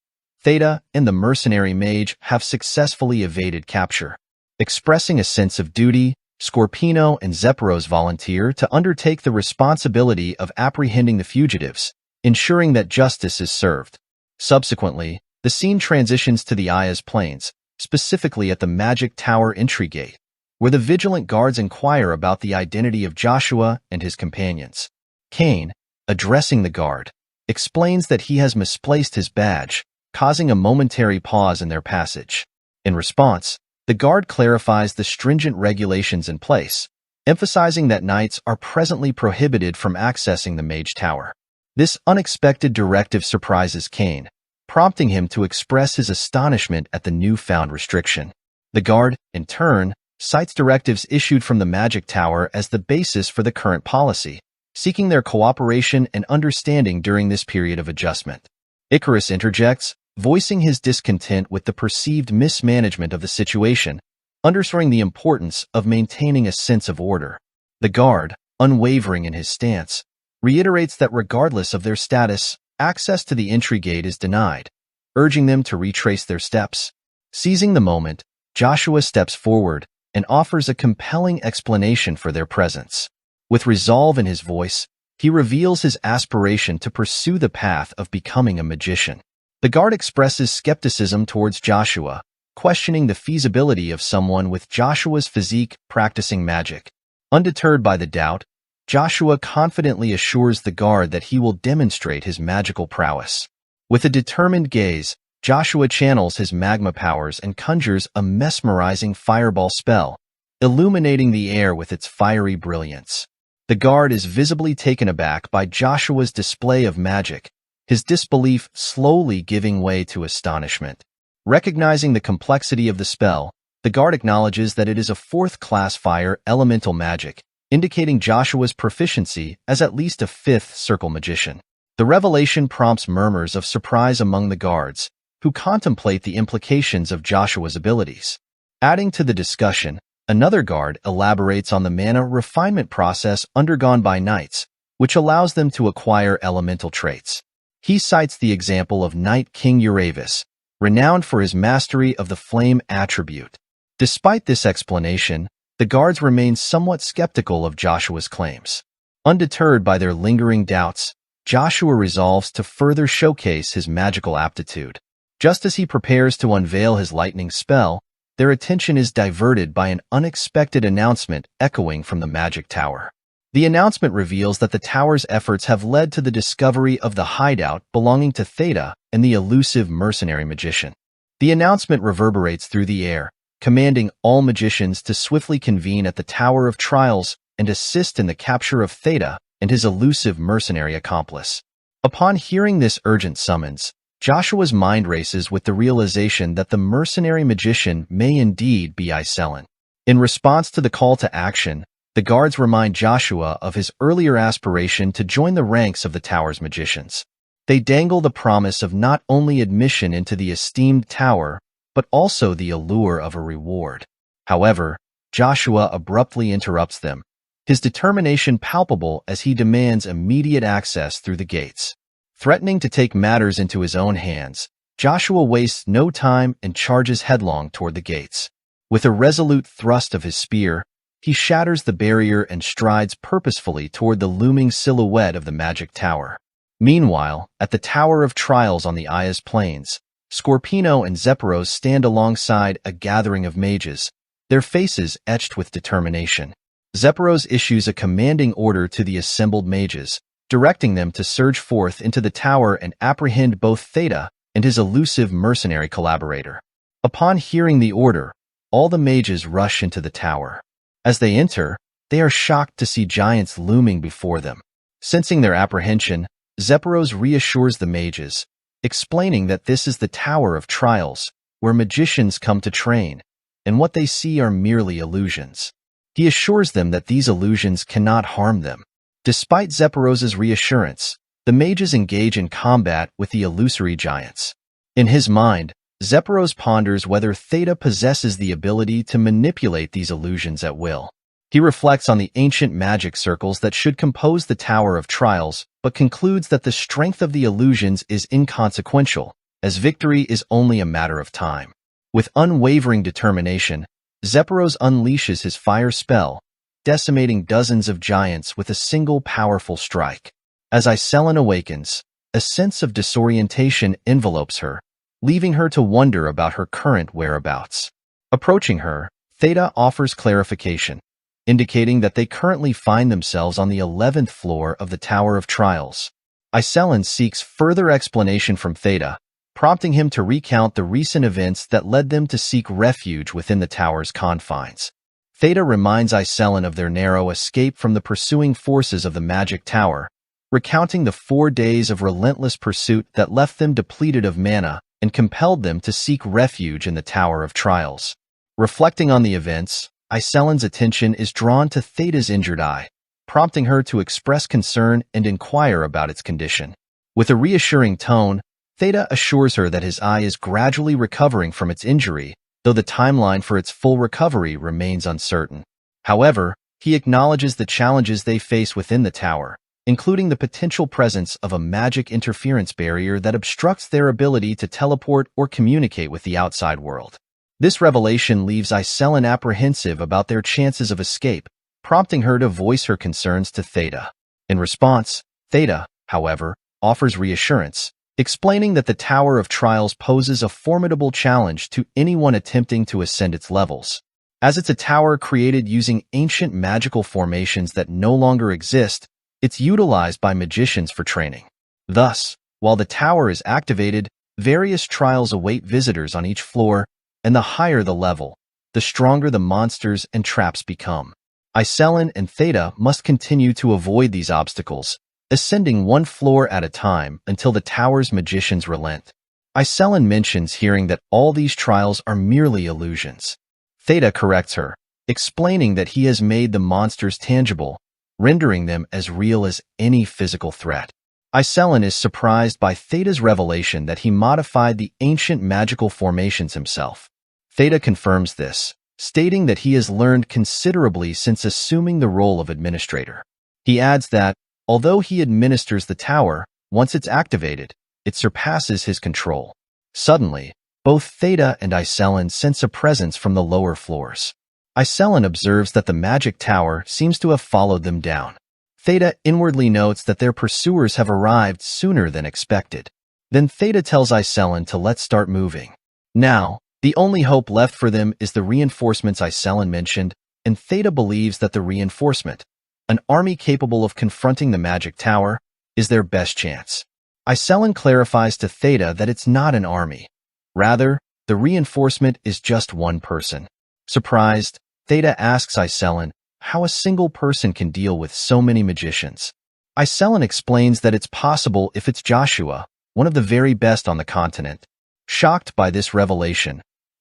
Theta and the mercenary mage have successfully evaded capture. Expressing a sense of duty, Scorpino and Zephyros volunteer to undertake the responsibility of apprehending the fugitives, ensuring that justice is served. Subsequently, the scene transitions to the Aya's Plains, specifically at the Magic Tower entry gate, where the vigilant guards inquire about the identity of Joshua and his companions. Cain, addressing the guard, explains that he has misplaced his badge, causing a momentary pause in their passage. In response, the guard clarifies the stringent regulations in place, emphasizing that knights are presently prohibited from accessing the Mage Tower. This unexpected directive surprises Cain, prompting him to express his astonishment at the newfound restriction. The guard, in turn, cites directives issued from the Magic Tower as the basis for the current policy, seeking their cooperation and understanding during this period of adjustment. Icarus interjects, voicing his discontent with the perceived mismanagement of the situation, underscoring the importance of maintaining a sense of order. The guard, unwavering in his stance, reiterates that regardless of their status, access to the entry gate is denied, urging them to retrace their steps. Seizing the moment, Joshua steps forward and offers a compelling explanation for their presence. With resolve in his voice, he reveals his aspiration to pursue the path of becoming a magician. The guard expresses skepticism towards Joshua, questioning the feasibility of someone with Joshua's physique practicing magic. Undeterred by the doubt, Joshua confidently assures the guard that he will demonstrate his magical prowess. With a determined gaze, Joshua channels his magma powers and conjures a mesmerizing fireball spell, illuminating the air with its fiery brilliance. The guard is visibly taken aback by Joshua's display of magic, his disbelief slowly giving way to astonishment. Recognizing the complexity of the spell, the guard acknowledges that it is a 4th-class fire elemental magic, indicating Joshua's proficiency as at least a 5th circle magician. The revelation prompts murmurs of surprise among the guards, who contemplate the implications of Joshua's abilities. Adding to the discussion, another guard elaborates on the mana refinement process undergone by knights, which allows them to acquire elemental traits. He cites the example of Knight King Uravis, renowned for his mastery of the flame attribute. Despite this explanation, the guards remain somewhat skeptical of Joshua's claims. Undeterred by their lingering doubts, Joshua resolves to further showcase his magical aptitude. Just as he prepares to unveil his lightning spell, their attention is diverted by an unexpected announcement echoing from the Magic Tower. The announcement reveals that the tower's efforts have led to the discovery of the hideout belonging to Theta and the elusive mercenary magician. The announcement reverberates through the air, commanding all magicians to swiftly convene at the Tower of Trials and assist in the capture of Theta and his elusive mercenary accomplice. Upon hearing this urgent summons, Joshua's mind races with the realization that the mercenary magician may indeed be Iselen. In response to the call to action, the guards remind Joshua of his earlier aspiration to join the ranks of the tower's magicians. They dangle the promise of not only admission into the esteemed tower, but also the allure of a reward. However, Joshua abruptly interrupts them, his determination palpable as he demands immediate access through the gates. Threatening to take matters into his own hands, Joshua wastes no time and charges headlong toward the gates. With a resolute thrust of his spear, he shatters the barrier and strides purposefully toward the looming silhouette of the Magic Tower. Meanwhile, at the Tower of Trials on the Aya's Plains, Scorpino and Zephyros stand alongside a gathering of mages, their faces etched with determination. Zephyros issues a commanding order to the assembled mages, directing them to surge forth into the tower and apprehend both Theta and his elusive mercenary collaborator. Upon hearing the order, all the mages rush into the tower. As they enter, they are shocked to see giants looming before them. Sensing their apprehension, Zephyros reassures the mages, explaining that this is the Tower of Trials, where magicians come to train, and what they see are merely illusions. He assures them that these illusions cannot harm them. Despite Zephyros' reassurance, the mages engage in combat with the illusory giants. In his mind, Zephyros ponders whether Theta possesses the ability to manipulate these illusions at will. He reflects on the ancient magic circles that should compose the Tower of Trials, but concludes that the strength of the illusions is inconsequential, as victory is only a matter of time. With unwavering determination, Zephyros unleashes his fire spell, decimating dozens of giants with a single powerful strike. As Iselin awakens, a sense of disorientation envelopes her, leaving her to wonder about her current whereabouts. Approaching her, Theta offers clarification, indicating that they currently find themselves on the 11th floor of the Tower of Trials. Iselin seeks further explanation from Theta, prompting him to recount the recent events that led them to seek refuge within the tower's confines. Theta reminds Iselin of their narrow escape from the pursuing forces of the Magic Tower, recounting the 4 days of relentless pursuit that left them depleted of mana and compelled them to seek refuge in the Tower of Trials. Reflecting on the events, Iselin's attention is drawn to Theta's injured eye, prompting her to express concern and inquire about its condition. With a reassuring tone, Theta assures her that his eye is gradually recovering from its injury, though the timeline for its full recovery remains uncertain. However, he acknowledges the challenges they face within the tower, including the potential presence of a magic interference barrier that obstructs their ability to teleport or communicate with the outside world. This revelation leaves Iselin apprehensive about their chances of escape, prompting her to voice her concerns to Theta. In response, Theta, however, offers reassurance, explaining that the Tower of Trials poses a formidable challenge to anyone attempting to ascend its levels. As it's a tower created using ancient magical formations that no longer exist, it's utilized by magicians for training. Thus, while the tower is activated, various trials await visitors on each floor, and the higher the level, the stronger the monsters and traps become. Iselin and Theta must continue to avoid these obstacles, ascending one floor at a time until the tower's magicians relent. Iselin mentions hearing that all these trials are merely illusions. Theta corrects her, explaining that he has made the monsters tangible, rendering them as real as any physical threat. Iselin is surprised by Theta's revelation that he modified the ancient magical formations himself. Theta confirms this, stating that he has learned considerably since assuming the role of administrator. He adds that, although he administers the tower, once it's activated, it surpasses his control. Suddenly, both Theta and Iselin sense a presence from the lower floors. Iselin observes that the magic tower seems to have followed them down. Theta inwardly notes that their pursuers have arrived sooner than expected. Then Theta tells Iselin to let's start moving. Now, the only hope left for them is the reinforcements Iselin mentioned, and Theta believes that the reinforcement, an army capable of confronting the magic tower, is their best chance. Iselin clarifies to Theta that it's not an army. Rather, the reinforcement is just one person. Surprised, Theta asks Iselin how a single person can deal with so many magicians. Iselin explains that it's possible if it's Joshua, one of the very best on the continent. Shocked by this revelation,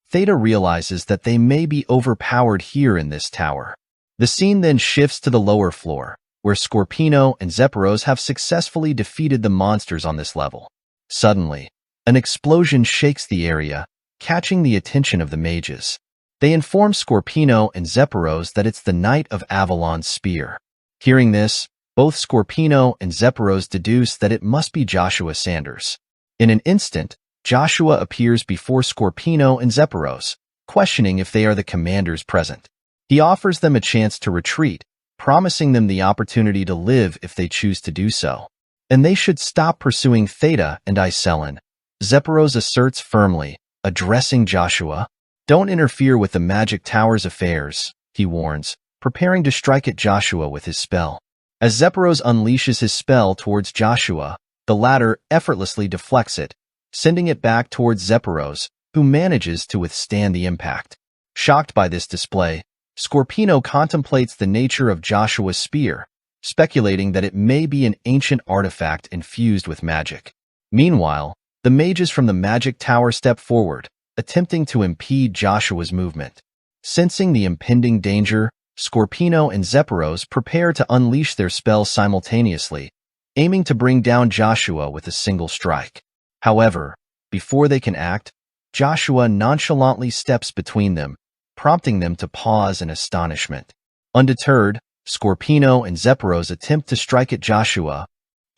Theta realizes that they may be overpowered here in this tower. The scene then shifts to the lower floor, where Scorpino and Zephyros have successfully defeated the monsters on this level. Suddenly, an explosion shakes the area, catching the attention of the mages. They inform Scorpino and Zephyros that it's the Knight of Avalon's spear. Hearing this, both Scorpino and Zephyros deduce that it must be Joshua Sanders. In an instant, Joshua appears before Scorpino and Zephyros, questioning if they are the commanders present. He offers them a chance to retreat, promising them the opportunity to live if they choose to do so. And they should stop pursuing Theta and Iselin. Zephyros asserts firmly, addressing Joshua. Don't interfere with the Magic Tower's affairs, he warns, preparing to strike at Joshua with his spell. As Zephyros unleashes his spell towards Joshua, the latter effortlessly deflects it, sending it back towards Zephyros, who manages to withstand the impact. Shocked by this display, Scorpino contemplates the nature of Joshua's spear, speculating that it may be an ancient artifact infused with magic. Meanwhile, The mages from the magic tower step forward, attempting to impede Joshua's movement. Sensing the impending danger, Scorpino and Zephyros prepare to unleash their spells simultaneously, aiming to bring down Joshua with a single strike. However, before they can act, Joshua nonchalantly steps between them, prompting them to pause in astonishment. Undeterred, Scorpino and Zephyros attempt to strike at Joshua,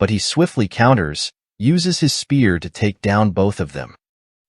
but he swiftly counters, uses his spear to take down both of them.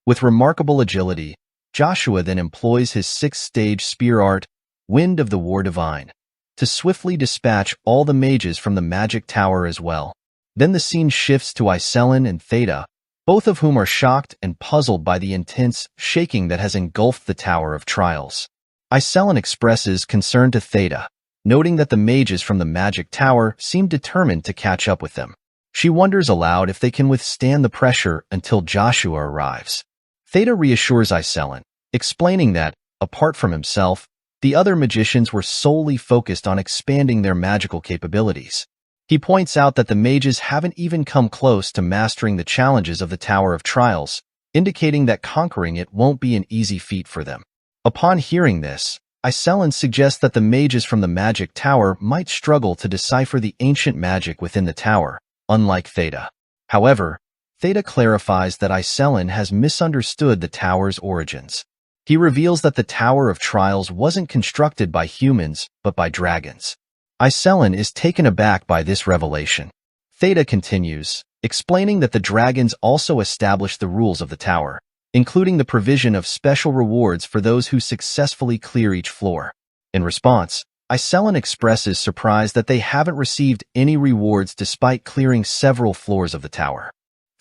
With remarkable agility, Joshua then employs his sixth-stage spear art, Wind of the War Divine, to swiftly dispatch all the mages from the magic tower as well. Then the scene shifts to Iselin and Theta, both of whom are shocked and puzzled by the intense shaking that has engulfed the Tower of Trials. Iselin expresses concern to Theta, noting that the mages from the magic tower seem determined to catch up with them. She wonders aloud if they can withstand the pressure until Joshua arrives. Theta reassures Iselin, explaining that, apart from himself, the other magicians were solely focused on expanding their magical capabilities. He points out that the mages haven't even come close to mastering the challenges of the Tower of Trials, indicating that conquering it won't be an easy feat for them. Upon hearing this, Iselin suggests that the mages from the magic tower might struggle to decipher the ancient magic within the tower, unlike Theta. However, Theta clarifies that Iselin has misunderstood the tower's origins. He reveals that the Tower of Trials wasn't constructed by humans, but by dragons. Iselin is taken aback by this revelation. Theta continues, explaining that the dragons also established the rules of the tower, including the provision of special rewards for those who successfully clear each floor. In response, Iselin expresses surprise that they haven't received any rewards despite clearing several floors of the tower.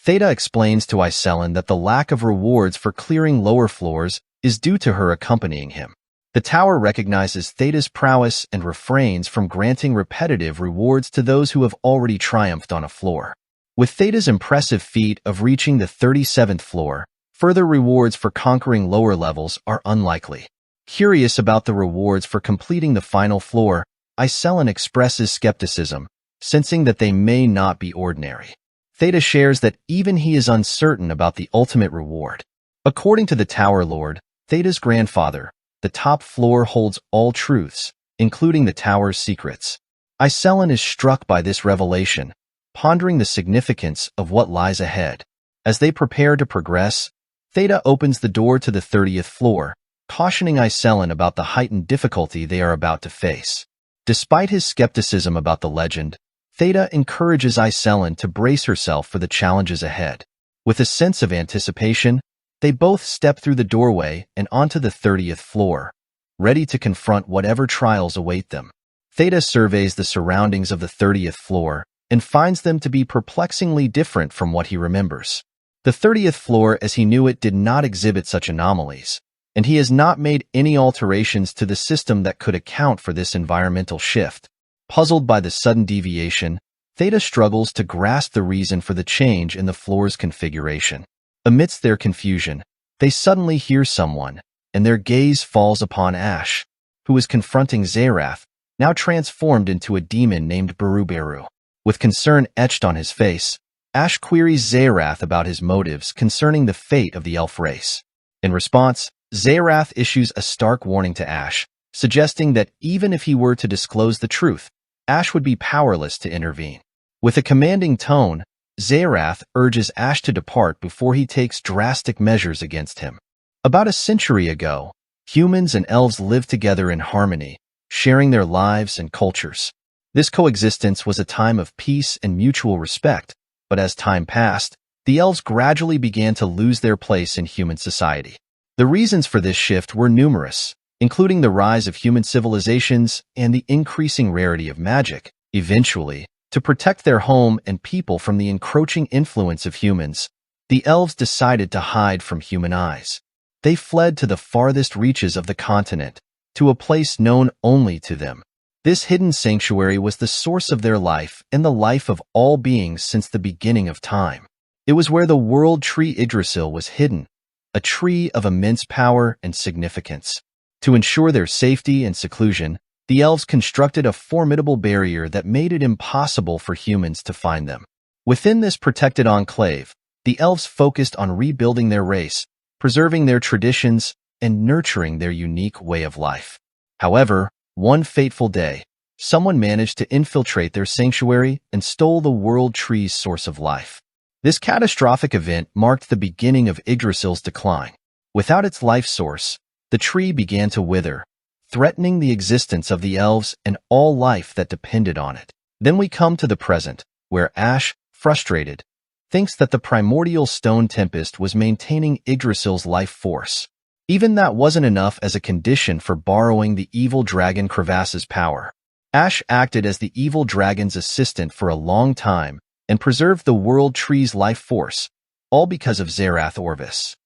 Theta explains to Iselin that the lack of rewards for clearing lower floors is due to her accompanying him. The tower recognizes Theta's prowess and refrains from granting repetitive rewards to those who have already triumphed on a floor. With Theta's impressive feat of reaching the 37th floor, further rewards for conquering lower levels are unlikely. Curious about the rewards for completing the final floor, Iselin expresses skepticism, sensing that they may not be ordinary. Theta shares that even he is uncertain about the ultimate reward. According to the Tower Lord, Theta's grandfather, the top floor holds all truths, including the tower's secrets. Iselin is struck by this revelation, pondering the significance of what lies ahead. As they prepare to progress, Theta opens the door to the 30th floor, cautioning Iselin about the heightened difficulty they are about to face. Despite his skepticism about the legend, Theta encourages Iselin to brace herself for the challenges ahead. With a sense of anticipation, they both step through the doorway and onto the 30th floor, ready to confront whatever trials await them. Theta surveys the surroundings of the 30th floor and finds them to be perplexingly different from what he remembers. The 30th floor as he knew it did not exhibit such anomalies, and he has not made any alterations to the system that could account for this environmental shift. Puzzled by the sudden deviation, Theta struggles to grasp the reason for the change in the floor's configuration. Amidst their confusion, they suddenly hear someone, and their gaze falls upon Ash, who is confronting Zerath, now transformed into a demon named Beruberu. With concern etched on his face, Ash queries Zerath about his motives concerning the fate of the elf race. In response, Zerath issues a stark warning to Ash, suggesting that even if he were to disclose the truth, Ash would be powerless to intervene. With a commanding tone, Zerath urges Ash to depart before he takes drastic measures against him. About a century ago, humans and elves lived together in harmony, sharing their lives and cultures. This coexistence was a time of peace and mutual respect, but as time passed, the elves gradually began to lose their place in human society. The reasons for this shift were numerous, including the rise of human civilizations and the increasing rarity of magic. Eventually, to protect their home and people from the encroaching influence of humans, the elves decided to hide from human eyes. They fled to the farthest reaches of the continent, to a place known only to them. This hidden sanctuary was the source of their life and the life of all beings since the beginning of time. It was where the world tree Yggdrasil was hidden, a tree of immense power and significance. To ensure their safety and seclusion, the elves constructed a formidable barrier that made it impossible for humans to find them. Within this protected enclave, The elves focused on rebuilding their race, preserving their traditions, and nurturing their unique way of life. However, one fateful day, someone managed to infiltrate their sanctuary and stole the world tree's source of life. This catastrophic event marked the beginning of Yggdrasil's decline. Without its life source, the tree began to wither, threatening the existence of the elves and all life that depended on it. Then we come to the present, where Ash, frustrated, thinks that the primordial stone tempest was maintaining Yggdrasil's life force. Even that wasn't enough as a condition for borrowing the evil dragon Crevass's power. Ash acted as the evil dragon's assistant for a long time and preserved the world tree's life force, all because of Zerath Orvis.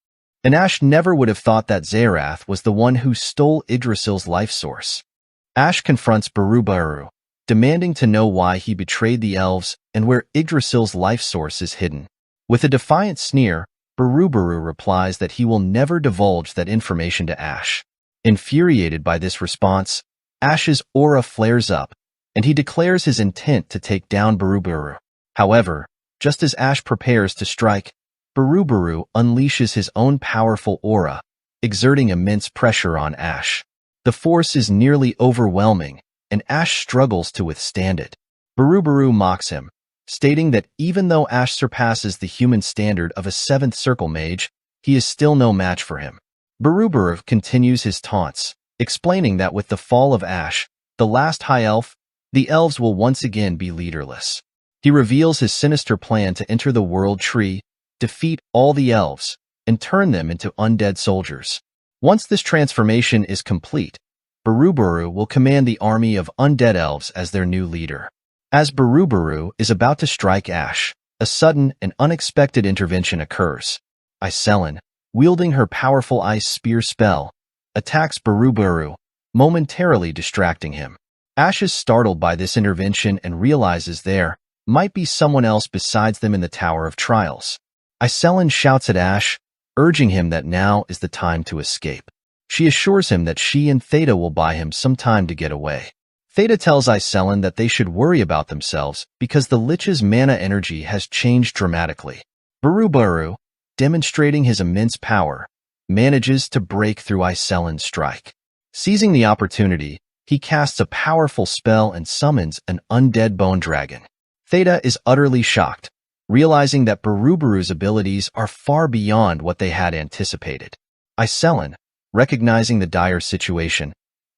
And Ash never would have thought that Zerath was the one who stole Yggdrasil's life source. Ash confronts Barubaru, demanding to know why he betrayed the elves and where Yggdrasil's life source is hidden. With a defiant sneer, Barubaru replies that he will never divulge that information to Ash. Infuriated by this response, Ash's aura flares up, and he declares his intent to take down Barubaru. However, just as Ash prepares to strike, Barubaru unleashes his own powerful aura, exerting immense pressure on Ash. The force is nearly overwhelming, and Ash struggles to withstand it. Barubaru mocks him, stating that even though Ash surpasses the human standard of a 7th circle mage, he is still no match for him. Barubaru continues his taunts, explaining that with the fall of Ash, the last high elf, the elves will once again be leaderless. He reveals his sinister plan to enter the world tree, defeat all the elves, and turn them into undead soldiers. Once this transformation is complete, Barubaru will command the army of undead elves as their new leader. As Barubaru is about to strike Ash, a sudden and unexpected intervention occurs. Iselin, wielding her powerful ice spear spell, attacks Barubaru, momentarily distracting him. Ash is startled by this intervention and realizes there might be someone else besides them in the Tower of Trials. Iselin shouts at Ash, urging him that now is the time to escape. She assures him that she and Theta will buy him some time to get away. Theta tells Iselin that they should worry about themselves because the Lich's mana energy has changed dramatically. Barubaru, demonstrating his immense power, manages to break through Iselin's strike. Seizing the opportunity, he casts a powerful spell and summons an undead bone dragon. Theta is utterly shocked, realizing that Barubaru's abilities are far beyond what they had anticipated. Iselin, recognizing the dire situation,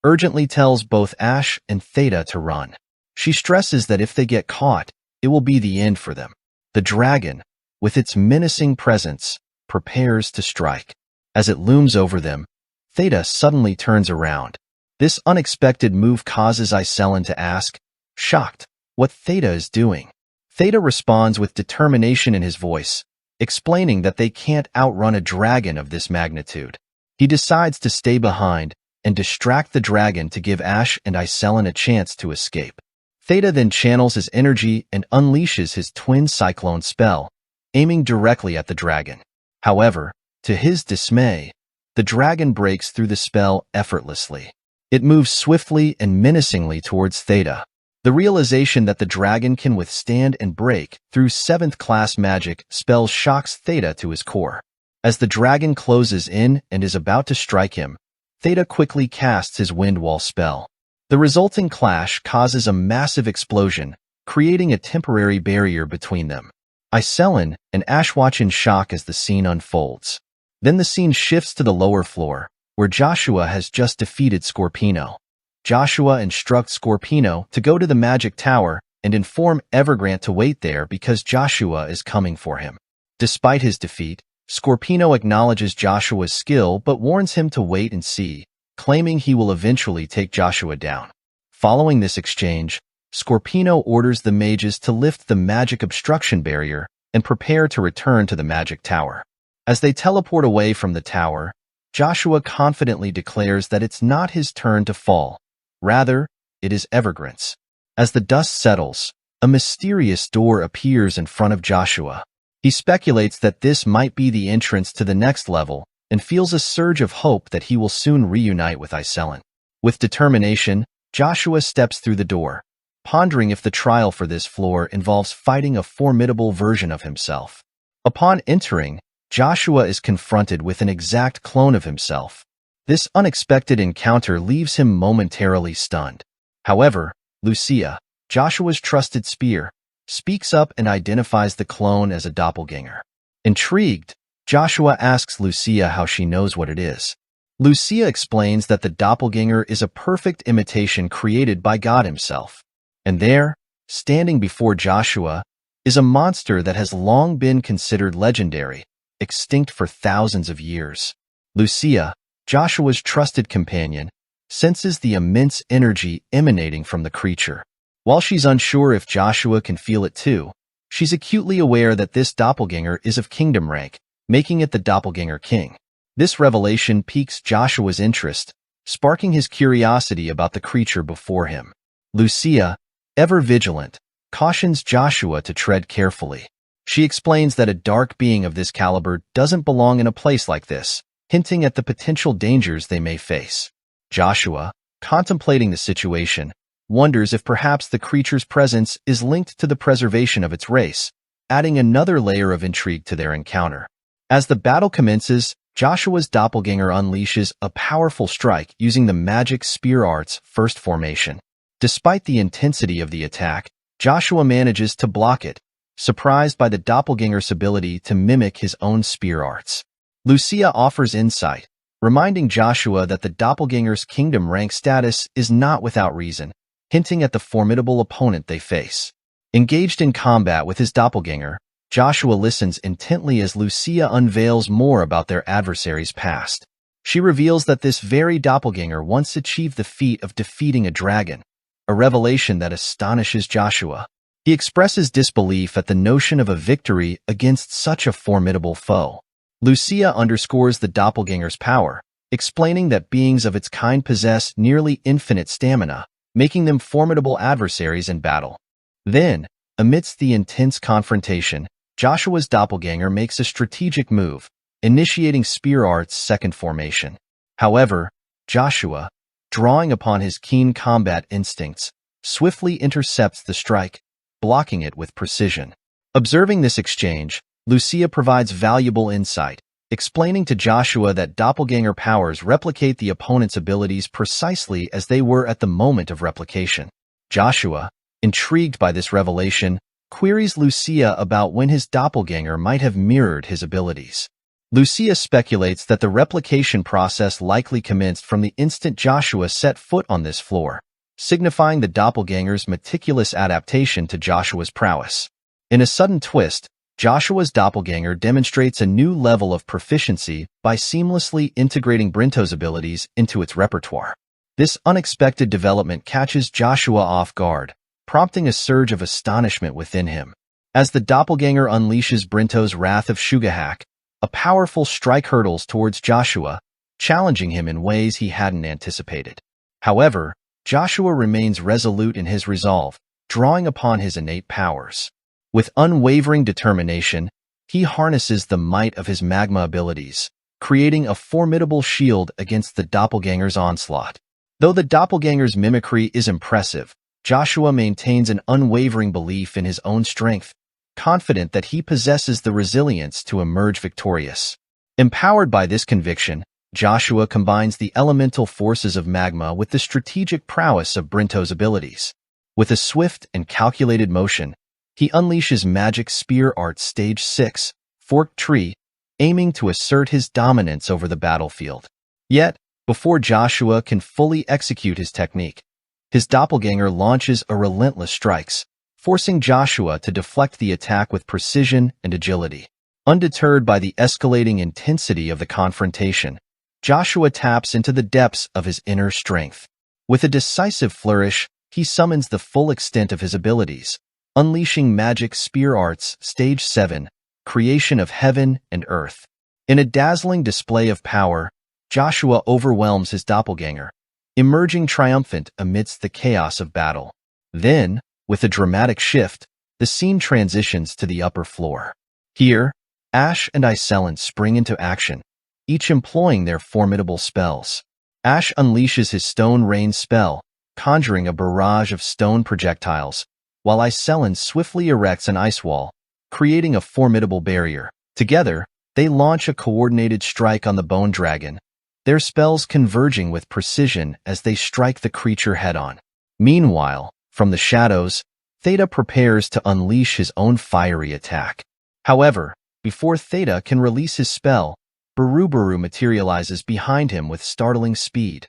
urgently tells both Ash and Theta to run. She stresses that if they get caught, it will be the end for them. The dragon, with its menacing presence, prepares to strike. As it looms over them, Theta suddenly turns around. This unexpected move causes Iselin to ask, shocked, what Theta is doing. Theta responds with determination in his voice, explaining that they can't outrun a dragon of this magnitude. He decides to stay behind and distract the dragon to give Ash and Iselin a chance to escape. Theta then channels his energy and unleashes his twin cyclone spell, aiming directly at the dragon. However, to his dismay, the dragon breaks through the spell effortlessly. It moves swiftly and menacingly towards Theta. The realization that the dragon can withstand and break through 7th class magic spells shocks Theta to his core. As the dragon closes in and is about to strike him, Theta quickly casts his wind wall spell. The resulting clash causes a massive explosion, creating a temporary barrier between them. Iselin and Ash watch in shock as the scene unfolds. Then the scene shifts to the lower floor, where Joshua has just defeated Scorpino. Joshua instructs Scorpino to go to the magic tower and inform Evergrande to wait there because Joshua is coming for him. Despite his defeat, Scorpino acknowledges Joshua's skill but warns him to wait and see, claiming he will eventually take Joshua down. Following this exchange, Scorpino orders the mages to lift the magic obstruction barrier and prepare to return to the magic tower. As they teleport away from the tower, Joshua confidently declares that it's not his turn to fall. Rather, it is Evergrande's. As the dust settles, a mysterious door appears in front of Joshua. He speculates that this might be the entrance to the next level and feels a surge of hope that he will soon reunite with Iselin. With determination, Joshua steps through the door, pondering if the trial for this floor involves fighting a formidable version of himself. Upon entering, Joshua is confronted with an exact clone of himself. This unexpected encounter leaves him momentarily stunned. However, Lucia, Joshua's trusted spear, speaks up and identifies the clone as a doppelganger. Intrigued, Joshua asks Lucia how she knows what it is. Lucia explains that the doppelganger is a perfect imitation created by God himself. And there, standing before Joshua, is a monster that has long been considered legendary, extinct for thousands of years. Lucia, Joshua's trusted companion, senses the immense energy emanating from the creature. While she's unsure if Joshua can feel it too, she's acutely aware that this doppelganger is of kingdom rank, making it the doppelganger king. This revelation piques Joshua's interest, sparking his curiosity about the creature before him. Lucia, ever vigilant, cautions Joshua to tread carefully. She explains that a dark being of this caliber doesn't belong in a place like this, hinting at the potential dangers they may face. Joshua, contemplating the situation, wonders if perhaps the creature's presence is linked to the preservation of its race, adding another layer of intrigue to their encounter. As the battle commences, Joshua's doppelganger unleashes a powerful strike using the magic spear art's first formation. Despite the intensity of the attack, Joshua manages to block it, surprised by the doppelganger's ability to mimic his own spear arts. Lucia offers insight, reminding Joshua that the doppelganger's kingdom rank status is not without reason, hinting at the formidable opponent they face. Engaged in combat with his doppelganger, Joshua listens intently as Lucia unveils more about their adversary's past. She reveals that this very doppelganger once achieved the feat of defeating a dragon, a revelation that astonishes Joshua. He expresses disbelief at the notion of a victory against such a formidable foe. Lucia underscores the doppelganger's power, explaining that beings of its kind possess nearly infinite stamina, making them formidable adversaries in battle. Then, amidst the intense confrontation, Joshua's doppelganger makes a strategic move, initiating Spear Art's second formation. However, Joshua, drawing upon his keen combat instincts, swiftly intercepts the strike, blocking it with precision. Observing this exchange, Lucia provides valuable insight, explaining to Joshua that doppelganger powers replicate the opponent's abilities precisely as they were at the moment of replication. Joshua, intrigued by this revelation, queries Lucia about when his doppelganger might have mirrored his abilities. Lucia speculates that the replication process likely commenced from the instant Joshua set foot on this floor, signifying the doppelganger's meticulous adaptation to Joshua's prowess. In a sudden twist, Joshua's doppelganger demonstrates a new level of proficiency by seamlessly integrating Brinto's abilities into its repertoire. This unexpected development catches Joshua off guard, prompting a surge of astonishment within him. As the doppelganger unleashes Brinto's Wrath of Shugahak, a powerful strike hurtles towards Joshua, challenging him in ways he hadn't anticipated. However, Joshua remains resolute in his resolve, drawing upon his innate powers. With unwavering determination, he harnesses the might of his magma abilities, creating a formidable shield against the doppelganger's onslaught. Though the doppelganger's mimicry is impressive, Joshua maintains an unwavering belief in his own strength, confident that he possesses the resilience to emerge victorious. Empowered by this conviction, Joshua combines the elemental forces of magma with the strategic prowess of Brinto's abilities. With a swift and calculated motion, he unleashes Magic Spear Art Stage 6, Forked Tree, aiming to assert his dominance over the battlefield. Yet, before Joshua can fully execute his technique, his doppelganger launches a relentless strikes, forcing Joshua to deflect the attack with precision and agility. Undeterred by the escalating intensity of the confrontation, Joshua taps into the depths of his inner strength. With a decisive flourish, he summons the full extent of his abilities, unleashing Magic Spear Arts Stage 7, Creation of Heaven and Earth. In a dazzling display of power, Joshua overwhelms his doppelganger, emerging triumphant amidst the chaos of battle. Then, with a dramatic shift, the scene transitions to the upper floor. Here, Ash and Iceland spring into action, each employing their formidable spells. Ash unleashes his Stone Rain spell, conjuring a barrage of stone projectiles, while Iceland swiftly erects an ice wall, creating a formidable barrier. Together, they launch a coordinated strike on the bone dragon, their spells converging with precision as they strike the creature head-on. Meanwhile, from the shadows, Theta prepares to unleash his own fiery attack. However, before Theta can release his spell, Buruburu materializes behind him with startling speed,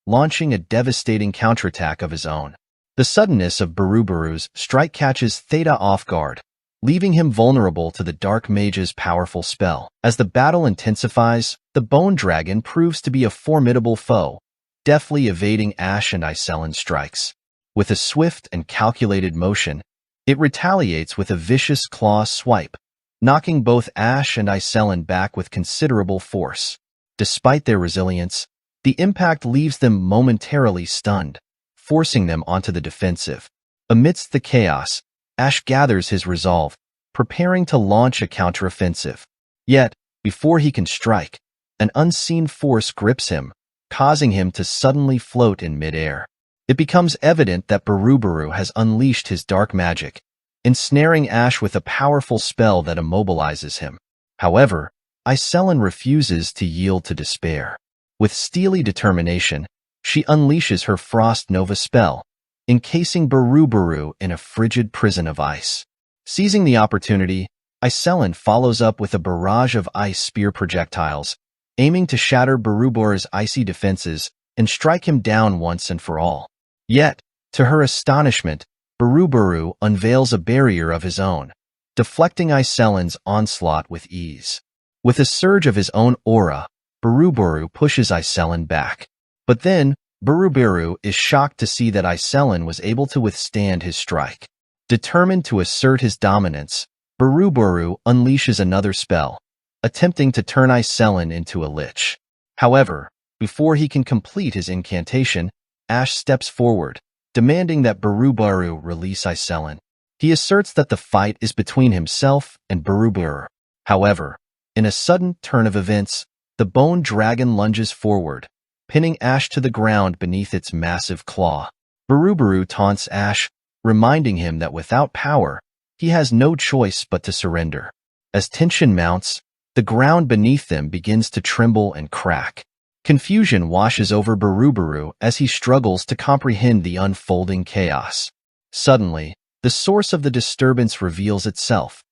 launching a devastating counterattack of his own. The suddenness of Buruburu's strike catches Theta off guard, leaving him vulnerable to the Dark Mage's powerful spell. As the battle intensifies, the Bone Dragon proves to be a formidable foe, deftly evading Ash and Iselin's strikes. With a swift and calculated motion, it retaliates with a vicious claw swipe, knocking both Ash and Iselin back with considerable force. Despite their resilience, the impact leaves them momentarily stunned, forcing them onto the defensive. Amidst the chaos, Ash gathers his resolve, preparing to launch a counteroffensive. Yet, before he can strike, an unseen force grips him, causing him to suddenly float in midair. It becomes evident that Buruburu has unleashed his dark magic, ensnaring Ash with a powerful spell that immobilizes him. However, Iselin refuses to yield to despair. With steely determination, she unleashes her Frost Nova spell, encasing Buruburu in a frigid prison of ice. Seizing the opportunity, Iselin follows up with a barrage of ice spear projectiles, aiming to shatter Buruburu's icy defenses and strike him down once and for all. Yet, to her astonishment, Buruburu unveils a barrier of his own, deflecting Iselin's onslaught with ease. With a surge of his own aura, Buruburu pushes Iselin back. But then, Buruburu is shocked to see that Iselin was able to withstand his strike. Determined to assert his dominance, Buruburu unleashes another spell, attempting to turn Iselin into a lich. However, before he can complete his incantation, Ash steps forward, demanding that Buruburu release Iselin. He asserts that the fight is between himself and Buruburu. However, in a sudden turn of events, the bone dragon lunges forward, pinning Ash to the ground beneath its massive claw. Buruburu taunts Ash, reminding him that without power, he has no choice but to surrender. As tension mounts, the ground beneath them begins to tremble and crack. Confusion washes over Buruburu as he struggles to comprehend the unfolding chaos. Suddenly, the source of the disturbance reveals itself.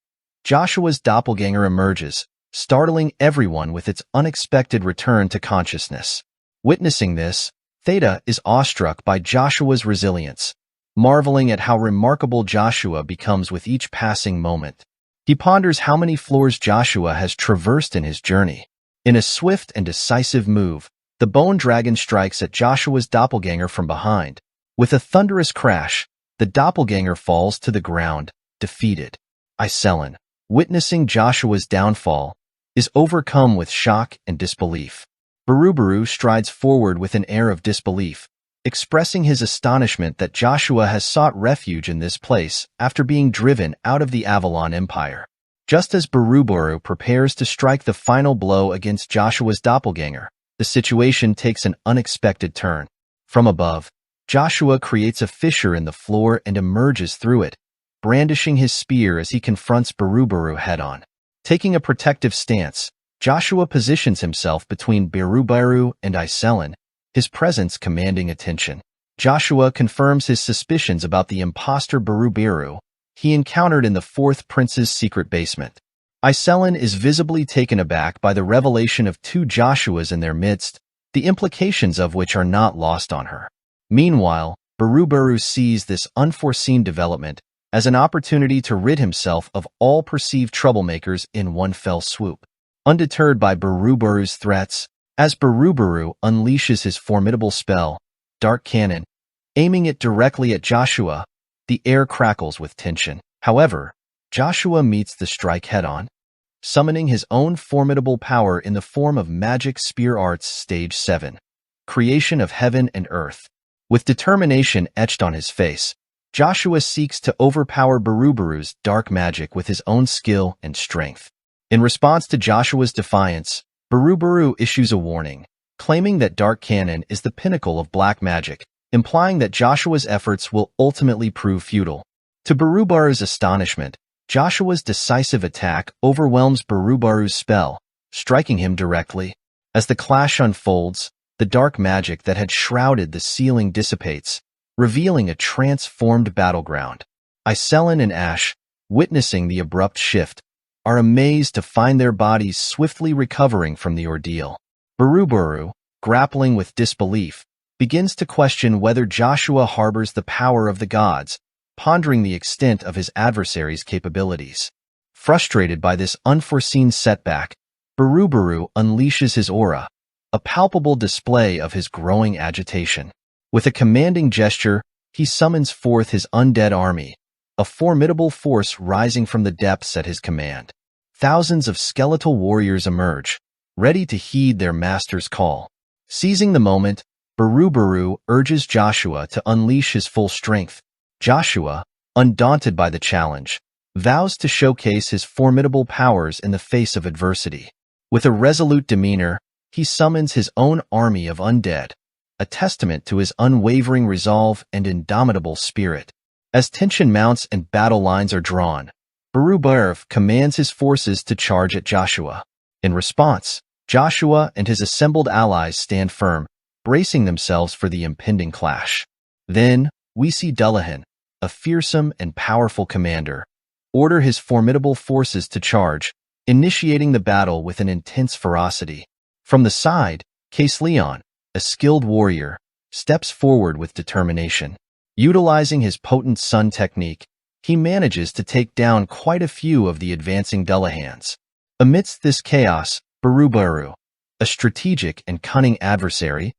Joshua's doppelganger emerges, startling everyone with its unexpected return to consciousness. Witnessing this, Theta is awestruck by Joshua's resilience, marveling at how remarkable Joshua becomes with each passing moment. He ponders how many floors Joshua has traversed in his journey. In a swift and decisive move, the bone dragon strikes at Joshua's doppelganger from behind. With a thunderous crash, the doppelganger falls to the ground, defeated. Iselin, witnessing Joshua's downfall, is overcome with shock and disbelief. Buruburu strides forward with an air of disbelief, expressing his astonishment that Joshua has sought refuge in this place after being driven out of the Avalon Empire. Just as Buruburu prepares to strike the final blow against Joshua's doppelganger, the situation takes an unexpected turn. From above, Joshua creates a fissure in the floor and emerges through it, brandishing his spear as he confronts Buruburu head-on. Taking a protective stance, Joshua positions himself between Buruburu and Iselin, his presence commanding attention. Joshua confirms his suspicions about the imposter Buruburu he encountered in the fourth prince's secret basement. Iselin is visibly taken aback by the revelation of two Joshuas in their midst, the implications of which are not lost on her. Meanwhile, Buruburu sees this unforeseen development as an opportunity to rid himself of all perceived troublemakers in one fell swoop. Undeterred by Buruburu's threats, as Buruburu unleashes his formidable spell, Dark Cannon, aiming it directly at Joshua, the air crackles with tension. However, Joshua meets the strike head-on, summoning his own formidable power in the form of Magic Spear Arts Stage 7, Creation of Heaven and Earth. With determination etched on his face, Joshua seeks to overpower Buruburu's dark magic with his own skill and strength. In response to Joshua's defiance, Buruburu issues a warning, claiming that Dark Cannon is the pinnacle of black magic, implying that Joshua's efforts will ultimately prove futile. To Buruburu's astonishment, Joshua's decisive attack overwhelms Barubaru's spell, striking him directly. As the clash unfolds, the dark magic that had shrouded the ceiling dissipates, revealing a transformed battleground. Iselin and Ash, witnessing the abrupt shift, are amazed to find their bodies swiftly recovering from the ordeal. Barubaru, grappling with disbelief, begins to question whether Joshua harbors the power of the gods, pondering the extent of his adversary's capabilities. Frustrated by this unforeseen setback, Barubaru unleashes his aura, a palpable display of his growing agitation. With a commanding gesture, he summons forth his undead army, a formidable force rising from the depths at his command. Thousands of skeletal warriors emerge, ready to heed their master's call. Seizing the moment, Barubaru urges Joshua to unleash his full strength. Joshua, undaunted by the challenge, vows to showcase his formidable powers in the face of adversity. With a resolute demeanor, he summons his own army of undead, a testament to his unwavering resolve and indomitable spirit. As tension mounts and battle lines are drawn, Barubaru commands his forces to charge at Joshua. In response, Joshua and his assembled allies stand firm, bracing themselves for the impending clash. Then, we see Dullahan, a fearsome and powerful commander, order his formidable forces to charge, initiating the battle with an intense ferocity. From the side, Case Leon, a skilled warrior, steps forward with determination. Utilizing his potent sun technique, he manages to take down quite a few of the advancing Dullahans. Amidst this chaos, Barubaru, a strategic and cunning adversary,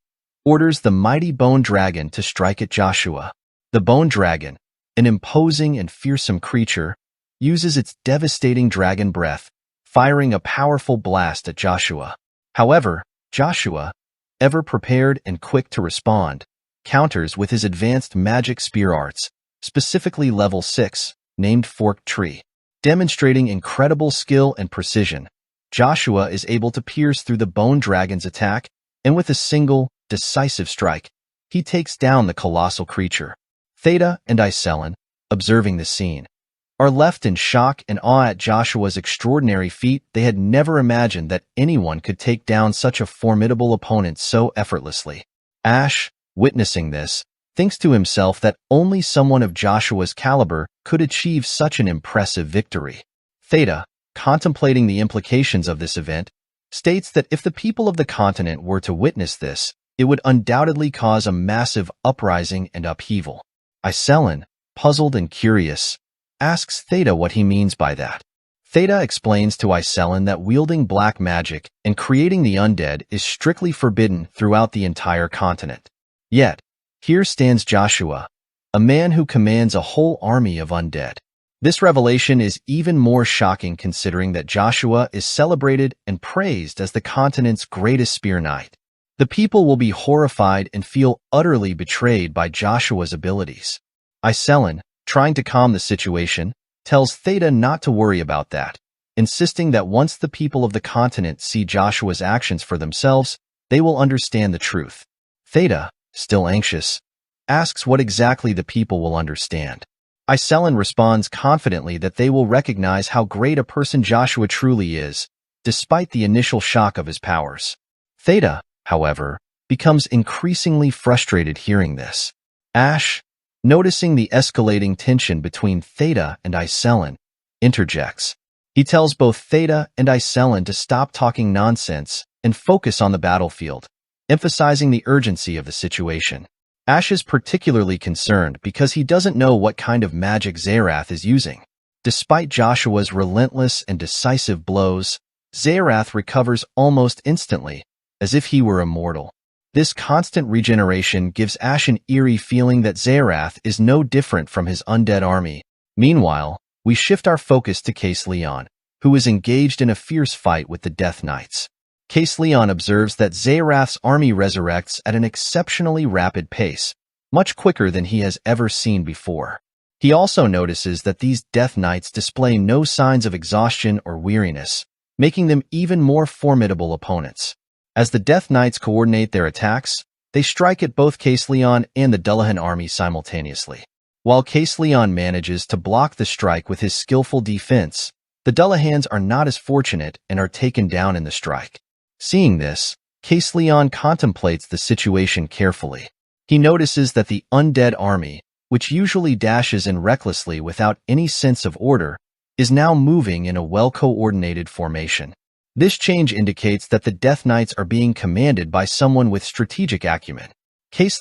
orders the mighty Bone Dragon to strike at Joshua. The Bone Dragon, an imposing and fearsome creature, uses its devastating dragon breath, firing a powerful blast at Joshua. However, Joshua, ever prepared and quick to respond, counters with his advanced magic spear arts, specifically level 6, named Forked Tree. Demonstrating incredible skill and precision, Joshua is able to pierce through the Bone Dragon's attack, and with a single, decisive strike, he takes down the colossal creature. Theta and Iselin, observing the scene, are left in shock and awe at Joshua's extraordinary feat. They had never imagined that anyone could take down such a formidable opponent so effortlessly. Ash, witnessing this, thinks to himself that only someone of Joshua's caliber could achieve such an impressive victory. Theta, contemplating the implications of this event, states that if the people of the continent were to witness this, it would undoubtedly cause a massive uprising and upheaval. Iselin, puzzled and curious, asks Theta what he means by that. Theta explains to Iselin that wielding black magic and creating the undead is strictly forbidden throughout the entire continent. Yet, here stands Joshua, a man who commands a whole army of undead. This revelation is even more shocking considering that Joshua is celebrated and praised as the continent's greatest spear knight. The people will be horrified and feel utterly betrayed by Joshua's abilities. Iselin, trying to calm the situation, tells Theta not to worry about that, insisting that once the people of the continent see Joshua's actions for themselves, they will understand the truth. Theta, still anxious, asks what exactly the people will understand. Iselin responds confidently that they will recognize how great a person Joshua truly is, despite the initial shock of his powers. Theta, however, becomes increasingly frustrated hearing this. Ash, noticing the escalating tension between Theta and Iselin, interjects. He tells both Theta and Iselin to stop talking nonsense and focus on the battlefield, emphasizing the urgency of the situation. Ash is particularly concerned because he doesn't know what kind of magic Zerath is using. Despite Joshua's relentless and decisive blows, Zerath recovers almost instantly, as if he were immortal. This constant regeneration gives Ash an eerie feeling that Zerath is no different from his undead army. Meanwhile, we shift our focus to Case Leon, who is engaged in a fierce fight with the Death Knights. Case Leon observes that Zerath's army resurrects at an exceptionally rapid pace, much quicker than he has ever seen before. He also notices that these Death Knights display no signs of exhaustion or weariness, making them even more formidable opponents. As the Death Knights coordinate their attacks, they strike at both Case Leon and the Dullahan army simultaneously. While Leon manages to block the strike with his skillful defense, the Dullahans are not as fortunate and are taken down in the strike. Seeing this, Leon contemplates the situation carefully. He notices that the undead army, which usually dashes in recklessly without any sense of order, is now moving in a well-coordinated formation. This change indicates that the Death Knights are being commanded by someone with strategic acumen.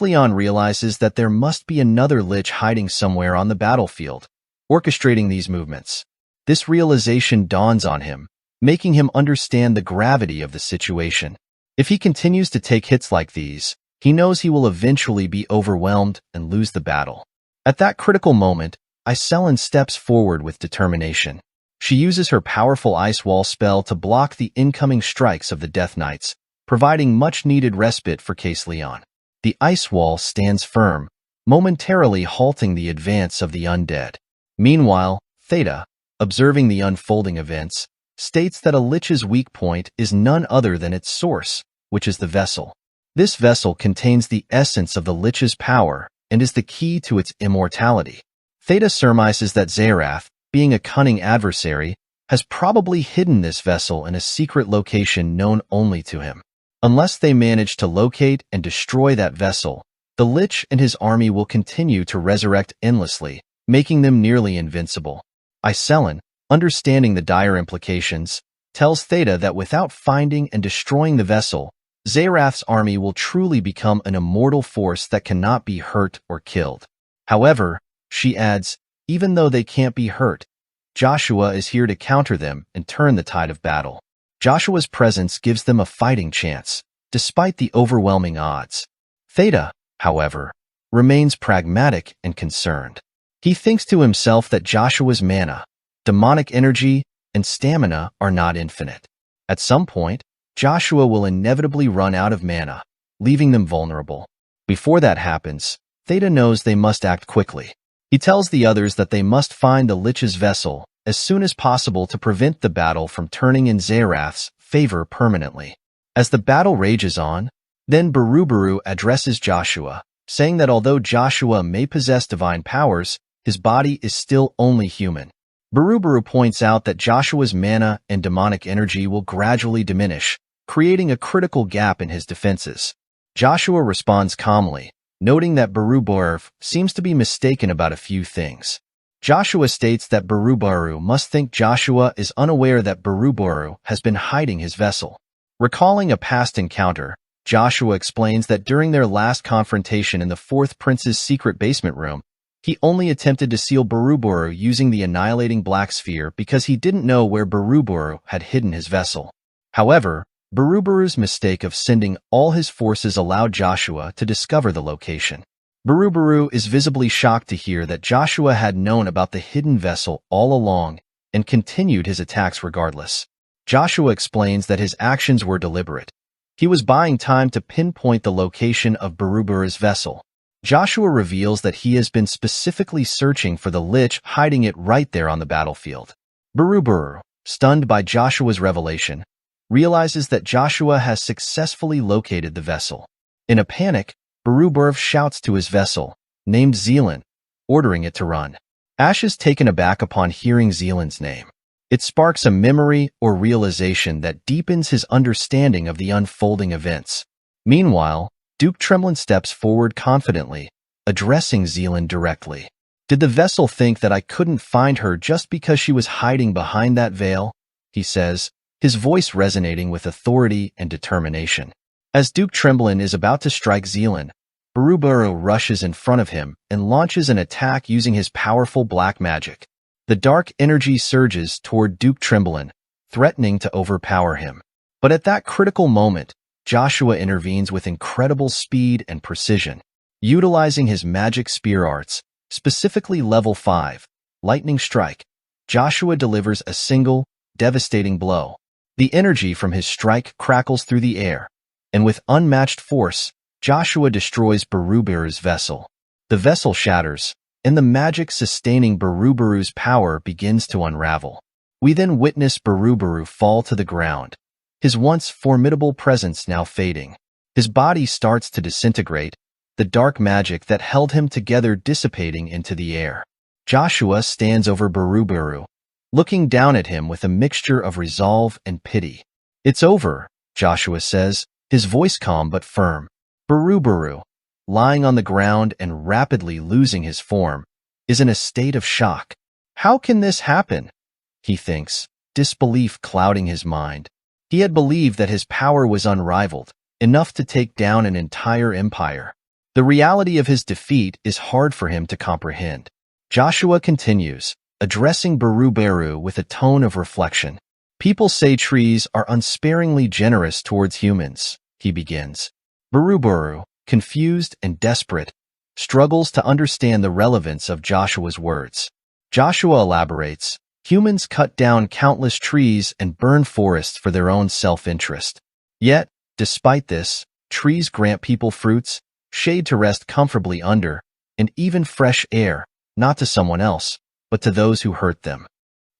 Leon realizes that there must be another Lich hiding somewhere on the battlefield, orchestrating these movements. This realization dawns on him, making him understand the gravity of the situation. If he continues to take hits like these, he knows he will eventually be overwhelmed and lose the battle. At that critical moment, Iselin steps forward with determination. She uses her powerful Ice Wall spell to block the incoming strikes of the Death Knights, providing much-needed respite for Leon. The Ice Wall stands firm, momentarily halting the advance of the undead. Meanwhile, Theta, observing the unfolding events, states that a Lich's weak point is none other than its source, which is the vessel. This vessel contains the essence of the Lich's power and is the key to its immortality. Theta surmises that Zerath, being a cunning adversary, has probably hidden this vessel in a secret location known only to him. Unless they manage to locate and destroy that vessel, the Lich and his army will continue to resurrect endlessly, making them nearly invincible. Iselin, understanding the dire implications, tells Theta that without finding and destroying the vessel, Zerath's army will truly become an immortal force that cannot be hurt or killed. However, she adds, even though they can't be hurt, Joshua is here to counter them and turn the tide of battle. Joshua's presence gives them a fighting chance, despite the overwhelming odds. Theta, however, remains pragmatic and concerned. He thinks to himself that Joshua's mana, demonic energy, and stamina are not infinite. At some point, Joshua will inevitably run out of mana, leaving them vulnerable. Before that happens, Theta knows they must act quickly. He tells the others that they must find the Lich's vessel as soon as possible to prevent the battle from turning in Zerath's favor permanently. As the battle rages on, then Barubaru addresses Joshua, saying that although Joshua may possess divine powers, his body is still only human. Barubaru points out that Joshua's mana and demonic energy will gradually diminish, creating a critical gap in his defenses. Joshua responds calmly, noting that Barubaru seems to be mistaken about a few things. Joshua states that Barubaru must think Joshua is unaware that Barubaru has been hiding his vessel. Recalling a past encounter, Joshua explains that during their last confrontation in the Fourth Prince's secret basement room, he only attempted to seal Barubaru using the annihilating black sphere because he didn't know where Barubaru had hidden his vessel. However, Barubaru's mistake of sending all his forces allowed Joshua to discover the location. Barubaru is visibly shocked to hear that Joshua had known about the hidden vessel all along and continued his attacks regardless. Joshua explains that his actions were deliberate. He was buying time to pinpoint the location of Barubaru's vessel. Joshua reveals that he has been specifically searching for the Lich, hiding it right there on the battlefield. Barubaru, stunned by Joshua's revelation, realizes that Joshua has successfully located the vessel. In a panic, Barubaru shouts to his vessel, named Zealand, ordering it to run. Ash is taken aback upon hearing Zealand's name. It sparks a memory or realization that deepens his understanding of the unfolding events. Meanwhile, Duke Tremblin steps forward confidently, addressing Zealand directly. "Did the vessel think that I couldn't find her just because she was hiding behind that veil?" he says, his voice resonating with authority and determination. As Duke Tremblin is about to strike Zealand, Barubaru rushes in front of him and launches an attack using his powerful black magic. The dark energy surges toward Duke Tremblin, threatening to overpower him. But at that critical moment, Joshua intervenes with incredible speed and precision. Utilizing his magic spear arts, specifically level 5, Lightning Strike, Joshua delivers a single, devastating blow. The energy from his strike crackles through the air, and with unmatched force, Joshua destroys Barubaru's vessel. The vessel shatters, and the magic sustaining Barubaru's power begins to unravel. We then witness Barubaru fall to the ground, his once formidable presence now fading. His body starts to disintegrate, the dark magic that held him together dissipating into the air. Joshua stands over Baruburu, looking down at him with a mixture of resolve and pity. "It's over," Joshua says, his voice calm but firm. Baruburu, lying on the ground and rapidly losing his form, is in a state of shock. How can this happen? He thinks, disbelief clouding his mind. He had believed that his power was unrivaled, enough to take down an entire empire. The reality of his defeat is hard for him to comprehend. Joshua continues, addressing Baruberu with a tone of reflection. "People say trees are unsparingly generous towards humans," he begins. Baruberu, confused and desperate, struggles to understand the relevance of Joshua's words. Joshua elaborates, "Humans cut down countless trees and burn forests for their own self-interest. Yet, despite this, trees grant people fruits, shade to rest comfortably under, and even fresh air, not to someone else, but to those who hurt them."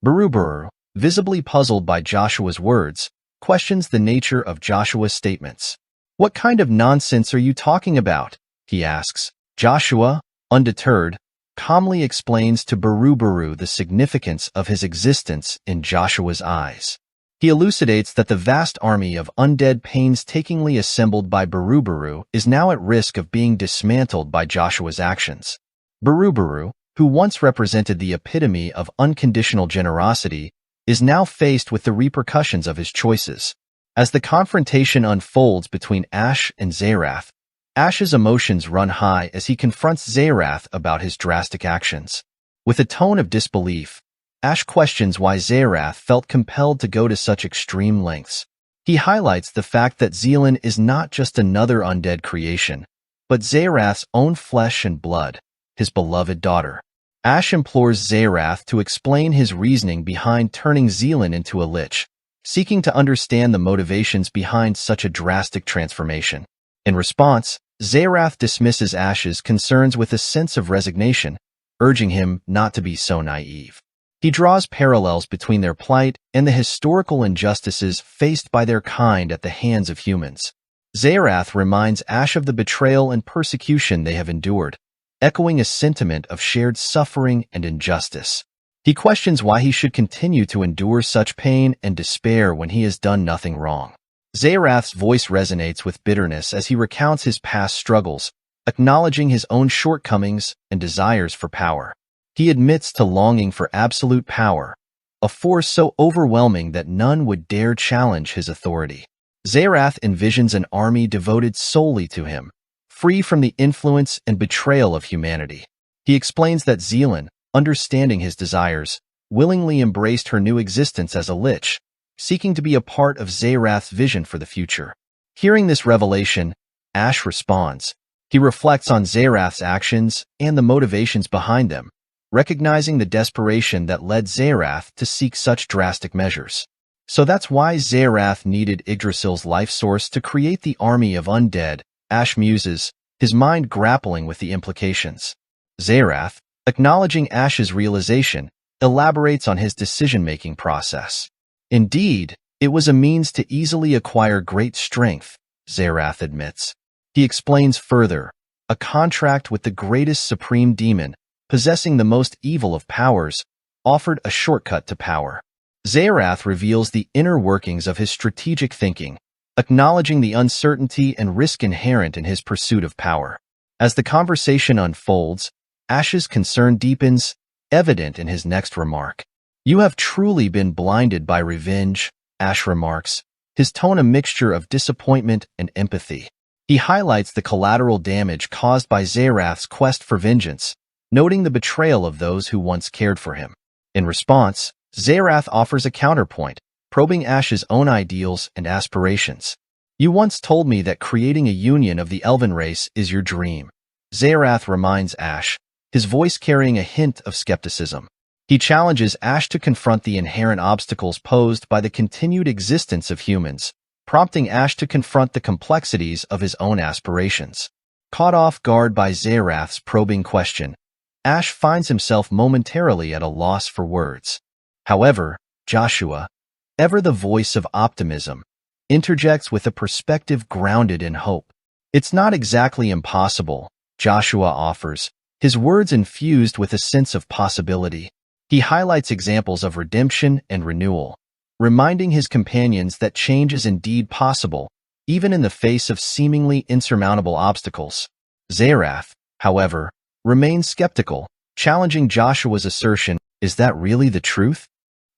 Baruberu, visibly puzzled by Joshua's words, questions the nature of Joshua's statements. "What kind of nonsense are you talking about?" he asks. Joshua, undeterred, calmly explains to Baruberu the significance of his existence in Joshua's eyes. He elucidates that the vast army of undead painstakingly assembled by Baruberu is now at risk of being dismantled by Joshua's actions. Baruberu, who once represented the epitome of unconditional generosity, is now faced with the repercussions of his choices. As the confrontation unfolds between Ash and Zerath, Ash's emotions run high as he confronts Zerath about his drastic actions. With a tone of disbelief, Ash questions why Zerath felt compelled to go to such extreme lengths. He highlights the fact that Zealand is not just another undead creation, but Zerath's own flesh and blood, his beloved daughter. Ash implores Zerath to explain his reasoning behind turning Zealand into a lich, seeking to understand the motivations behind such a drastic transformation. In response, Zerath dismisses Ash's concerns with a sense of resignation, urging him not to be so naive. He draws parallels between their plight and the historical injustices faced by their kind at the hands of humans. Zerath reminds Ash of the betrayal and persecution they have endured, echoing a sentiment of shared suffering and injustice. He questions why he should continue to endure such pain and despair when he has done nothing wrong. Zerath's voice resonates with bitterness as he recounts his past struggles, acknowledging his own shortcomings and desires for power. He admits to longing for absolute power, a force so overwhelming that none would dare challenge his authority. Zerath envisions an army devoted solely to him, free from the influence and betrayal of humanity. He explains that Zealand, understanding his desires, willingly embraced her new existence as a lich, seeking to be a part of Zerath's vision for the future. Hearing this revelation, Ash responds. He reflects on Zerath's actions and the motivations behind them, recognizing the desperation that led Zerath to seek such drastic measures. So that's why Zerath needed Yggdrasil's life source to create the army of undead, Ash muses, his mind grappling with the implications. Zerath, acknowledging Ash's realization, elaborates on his decision-making process. Indeed, it was a means to easily acquire great strength, Zerath admits. He explains further, a contract with the greatest supreme demon, possessing the most evil of powers, offered a shortcut to power. Zerath reveals the inner workings of his strategic thinking, acknowledging the uncertainty and risk inherent in his pursuit of power. As the conversation unfolds, Ash's concern deepens, evident in his next remark. "You have truly been blinded by revenge," Ash remarks, his tone a mixture of disappointment and empathy. He highlights the collateral damage caused by Zerath's quest for vengeance, noting the betrayal of those who once cared for him. In response, Zerath offers a counterpoint, probing Ash's own ideals and aspirations. "You once told me that creating a union of the elven race is your dream," Zerath reminds Ash, his voice carrying a hint of skepticism. He challenges Ash to confront the inherent obstacles posed by the continued existence of humans, prompting Ash to confront the complexities of his own aspirations. Caught off guard by Zerath's probing question, Ash finds himself momentarily at a loss for words. However, Joshua, ever the voice of optimism, interjects with a perspective grounded in hope. It's not exactly impossible, Joshua offers, his words infused with a sense of possibility. He highlights examples of redemption and renewal, reminding his companions that change is indeed possible, even in the face of seemingly insurmountable obstacles. Zerath, however, remains skeptical, challenging Joshua's assertion, "Is that really the truth?"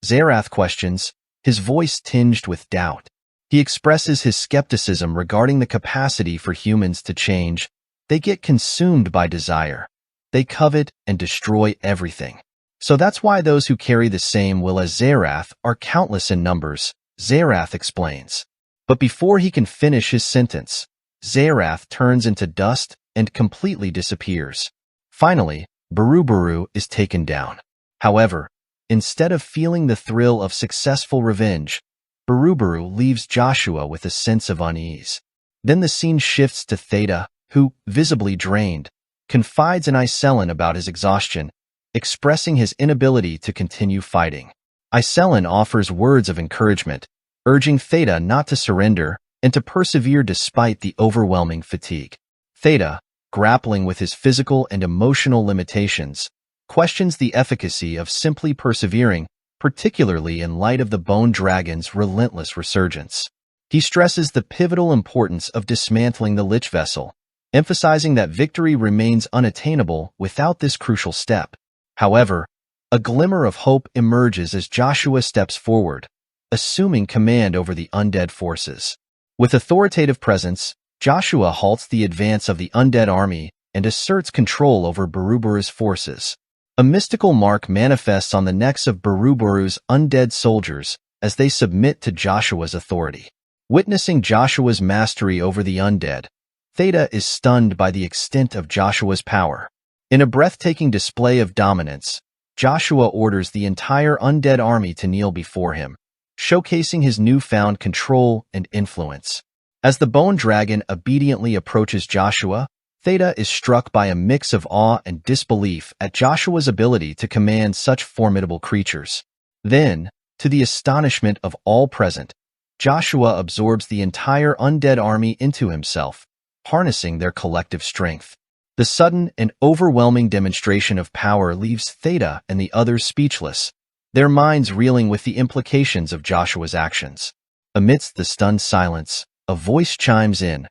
Zerath questions, his voice tinged with doubt. He expresses his skepticism regarding the capacity for humans to change. They get consumed by desire. They covet and destroy everything. So that's why those who carry the same will as Zerath are countless in numbers, Zerath explains. But before he can finish his sentence, Zerath turns into dust and completely disappears. Finally, Buruburu is taken down. However, instead of feeling the thrill of successful revenge, Buruburu leaves Joshua with a sense of unease. Then the scene shifts to Theta, who, visibly drained, confides in Iselin about his exhaustion, expressing his inability to continue fighting. Iselin offers words of encouragement, urging Theta not to surrender and to persevere despite the overwhelming fatigue. Theta, grappling with his physical and emotional limitations, questions the efficacy of simply persevering, particularly in light of the Bone Dragon's relentless resurgence. He stresses the pivotal importance of dismantling the Lich Vessel, emphasizing that victory remains unattainable without this crucial step. However, a glimmer of hope emerges as Joshua steps forward, assuming command over the undead forces. With authoritative presence, Joshua halts the advance of the undead army and asserts control over Buruburu's forces. A mystical mark manifests on the necks of Buruburu's undead soldiers as they submit to Joshua's authority. Witnessing Joshua's mastery over the undead, Theta is stunned by the extent of Joshua's power. In a breathtaking display of dominance, Joshua orders the entire undead army to kneel before him, showcasing his newfound control and influence. As the Bone Dragon obediently approaches Joshua, Theta is struck by a mix of awe and disbelief at Joshua's ability to command such formidable creatures. Then, to the astonishment of all present, Joshua absorbs the entire undead army into himself, harnessing their collective strength. The sudden and overwhelming demonstration of power leaves Theta and the others speechless, their minds reeling with the implications of Joshua's actions. Amidst the stunned silence, a voice chimes in,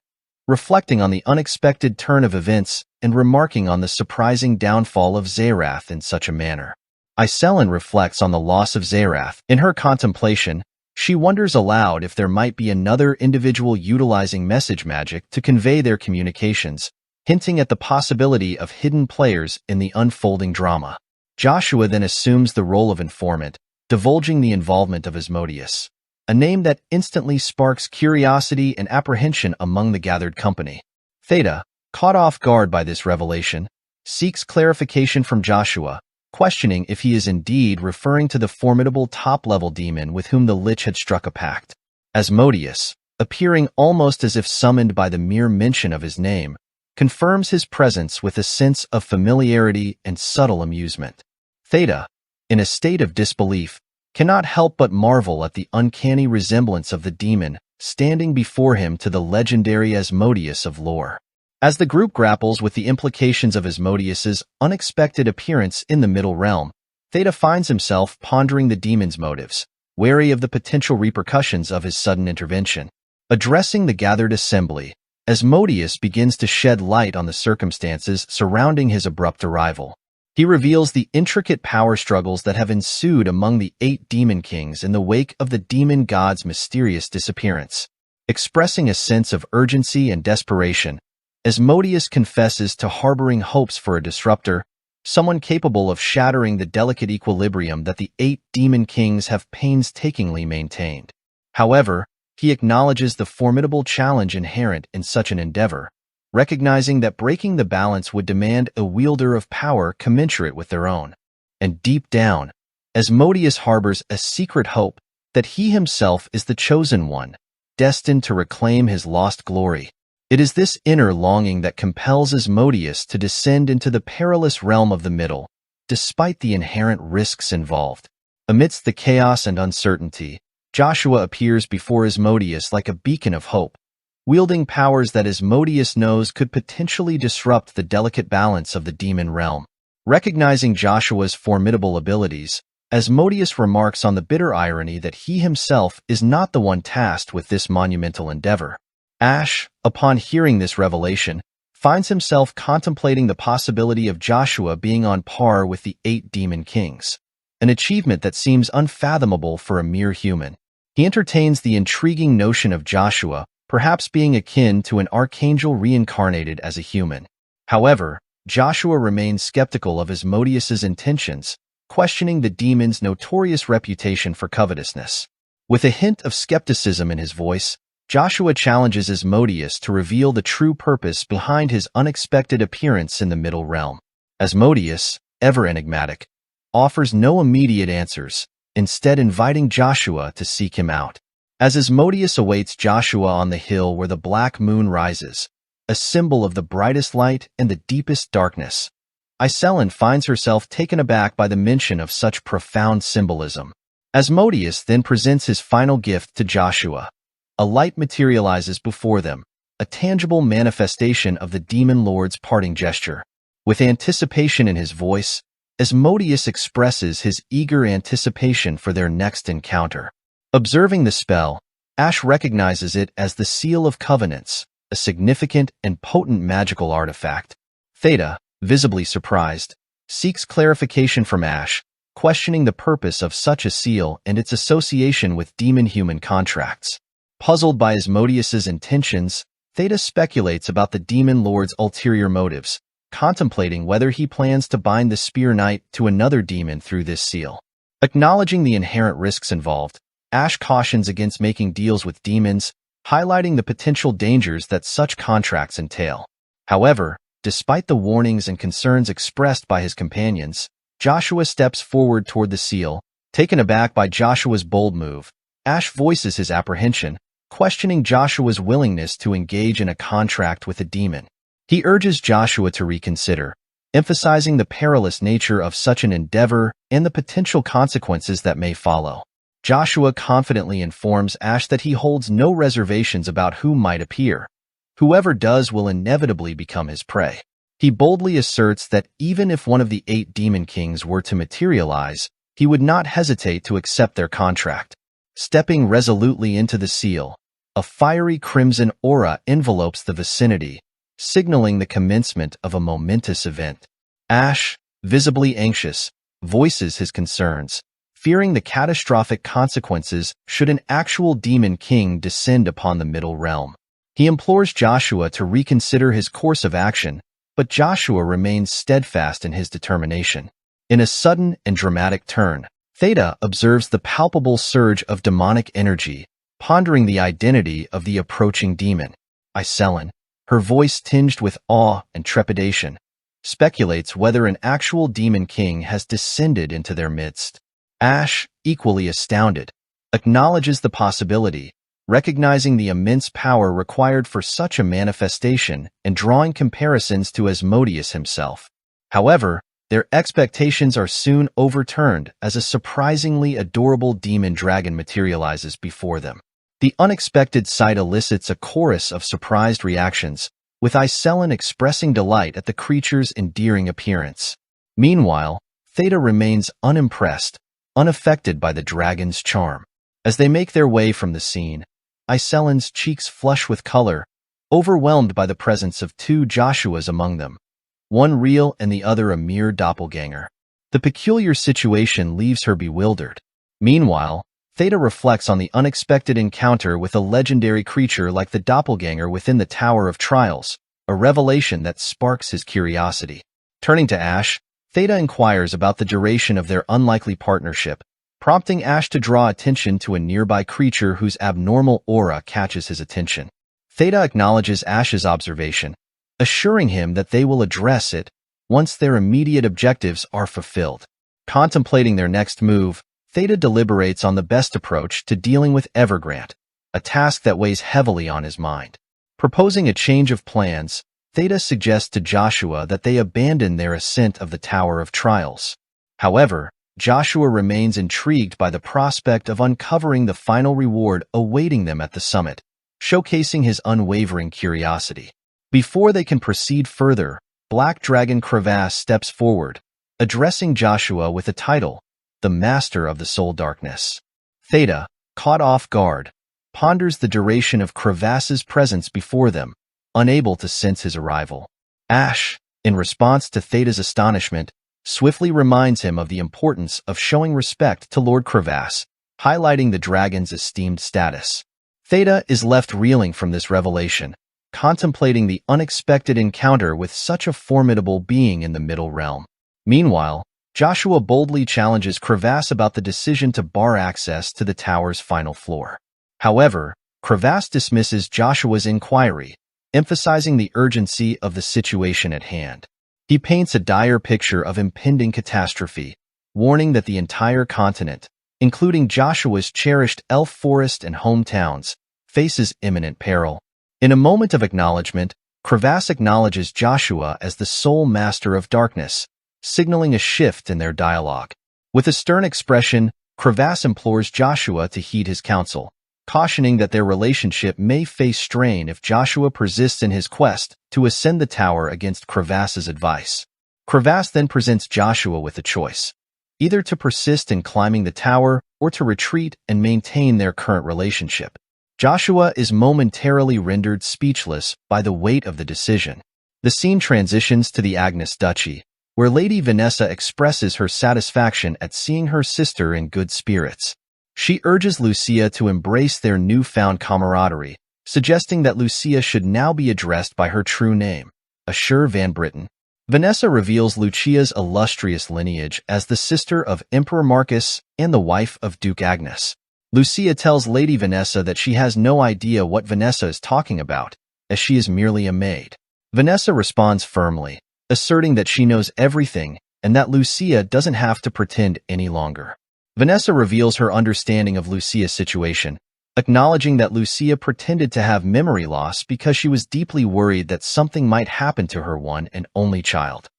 reflecting on the unexpected turn of events and remarking on the surprising downfall of Zerath in such a manner. Iselin reflects on the loss of Zerath. In her contemplation, she wonders aloud if there might be another individual utilizing message magic to convey their communications, hinting at the possibility of hidden players in the unfolding drama. Joshua then assumes the role of informant, divulging the involvement of Asmodeus, a name that instantly sparks curiosity and apprehension among the gathered company. Theta, caught off guard by this revelation, seeks clarification from Joshua, questioning if he is indeed referring to the formidable top-level demon with whom the Lich had struck a pact. Asmodeus, appearing almost as if summoned by the mere mention of his name, confirms his presence with a sense of familiarity and subtle amusement. Theta, in a state of disbelief, cannot help but marvel at the uncanny resemblance of the demon standing before him to the legendary Asmodeus of lore. As the group grapples with the implications of Asmodeus's unexpected appearance in the Middle Realm, Theta finds himself pondering the demon's motives, wary of the potential repercussions of his sudden intervention. Addressing the gathered assembly, Asmodeus begins to shed light on the circumstances surrounding his abrupt arrival. He reveals the intricate power struggles that have ensued among the 8 demon kings in the wake of the demon god's mysterious disappearance. Expressing a sense of urgency and desperation, Asmodeus confesses to harboring hopes for a disruptor, someone capable of shattering the delicate equilibrium that the 8 demon kings have painstakingly maintained. However, he acknowledges the formidable challenge inherent in such an endeavor, recognizing that breaking the balance would demand a wielder of power commensurate with their own. And deep down, Asmodeus harbors a secret hope that he himself is the chosen one, destined to reclaim his lost glory. It is this inner longing that compels Asmodeus to descend into the perilous realm of the Middle, despite the inherent risks involved. Amidst the chaos and uncertainty, Joshua appears before Asmodeus like a beacon of hope, wielding powers that Asmodeus knows could potentially disrupt the delicate balance of the demon realm. Recognizing Joshua's formidable abilities, Asmodeus remarks on the bitter irony that he himself is not the one tasked with this monumental endeavor. Ash, upon hearing this revelation, finds himself contemplating the possibility of Joshua being on par with the 8 demon kings, an achievement that seems unfathomable for a mere human. He entertains the intriguing notion of Joshua perhaps being akin to an archangel reincarnated as a human. However, Joshua remains skeptical of Asmodeus's intentions, questioning the demon's notorious reputation for covetousness. With a hint of skepticism in his voice, Joshua challenges Asmodeus to reveal the true purpose behind his unexpected appearance in the Middle Realm. Asmodeus, ever enigmatic, offers no immediate answers, instead inviting Joshua to seek him out. As Asmodeus awaits Joshua on the hill where the black moon rises, a symbol of the brightest light and the deepest darkness, Iselin finds herself taken aback by the mention of such profound symbolism. Asmodeus then presents his final gift to Joshua. A light materializes before them, a tangible manifestation of the demon lord's parting gesture. With anticipation in his voice, Asmodeus expresses his eager anticipation for their next encounter. Observing the spell, Ash recognizes it as the Seal of Covenants, a significant and potent magical artifact. Theta, visibly surprised, seeks clarification from Ash, questioning the purpose of such a seal and its association with demon-human contracts. Puzzled by Asmodeus's intentions, Theta speculates about the demon lord's ulterior motives, contemplating whether he plans to bind the Spear Knight to another demon through this seal. Acknowledging the inherent risks involved, Ash cautions against making deals with demons, highlighting the potential dangers that such contracts entail. However, despite the warnings and concerns expressed by his companions, Joshua steps forward toward the seal. Taken aback by Joshua's bold move, Ash voices his apprehension, questioning Joshua's willingness to engage in a contract with a demon. He urges Joshua to reconsider, emphasizing the perilous nature of such an endeavor and the potential consequences that may follow. Joshua confidently informs Ash that he holds no reservations about who might appear. Whoever does will inevitably become his prey. He boldly asserts that even if one of the 8 demon kings were to materialize, he would not hesitate to accept their contract. Stepping resolutely into the seal, a fiery crimson aura envelopes the vicinity, signaling the commencement of a momentous event. Ash, visibly anxious, voices his concerns, fearing the catastrophic consequences should an actual demon king descend upon the Middle Realm. He implores Joshua to reconsider his course of action, but Joshua remains steadfast in his determination. In a sudden and dramatic turn, Theta observes the palpable surge of demonic energy, pondering the identity of the approaching demon. Iselin, her voice tinged with awe and trepidation, speculates whether an actual demon king has descended into their midst. Ash, equally astounded, acknowledges the possibility, recognizing the immense power required for such a manifestation and drawing comparisons to Asmodeus himself. However, their expectations are soon overturned as a surprisingly adorable demon dragon materializes before them. The unexpected sight elicits a chorus of surprised reactions, with Iselin expressing delight at the creature's endearing appearance. Meanwhile, Theta remains unimpressed, unaffected by the dragon's charm. As they make their way from the scene, Iselin's cheeks flush with color, overwhelmed by the presence of 2 Joshuas among them, one real and the other a mere doppelganger. The peculiar situation leaves her bewildered. Meanwhile, Theta reflects on the unexpected encounter with a legendary creature like the doppelganger within the Tower of Trials, a revelation that sparks his curiosity. Turning to Ash, Theta inquires about the duration of their unlikely partnership, prompting Ash to draw attention to a nearby creature whose abnormal aura catches his attention. Theta acknowledges Ash's observation, assuring him that they will address it once their immediate objectives are fulfilled. Contemplating their next move, Theta deliberates on the best approach to dealing with Evergrande, a task that weighs heavily on his mind. Proposing a change of plans, Theta suggests to Joshua that they abandon their ascent of the Tower of Trials. However, Joshua remains intrigued by the prospect of uncovering the final reward awaiting them at the summit. showcasing his unwavering curiosity. Before they can proceed further, Black Dragon Crevasse steps forward, addressing Joshua with a title, the Master of the Soul Darkness. Theta, caught off guard, ponders the duration of Crevasse's presence before them, unable to sense his arrival. Ash, in response to Theta's astonishment, swiftly reminds him of the importance of showing respect to Lord Crevasse, highlighting the dragon's esteemed status. Theta is left reeling from this revelation, contemplating the unexpected encounter with such a formidable being in the Middle Realm. Meanwhile, Joshua boldly challenges Crevasse about the decision to bar access to the tower's final floor. However, Crevasse dismisses Joshua's inquiry, emphasizing the urgency of the situation at hand. He paints a dire picture of impending catastrophe, warning that the entire continent, including Joshua's cherished elf forest and hometowns, faces imminent peril. In a moment of acknowledgement, Crevasse acknowledges Joshua as the sole master of darkness, signaling a shift in their dialogue. With a stern expression, Crevasse implores Joshua to heed his counsel, cautioning that their relationship may face strain if Joshua persists in his quest to ascend the tower against Crevasse's advice. Crevasse then presents Joshua with a choice, either to persist in climbing the tower or to retreat and maintain their current relationship. Joshua is momentarily rendered speechless by the weight of the decision. The scene transitions to the Agnes Duchy, where Lady Vanessa expresses her satisfaction at seeing her sister in good spirits. She urges Lucia to embrace their newfound camaraderie, suggesting that Lucia should now be addressed by her true name, Asura Van Britten. Vanessa reveals Lucia's illustrious lineage as the sister of Emperor Marcus and the wife of Duke Agnes. Lucia tells Lady Vanessa that she has no idea what Vanessa is talking about, as she is merely a maid. Vanessa responds firmly, asserting that she knows everything and that Lucia doesn't have to pretend any longer. Vanessa reveals her understanding of Lucia's situation, acknowledging that Lucia pretended to have memory loss because she was deeply worried that something might happen to her one and only child.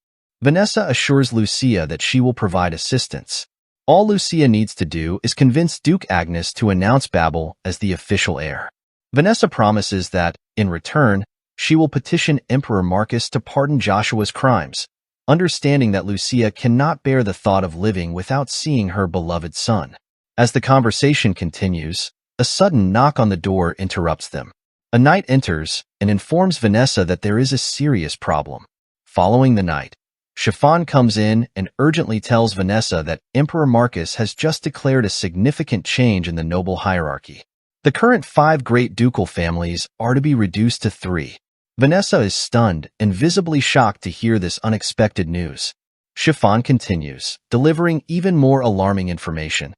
Vanessa assures Lucia that she will provide assistance. All Lucia needs to do is convince Duke Agnes to announce Babel as the official heir. Vanessa promises that, in return, she will petition Emperor Marcus to pardon Joshua's crimes, understanding that Lucia cannot bear the thought of living without seeing her beloved son. As the conversation continues, a sudden knock on the door interrupts them. A knight enters and informs Vanessa that there is a serious problem. Following the knight, Chiffon comes in and urgently tells Vanessa that Emperor Marcus has just declared a significant change in the noble hierarchy. The current 5 great ducal families are to be reduced to 3. Vanessa is stunned and visibly shocked to hear this unexpected news. Chiffon continues, delivering even more alarming information.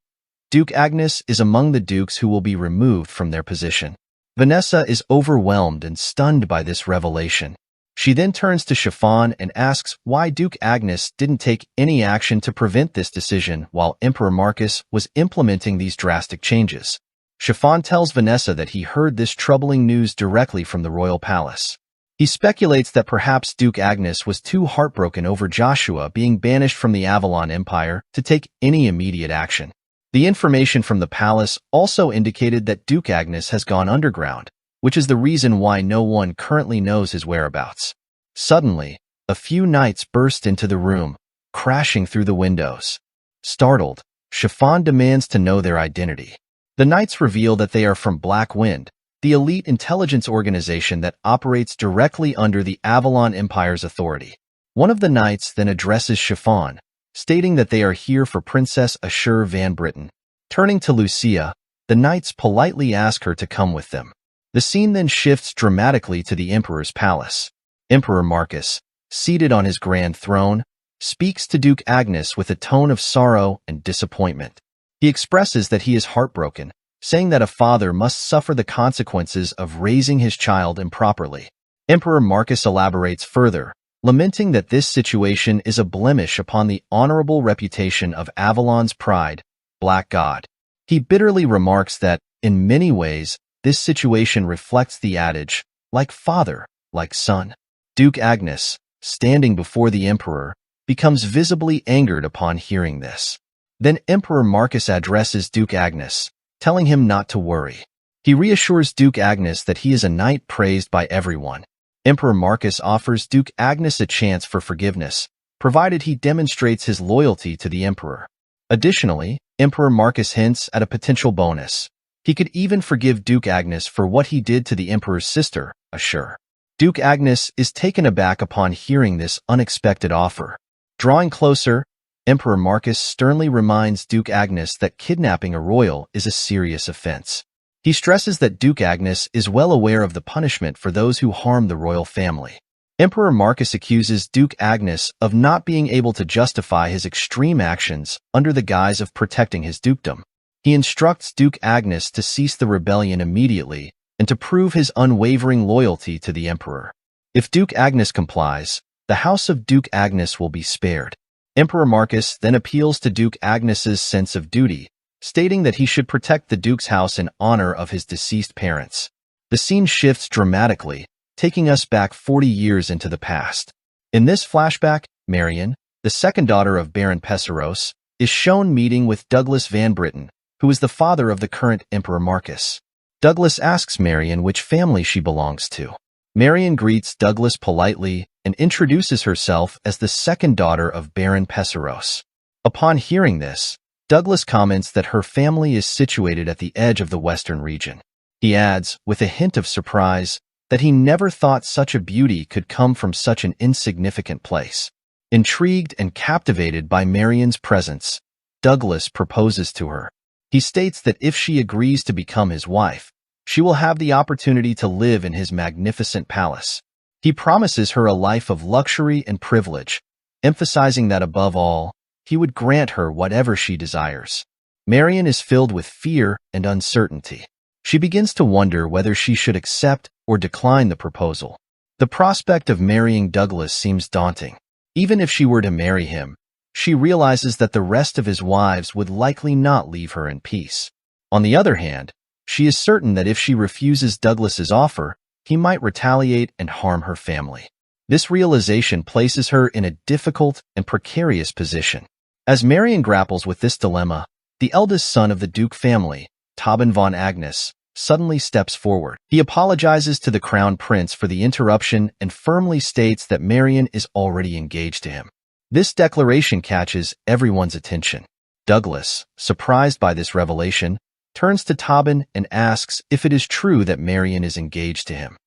Duke Agnes is among the dukes who will be removed from their position. Vanessa is overwhelmed and stunned by this revelation. She then turns to Chiffon and asks why Duke Agnes didn't take any action to prevent this decision while Emperor Marcus was implementing these drastic changes. Chiffon tells Vanessa that he heard this troubling news directly from the royal palace. He speculates that perhaps Duke Agnes was too heartbroken over Joshua being banished from the Avalon Empire to take any immediate action. The information from the palace also indicated that Duke Agnes has gone underground, which is the reason why no one currently knows his whereabouts. Suddenly, a few knights burst into the room, crashing through the windows. Startled, Chiffon demands to know their identity. The knights reveal that they are from Black Wind, the elite intelligence organization that operates directly under the Avalon Empire's authority. One of the knights then addresses Chiffon, stating that they are here for Princess Asura Van Britten. Turning to Lucia, the knights politely ask her to come with them. The scene then shifts dramatically to the Emperor's palace. Emperor Marcus, seated on his grand throne, speaks to Duke Agnes with a tone of sorrow and disappointment. He expresses that he is heartbroken, saying that a father must suffer the consequences of raising his child improperly. Emperor Marcus elaborates further, lamenting that this situation is a blemish upon the honorable reputation of Avalon's pride, Black God. He bitterly remarks that, in many ways, this situation reflects the adage, like father, like son. Duke Agnes, standing before the emperor, becomes visibly angered upon hearing this. Then Emperor Marcus addresses Duke Agnes, telling him not to worry. He reassures Duke Agnes that he is a knight praised by everyone. Emperor Marcus offers Duke Agnes a chance for forgiveness, provided he demonstrates his loyalty to the emperor. Additionally, Emperor Marcus hints at a potential bonus. He could even forgive Duke Agnes for what he did to the emperor's sister, Asura. Duke Agnes is taken aback upon hearing this unexpected offer. Drawing closer, Emperor Marcus sternly reminds Duke Agnes that kidnapping a royal is a serious offense. He stresses that Duke Agnes is well aware of the punishment for those who harm the royal family. Emperor Marcus accuses Duke Agnes of not being able to justify his extreme actions under the guise of protecting his dukedom. He instructs Duke Agnes to cease the rebellion immediately and to prove his unwavering loyalty to the emperor. If Duke Agnes complies, the house of Duke Agnes will be spared. Emperor Marcus then appeals to Duke Agnes's sense of duty, stating that he should protect the Duke's house in honor of his deceased parents. The scene shifts dramatically, taking us back 40 years into the past. In this flashback, Marion, the second daughter of Baron Pesseros, is shown meeting with Douglas Van Britten, who is the father of the current Emperor Marcus. Douglas asks Marion which family she belongs to. Marion greets Douglas politely and introduces herself as the second daughter of Baron Pesseros. Upon hearing this, Douglas comments that her family is situated at the edge of the western region. He adds, with a hint of surprise, that he never thought such a beauty could come from such an insignificant place. Intrigued and captivated by Marion's presence, Douglas proposes to her. He states that if she agrees to become his wife, she will have the opportunity to live in his magnificent palace. He promises her a life of luxury and privilege, emphasizing that above all, he would grant her whatever she desires. Marion is filled with fear and uncertainty. She begins to wonder whether she should accept or decline the proposal. The prospect of marrying Douglas seems daunting. Even if she were to marry him, she realizes that the rest of his wives would likely not leave her in peace. On the other hand, she is certain that if she refuses Douglas's offer, he might retaliate and harm her family. This realization places her in a difficult and precarious position. As Marion grapples with this dilemma, the eldest son of the Duke family, Tobin von Agnes, suddenly steps forward. He apologizes to the crown prince for the interruption and firmly states that Marion is already engaged to him. This declaration catches everyone's attention. Douglas, surprised by this revelation, turns to Tobin and asks if it is true that Marion is engaged to him.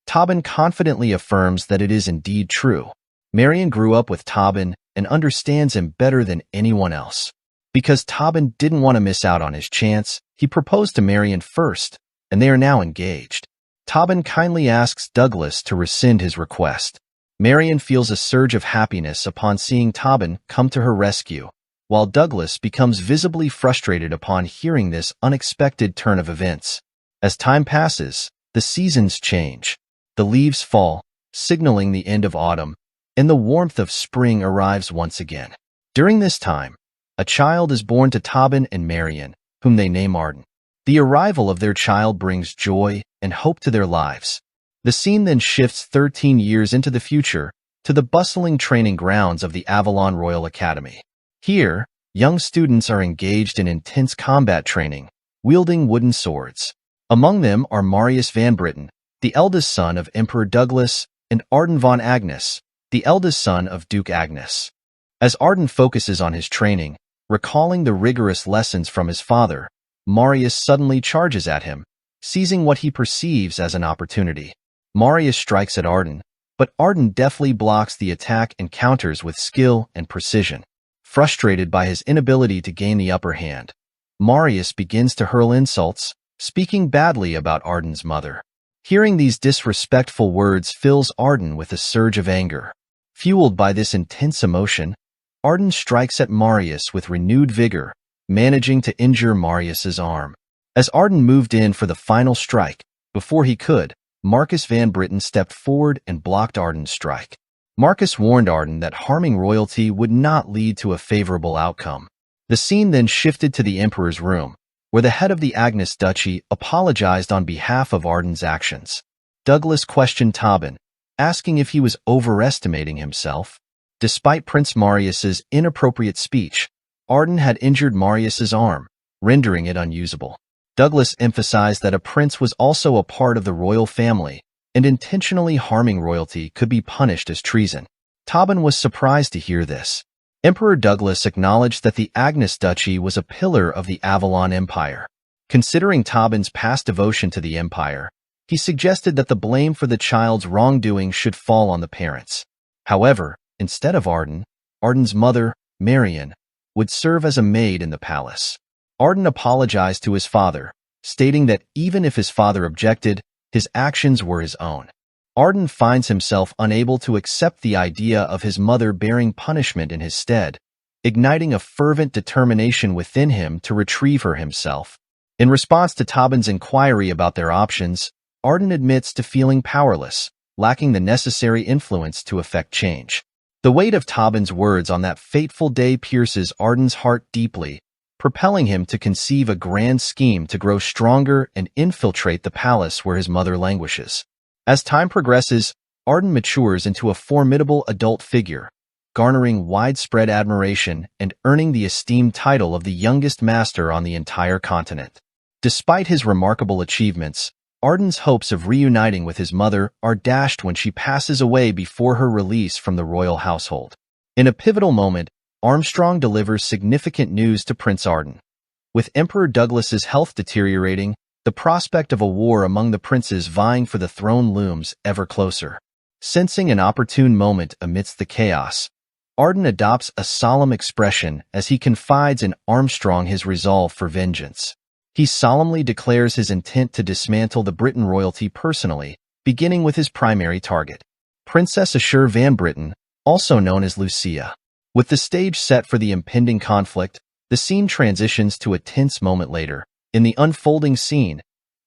Tobin confidently affirms that it is indeed true. Marion grew up with Tobin and understands him better than anyone else. Because Tobin didn't want to miss out on his chance, he proposed to Marion first, and they are now engaged. Tobin kindly asks Douglas to rescind his request. Marion feels a surge of happiness upon seeing Tobin come to her rescue, while Douglas becomes visibly frustrated upon hearing this unexpected turn of events. As time passes, the seasons change. The leaves fall, signaling the end of autumn, and the warmth of spring arrives once again. During this time, a child is born to Tobin and Marion, whom they name Arden. The arrival of their child brings joy and hope to their lives. The scene then shifts 13 years into the future to the bustling training grounds of the Avalon Royal Academy. Here, young students are engaged in intense combat training, wielding wooden swords. Among them are Marius Van Britten, the eldest son of Emperor Douglas, and Arden von Agnes, the eldest son of Duke Agnes. As Arden focuses on his training, recalling the rigorous lessons from his father, Marius suddenly charges at him, seizing what he perceives as an opportunity. Marius strikes at Arden, but Arden deftly blocks the attack and counters with skill and precision. Frustrated by his inability to gain the upper hand, Marius begins to hurl insults, speaking badly about Arden's mother. Hearing these disrespectful words fills Arden with a surge of anger. Fueled by this intense emotion, Arden strikes at Marius with renewed vigor, managing to injure Marius's arm. As Arden moved in for the final strike, before he could, Marcus Van Britten stepped forward and blocked Arden's strike. Marcus warned Arden that harming royalty would not lead to a favorable outcome. The scene then shifted to the Emperor's room, where the head of the Agnes Duchy apologized on behalf of Arden's actions. Douglas questioned Tobin, asking if he was overestimating himself. Despite Prince Marius's inappropriate speech, Arden had injured Marius's arm, rendering it unusable. Douglas emphasized that a prince was also a part of the royal family, and intentionally harming royalty could be punished as treason. Tobin was surprised to hear this. Emperor Douglas acknowledged that the Agnes Duchy was a pillar of the Avalon Empire. Considering Tobin's past devotion to the empire, he suggested that the blame for the child's wrongdoing should fall on the parents. However, instead of Arden's mother, Marion, would serve as a maid in the palace. Arden apologized to his father, stating that even if his father objected, his actions were his own. Arden finds himself unable to accept the idea of his mother bearing punishment in his stead, igniting a fervent determination within him to retrieve her himself. In response to Tobin's inquiry about their options, Arden admits to feeling powerless, lacking the necessary influence to effect change. The weight of Tobin's words on that fateful day pierces Arden's heart deeply, propelling him to conceive a grand scheme to grow stronger and infiltrate the palace where his mother languishes. As time progresses, Arden matures into a formidable adult figure, garnering widespread admiration and earning the esteemed title of the youngest master on the entire continent. Despite his remarkable achievements, Arden's hopes of reuniting with his mother are dashed when she passes away before her release from the royal household. In a pivotal moment, Armstrong delivers significant news to Prince Arden. With Emperor Douglas's health deteriorating, the prospect of a war among the princes vying for the throne looms ever closer. Sensing an opportune moment amidst the chaos, Arden adopts a solemn expression as he confides in Armstrong his resolve for vengeance. He solemnly declares his intent to dismantle the Britain royalty personally, beginning with his primary target, Princess Asura van Britain, also known as Lucia. With the stage set for the impending conflict, the scene transitions to a tense moment later. In the unfolding scene,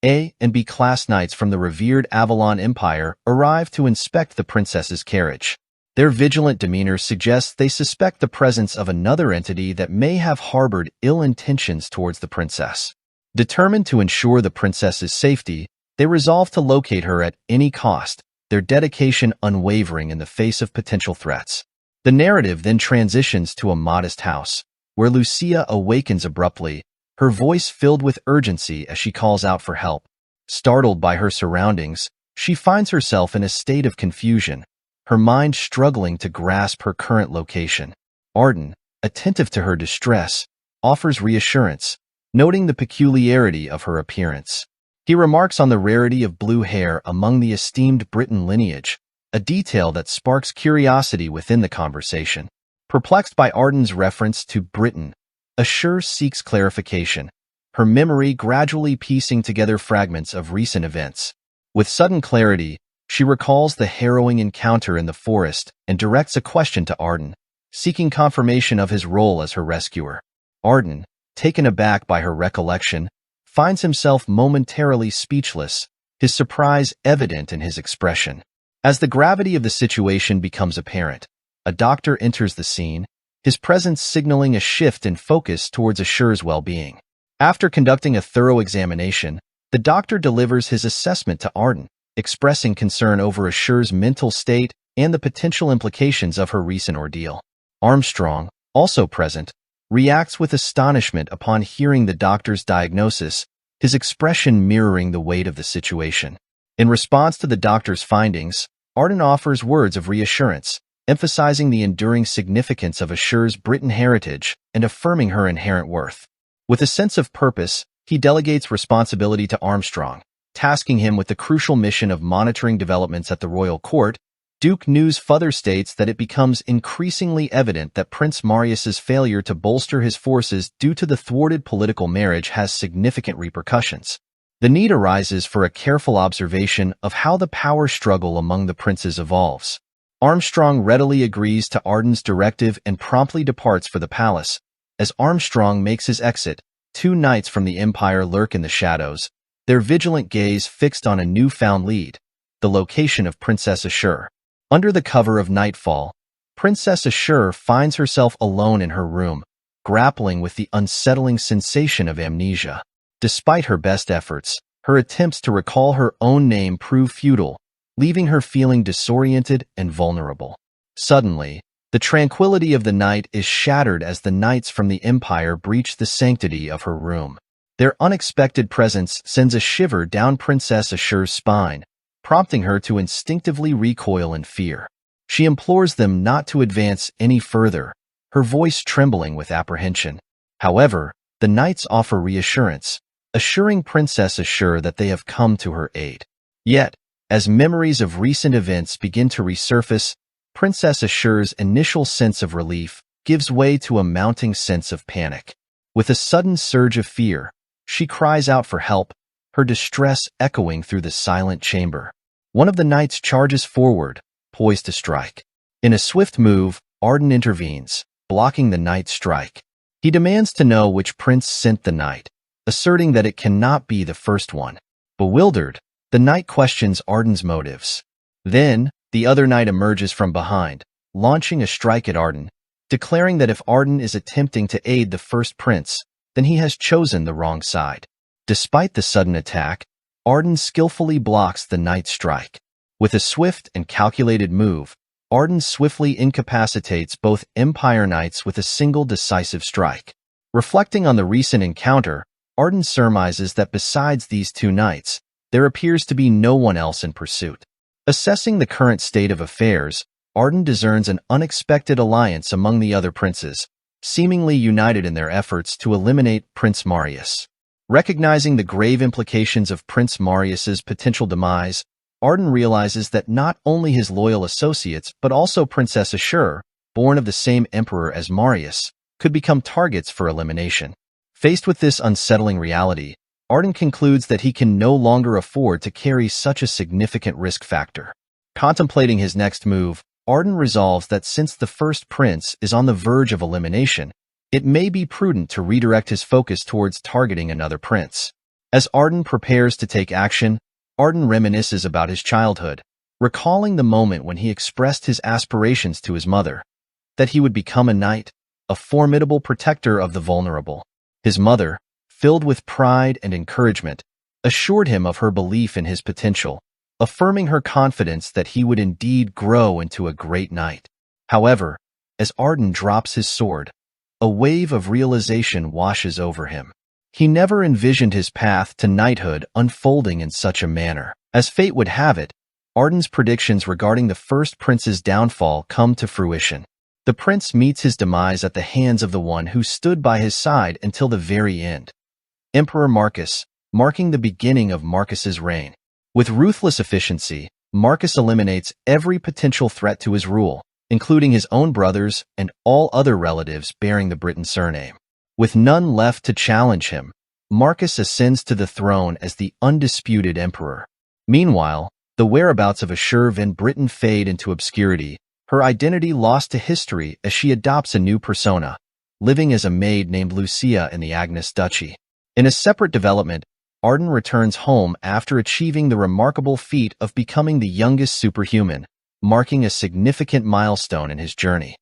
A and B class knights from the revered Avalon Empire arrive to inspect the princess's carriage. Their vigilant demeanor suggests they suspect the presence of another entity that may have harbored ill intentions towards the princess. Determined to ensure the princess's safety, they resolve to locate her at any cost, their dedication unwavering in the face of potential threats. The narrative then transitions to a modest house, where Lucia awakens abruptly, her voice filled with urgency as she calls out for help. Startled by her surroundings, she finds herself in a state of confusion, her mind struggling to grasp her current location. Arden, attentive to her distress, offers reassurance, noting the peculiarity of her appearance. He remarks on the rarity of blue hair among the esteemed Britain lineage, a detail that sparks curiosity within the conversation. Perplexed by Arden's reference to Britain, Asura seeks clarification, her memory gradually piecing together fragments of recent events. With sudden clarity, she recalls the harrowing encounter in the forest and directs a question to Arden, seeking confirmation of his role as her rescuer. Arden, taken aback by her recollection, finds himself momentarily speechless, his surprise evident in his expression. As the gravity of the situation becomes apparent, a doctor enters the scene, his presence signaling a shift in focus towards Asura's well-being. After conducting a thorough examination, the doctor delivers his assessment to Arden, expressing concern over Asura's mental state and the potential implications of her recent ordeal. Armstrong, also present, reacts with astonishment upon hearing the doctor's diagnosis, his expression mirroring the weight of the situation. In response to the doctor's findings, Arden offers words of reassurance, emphasizing the enduring significance of Asura's Britain heritage and affirming her inherent worth. With a sense of purpose, he delegates responsibility to Armstrong, tasking him with the crucial mission of monitoring developments at the royal court. Duke News further states that it becomes increasingly evident that Prince Marius's failure to bolster his forces due to the thwarted political marriage has significant repercussions. The need arises for a careful observation of how the power struggle among the princes evolves. Armstrong readily agrees to Arden's directive and promptly departs for the palace. As Armstrong makes his exit, two knights from the Empire lurk in the shadows, their vigilant gaze fixed on a newfound lead, the location of Princess Asura. Under the cover of nightfall, Princess Asura finds herself alone in her room, grappling with the unsettling sensation of amnesia. Despite her best efforts, her attempts to recall her own name prove futile, leaving her feeling disoriented and vulnerable. Suddenly, the tranquility of the night is shattered as the knights from the Empire breach the sanctity of her room. Their unexpected presence sends a shiver down Princess Asura's spine, prompting her to instinctively recoil in fear. She implores them not to advance any further, her voice trembling with apprehension. However, the knights offer reassurance, assuring Princess Asura that they have come to her aid. Yet, as memories of recent events begin to resurface, Princess Asura's initial sense of relief gives way to a mounting sense of panic. With a sudden surge of fear, she cries out for help, her distress echoing through the silent chamber. One of the knights charges forward, poised to strike. In a swift move, Arden intervenes, blocking the knight's strike. He demands to know which prince sent the knight, asserting that it cannot be the first one. Bewildered, the knight questions Arden's motives. Then, the other knight emerges from behind, launching a strike at Arden, declaring that if Arden is attempting to aid the first prince, then he has chosen the wrong side. Despite the sudden attack, Arden skillfully blocks the knight's strike. With a swift and calculated move, Arden swiftly incapacitates both Empire Knights with a single decisive strike. Reflecting on the recent encounter, Arden surmises that besides these two knights, there appears to be no one else in pursuit. Assessing the current state of affairs, Arden discerns an unexpected alliance among the other princes, seemingly united in their efforts to eliminate Prince Marius. Recognizing the grave implications of Prince Marius's potential demise, Arden realizes that not only his loyal associates but also Princess Asura, born of the same emperor as Marius, could become targets for elimination. Faced with this unsettling reality, Arden concludes that he can no longer afford to carry such a significant risk factor. Contemplating his next move, Arden resolves that since the first prince is on the verge of elimination, it may be prudent to redirect his focus towards targeting another prince. As Arden prepares to take action, Arden reminisces about his childhood, recalling the moment when he expressed his aspirations to his mother, that he would become a knight, a formidable protector of the vulnerable. His mother, filled with pride and encouragement, assured him of her belief in his potential, affirming her confidence that he would indeed grow into a great knight. However, as Arden drops his sword, a wave of realization washes over him. He never envisioned his path to knighthood unfolding in such a manner. As fate would have it, Arden's predictions regarding the first prince's downfall come to fruition. The prince meets his demise at the hands of the one who stood by his side until the very end, Emperor Marcus, marking the beginning of Marcus's reign. With ruthless efficiency, Marcus eliminates every potential threat to his rule, including his own brothers and all other relatives bearing the Briton surname. With none left to challenge him, Marcus ascends to the throne as the undisputed emperor. Meanwhile, the whereabouts of Asura van Britain fade into obscurity, her identity lost to history as she adopts a new persona, living as a maid named Lucia in the Agnes Duchy. In a separate development, Arden returns home after achieving the remarkable feat of becoming the youngest superhuman, marking a significant milestone in his journey.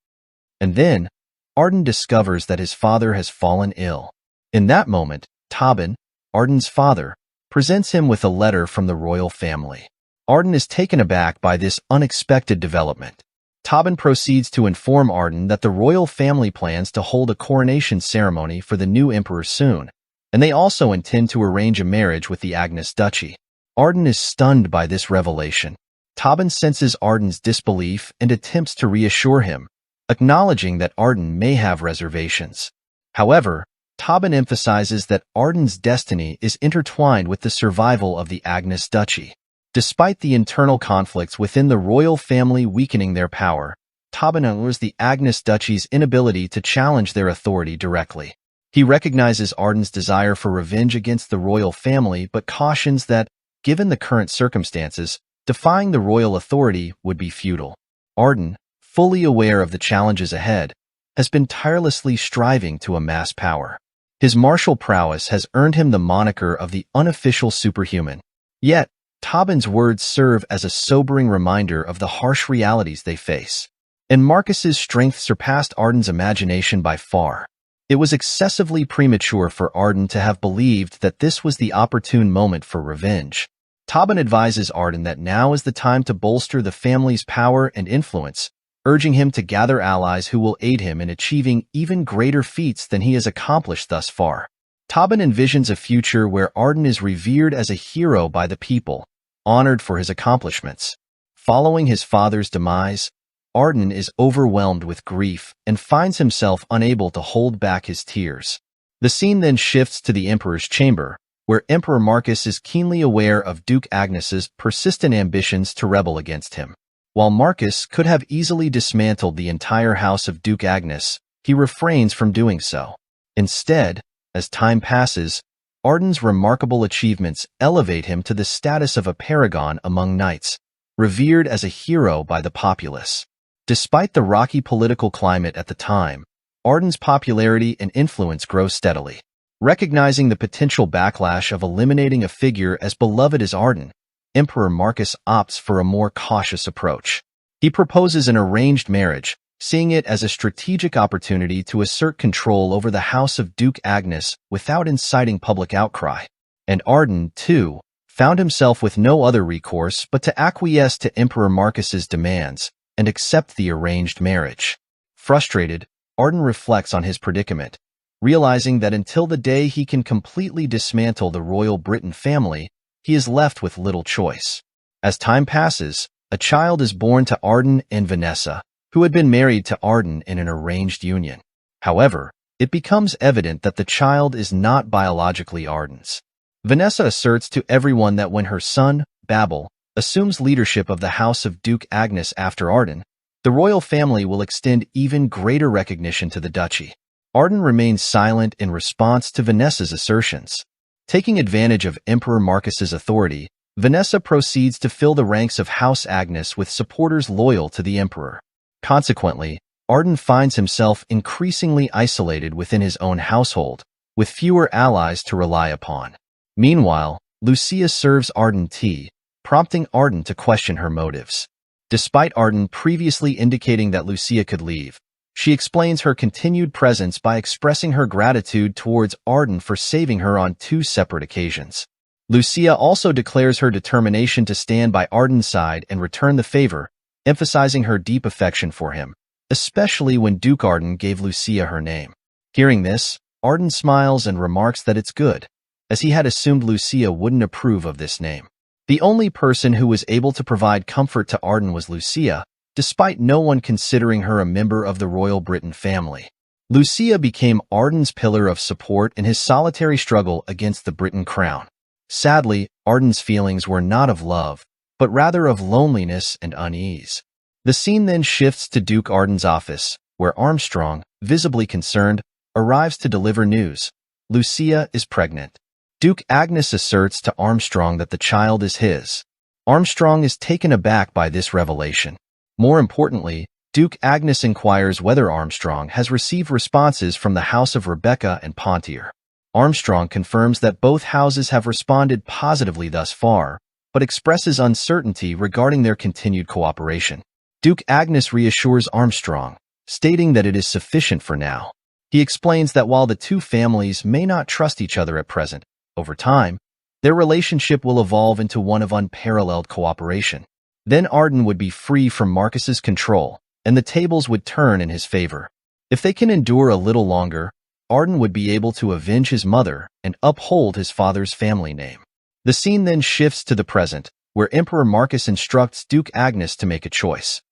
And then, Arden discovers that his father has fallen ill. In that moment, Tobin, Arden's father, presents him with a letter from the royal family. Arden is taken aback by this unexpected development. Tobin proceeds to inform Arden that the royal family plans to hold a coronation ceremony for the new emperor soon, and they also intend to arrange a marriage with the Agnes Duchy. Arden is stunned by this revelation. Tobin senses Arden's disbelief and attempts to reassure him, acknowledging that Arden may have reservations. However, Tobin emphasizes that Arden's destiny is intertwined with the survival of the Agnes Duchy. Despite the internal conflicts within the royal family weakening their power, Tobin ignores the Agnes Duchy's inability to challenge their authority directly. He recognizes Arden's desire for revenge against the royal family but cautions that, given the current circumstances, defying the royal authority would be futile. Arden, fully aware of the challenges ahead, has been tirelessly striving to amass power. His martial prowess has earned him the moniker of the unofficial superhuman. Yet, Tobin's words serve as a sobering reminder of the harsh realities they face. And Marcus's strength surpassed Arden's imagination by far. It was excessively premature for Arden to have believed that this was the opportune moment for revenge. Tobin advises Arden that now is the time to bolster the family's power and influence, urging him to gather allies who will aid him in achieving even greater feats than he has accomplished thus far. Tobin envisions a future where Arden is revered as a hero by the people, honored for his accomplishments. Following his father's demise, Arden is overwhelmed with grief and finds himself unable to hold back his tears. The scene then shifts to the Emperor's chamber, where Emperor Marcus is keenly aware of Duke Agnes's persistent ambitions to rebel against him. While Marcus could have easily dismantled the entire house of Duke Agnes, he refrains from doing so. Instead, as time passes, Arden's remarkable achievements elevate him to the status of a paragon among knights, revered as a hero by the populace. Despite the rocky political climate at the time, Arden's popularity and influence grow steadily. Recognizing the potential backlash of eliminating a figure as beloved as Arden, Emperor Marcus opts for a more cautious approach. He proposes an arranged marriage, seeing it as a strategic opportunity to assert control over the house of Duke Agnes without inciting public outcry. And Arden, too, found himself with no other recourse but to acquiesce to Emperor Marcus's demands and accept the arranged marriage. Frustrated, Arden reflects on his predicament, realizing that until the day he can completely dismantle the royal Britain family, he is left with little choice. As time passes, a child is born to Arden and Vanessa, who had been married to Arden in an arranged union. However, it becomes evident that the child is not biologically Arden's. Vanessa asserts to everyone that when her son, Babel, assumes leadership of the house of Duke Agnes after Arden, the royal family will extend even greater recognition to the duchy. Arden remains silent in response to Vanessa's assertions. Taking advantage of Emperor Marcus's authority, Vanessa proceeds to fill the ranks of House Agnes with supporters loyal to the emperor. Consequently, Arden finds himself increasingly isolated within his own household, with fewer allies to rely upon. Meanwhile, Lucia serves Arden tea, prompting Arden to question her motives. Despite Arden previously indicating that Lucia could leave, she explains her continued presence by expressing her gratitude towards Arden for saving her on 2 separate occasions. Lucia also declares her determination to stand by Arden's side and return the favor, emphasizing her deep affection for him, especially when Duke Arden gave Lucia her name. Hearing this, Arden smiles and remarks that it's good, as he had assumed Lucia wouldn't approve of this name. The only person who was able to provide comfort to Arden was Lucia, despite no one considering her a member of the royal Britain family. Lucia became Arden's pillar of support in his solitary struggle against the Britain crown. Sadly, Arden's feelings were not of love, but rather of loneliness and unease. The scene then shifts to Duke Arden's office, where Armstrong, visibly concerned, arrives to deliver news. Lucia is pregnant. Duke Agnes asserts to Armstrong that the child is his. Armstrong is taken aback by this revelation. More importantly, Duke Agnes inquires whether Armstrong has received responses from the House of Rebecca and Pontier. Armstrong confirms that both houses have responded positively thus far, but expresses uncertainty regarding their continued cooperation. Duke Agnes reassures Armstrong, stating that it is sufficient for now. He explains that while the 2 families may not trust each other at present, over time, their relationship will evolve into one of unparalleled cooperation. Then Arden would be free from Marcus's control, and the tables would turn in his favor. If they can endure a little longer, Arden would be able to avenge his mother and uphold his father's family name. The scene then shifts to the present, where Emperor Marcus instructs Duke Agnes to make a choice.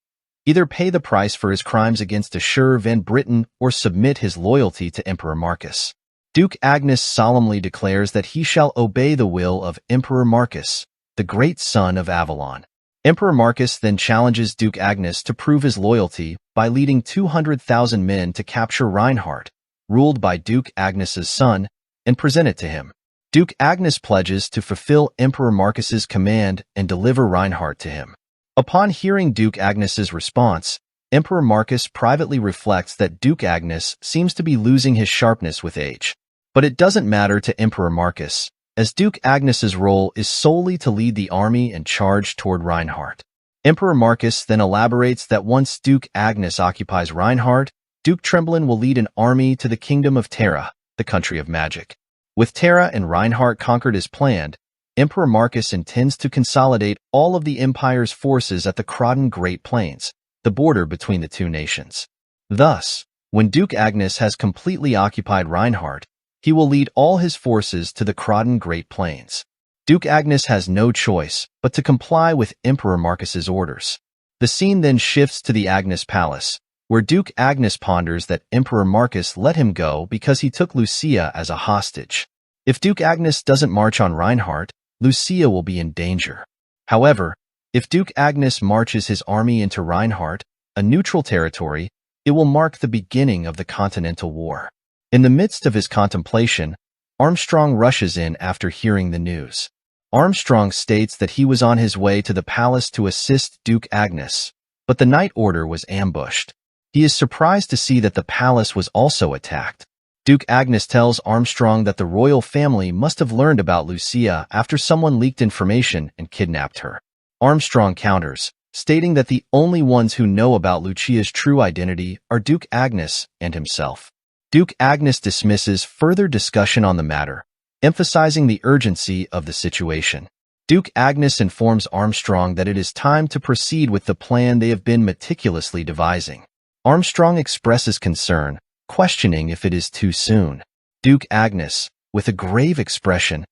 Either pay the price for his crimes against Asura van Britain or submit his loyalty to Emperor Marcus. Duke Agnes solemnly declares that he shall obey the will of Emperor Marcus, the great son of Avalon. Emperor Marcus then challenges Duke Agnes to prove his loyalty by leading 200,000 men to capture Reinhardt, ruled by Duke Agnes's son, and present it to him. Duke Agnes pledges to fulfill Emperor Marcus's command and deliver Reinhardt to him. Upon hearing Duke Agnes's response, Emperor Marcus privately reflects that Duke Agnes seems to be losing his sharpness with age. But it doesn't matter to Emperor Marcus, as Duke Agnes's role is solely to lead the army and charge toward Reinhardt. Emperor Marcus then elaborates that once Duke Agnes occupies Reinhardt, Duke Tremblin will lead an army to the kingdom of Terra, the country of magic. With Terra and Reinhardt conquered as planned, Emperor Marcus intends to consolidate all of the Empire's forces at the Croydon Great Plains, the border between the 2 nations. Thus, when Duke Agnes has completely occupied Reinhardt, He will lead all his forces to the Croydon Great Plains. Duke Agnes has no choice but to comply with Emperor Marcus's orders. The scene then shifts to the Agnes Palace, where Duke Agnes ponders that Emperor Marcus let him go because he took Lucia as a hostage. If Duke Agnes doesn't march on Reinhardt, Lucia will be in danger. However, if Duke Agnes marches his army into Reinhardt, a neutral territory, it will mark the beginning of the Continental War. In the midst of his contemplation, Armstrong rushes in after hearing the news. Armstrong states that he was on his way to the palace to assist Duke Agnes, but the night order was ambushed. He is surprised to see that the palace was also attacked. Duke Agnes tells Armstrong that the royal family must have learned about Lucia after someone leaked information and kidnapped her. Armstrong counters, stating that the only ones who know about Lucia's true identity are Duke Agnes and himself. Duke Agnes dismisses further discussion on the matter, emphasizing the urgency of the situation. Duke Agnes informs Armstrong that it is time to proceed with the plan they have been meticulously devising. Armstrong expresses concern, questioning if it is too soon. Duke Agnes, with a grave expression,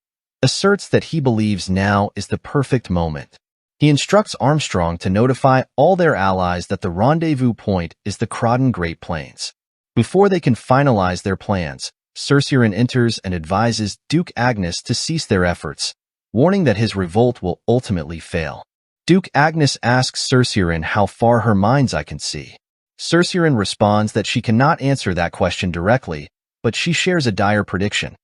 asserts that he believes now is the perfect moment. He instructs Armstrong to notify all their allies that the rendezvous point is the Croydon Great Plains. Before they can finalize their plans, Cercerin enters and advises Duke Agnes to cease their efforts, warning that his revolt will ultimately fail. Duke Agnes asks Cercerin how far her mind's eye can see. Cercerin responds that she cannot answer that question directly, but she shares a dire prediction.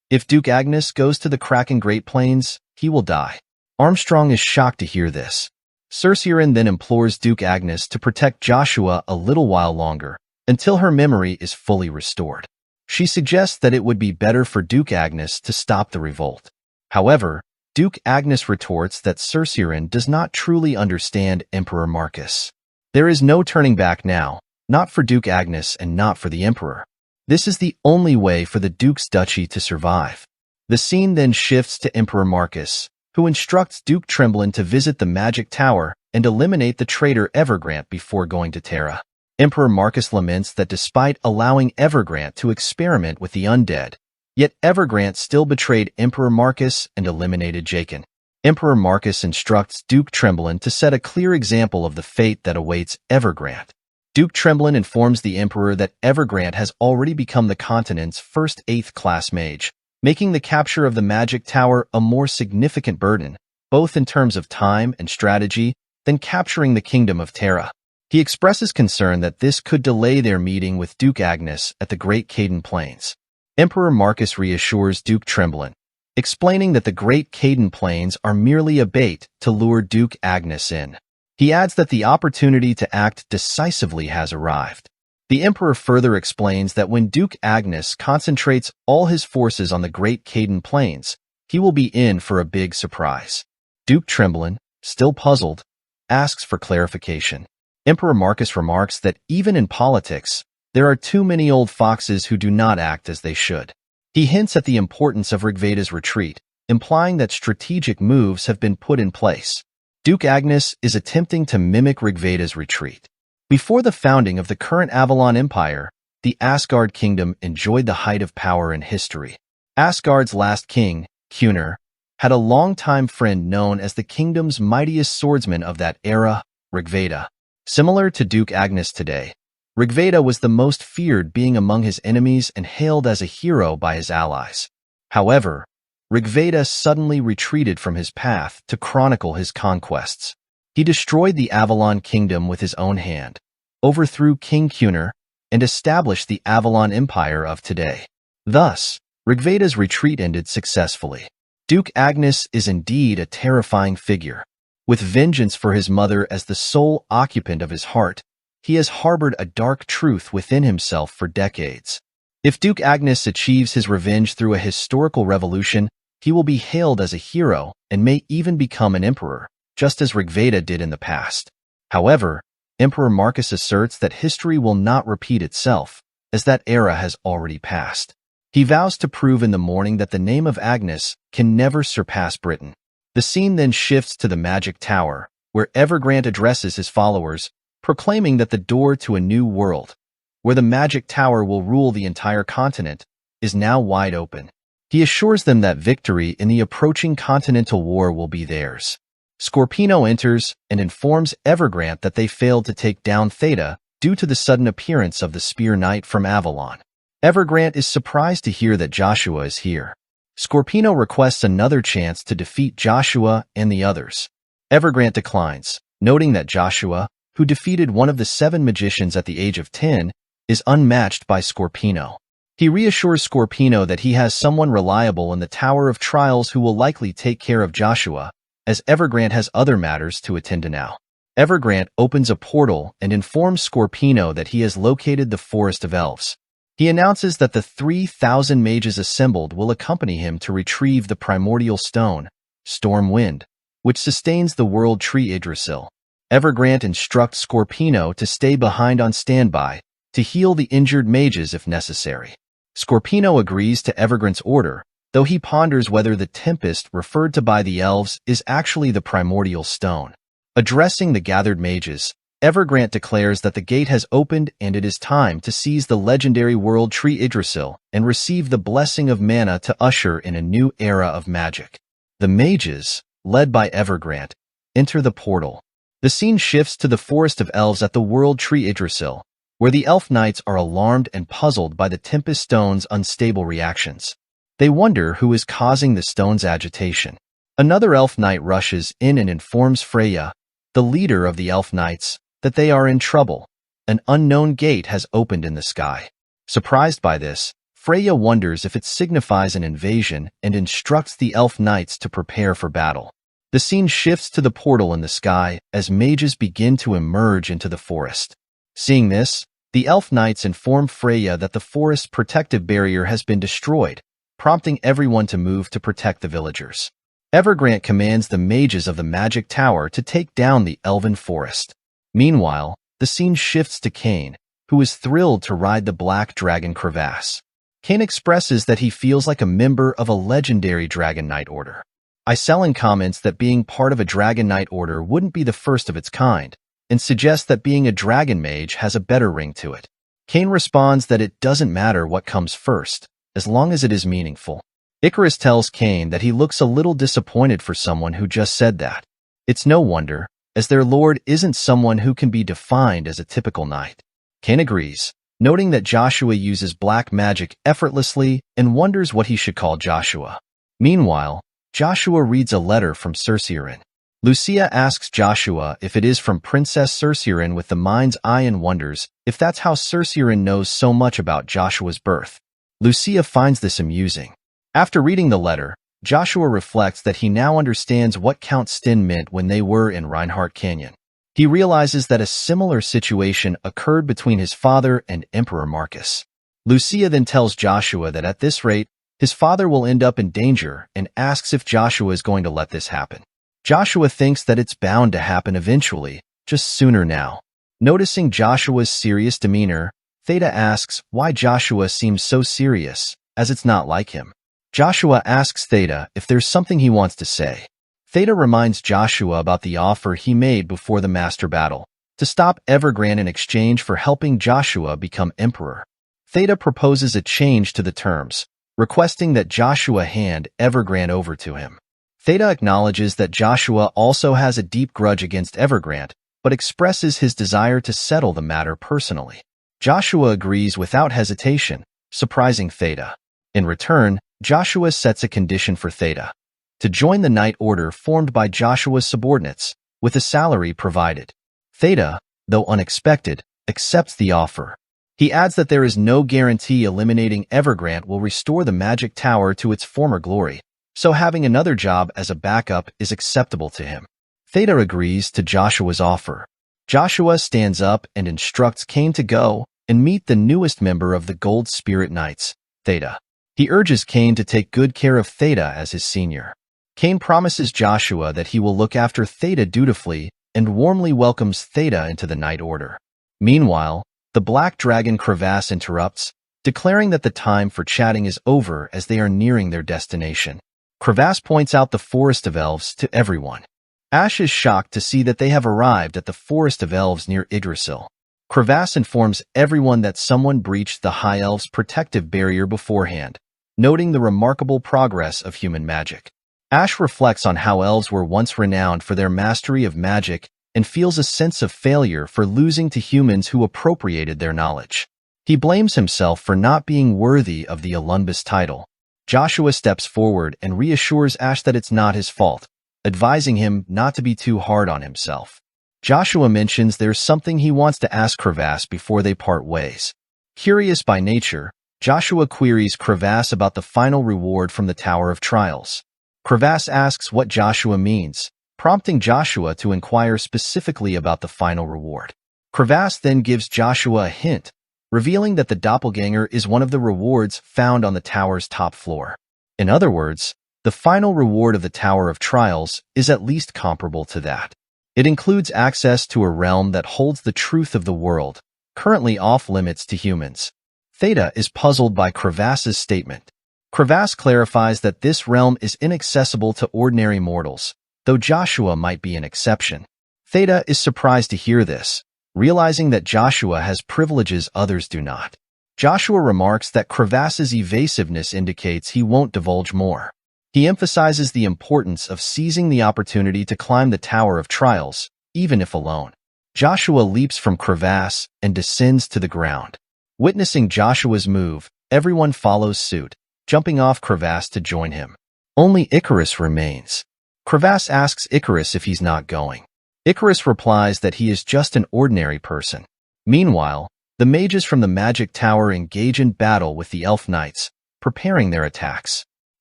If Duke Agnes goes to the Kraken Great Plains, he will die. Armstrong is shocked to hear this. Cercerin then implores Duke Agnes to protect Joshua a little while longer, until her memory is fully restored. She suggests that it would be better for Duke Agnes to stop the revolt. However, Duke Agnes retorts that Cercerin does not truly understand Emperor Marcus. There is no turning back now, not for Duke Agnes and not for the Emperor. This is the only way for the Duke's duchy to survive. The scene then shifts to Emperor Marcus, who instructs Duke Tremblin to visit the Magic Tower and eliminate the traitor Evergrant before going to Terra. Emperor Marcus laments that despite allowing Evergrant to experiment with the undead, yet Evergrant still betrayed Emperor Marcus and eliminated Jaqen. Emperor Marcus instructs Duke Tremblin to set a clear example of the fate that awaits Evergrant. Duke Tremblin informs the Emperor that Evergrant has already become the continent's first 8th class mage, making the capture of the Magic Tower a more significant burden, both in terms of time and strategy, than capturing the Kingdom of Terra. He expresses concern that this could delay their meeting with Duke Agnes at the Great Caden Plains. Emperor Marcus reassures Duke Tremblin, explaining that the Great Caden Plains are merely a bait to lure Duke Agnes in. He adds that the opportunity to act decisively has arrived. The Emperor further explains that when Duke Agnes concentrates all his forces on the Great Caden Plains, he will be in for a big surprise. Duke Tremblin, still puzzled, asks for clarification. Emperor Marcus remarks that even in politics, there are too many old foxes who do not act as they should. He hints at the importance of Rigveda's retreat, implying that strategic moves have been put in place. Duke Agnes is attempting to mimic Rigveda's retreat. Before the founding of the current Avalon Empire, the Asgard Kingdom enjoyed the height of power in history. Asgard's last king, Kunar, had a longtime friend known as the kingdom's mightiest swordsman of that era, Rigveda. Similar to Duke Agnes today, Rigveda was the most feared being among his enemies and hailed as a hero by his allies. However, Rigveda suddenly retreated from his path to chronicle his conquests. He destroyed the Avalon Kingdom with his own hand, overthrew King Kunar, and established the Avalon Empire of today. Thus, Rigveda's retreat ended successfully. Duke Agnes is indeed a terrifying figure. With vengeance for his mother as the sole occupant of his heart, he has harbored a dark truth within himself for decades. If Duke Agnes achieves his revenge through a historical revolution, he will be hailed as a hero and may even become an emperor, just as Rigveda did in the past. However, Emperor Marcus asserts that history will not repeat itself, as that era has already passed. He vows to prove in the morning that the name of Agnes can never surpass Britain. The scene then shifts to the Magic Tower, where Evergrant addresses his followers, proclaiming that the door to a new world, where the Magic Tower will rule the entire continent, is now wide open. He assures them that victory in the approaching continental war will be theirs. Scorpino enters and informs Evergrande that they failed to take down Theta due to the sudden appearance of the Spear Knight from Avalon. Evergrande is surprised to hear that Joshua is here. Scorpino requests another chance to defeat Joshua and the others. Evergrande declines, noting that Joshua, who defeated one of the 7 magicians at the age of 10, is unmatched by Scorpino. He reassures Scorpino that he has someone reliable in the Tower of Trials who will likely take care of Joshua, as Evergrande has other matters to attend to now. Evergrande opens a portal and informs Scorpino that he has located the Forest of Elves. He announces that the 3,000 mages assembled will accompany him to retrieve the primordial stone, Storm Wind, which sustains the world tree Yggdrasil. Evergrande instructs Scorpino to stay behind on standby to heal the injured mages if necessary. Scorpino agrees to Evergrande's order, though he ponders whether the tempest referred to by the elves is actually the primordial stone. Addressing the gathered mages, Evergrande declares that the gate has opened and it is time to seize the legendary world tree Yggdrasil and receive the blessing of mana to usher in a new era of magic. The mages, led by Evergrande, enter the portal. The scene shifts to the Forest of Elves at the world tree Yggdrasil, where the elf knights are alarmed and puzzled by the Tempest Stone's unstable reactions. They wonder who is causing the stone's agitation. Another elf knight rushes in and informs Freya, the leader of the elf knights, that they are in trouble. An unknown gate has opened in the sky. Surprised by this, Freya wonders if it signifies an invasion and instructs the elf knights to prepare for battle. The scene shifts to the portal in the sky as mages begin to emerge into the forest. Seeing this, the elf knights inform Freya that the forest's protective barrier has been destroyed, prompting everyone to move to protect the villagers. Evergrande commands the mages of the Magic Tower to take down the elven forest. Meanwhile, the scene shifts to Cain, who is thrilled to ride the Black Dragon Crevasse. Cain expresses that he feels like a member of a legendary Dragon Knight order. Iselin comments that being part of a Dragon Knight order wouldn't be the first of its kind, and suggests that being a dragon mage has a better ring to it. Cain responds that it doesn't matter what comes first, as long as it is meaningful. Icarus tells Cain that he looks a little disappointed for someone who just said that. It's no wonder, as their lord isn't someone who can be defined as a typical knight. Cain agrees, noting that Joshua uses black magic effortlessly and wonders what he should call Joshua. Meanwhile, Joshua reads a letter from Cerceirin. Lucia asks Joshua if it is from Princess Cerceirin with the mind's eye and wonders if that's how Cerceirin knows so much about Joshua's birth. Lucia finds this amusing. After reading the letter, Joshua reflects that he now understands what Count Sten meant when they were in Reinhardt Canyon. He realizes that a similar situation occurred between his father and Emperor Marcus. Lucia then tells Joshua that at this rate, his father will end up in danger and asks if Joshua is going to let this happen. Joshua thinks that it's bound to happen eventually, just sooner now. Noticing Joshua's serious demeanor, Theta asks why Joshua seems so serious, as it's not like him. Joshua asks Theta if there's something he wants to say. Theta reminds Joshua about the offer he made before the Master Battle, to stop Evergrande in exchange for helping Joshua become emperor. Theta proposes a change to the terms, requesting that Joshua hand Evergrande over to him. Theta acknowledges that Joshua also has a deep grudge against Evergrande, but expresses his desire to settle the matter personally. Joshua agrees without hesitation, surprising Theta. In return, Joshua sets a condition for Theta: to join the Knight Order formed by Joshua's subordinates, with a salary provided. Theta, though unexpected, accepts the offer. He adds that there is no guarantee eliminating Evergrande will restore the Magic Tower to its former glory, so having another job as a backup is acceptable to him. Theta agrees to Joshua's offer. Joshua stands up and instructs Cain to go and meet the newest member of the Gold Spirit Knights, Theta. He urges Cain to take good care of Theta as his senior. Cain promises Joshua that he will look after Theta dutifully and warmly welcomes Theta into the Knight Order. Meanwhile, the Black Dragon Crevasse interrupts, declaring that the time for chatting is over as they are nearing their destination. Crevasse points out the Forest of Elves to everyone. Ash is shocked to see that they have arrived at the Forest of Elves near Yggdrasil. Crevasse informs everyone that someone breached the High Elves' protective barrier beforehand, noting the remarkable progress of human magic. Ash reflects on how elves were once renowned for their mastery of magic and feels a sense of failure for losing to humans who appropriated their knowledge. He blames himself for not being worthy of the Olympus title. Joshua steps forward and reassures Ash that it's not his fault, advising him not to be too hard on himself. Joshua mentions there's something he wants to ask Crevasse before they part ways. Curious by nature, Joshua queries Crevasse about the final reward from the Tower of Trials. Crevasse asks what Joshua means, prompting Joshua to inquire specifically about the final reward. Crevasse then gives Joshua a hint, revealing that the doppelganger is one of the rewards found on the tower's top floor. In other words, the final reward of the Tower of Trials is at least comparable to that. It includes access to a realm that holds the truth of the world, currently off-limits to humans. Theta is puzzled by Crevasse's statement. Crevasse clarifies that this realm is inaccessible to ordinary mortals, though Joshua might be an exception. Theta is surprised to hear this, realizing that Joshua has privileges others do not. Joshua remarks that Crevasse's evasiveness indicates he won't divulge more. He emphasizes the importance of seizing the opportunity to climb the Tower of Trials, even if alone. Joshua leaps from Crevasse and descends to the ground. Witnessing Joshua's move, everyone follows suit, jumping off Crevasse to join him. Only Icarus remains. Crevasse asks Icarus if he's not going. Icarus replies that he is just an ordinary person. Meanwhile, the mages from the Magic Tower engage in battle with the Elf Knights, preparing their attacks.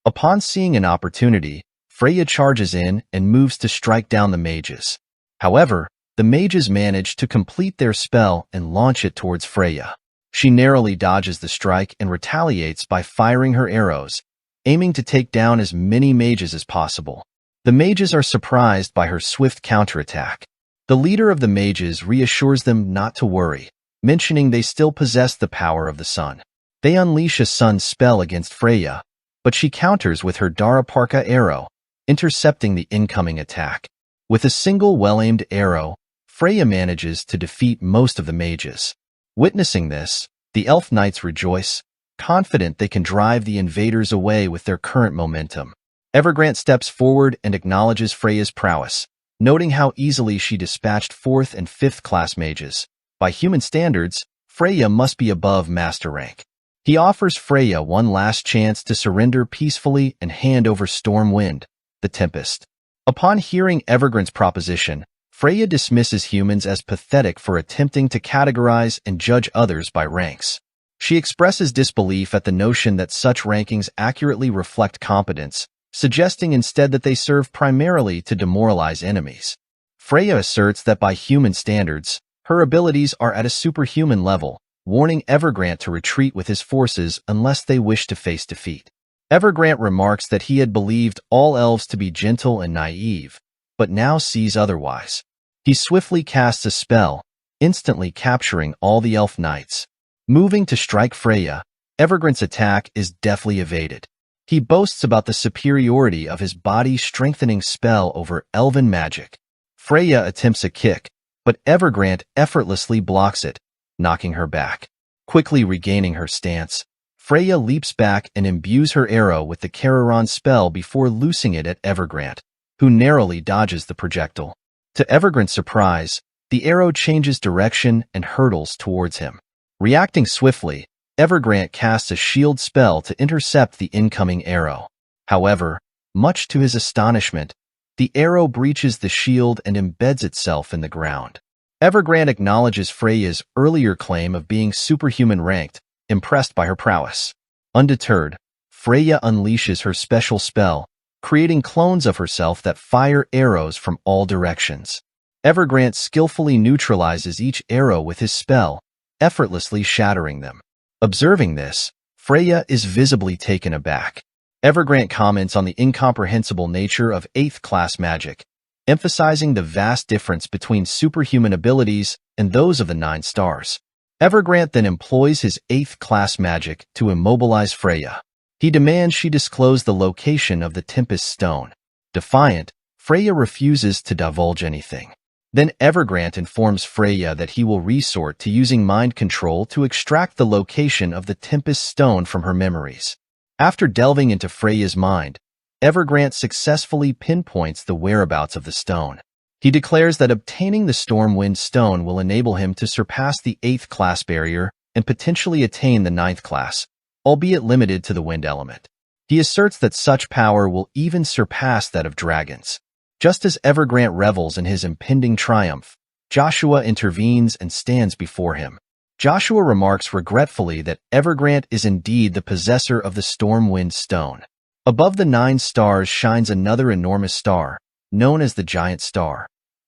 Upon seeing an opportunity, Freya charges in and moves to strike down the mages. However, the mages manage to complete their spell and launch it towards Freya. She narrowly dodges the strike and retaliates by firing her arrows, aiming to take down as many mages as possible. The mages are surprised by her swift counterattack. The leader of the mages reassures them not to worry, mentioning they still possess the power of the sun. They unleash a sun spell against Freya, but she counters with her Daraparka arrow, intercepting the incoming attack. With a single well-aimed arrow, Freya manages to defeat most of the mages. Witnessing this, the Elf Knights rejoice, confident they can drive the invaders away with their current momentum. Evergrant steps forward and acknowledges Freya's prowess, noting how easily she dispatched 4th and 5th class mages. By human standards, Freya must be above master rank. He offers Freya one last chance to surrender peacefully and hand over Stormwind, the Tempest. Upon hearing Evergrant's proposition, Freya dismisses humans as pathetic for attempting to categorize and judge others by ranks. She expresses disbelief at the notion that such rankings accurately reflect competence, suggesting instead that they serve primarily to demoralize enemies. Freya asserts that by human standards, her abilities are at a superhuman level, warning Evergrant to retreat with his forces unless they wish to face defeat. Evergrant remarks that he had believed all elves to be gentle and naive, but now sees otherwise. He swiftly casts a spell, instantly capturing all the Elf Knights. Moving to strike Freya, Evergrant's attack is deftly evaded. He boasts about the superiority of his body-strengthening spell over elven magic. Freya attempts a kick, but Evergrant effortlessly blocks it, knocking her back. Quickly regaining her stance, Freya leaps back and imbues her arrow with the Kararon spell before loosing it at Evergrant, who narrowly dodges the projectile. To Evergrant's surprise, the arrow changes direction and hurtles towards him. Reacting swiftly, Evergrant casts a shield spell to intercept the incoming arrow. However, much to his astonishment, the arrow breaches the shield and embeds itself in the ground. Evergrant acknowledges Freya's earlier claim of being superhuman ranked, impressed by her prowess. Undeterred, Freya unleashes her special spell, creating clones of herself that fire arrows from all directions. Evergrant skillfully neutralizes each arrow with his spell, effortlessly shattering them. Observing this, Freya is visibly taken aback. Evergrant comments on the incomprehensible nature of 8th class magic, emphasizing the vast difference between superhuman abilities and those of the 9 stars. Evergrant then employs his 8th class magic to immobilize Freya. He demands she disclose the location of the Tempest Stone. Defiant, Freya refuses to divulge anything. Then Evergrant informs Freya that he will resort to using mind control to extract the location of the Tempest Stone from her memories. After delving into Freya's mind, Evergrant successfully pinpoints the whereabouts of the stone. He declares that obtaining the Stormwind Stone will enable him to surpass the 8th class barrier and potentially attain the 9th class, albeit limited to the wind element. He asserts that such power will even surpass that of dragons. Just as Evergrant revels in his impending triumph, Joshua intervenes and stands before him. Joshua remarks regretfully that Evergrant is indeed the possessor of the Stormwind Stone. Above the 9 stars shines another enormous star, known as the Giant Star,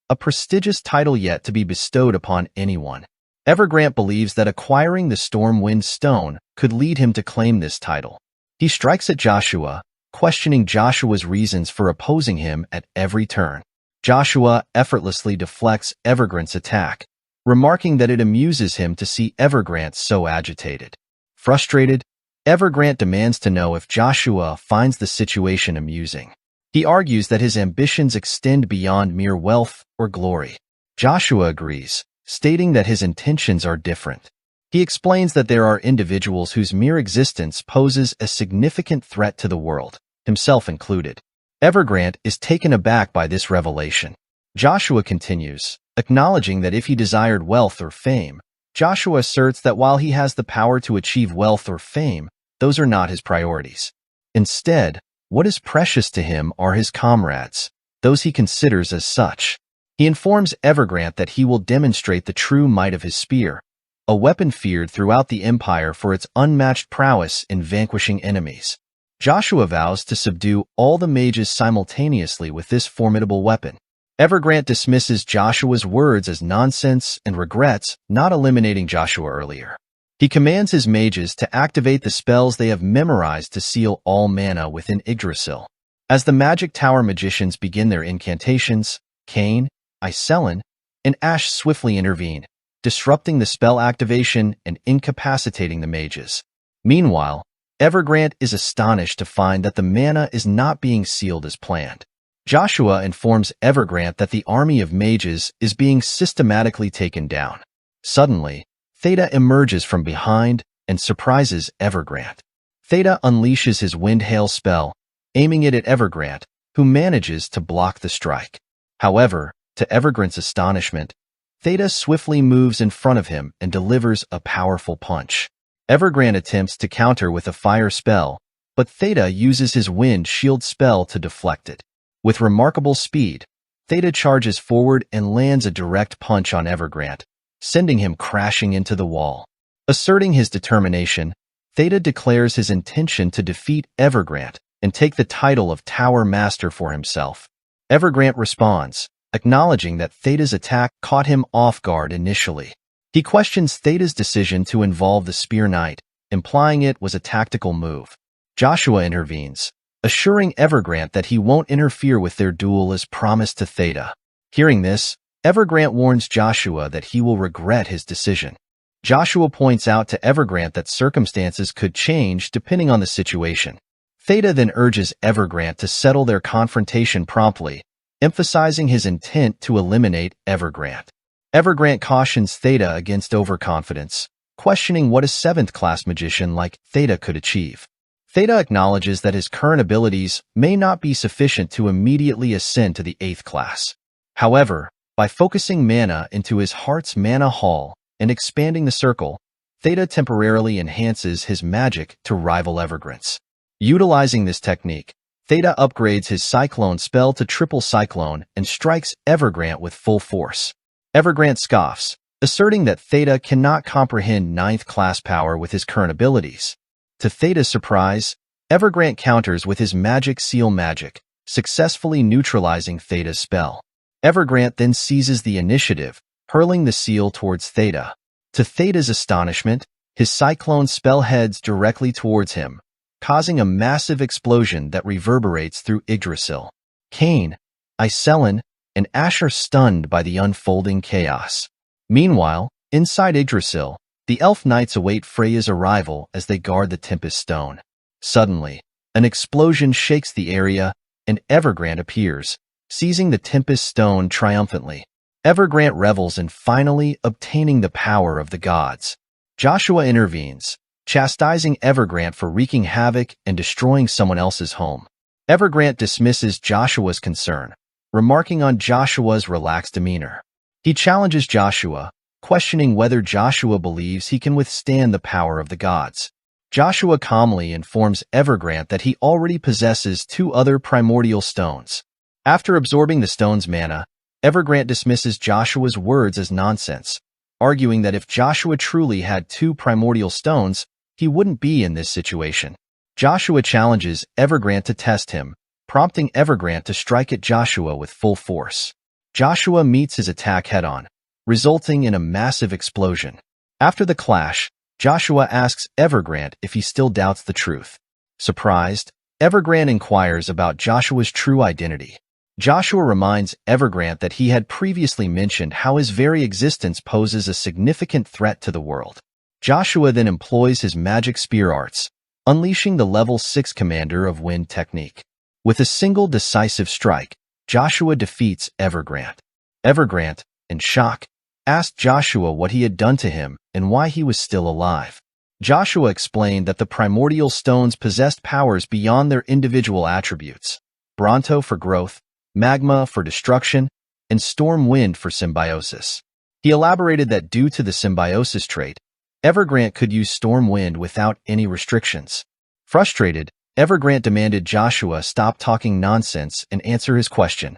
a prestigious title yet to be bestowed upon anyone. Evergrant believes that acquiring the Stormwind Stone could lead him to claim this title. He strikes at Joshua, questioning Joshua's reasons for opposing him at every turn. Joshua effortlessly deflects Evergrant's attack, remarking that it amuses him to see Evergrant so agitated. Frustrated, Evergrant demands to know if Joshua finds the situation amusing. He argues that his ambitions extend beyond mere wealth or glory. Joshua agrees, stating that his intentions are different. He explains that there are individuals whose mere existence poses a significant threat to the world, himself included. Evergrant is taken aback by this revelation. Joshua continues, acknowledging that if he desired wealth or fame, Joshua asserts that while he has the power to achieve wealth or fame, those are not his priorities. Instead, what is precious to him are his comrades, those he considers as such. He informs Evergrant that he will demonstrate the true might of his spear, a weapon feared throughout the Empire for its unmatched prowess in vanquishing enemies. Joshua vows to subdue all the mages simultaneously with this formidable weapon. Evergrant dismisses Joshua's words as nonsense and regrets not eliminating Joshua earlier. He commands his mages to activate the spells they have memorized to seal all mana within Yggdrasil. As the Magic Tower magicians begin their incantations, Cain, Iselin, and Ash swiftly intervene, disrupting the spell activation and incapacitating the mages. Meanwhile, Evergrant is astonished to find that the mana is not being sealed as planned. Joshua informs Evergrant that the army of mages is being systematically taken down. Suddenly, Theta emerges from behind and surprises Evergrant. Theta unleashes his Wind Hail spell, aiming it at Evergrant, who manages to block the strike. However, to Evergrant's astonishment, Theta swiftly moves in front of him and delivers a powerful punch. Evergrant attempts to counter with a fire spell, but Theta uses his Wind Shield spell to deflect it. With remarkable speed, Theta charges forward and lands a direct punch on Evergrant, sending him crashing into the wall. Asserting his determination, Theta declares his intention to defeat Evergrant and take the title of Tower Master for himself. Evergrant responds, acknowledging that Theta's attack caught him off guard initially. He questions Theta's decision to involve the Spear Knight, implying it was a tactical move. Joshua intervenes, assuring Evergrant that he won't interfere with their duel as promised to Theta. Hearing this, Evergrant warns Joshua that he will regret his decision. Joshua points out to Evergrant that circumstances could change depending on the situation. Theta then urges Evergrant to settle their confrontation promptly, emphasizing his intent to eliminate Evergrant. Evergrant cautions Theta against overconfidence, questioning what a 7th class magician like Theta could achieve. Theta acknowledges that his current abilities may not be sufficient to immediately ascend to the 8th class. However, by focusing mana into his heart's mana hall and expanding the circle, Theta temporarily enhances his magic to rival Evergrant's. Utilizing this technique, Theta upgrades his Cyclone spell to Triple Cyclone and strikes Evergrant with full force. Evergrant scoffs, asserting that Theta cannot comprehend 9th class power with his current abilities. To Theta's surprise, Evergrant counters with his Magic Seal magic, successfully neutralizing Theta's spell. Evergrant then seizes the initiative, hurling the seal towards Theta. To Theta's astonishment, his Cyclone spell heads directly towards him, causing a massive explosion that reverberates through Yggdrasil. Cain, Iselin, and Ash are stunned by the unfolding chaos. Meanwhile, inside Yggdrasil, the Elf Knights await Freya's arrival as they guard the Tempest Stone. Suddenly, an explosion shakes the area, and Evergrant appears, seizing the Tempest Stone triumphantly. Evergrant revels in finally obtaining the power of the gods. Joshua intervenes, chastising Evergrant for wreaking havoc and destroying someone else's home. Evergrant dismisses Joshua's concern, remarking on Joshua's relaxed demeanor. He challenges Joshua, questioning whether Joshua believes he can withstand the power of the gods. Joshua calmly informs Evergrant that he already possesses 2 other primordial stones. After absorbing the stone's mana, Evergrant dismisses Joshua's words as nonsense, arguing that if Joshua truly had 2 primordial stones, he wouldn't be in this situation. Joshua challenges Evergrant to test him, prompting Evergrant to strike at Joshua with full force. Joshua meets his attack head-on, resulting in a massive explosion. After the clash, Joshua asks Evergrant if he still doubts the truth. Surprised, Evergrant inquires about Joshua's true identity. Joshua reminds Evergrant that he had previously mentioned how his very existence poses a significant threat to the world. Joshua then employs his magic spear arts, unleashing the level 6 commander of wind technique. With a single decisive strike, Joshua defeats Evergrant. Evergrant, in shock, asked Joshua what he had done to him and why he was still alive. Joshua explained that the primordial stones possessed powers beyond their individual attributes: Bronto for growth, Magma for destruction, and Storm Wind for symbiosis. He elaborated that due to the symbiosis trait, Evergrant could use Storm Wind without any restrictions. Frustrated, Evergrant demanded Joshua stop talking nonsense and answer his question.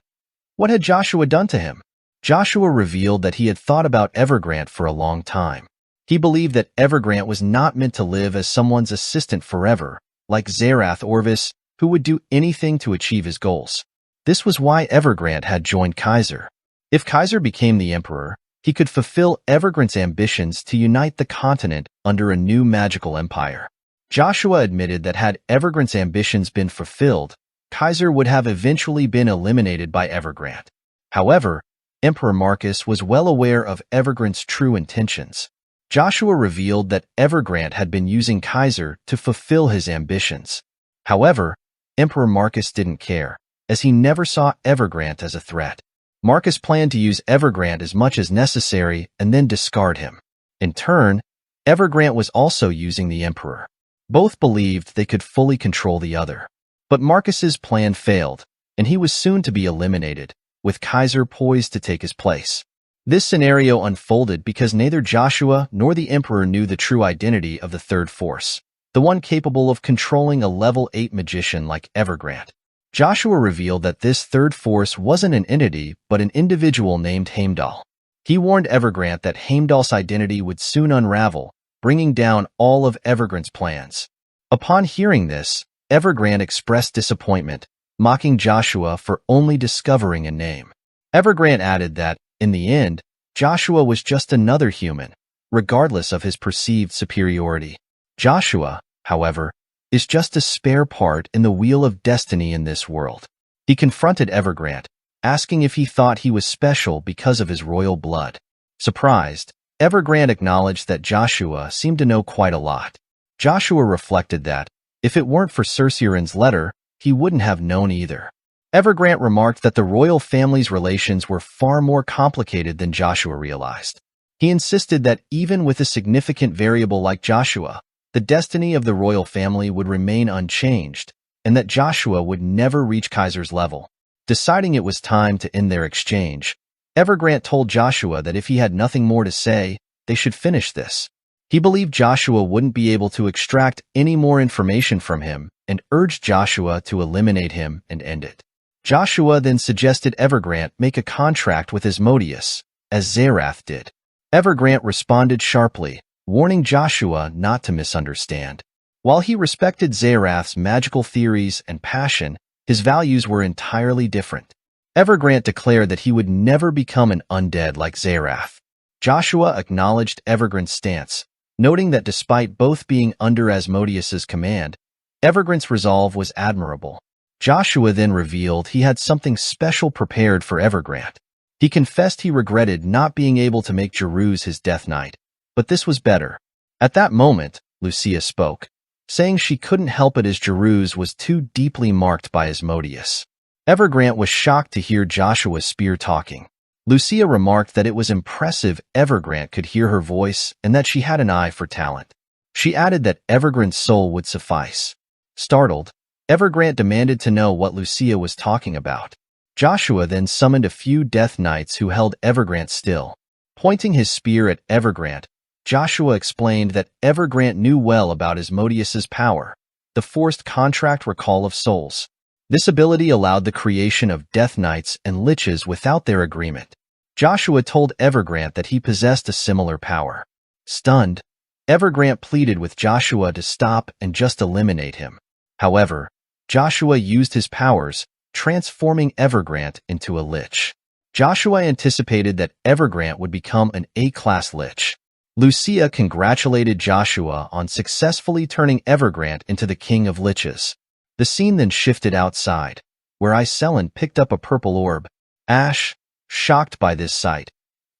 What had Joshua done to him? Joshua revealed that he had thought about Evergrant for a long time. He believed that Evergrant was not meant to live as someone's assistant forever, like Zerath Orvis, who would do anything to achieve his goals. This was why Evergrant had joined Kaiser. If Kaiser became the emperor, he could fulfill Evergrant's ambitions to unite the continent under a new magical empire. Joshua admitted that had Evergrant's ambitions been fulfilled, Kaiser would have eventually been eliminated by Evergrant. However, Emperor Marcus was well aware of Evergrant's true intentions. Joshua revealed that Evergrant had been using Kaiser to fulfill his ambitions. However, Emperor Marcus didn't care, as he never saw Evergrant as a threat. Marcus planned to use Evergrant as much as necessary and then discard him. In turn, Evergrant was also using the Emperor. Both believed they could fully control the other. But Marcus's plan failed, and he was soon to be eliminated, with Kaiser poised to take his place. This scenario unfolded because neither Joshua nor the Emperor knew the true identity of the third force, the one capable of controlling a level 8 magician like Evergrant. Joshua revealed that this third force wasn't an entity but an individual named Heimdall. He warned Evergrant that Heimdall's identity would soon unravel, bringing down all of Evergrant's plans. Upon hearing this, Evergrant expressed disappointment, mocking Joshua for only discovering a name. Evergrant added that, in the end, Joshua was just another human, regardless of his perceived superiority. Joshua, however, is just a spare part in the wheel of destiny in this world. He confronted Evergrant, asking if he thought he was special because of his royal blood. Surprised, Evergrant acknowledged that Joshua seemed to know quite a lot. Joshua reflected that, if it weren't for Cerceran's letter, he wouldn't have known either. Evergrant remarked that the royal family's relations were far more complicated than Joshua realized. He insisted that even with a significant variable like Joshua, the destiny of the royal family would remain unchanged, and that Joshua would never reach Kaiser's level. Deciding it was time to end their exchange, Evergrant told Joshua that if he had nothing more to say, they should finish this. He believed Joshua wouldn't be able to extract any more information from him and urged Joshua to eliminate him and end it. Joshua then suggested Evergrant make a contract with Asmodeus, as Zerath did. Evergrant responded sharply, warning Joshua not to misunderstand. While he respected Zerath's magical theories and passion, his values were entirely different. Evergrant declared that he would never become an undead like Zerath. Joshua acknowledged Evergrant's stance, noting that despite both being under Asmodeus's command, Evergrant's resolve was admirable. Joshua then revealed he had something special prepared for Evergrant. He confessed he regretted not being able to make Jeruz his Death Knight, but this was better. At that moment, Lucia spoke, saying she couldn't help it as Jeruz was too deeply marked by Asmodeus. Evergrant was shocked to hear Joshua's spear talking. Lucia remarked that it was impressive Evergrande could hear her voice and that she had an eye for talent. She added that Evergrande's soul would suffice. Startled, Evergrande demanded to know what Lucia was talking about. Joshua then summoned a few Death Knights who held Evergrande still. Pointing his spear at Evergrande, Joshua explained that Evergrande knew well about Asmodeus's power, the forced contract recall of souls. This ability allowed the creation of Death Knights and Liches without their agreement. Joshua told Evergrande that he possessed a similar power. Stunned, Evergrande pleaded with Joshua to stop and just eliminate him. However, Joshua used his powers, transforming Evergrande into a Lich. Joshua anticipated that Evergrande would become an A-class Lich. Lucia congratulated Joshua on successfully turning Evergrande into the King of Liches. The scene then shifted outside, where Iselin picked up a purple orb. Ash, shocked by this sight,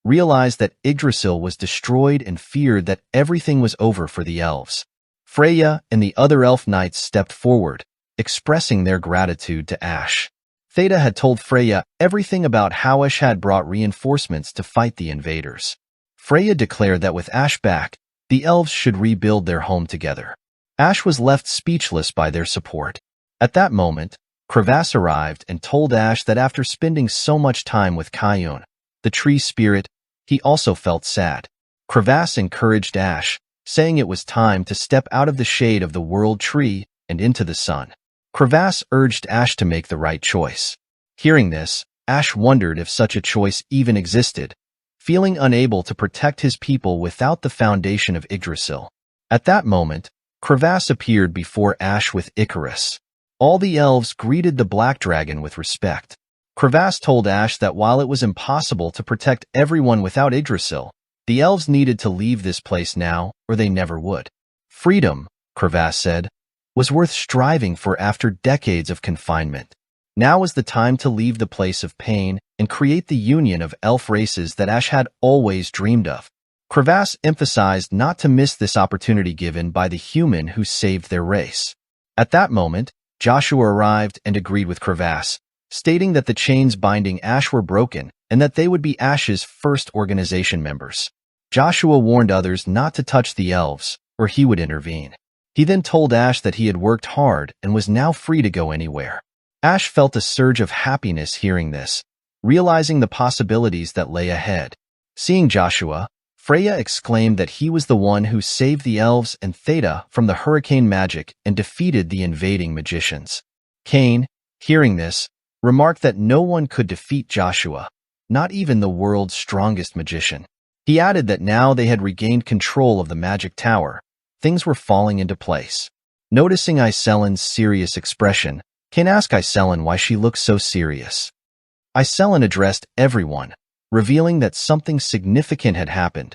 realized that Yggdrasil was destroyed and feared that everything was over for the elves. Freya and the other elf knights stepped forward, expressing their gratitude to Ash. Theta had told Freya everything about how Ash had brought reinforcements to fight the invaders. Freya declared that with Ash back, the elves should rebuild their home together. Ash was left speechless by their support. At that moment, Crevasse arrived and told Ash that after spending so much time with Kayun, the tree spirit, he also felt sad. Crevasse encouraged Ash, saying it was time to step out of the shade of the world tree and into the sun. Crevasse urged Ash to make the right choice. Hearing this, Ash wondered if such a choice even existed, feeling unable to protect his people without the foundation of Yggdrasil. At that moment, Crevasse appeared before Ash with Icarus. All the elves greeted the Black Dragon with respect. Crevasse told Ash that while it was impossible to protect everyone without Yggdrasil, the elves needed to leave this place now or they never would. Freedom, Crevasse said, was worth striving for after decades of confinement. Now was the time to leave the place of pain and create the union of elf races that Ash had always dreamed of. Crevasse emphasized not to miss this opportunity given by the human who saved their race. At that moment, Joshua arrived and agreed with Crevasse, stating that the chains binding Ash were broken and that they would be Ash's first organization members. Joshua warned others not to touch the elves, or he would intervene. He then told Ash that he had worked hard and was now free to go anywhere. Ash felt a surge of happiness hearing this, realizing the possibilities that lay ahead. Seeing Joshua, Freya exclaimed that he was the one who saved the elves and Theta from the hurricane magic and defeated the invading magicians. Cain, hearing this, remarked that no one could defeat Joshua, not even the world's strongest magician. He added that now they had regained control of the magic tower, things were falling into place. Noticing Iselin's serious expression, Cain asked Iselin why she looked so serious. Iselin addressed everyone, revealing that something significant had happened.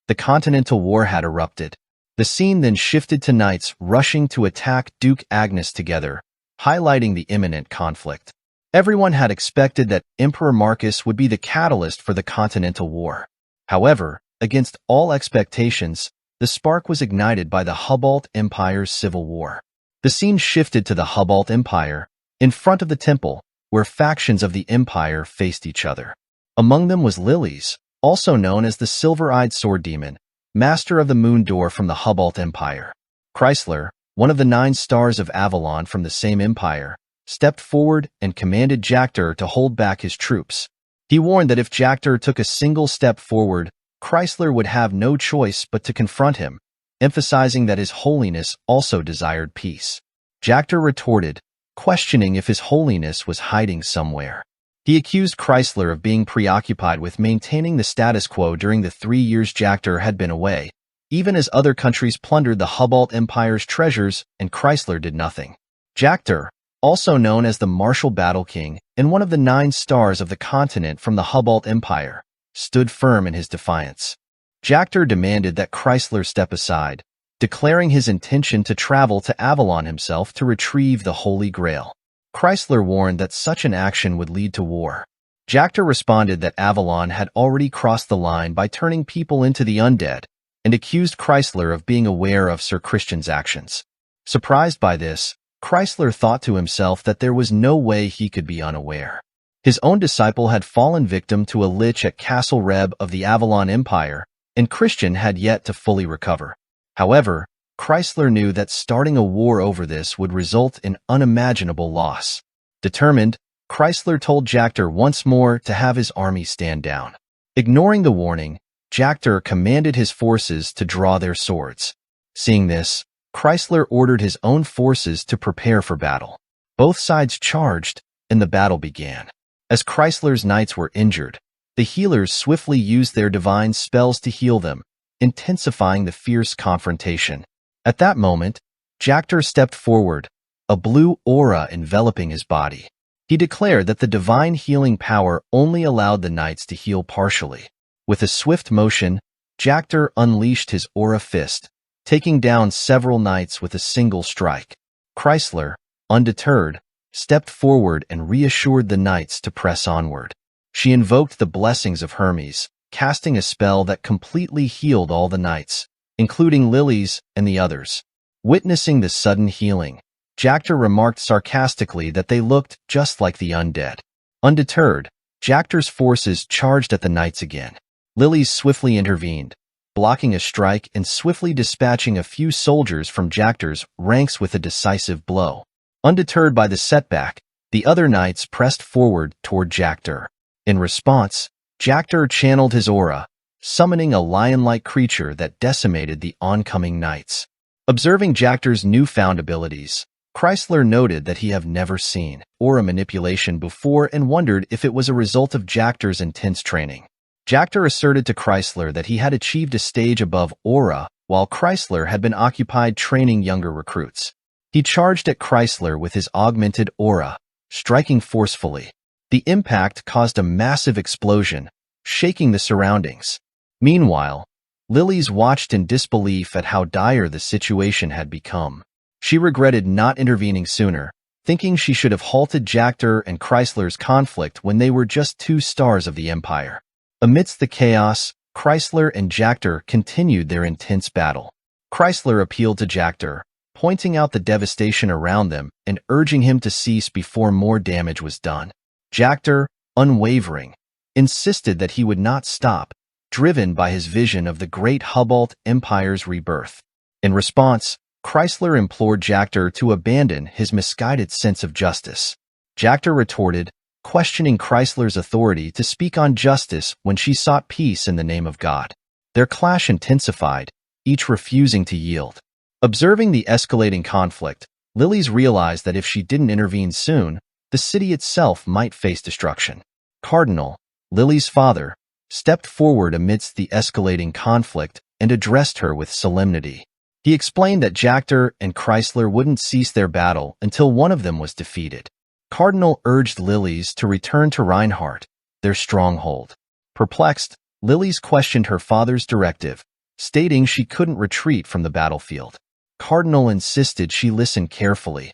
The Continental War had erupted. The scene then shifted to knights rushing to attack Duke Agnes together, highlighting the imminent conflict. Everyone had expected that Emperor Marcus would be the catalyst for the Continental War. However, against all expectations, the spark was ignited by the Hubalt Empire's civil war. The scene shifted to the Hubalt Empire, in front of the temple, where factions of the empire faced each other. Among them was Lilies, also known as the Silver-Eyed Sword Demon, master of the Moon Door from the Hubalt Empire. Chrysler, one of the 9 stars of Avalon from the same empire, stepped forward and commanded Jactor to hold back his troops. He warned that if Jactor took a single step forward, Chrysler would have no choice but to confront him, emphasizing that His Holiness also desired peace. Jactor retorted, questioning if His Holiness was hiding somewhere. He accused Chrysler of being preoccupied with maintaining the status quo during the 3 years Jactor had been away, even as other countries plundered the Hubalt Empire's treasures and Chrysler did nothing. Jactor, also known as the Martial Battle King and one of the 9 stars of the continent from the Hubalt Empire, stood firm in his defiance. Jactor demanded that Chrysler step aside, declaring his intention to travel to Avalon himself to retrieve the Holy Grail. Chrysler warned that such an action would lead to war. Jactor responded that Avalon had already crossed the line by turning people into the undead, and accused Chrysler of being aware of Sir Christian's actions. Surprised by this, Chrysler thought to himself that there was no way he could be unaware. His own disciple had fallen victim to a lich at Castle Reb of the Avalon Empire, and Christian had yet to fully recover. However, Chrysler knew that starting a war over this would result in unimaginable loss. Determined, Chrysler told Jactor once more to have his army stand down. Ignoring the warning, Jactor commanded his forces to draw their swords. Seeing this, Chrysler ordered his own forces to prepare for battle. Both sides charged, and the battle began. As Chrysler's knights were injured, the healers swiftly used their divine spells to heal them, intensifying the fierce confrontation. At that moment, Jactor stepped forward, a blue aura enveloping his body. He declared that the divine healing power only allowed the knights to heal partially. With a swift motion, Jactor unleashed his aura fist, taking down several knights with a single strike. Chrysler, undeterred, stepped forward and reassured the knights to press onward. She invoked the blessings of Hermes, casting a spell that completely healed all the knights, including Lily's and the others. Witnessing the sudden healing, Jactor remarked sarcastically that they looked just like the undead. Undeterred, Jactor's forces charged at the knights again. Lily's swiftly intervened, blocking a strike and swiftly dispatching a few soldiers from Jactor's ranks with a decisive blow. Undeterred by the setback, the other knights pressed forward toward Jactor. In response, Jactor channeled his aura, summoning a lion-like creature that decimated the oncoming knights. Observing Jactor's newfound abilities, Chrysler noted that he had never seen aura manipulation before and wondered if it was a result of Jactor's intense training. Jactor asserted to Chrysler that he had achieved a stage above aura, while Chrysler had been occupied training younger recruits. He charged at Chrysler with his augmented aura, striking forcefully. The impact caused a massive explosion, shaking the surroundings. Meanwhile, Lily's watched in disbelief at how dire the situation had become. She regretted not intervening sooner, thinking she should have halted Jactor and Chrysler's conflict when they were just 2 stars of the Empire. Amidst the chaos, Chrysler and Jactor continued their intense battle. Chrysler appealed to Jactor, pointing out the devastation around them and urging him to cease before more damage was done. Jactor, unwavering, insisted that he would not stop, driven by his vision of the great Hubalt Empire's rebirth. In response, Chrysler implored Jactor to abandon his misguided sense of justice. Jactor retorted, questioning Chrysler's authority to speak on justice when she sought peace in the name of God. Their clash intensified, each refusing to yield. Observing the escalating conflict, Lily's realized that if she didn't intervene soon, the city itself might face destruction. Cardinal, Lily's father, stepped forward amidst the escalating conflict and addressed her with solemnity. He explained that Jactor and Chrysler wouldn't cease their battle until one of them was defeated. Cardinal urged Lily's to return to Reinhardt, their stronghold. Perplexed, Lily's questioned her father's directive, stating she couldn't retreat from the battlefield. Cardinal insisted she listen carefully.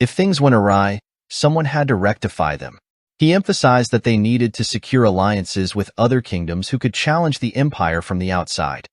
If things went awry, someone had to rectify them. He emphasized that they needed to secure alliances with other kingdoms who could challenge the Empire from the outside,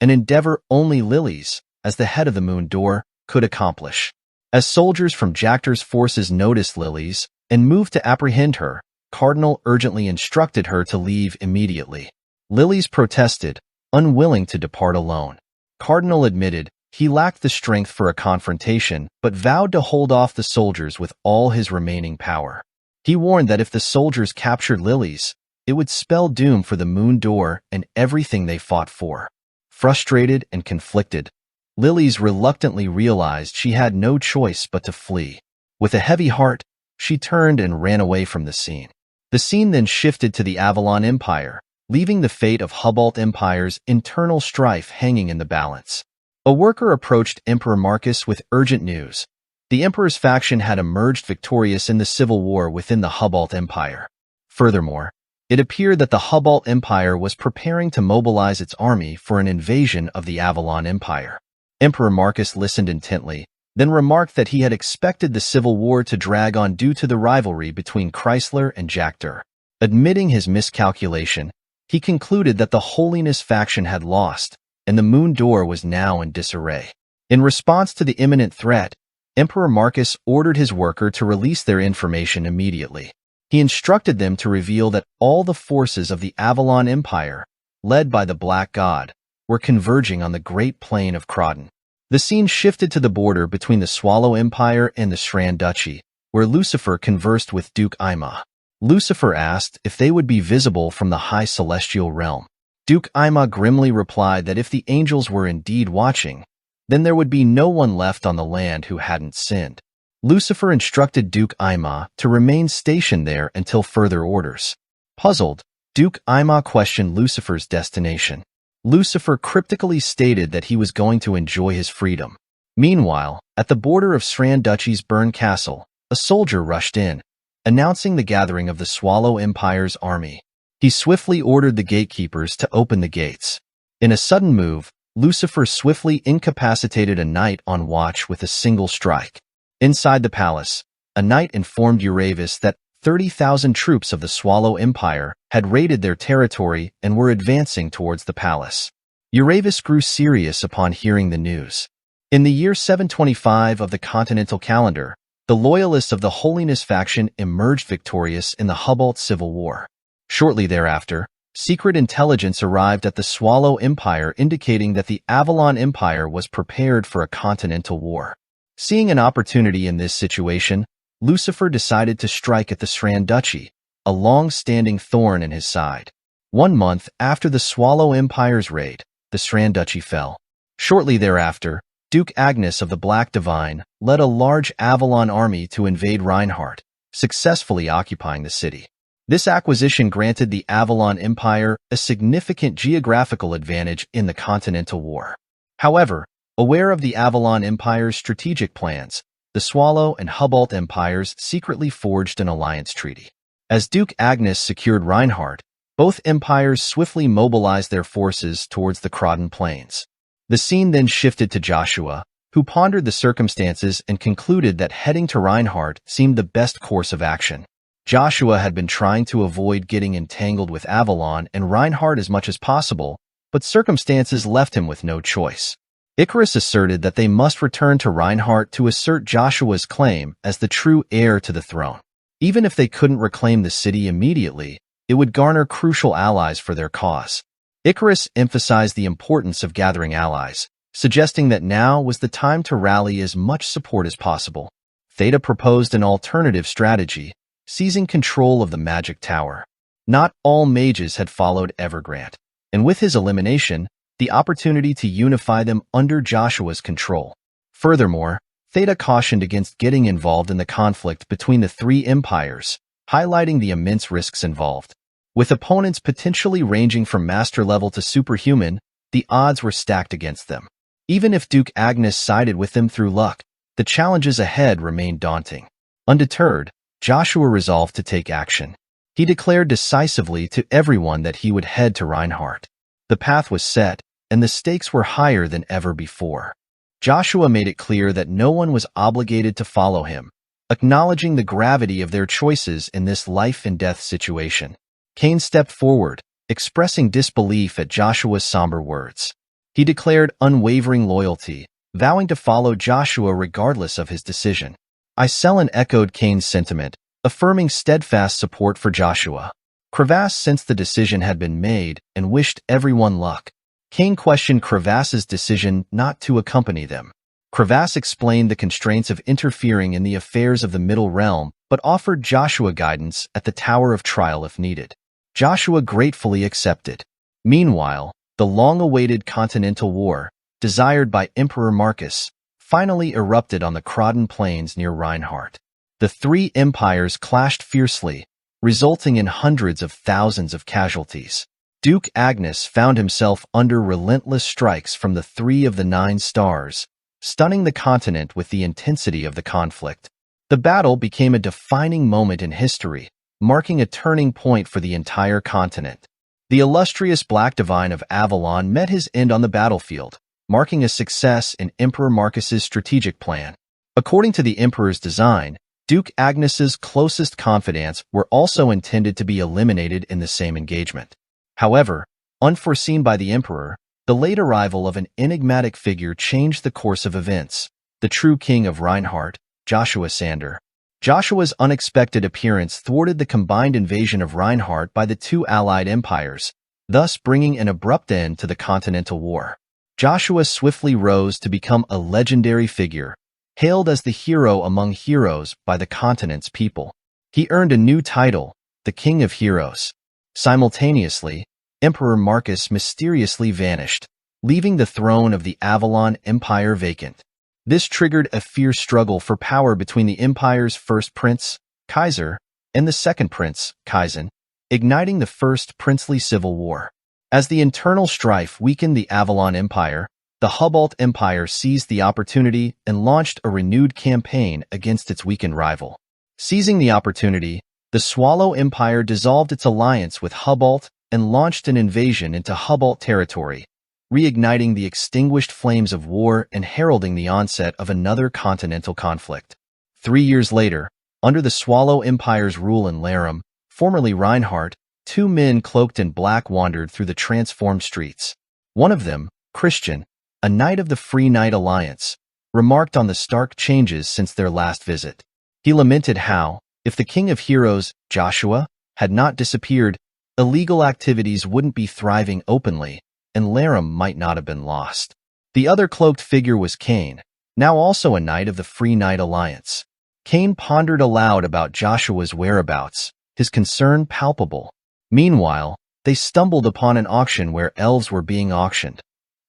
an endeavor only Lily's, as the head of the Moon Door, could accomplish. As soldiers from Jactor's forces noticed Lily's and moved to apprehend her, Cardinal urgently instructed her to leave immediately. Lily's protested, unwilling to depart alone. Cardinal admitted he lacked the strength for a confrontation, but vowed to hold off the soldiers with all his remaining power. He warned that if the soldiers captured Lily's, it would spell doom for the Moon Door and everything they fought for. Frustrated and conflicted, Lily's reluctantly realized she had no choice but to flee. With a heavy heart, she turned and ran away from the scene. The scene then shifted to the Avalon Empire, leaving the fate of Hubalt Empire's internal strife hanging in the balance. A worker approached Emperor Marcus with urgent news. The Emperor's faction had emerged victorious in the civil war within the Hubalt Empire. Furthermore, it appeared that the Hubalt Empire was preparing to mobilize its army for an invasion of the Avalon Empire. Emperor Marcus listened intently, then remarked that he had expected the civil war to drag on due to the rivalry between Chrysler and Jactor. Admitting his miscalculation, he concluded that the Holiness faction had lost, and the Moon Door was now in disarray. In response to the imminent threat, Emperor Marcus ordered his worker to release their information immediately. He instructed them to reveal that all the forces of the Avalon Empire, led by the Black God, were converging on the Great Plain of Croton. The scene shifted to the border between the Swallow Empire and the Sran Duchy, where Lucifer conversed with Duke Ima. Lucifer asked if they would be visible from the high celestial realm. Duke Ima grimly replied that if the angels were indeed watching, then there would be no one left on the land who hadn't sinned. Lucifer instructed Duke Ima to remain stationed there until further orders. Puzzled, Duke Ima questioned Lucifer's destination. Lucifer cryptically stated that he was going to enjoy his freedom. Meanwhile, at the border of Sran Duchy's burned castle, a soldier rushed in, announcing the gathering of the Swallow Empire's army. He swiftly ordered the gatekeepers to open the gates. In a sudden move, Lucifer swiftly incapacitated a knight on watch with a single strike. Inside the palace, a knight informed Uravis that 30,000 troops of the Swallow Empire had raided their territory and were advancing towards the palace. Uravis grew serious upon hearing the news. In the year 725 of the continental calendar, the loyalists of the Holiness faction emerged victorious in the Hubalt Civil War. Shortly thereafter, secret intelligence arrived at the Swallow Empire indicating that the Avalon Empire was prepared for a continental war. Seeing an opportunity in this situation, Lucifer decided to strike at the Sran Duchy, a long-standing thorn in his side. 1 month after the Swallow Empire's raid, the Sran Duchy fell. Shortly thereafter, Duke Agnes of the Black Divine led a large Avalon army to invade Reinhardt, successfully occupying the city. This acquisition granted the Avalon Empire a significant geographical advantage in the Continental War. However, aware of the Avalon Empire's strategic plans, the Swallow and Hubalt empires secretly forged an alliance treaty. As Duke Agnes secured Reinhardt, both empires swiftly mobilized their forces towards the Croton Plains. The scene then shifted to Joshua, who pondered the circumstances and concluded that heading to Reinhardt seemed the best course of action. Joshua had been trying to avoid getting entangled with Avalon and Reinhardt as much as possible, but circumstances left him with no choice. Icarus asserted that they must return to Reinhardt to assert Joshua's claim as the true heir to the throne. Even if they couldn't reclaim the city immediately, it would garner crucial allies for their cause. Icarus emphasized the importance of gathering allies, suggesting that now was the time to rally as much support as possible. Theta proposed an alternative strategy, seizing control of the magic tower. Not all mages had followed Evergrande, and with his elimination, the opportunity to unify them under Joshua's control. Furthermore, Theta cautioned against getting involved in the conflict between the three empires, highlighting the immense risks involved. With opponents potentially ranging from master level to superhuman, the odds were stacked against them. Even if Duke Agnes sided with them through luck, the challenges ahead remained daunting. Undeterred, Joshua resolved to take action. He declared decisively to everyone that he would head to Reinhardt. The path was set, and the stakes were higher than ever before. Joshua made it clear that no one was obligated to follow him, acknowledging the gravity of their choices in this life-and-death situation. Cain stepped forward, expressing disbelief at Joshua's somber words. He declared unwavering loyalty, vowing to follow Joshua regardless of his decision. Iselin echoed Cain's sentiment, affirming steadfast support for Joshua. Crevasse sensed the decision had been made and wished everyone luck. Cain questioned Crevasse's decision not to accompany them. Crevasse explained the constraints of interfering in the affairs of the Middle Realm, but offered Joshua guidance at the Tower of Trial if needed. Joshua gratefully accepted. Meanwhile, the long-awaited Continental War, desired by Emperor Marcus, finally erupted on the Croton Plains near Reinhardt. The three empires clashed fiercely, resulting in hundreds of thousands of casualties. Duke Agnes found himself under relentless strikes from the Three of the Nine Stars, stunning the continent with the intensity of the conflict. The battle became a defining moment in history, marking a turning point for the entire continent. The illustrious Black Divine of Avalon met his end on the battlefield, marking a success in Emperor Marcus's strategic plan. According to the Emperor's design, Duke Agnes's closest confidants were also intended to be eliminated in the same engagement. However, unforeseen by the Emperor, the late arrival of an enigmatic figure changed the course of events. The true king of Reinhardt, Joshua Sander. Joshua's unexpected appearance thwarted the combined invasion of Reinhardt by the two allied empires, thus bringing an abrupt end to the Continental War. Joshua swiftly rose to become a legendary figure, hailed as the hero among heroes by the continent's people. He earned a new title, the King of Heroes. Simultaneously, Emperor Marcus mysteriously vanished, leaving the throne of the Avalon Empire vacant. This triggered a fierce struggle for power between the empire's first prince, Kaiser, and the second prince, Kaizen, igniting the first princely civil war. As the internal strife weakened the Avalon Empire, the Hubalt Empire seized the opportunity and launched a renewed campaign against its weakened rival. Seizing the opportunity, the Swallow Empire dissolved its alliance with Hubalt and launched an invasion into Hubalt territory, reigniting the extinguished flames of war and heralding the onset of another continental conflict. 3 years later, under the Swallow Empire's rule in Laram, formerly Reinhardt, 2 men cloaked in black wandered through the transformed streets. One of them, Christian, a knight of the Free Knight Alliance, remarked on the stark changes since their last visit. He lamented how, if the King of Heroes, Joshua, had not disappeared, illegal activities wouldn't be thriving openly, and Laram might not have been lost. The other cloaked figure was Cain, now also a knight of the Free Knight Alliance. Cain pondered aloud about Joshua's whereabouts, his concern palpable. Meanwhile, they stumbled upon an auction where elves were being auctioned,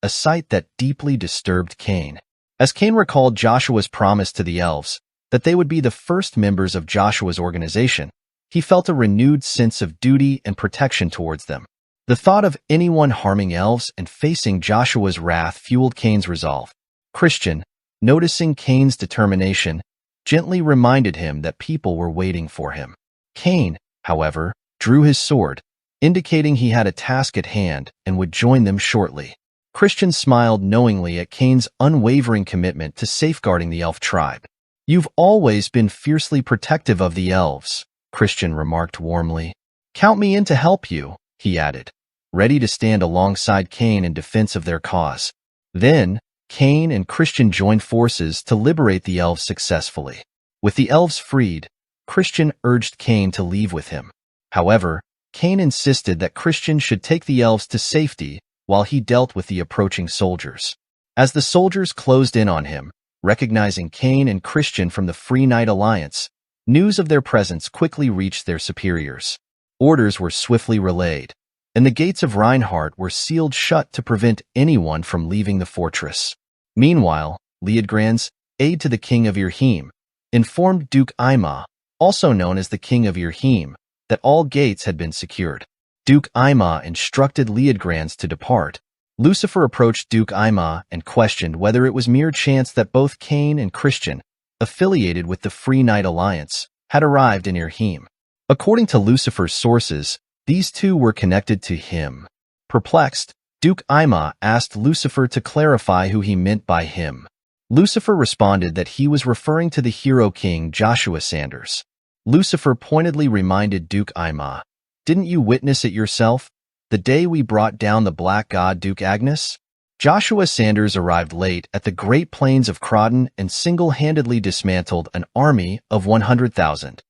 a sight that deeply disturbed Cain. As Cain recalled Joshua's promise to the elves that they would be the first members of Joshua's organization, he felt a renewed sense of duty and protection towards them. The thought of anyone harming elves and facing Joshua's wrath fueled Cain's resolve. Christian, noticing Cain's determination, gently reminded him that people were waiting for him. Cain, however, drew his sword, indicating he had a task at hand and would join them shortly. Christian smiled knowingly at Cain's unwavering commitment to safeguarding the elf tribe. "You've always been fiercely protective of the elves," Christian remarked warmly. "Count me in to help you," he added, ready to stand alongside Cain in defense of their cause. Then, Cain and Christian joined forces to liberate the elves successfully. With the elves freed, Christian urged Cain to leave with him. However, Cain insisted that Christian should take the elves to safety while he dealt with the approaching soldiers. As the soldiers closed in on him, recognizing Cain and Christian from the Free Knight Alliance, news of their presence quickly reached their superiors. Orders were swiftly relayed, and the gates of Reinhardt were sealed shut to prevent anyone from leaving the fortress. Meanwhile, Liudgrand's, aide to the King of Irheim, informed Duke Aima, also known as the King of Irheim, that all gates had been secured. Duke Aima instructed Liudgrand's to depart. Lucifer approached Duke Aima and questioned whether it was mere chance that both Cain and Christian, affiliated with the Free Knight Alliance, had arrived in Irheim. According to Lucifer's sources, these two were connected to him. Perplexed, Duke Aima asked Lucifer to clarify who he meant by him. Lucifer responded that he was referring to the hero king Joshua Sanders. Lucifer pointedly reminded Duke Aima, "Didn't you witness it yourself, the day we brought down the black god Duke Agnes?" Joshua Sanders arrived late at the Great Plains of Crawdon and single-handedly dismantled an army of 100,000.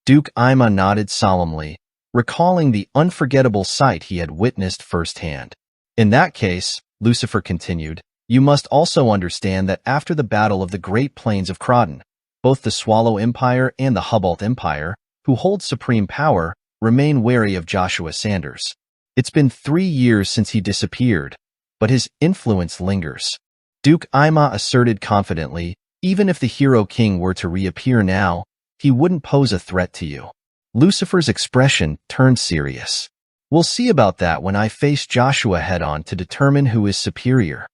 Duke Aima nodded solemnly, recalling the unforgettable sight he had witnessed firsthand. "In that case," Lucifer continued, "you must also understand that after the Battle of the Great Plains of Crawdon, both the Swallow Empire and the Hubalt Empire, who hold supreme power, remain wary of Joshua Sanders. It's been 3 years since he disappeared, but his influence lingers." Duke Aima asserted confidently, "Even if the hero king were to reappear now, he wouldn't pose a threat to you." Lucifer's expression turned serious. "We'll see about that when I face Joshua head-on to determine who is superior."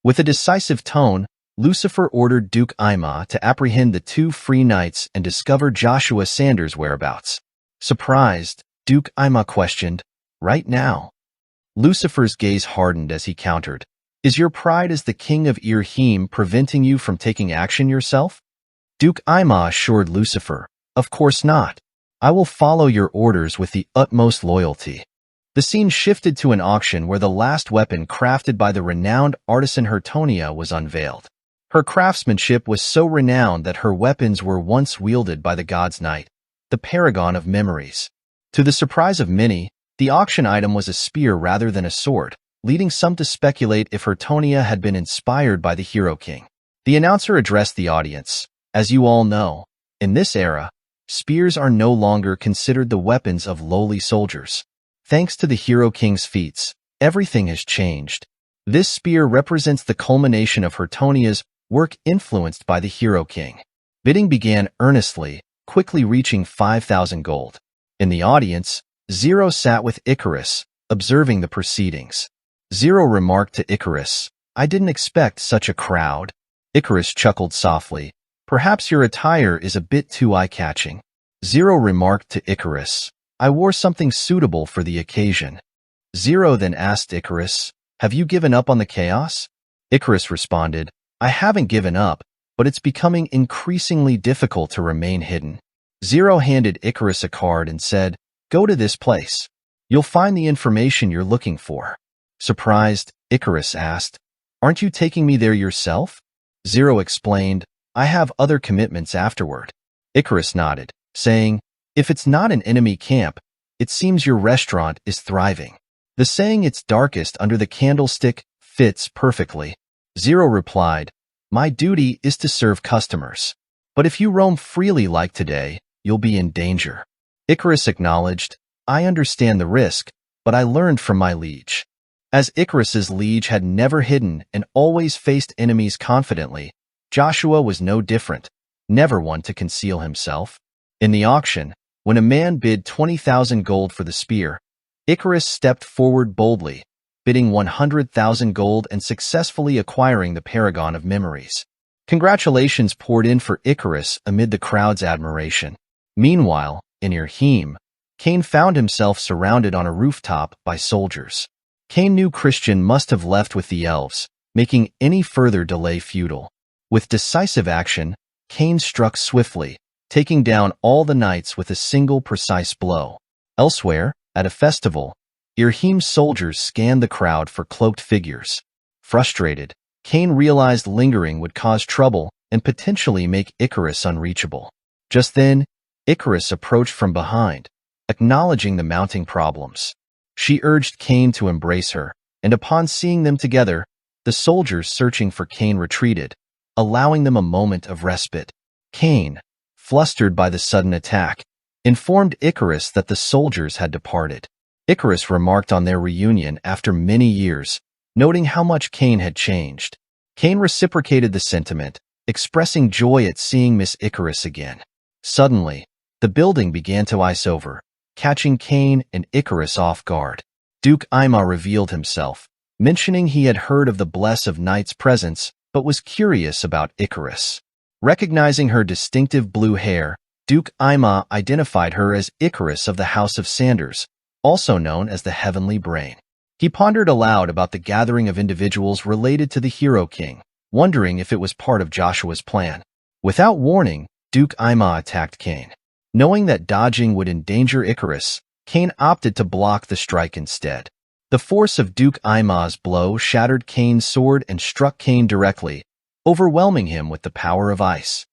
With a decisive tone, Lucifer ordered Duke Aima to apprehend the 2 free knights and discover Joshua Sanders' whereabouts. Surprised, Duke Aima questioned, "Right now?" Lucifer's gaze hardened as he countered, "Is your pride as the king of Irheim preventing you from taking action yourself?" Duke Aima assured Lucifer, "Of course not. I will follow your orders with the utmost loyalty." The scene shifted to an auction where the last weapon crafted by the renowned artisan Hertonia was unveiled. Her craftsmanship was so renowned that her weapons were once wielded by the god's knight, the paragon of memories. To the surprise of many, the auction item was a spear rather than a sword, leading some to speculate if her Tonia had been inspired by the Hero King. The announcer addressed the audience. As you all know, in this era, spears are no longer considered the weapons of lowly soldiers. Thanks to the Hero King's feats, everything has changed. This spear represents the culmination of her Tonia's work influenced by the Hero King. Bidding began earnestly, quickly reaching 5,000 gold. In the audience, Zero sat with Icarus, observing the proceedings. Zero remarked to Icarus, "I didn't expect such a crowd." Icarus chuckled softly. "Perhaps your attire is a bit too eye-catching." Zero remarked to Icarus, "I wore something suitable for the occasion." Zero then asked Icarus, "Have you given up on the chaos?" Icarus responded, "I haven't given up, but it's becoming increasingly difficult to remain hidden." Zero handed Icarus a card and said, "Go to this place. You'll find the information you're looking for." Surprised, Icarus asked, "Aren't you taking me there yourself?" Zero explained, "I have other commitments afterward." Icarus nodded, saying, "If it's not an enemy camp, it seems your restaurant is thriving." The saying "it's darkest under the candlestick" fits perfectly. Zero replied, "My duty is to serve customers. But if you roam freely like today, you'll be in danger." Icarus acknowledged, "I understand the risk, but I learned from my liege." As Icarus's liege had never hidden and always faced enemies confidently, Joshua was no different, never one to conceal himself. In the auction, when a man bid 20,000 gold for the spear, Icarus stepped forward boldly, bidding 100,000 gold and successfully acquiring the paragon of memories. Congratulations poured in for Icarus amid the crowd's admiration. Meanwhile, in Irheim, Cain found himself surrounded on a rooftop by soldiers. Cain knew Christian must have left with the elves, making any further delay futile. With decisive action, Cain struck swiftly, taking down all the knights with a single precise blow. Elsewhere, at a festival, Irheim's soldiers scanned the crowd for cloaked figures. Frustrated, Cain realized lingering would cause trouble and potentially make Icarus unreachable. Just then, Icarus approached from behind, acknowledging the mounting problems. She urged Cain to embrace her, and upon seeing them together, the soldiers searching for Cain retreated, allowing them a moment of respite. Cain, flustered by the sudden attack, informed Icarus that the soldiers had departed. Icarus remarked on their reunion after many years, noting how much Cain had changed. Cain reciprocated the sentiment, expressing joy at seeing Miss Icarus again. Suddenly, the building began to ice over, catching Cain and Icarus off guard. Duke Aima revealed himself, mentioning he had heard of the Bless of Night's presence, but was curious about Icarus. Recognizing her distinctive blue hair, Duke Aima identified her as Icarus of the House of Sanders, also known as the Heavenly Brain. He pondered aloud about the gathering of individuals related to the Hero King, wondering if it was part of Joshua's plan. Without warning, Duke Aima attacked Cain. Knowing that dodging would endanger Icarus, Cain opted to block the strike instead. The force of Duke Aima's blow shattered Cain's sword and struck Cain directly, overwhelming him with the power of ice.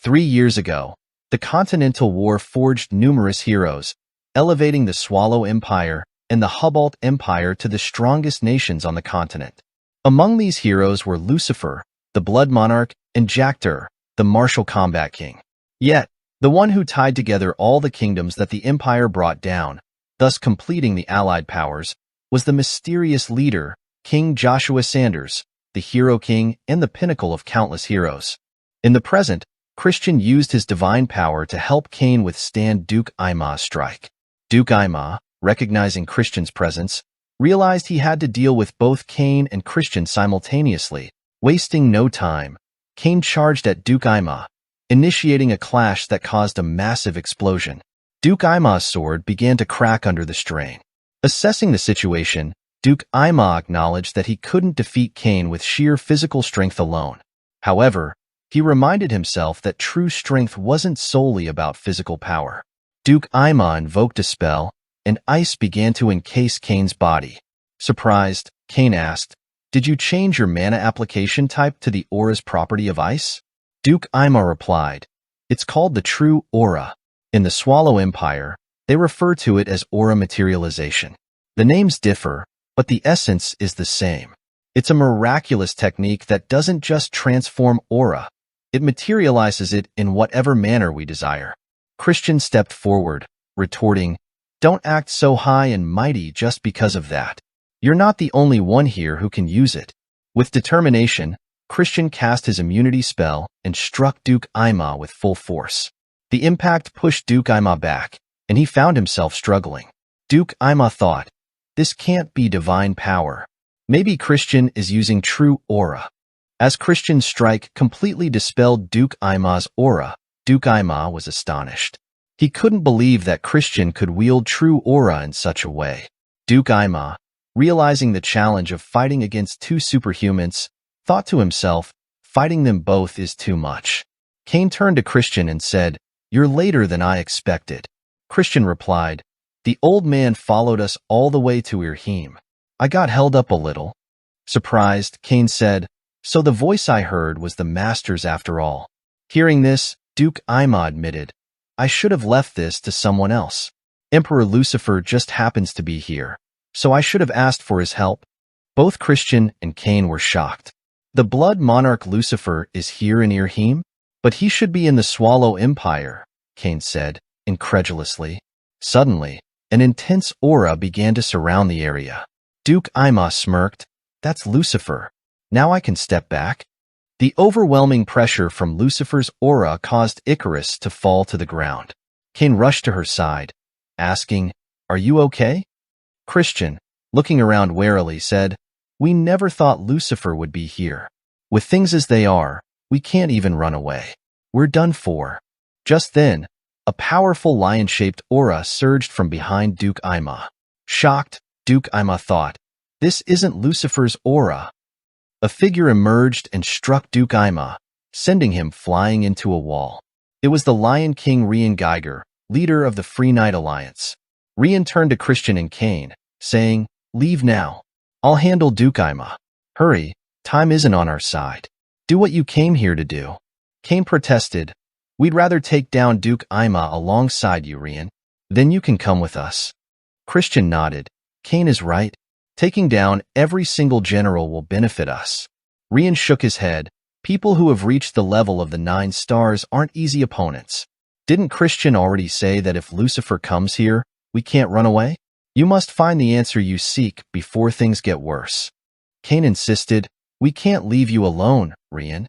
3 years ago, the Continental War forged numerous heroes, elevating the Swallow Empire and the Hubalt Empire to the strongest nations on the continent. Among these heroes were Lucifer, the Blood Monarch, and Jactur, the Martial Combat King. Yet, the one who tied together all the kingdoms that the Empire brought down, thus completing the Allied powers, was the mysterious leader, King Joshua Sanders, the Hero King and the pinnacle of countless heroes. In the present, Christian used his divine power to help Cain withstand Duke Aima's strike. Duke Aima, recognizing Christian's presence, realized he had to deal with both Cain and Christian simultaneously. Wasting no time, Cain charged at Duke Aima, initiating a clash that caused a massive explosion. Duke Aima's sword began to crack under the strain. Assessing the situation, Duke Aima acknowledged that he couldn't defeat Cain with sheer physical strength alone. However, he reminded himself that true strength wasn't solely about physical power. Duke Aima invoked a spell, and ice began to encase Cain's body. Surprised, Cain asked, Did you change your mana application type to the aura's property of ice? Duke Aima replied, It's called the true aura. In the Swallow Empire, they refer to it as aura materialization. The names differ, but the essence is the same. It's a miraculous technique that doesn't just transform aura, it materializes it in whatever manner we desire. Christian stepped forward, retorting, Don't act so high and mighty just because of that. You're not the only one here who can use it. With determination, Christian cast his immunity spell and struck Duke Aima with full force. The impact pushed Duke Aima back, and he found himself struggling. Duke Aima thought, This can't be divine power. Maybe Christian is using true aura. As Christian's strike completely dispelled Duke Aima's aura, Duke Aima was astonished. He couldn't believe that Christian could wield true aura in such a way. Duke Aima, realizing the challenge of fighting against two superhumans, thought to himself, fighting them both is too much. Cain turned to Christian and said, You're later than I expected. Christian replied, The old man followed us all the way to Irheim. I got held up a little. Surprised, Cain said, So the voice I heard was the master's after all. Hearing this, Duke Aima admitted, I should have left this to someone else. Emperor Lucifer just happens to be here, so I should have asked for his help. Both Christian and Cain were shocked. The blood monarch Lucifer is here in Irheim, but he should be in the Swallow Empire, Cain said, incredulously. Suddenly, an intense aura began to surround the area. Duke Aima smirked, That's Lucifer. Now I can step back? The overwhelming pressure from Lucifer's aura caused Icarus to fall to the ground. Cain rushed to her side, asking, Are you okay? Christian, looking around warily, said, We never thought Lucifer would be here. With things as they are, we can't even run away. We're done for. Just then, a powerful lion-shaped aura surged from behind Duke Aima. Shocked, Duke Aima thought, This isn't Lucifer's aura. A figure emerged and struck Duke Aima, sending him flying into a wall. It was the Lion King Rian Geiger, leader of the Free Knight Alliance. Rian turned to Christian and Cain, saying, Leave now. I'll handle Duke Aima. Hurry, time isn't on our side. Do what you came here to do. Cain protested, We'd rather take down Duke Aima alongside you, Rian. Then you can come with us. Christian nodded. Cain is right. Taking down every single general will benefit us. Rian shook his head. People who have reached the level of the 9 stars aren't easy opponents. Didn't Christian already say that if Lucifer comes here, we can't run away? You must find the answer you seek before things get worse. Cain insisted, We can't leave you alone, Rian.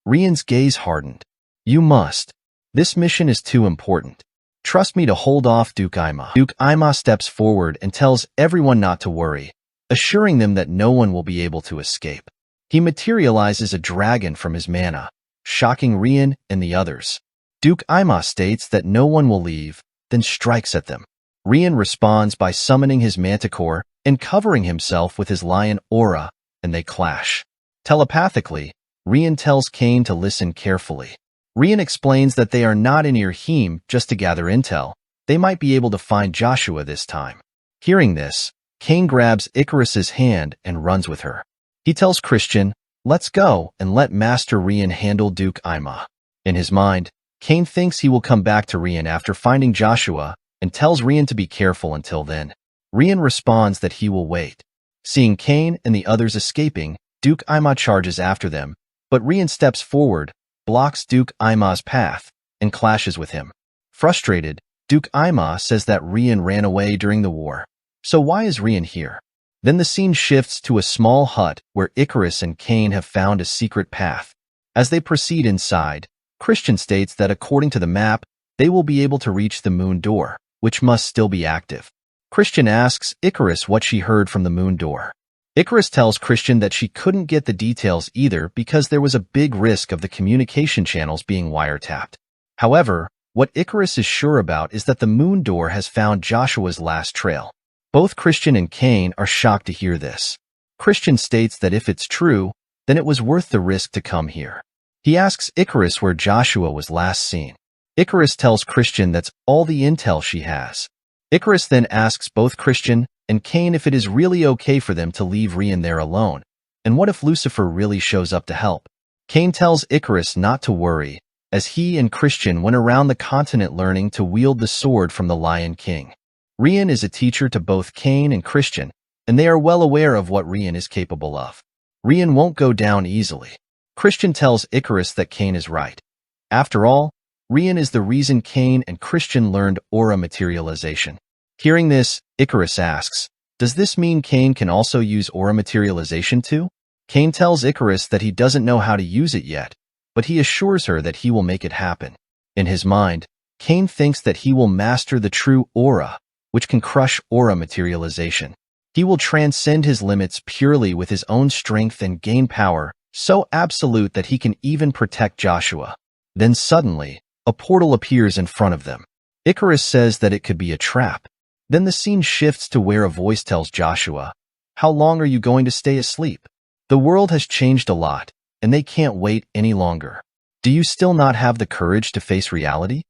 Rian's gaze hardened. You must. This mission is too important. Trust me to hold off Duke Aima. Duke Aima steps forward and tells everyone not to worry, assuring them that no one will be able to escape. He materializes a dragon from his mana, shocking Rian and the others. Duke Aima states that no one will leave, then strikes at them. Rian responds by summoning his manticore and covering himself with his lion aura, and they clash. Telepathically, Rian tells Cain to listen carefully. Rian explains that they are not in Irheim just to gather intel. They might be able to find Joshua this time. Hearing this, Cain grabs Icarus's hand and runs with her. He tells Christian, Let's go and let Master Rian handle Duke Aima. In his mind, Cain thinks he will come back to Rian after finding Joshua and tells Rian to be careful until then. Rian responds that he will wait. Seeing Cain and the others escaping, Duke Aima charges after them, but Rian steps forward, blocks Duke Aima's path, and clashes with him. Frustrated, Duke Aima says that Rian ran away during the war. So why is Rian here? Then the scene shifts to a small hut where Icarus and Cain have found a secret path. As they proceed inside, Christian states that according to the map, they will be able to reach the moon door, which must still be active. Christian asks Icarus what she heard from the moon door. Icarus tells Christian that she couldn't get the details either because there was a big risk of the communication channels being wiretapped. However, what Icarus is sure about is that the moon door has found Joshua's last trail. Both Christian and Cain are shocked to hear this. Christian states that if it's true, then it was worth the risk to come here. He asks Icarus where Joshua was last seen. Icarus tells Christian that's all the intel she has. Icarus then asks both Christian and Cain if it is really okay for them to leave Rian there alone, And what if Lucifer really shows up to help? Cain tells Icarus not to worry, as he and Christian went around the continent learning to wield the sword from the Lion King. Rian is a teacher to both Cain and Christian, and they are well aware of what Rian is capable of. Rian won't go down easily. Christian tells Icarus that Cain is right. After all, Rian is the reason Cain and Christian learned aura materialization. Hearing this, Icarus asks, does this mean Cain can also use aura materialization too? Cain tells Icarus that he doesn't know how to use it yet, but he assures her that he will make it happen. In his mind, Cain thinks that he will master the true aura, which can crush aura materialization. He will transcend his limits purely with his own strength and gain power so absolute that he can even protect Joshua. Then suddenly, a portal appears in front of them. Icarus says that it could be a trap. Then the scene shifts to where a voice tells Joshua, "How long are you going to stay asleep? The world has changed a lot, and they can't wait any longer. Do you still not have the courage to face reality?"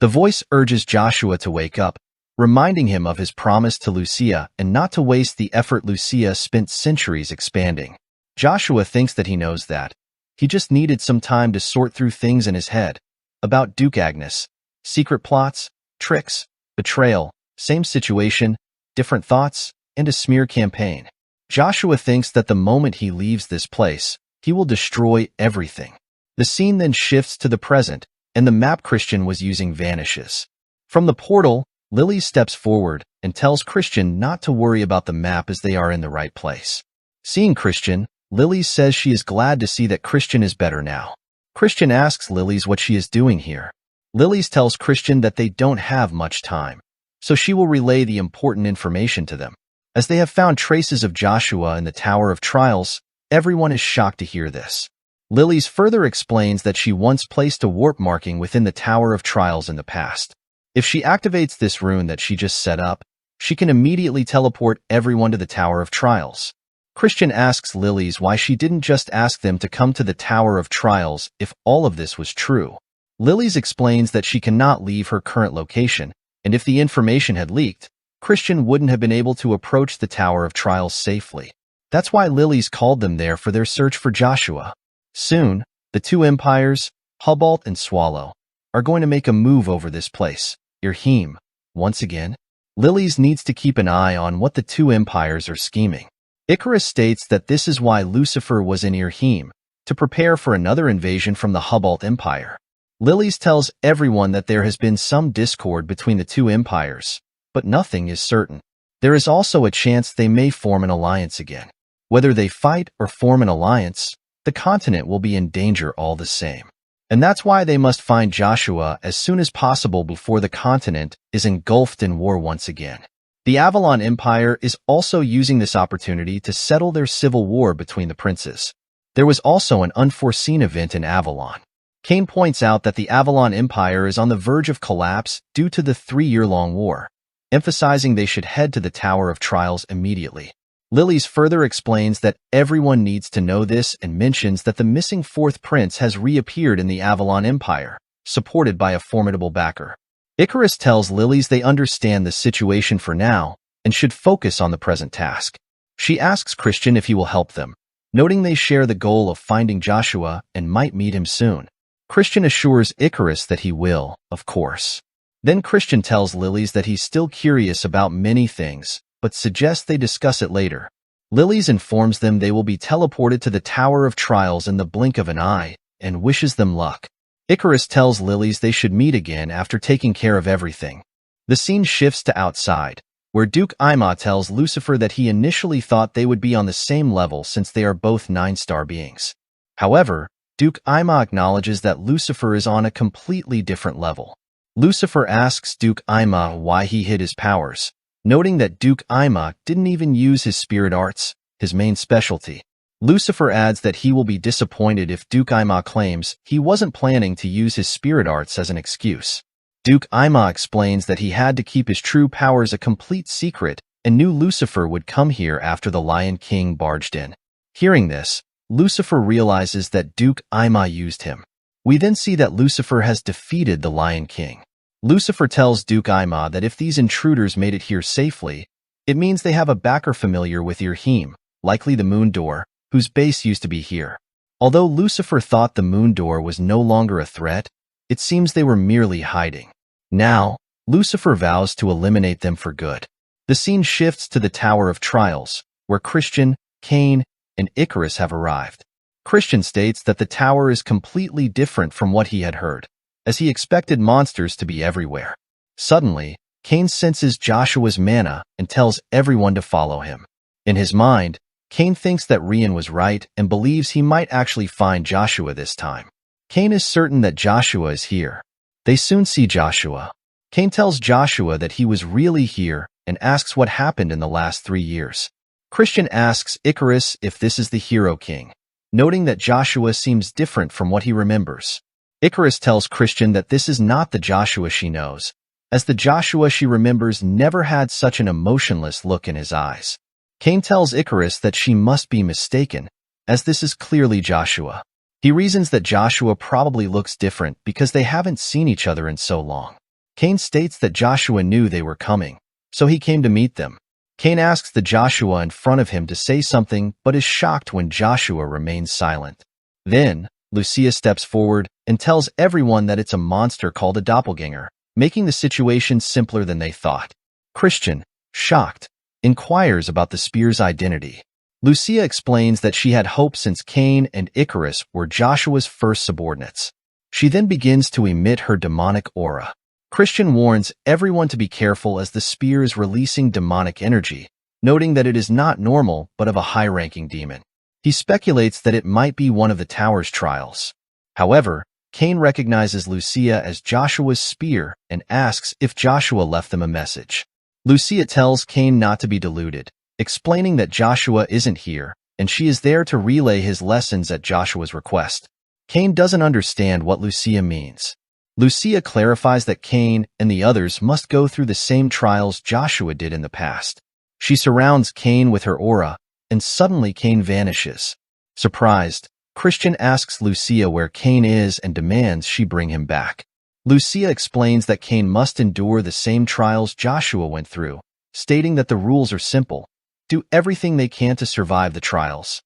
The voice urges Joshua to wake up, reminding him of his promise to Lucia and not to waste the effort Lucia spent centuries expanding. Joshua thinks that he knows that. He just needed some time to sort through things in his head. About Duke Agnes, secret plots, tricks, betrayal, same situation, different thoughts, and a smear campaign. Joshua thinks that the moment he leaves this place, he will destroy everything. The scene then shifts to the present, and the map Christian was using vanishes. From the portal, Lily steps forward and tells Christian not to worry about the map as they are in the right place. Seeing Christian, Lily says she is glad to see that Christian is better now. Christian asks Lily's what she is doing here. Lily's tells Christian that they don't have much time, so she will relay the important information to them. As they have found traces of Joshua in the Tower of Trials, everyone is shocked to hear this. Lily's further explains that she once placed a warp marking within the Tower of Trials in the past. If she activates this rune that she just set up, she can immediately teleport everyone to the Tower of Trials. Christian asks Lily's why she didn't just ask them to come to the Tower of Trials if all of this was true. Lily's explains that she cannot leave her current location, and if the information had leaked, Christian wouldn't have been able to approach the Tower of Trials safely. That's why Lily's called them there for their search for Joshua. Soon, the two empires, Hubalt and Swallow, are going to make a move over this place, Irheim. Once again, Lily's needs to keep an eye on what the two empires are scheming. Icarus states that this is why Lucifer was in Irheim, to prepare for another invasion from the Hubalt Empire. Lily's tells everyone that there has been some discord between the two empires, but nothing is certain. There is also a chance they may form an alliance again. Whether they fight or form an alliance, the continent will be in danger all the same. And that's why they must find Joshua as soon as possible before the continent is engulfed in war once again. The Avalon Empire is also using this opportunity to settle their civil war between the princes. There was also an unforeseen event in Avalon. Cain points out that the Avalon Empire is on the verge of collapse due to the 3-year-long war, emphasizing they should head to the Tower of Trials immediately. Lily's further explains that everyone needs to know this and mentions that the missing fourth prince has reappeared in the Avalon Empire, supported by a formidable backer. Icarus tells Lily's they understand the situation for now and should focus on the present task. She asks Christian if he will help them, noting they share the goal of finding Joshua and might meet him soon. Christian assures Icarus that he will, of course. Then Christian tells Lily's that he's still curious about many things, but suggests they discuss it later. Lily's informs them they will be teleported to the Tower of Trials in the blink of an eye and wishes them luck. Icarus tells Lily's they should meet again after taking care of everything. The scene shifts to outside, where Duke Aima tells Lucifer that he initially thought they would be on the same level since they are both 9-star beings. However, Duke Aima acknowledges that Lucifer is on a completely different level. Lucifer asks Duke Aima why he hid his powers, noting that Duke Aima didn't even use his spirit arts, his main specialty. Lucifer adds that he will be disappointed if Duke Aima claims he wasn't planning to use his spirit arts as an excuse. Duke Aima explains that he had to keep his true powers a complete secret and knew Lucifer would come here after the Lion King barged in. Hearing this, Lucifer realizes that Duke Aima used him. We then see that Lucifer has defeated the Lion King. Lucifer tells Duke Aima that if these intruders made it here safely, it means they have a backer familiar with Irheim, likely the Moon Door, whose base used to be here. Although Lucifer thought the moon door was no longer a threat, it seems they were merely hiding. Now, Lucifer vows to eliminate them for good. The scene shifts to the Tower of Trials, where Christian, Cain, and Icarus have arrived. Christian states that the tower is completely different from what he had heard, as he expected monsters to be everywhere. Suddenly, Cain senses Joshua's mana and tells everyone to follow him. In his mind, Cain thinks that Rian was right and believes he might actually find Joshua this time. Cain is certain that Joshua is here. They soon see Joshua. Cain tells Joshua that he was really here and asks what happened in the last 3 years. Christian asks Icarus if this is the Hero King, noting that Joshua seems different from what he remembers. Icarus tells Christian that this is not the Joshua she knows, as the Joshua she remembers never had such an emotionless look in his eyes. Cain tells Icarus that she must be mistaken, as this is clearly Joshua. He reasons that Joshua probably looks different because they haven't seen each other in so long. Cain states that Joshua knew they were coming, so he came to meet them. Cain asks the Joshua in front of him to say something but is shocked when Joshua remains silent. Then, Lucia steps forward and tells everyone that it's a monster called a doppelganger, making the situation simpler than they thought. Christian, shocked, inquires about the spear's identity. Lucia explains that she had hope since Cain and Icarus were Joshua's first subordinates. She then begins to emit her demonic aura. Christian warns everyone to be careful as the spear is releasing demonic energy, noting that it is not normal but of a high-ranking demon. He speculates that it might be one of the tower's trials. However, Cain recognizes Lucia as Joshua's spear and asks if Joshua left them a message. Lucia tells Cain not to be deluded, explaining that Joshua isn't here and she is there to relay his lessons at Joshua's request. Cain doesn't understand what Lucia means. Lucia clarifies that Cain and the others must go through the same trials Joshua did in the past. She surrounds Cain with her aura, and suddenly Cain vanishes. Surprised, Christian asks Lucia where Cain is and demands she bring him back. Lucia explains that Cain must endure the same trials Joshua went through, stating that the rules are simple: do everything they can to survive the trials.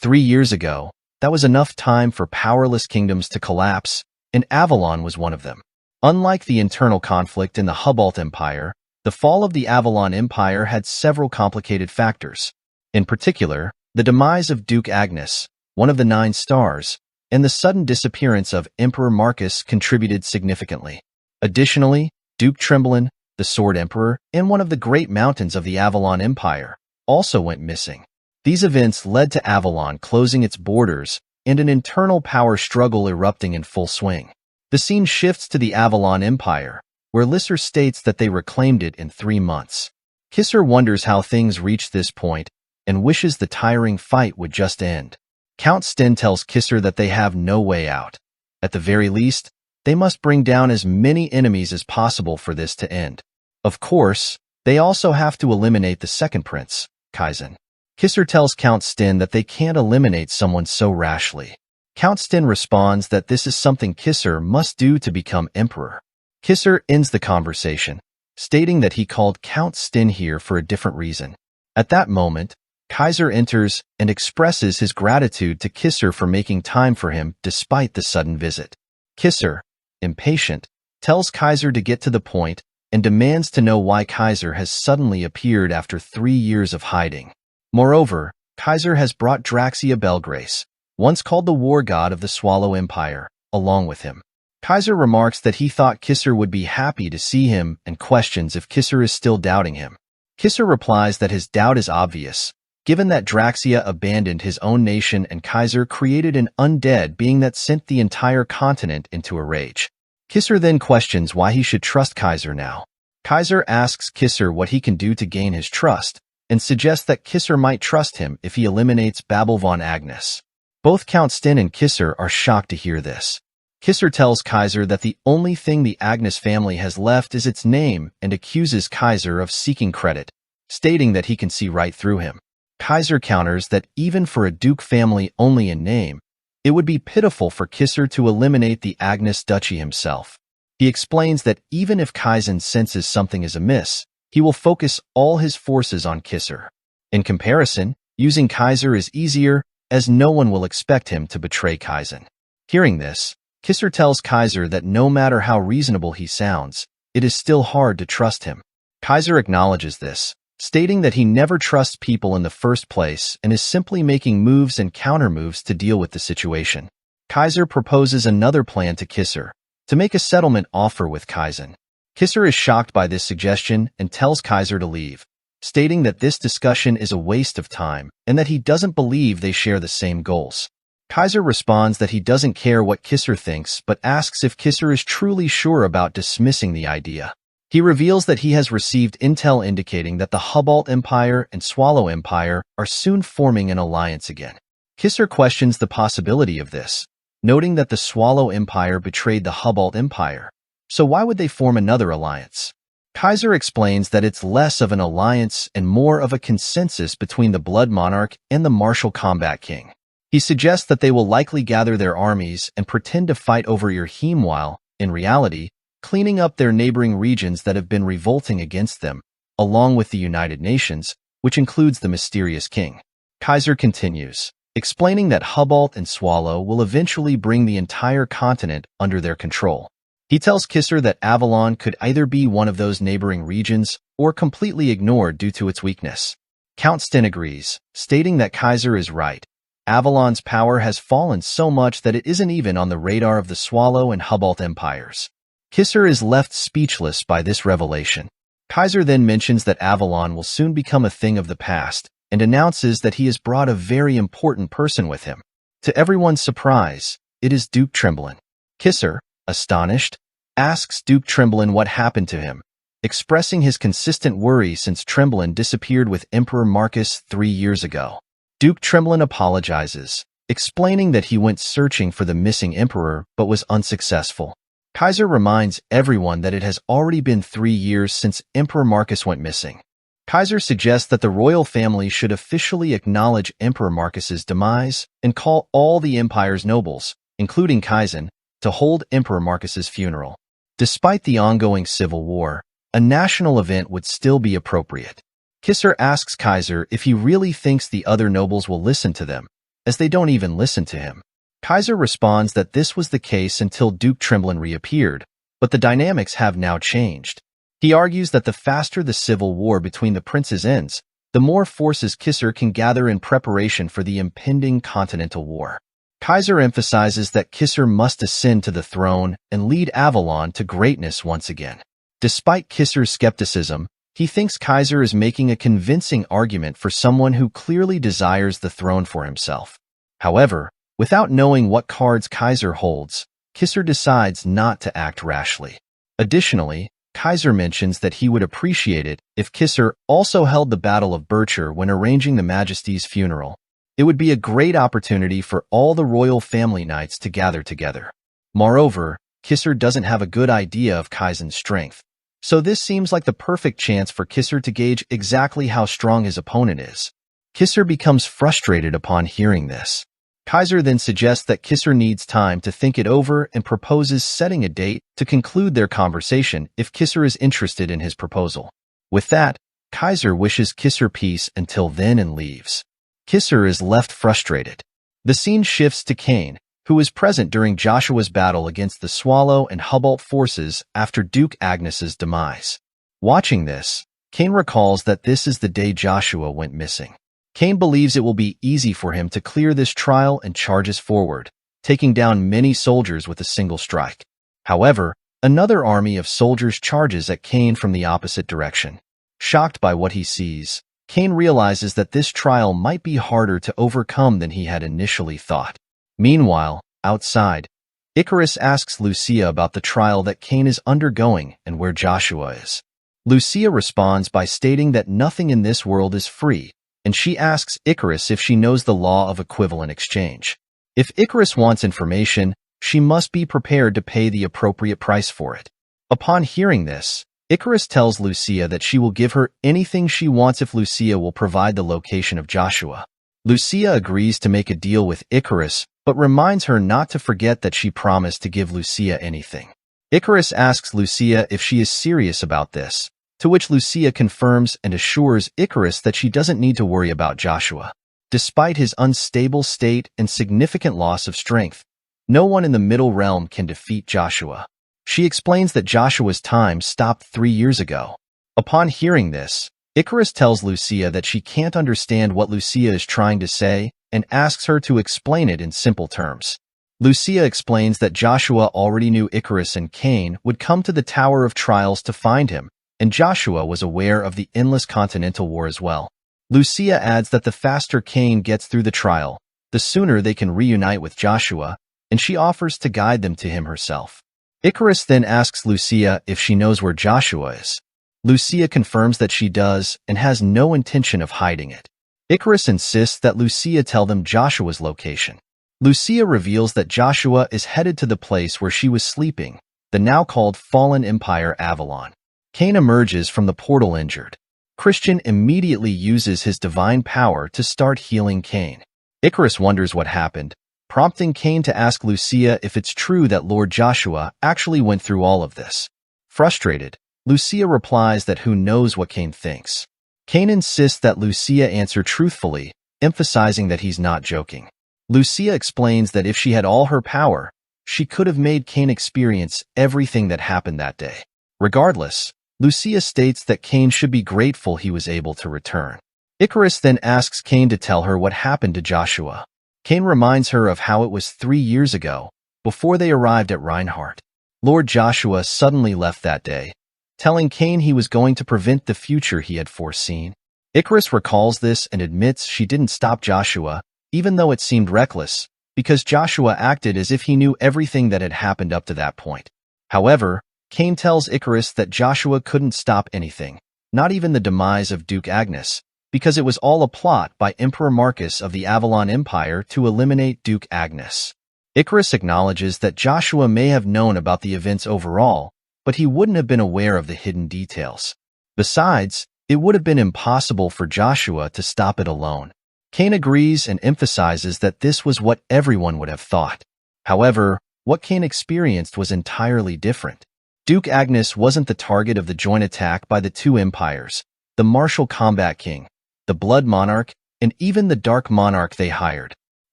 3 years ago, that was enough time for powerless kingdoms to collapse, and Avalon was one of them. Unlike the internal conflict in the Hubalt Empire, the fall of the Avalon Empire had several complicated factors. In particular, the demise of Duke Agnes, one of the 9 stars, and the sudden disappearance of Emperor Marcus contributed significantly. Additionally, Duke Tremblan, the Sword Emperor, and one of the great mountains of the Avalon Empire also went missing. These events led to Avalon closing its borders and an internal power struggle erupting in full swing. The scene shifts to the Avalon Empire, where Lisser states that they reclaimed it in 3 months. Kisser wonders how things reached this point and wishes the tiring fight would just end. Count Sten tells Kisser that they have no way out. At the very least, they must bring down as many enemies as possible for this to end. Of course, they also have to eliminate the second prince, Kaizen. Kisser tells Count Sten that they can't eliminate someone so rashly. Count Sten responds that this is something Kisser must do to become emperor. Kisser ends the conversation, stating that he called Count Sten here for a different reason. At that moment, Kaiser enters and expresses his gratitude to Kisser for making time for him despite the sudden visit. Kisser, impatient, tells Kaiser to get to the point and demands to know why Kaiser has suddenly appeared after 3 years of hiding. Moreover, Kaiser has brought Draxia Belgrace, once called the war god of the Swallow Empire, along with him. Kaiser remarks that he thought Kisser would be happy to see him and questions if Kisser is still doubting him. Kisser replies that his doubt is obvious, given that Draxia abandoned his own nation and Kaiser created an undead being that sent the entire continent into a rage. Kisser then questions why he should trust Kaiser now. Kaiser asks Kisser what he can do to gain his trust, and suggests that Kisser might trust him if he eliminates Babel von Agnes. Both Count Sten and Kisser are shocked to hear this. Kisser tells Kaiser that the only thing the Agnes family has left is its name and accuses Kaiser of seeking credit, stating that he can see right through him. Kaiser counters that even for a Duke family only in name, it would be pitiful for Kisser to eliminate the Agnes Duchy himself. He explains that even if Kaizen senses something is amiss, he will focus all his forces on Kisser. In comparison, using Kaiser is easier, as no one will expect him to betray Kaizen. Hearing this, Kisser tells Kaiser that no matter how reasonable he sounds, it is still hard to trust him. Kaiser acknowledges this, stating that he never trusts people in the first place and is simply making moves and countermoves to deal with the situation. Kaiser proposes another plan to Kisser, to make a settlement offer with Kaizen. Kisser is shocked by this suggestion and tells Kaiser to leave, stating that this discussion is a waste of time and that he doesn't believe they share the same goals. Kaiser responds that he doesn't care what Kisser thinks but asks if Kisser is truly sure about dismissing the idea. He reveals that he has received intel indicating that the Hubalt Empire and Swallow Empire are soon forming an alliance again. Kisser questions the possibility of this, noting that the Swallow Empire betrayed the Hubalt Empire, so why would they form another alliance? Kaiser explains that it's less of an alliance and more of a consensus between the Blood Monarch and the Martial Combat King. He suggests that they will likely gather their armies and pretend to fight over Yerheim while, in reality, cleaning up their neighboring regions that have been revolting against them, along with the United Nations, which includes the mysterious king. Kaiser continues, explaining that Hubalt and Swallow will eventually bring the entire continent under their control. He tells Kisser that Avalon could either be one of those neighboring regions or completely ignored due to its weakness. Count Sten agrees, stating that Kaiser is right. Avalon's power has fallen so much that it isn't even on the radar of the Swallow and Hubalt empires. Kisser is left speechless by this revelation. Kaiser then mentions that Avalon will soon become a thing of the past and announces that he has brought a very important person with him. To everyone's surprise, it is Duke Tremblin. Kisser, astonished, asks Duke Tremblin what happened to him, expressing his consistent worry since Tremblin disappeared with Emperor Marcus 3 years ago. Duke Tremblin apologizes, explaining that he went searching for the missing emperor but was unsuccessful. Kaiser reminds everyone that it has already been 3 years since Emperor Marcus went missing. Kaiser suggests that the royal family should officially acknowledge Emperor Marcus's demise and call all the empire's nobles, including Kaizen, to hold Emperor Marcus's funeral. Despite the ongoing civil war, a national event would still be appropriate. Kisser asks Kaiser if he really thinks the other nobles will listen to them, as they don't even listen to him. Kaiser responds that this was the case until Duke Tremblin reappeared, but the dynamics have now changed. He argues that the faster the civil war between the princes ends, the more forces Kisser can gather in preparation for the impending continental war. Kaiser emphasizes that Kisser must ascend to the throne and lead Avalon to greatness once again. Despite Kisser's skepticism, he thinks Kaiser is making a convincing argument for someone who clearly desires the throne for himself. However, without knowing what cards Kaiser holds, Kisser decides not to act rashly. Additionally, Kaiser mentions that he would appreciate it if Kisser also held the Battle of Bircher when arranging the Majesty's funeral. It would be a great opportunity for all the royal family knights to gather together. Moreover, Kisser doesn't have a good idea of Kaizen's strength, so this seems like the perfect chance for Kisser to gauge exactly how strong his opponent is. Kisser becomes frustrated upon hearing this. Kaiser then suggests that Kisser needs time to think it over and proposes setting a date to conclude their conversation if Kisser is interested in his proposal. With that, Kaiser wishes Kisser peace until then and leaves. Kisser is left frustrated. The scene shifts to Kane, who was present during Joshua's battle against the Swallow and Hubalt forces after Duke Agnes's demise. Watching this, Kane recalls that this is the day Joshua went missing. Kane believes it will be easy for him to clear this trial and charges forward, taking down many soldiers with a single strike. However, another army of soldiers charges at Kane from the opposite direction. Shocked by what he sees, Kane realizes that this trial might be harder to overcome than he had initially thought. Meanwhile, outside, Icarus asks Lucia about the trial that Kane is undergoing and where Joshua is. Lucia responds by stating that nothing in this world is free, and she asks Icarus if she knows the law of equivalent exchange. If Icarus wants information, she must be prepared to pay the appropriate price for it. Upon hearing this, Icarus tells Lucia that she will give her anything she wants if Lucia will provide the location of Joshua. Lucia agrees to make a deal with Icarus, but reminds her not to forget that she promised to give Lucia anything. Icarus asks Lucia if she is serious about this, to which Lucia confirms and assures Icarus that she doesn't need to worry about Joshua. Despite his unstable state and significant loss of strength, no one in the Middle Realm can defeat Joshua. She explains that Joshua's time stopped 3 years ago. Upon hearing this, Icarus tells Lucia that she can't understand what Lucia is trying to say and asks her to explain it in simple terms. Lucia explains that Joshua already knew Icarus and Cain would come to the Tower of Trials to find him, and Joshua was aware of the endless Continental War as well. Lucia adds that the faster Cain gets through the trial, the sooner they can reunite with Joshua, and she offers to guide them to him herself. Icarus then asks Lucia if she knows where Joshua is. Lucia confirms that she does and has no intention of hiding it. Icarus insists that Lucia tell them Joshua's location. Lucia reveals that Joshua is headed to the place where she was sleeping, the now called Fallen Empire Avalon. Cain emerges from the portal injured. Christian immediately uses his divine power to start healing Cain. Icarus wonders what happened, prompting Cain to ask Lucia if it's true that Lord Joshua actually went through all of this. Frustrated, Lucia replies that who knows what Cain thinks. Cain insists that Lucia answer truthfully, emphasizing that he's not joking. Lucia explains that if she had all her power, she could have made Cain experience everything that happened that day. Regardless, Lucia states that Cain should be grateful he was able to return. Icarus then asks Cain to tell her what happened to Joshua. Cain reminds her of how it was 3 years ago, before they arrived at Reinhardt. Lord Joshua suddenly left that day, telling Cain he was going to prevent the future he had foreseen. Icarus recalls this and admits she didn't stop Joshua, even though it seemed reckless, because Joshua acted as if he knew everything that had happened up to that point. However, Cain tells Icarus that Joshua couldn't stop anything, not even the demise of Duke Agnes, because it was all a plot by Emperor Marcus of the Avalon Empire to eliminate Duke Agnes. Icarus acknowledges that Joshua may have known about the events overall, but he wouldn't have been aware of the hidden details. Besides, it would have been impossible for Joshua to stop it alone. Cain agrees and emphasizes that this was what everyone would have thought. However, what Cain experienced was entirely different. Duke Agnes wasn't the target of the joint attack by the two empires, the Martial Combat King, the Blood Monarch, and even the Dark Monarch they hired.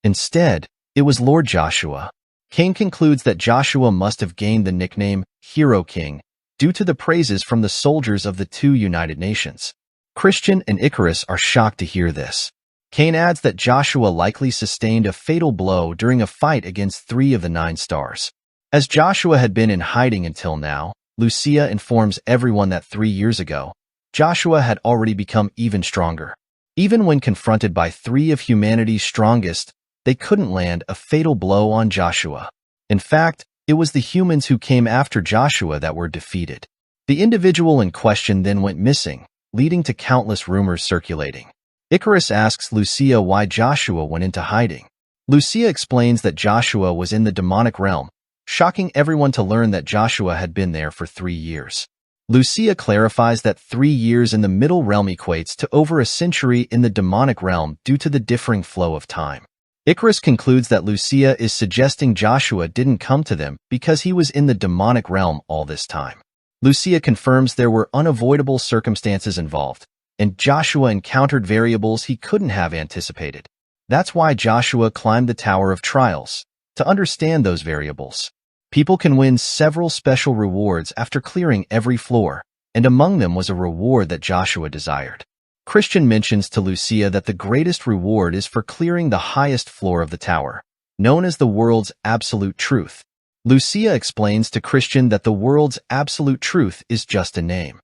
Instead, it was Lord Joshua. Cain concludes that Joshua must have gained the nickname Hero King due to the praises from the soldiers of the two United Nations. Christian and Icarus are shocked to hear this. Cain adds that Joshua likely sustained a fatal blow during a fight against 3 of the 9 stars. As Joshua had been in hiding until now, Lucia informs everyone that 3 years ago, Joshua had already become even stronger. Even when confronted by 3 of humanity's strongest, they couldn't land a fatal blow on Joshua. In fact, it was the humans who came after Joshua that were defeated. The individual in question then went missing, leading to countless rumors circulating. Icarus asks Lucia why Joshua went into hiding. Lucia explains that Joshua was in the demonic realm, shocking everyone to learn that Joshua had been there for 3 years. Lucia clarifies that 3 years in the Middle Realm equates to over a century in the demonic realm due to the differing flow of time. Icarus concludes that Lucia is suggesting Joshua didn't come to them because he was in the demonic realm all this time. Lucia confirms there were unavoidable circumstances involved, and Joshua encountered variables he couldn't have anticipated. That's why Joshua climbed the Tower of Trials, to understand those variables. People can win several special rewards after clearing every floor, and among them was a reward that Joshua desired. Christian mentions to Lucia that the greatest reward is for clearing the highest floor of the tower, known as the world's absolute truth. Lucia explains to Christian that the world's absolute truth is just a name.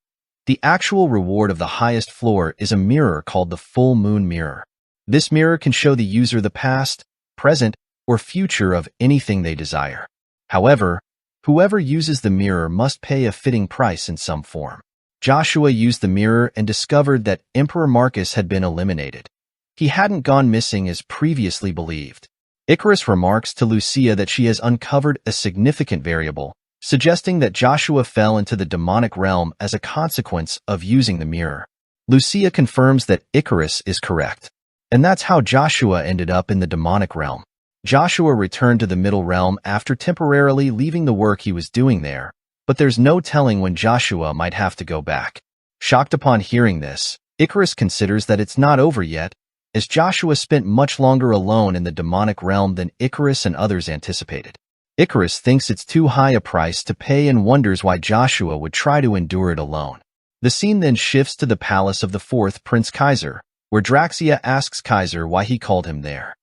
The actual reward of the highest floor is a mirror called the full moon mirror. This mirror can show the user the past, present, or future of anything they desire. However, whoever uses the mirror must pay a fitting price in some form. Joshua used the mirror and discovered that Emperor Marcus had been eliminated. He hadn't gone missing as previously believed. Icarus remarks to Lucia that she has uncovered a significant variable, suggesting that Joshua fell into the demonic realm as a consequence of using the mirror. Lucia confirms that Icarus is correct, and that's how Joshua ended up in the demonic realm. Joshua returned to the Middle Realm after temporarily leaving the work he was doing there, but there's no telling when Joshua might have to go back. Shocked upon hearing this, Icarus considers that it's not over yet, as Joshua spent much longer alone in the demonic realm than Icarus and others anticipated. Icarus thinks it's too high a price to pay and wonders why Joshua would try to endure it alone. The scene then shifts to the palace of the fourth Prince Kaiser, where Draxia asks Kaiser why he called him there.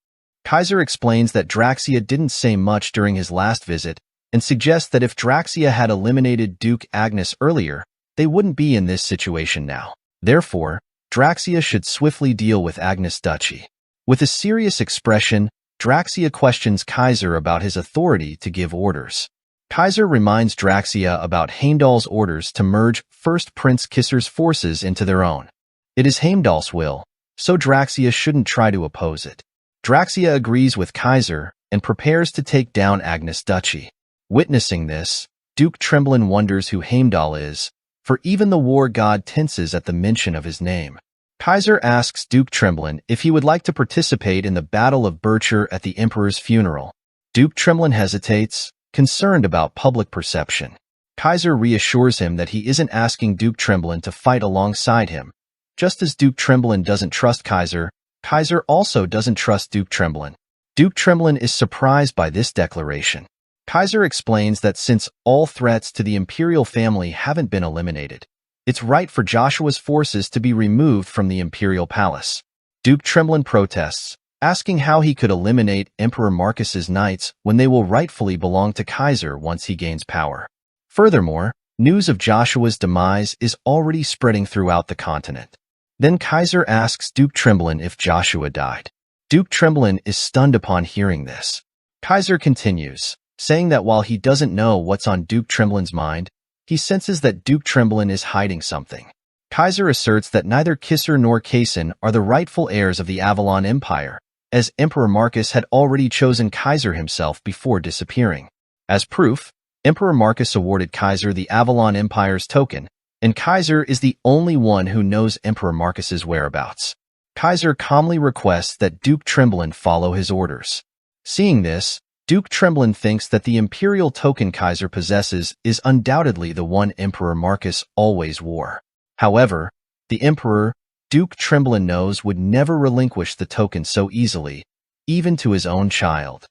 Kaiser explains that Draxia didn't say much during his last visit and suggests that if Draxia had eliminated Duke Agnes earlier, they wouldn't be in this situation now. Therefore, Draxia should swiftly deal with Agnes' duchy. With a serious expression, Draxia questions Kaiser about his authority to give orders. Kaiser reminds Draxia about Heimdall's orders to merge First Prince Kisser's forces into their own. It is Heimdall's will, so Draxia shouldn't try to oppose it. Draxia agrees with Kaiser and prepares to take down Agnes' duchy. Witnessing this, Duke Tremblin wonders who Heimdall is, for even the war god tenses at the mention of his name. Kaiser asks Duke Tremblin if he would like to participate in the Battle of Bircher at the Emperor's funeral. Duke Tremblin hesitates, concerned about public perception. Kaiser reassures him that he isn't asking Duke Tremblin to fight alongside him. Just as Duke Tremblin doesn't trust Kaiser, Kaiser also doesn't trust Duke Tremblin. Duke Tremblin is surprised by this declaration. Kaiser explains that since all threats to the imperial family haven't been eliminated, it's right for Joshua's forces to be removed from the imperial palace. Duke Tremblin protests, asking how he could eliminate Emperor Marcus's knights when they will rightfully belong to Kaiser once he gains power. Furthermore, news of Joshua's demise is already spreading throughout the continent. Then Kaiser asks Duke Tremblin if Joshua died. Duke Tremblin is stunned upon hearing this. Kaiser continues, saying that while he doesn't know what's on Duke Tremblin's mind, he senses that Duke Tremblin is hiding something. Kaiser asserts that neither Kisser nor Kaysen are the rightful heirs of the Avalon Empire, as Emperor Marcus had already chosen Kaiser himself before disappearing. As proof, Emperor Marcus awarded Kaiser the Avalon Empire's token, and Kaiser is the only one who knows Emperor Marcus's whereabouts. Kaiser calmly requests that Duke Tremblin follow his orders. Seeing this, Duke Tremblin thinks that the imperial token Kaiser possesses is undoubtedly the one Emperor Marcus always wore. However, the Emperor, Duke Tremblin knows, would never relinquish the token so easily, even to his own child.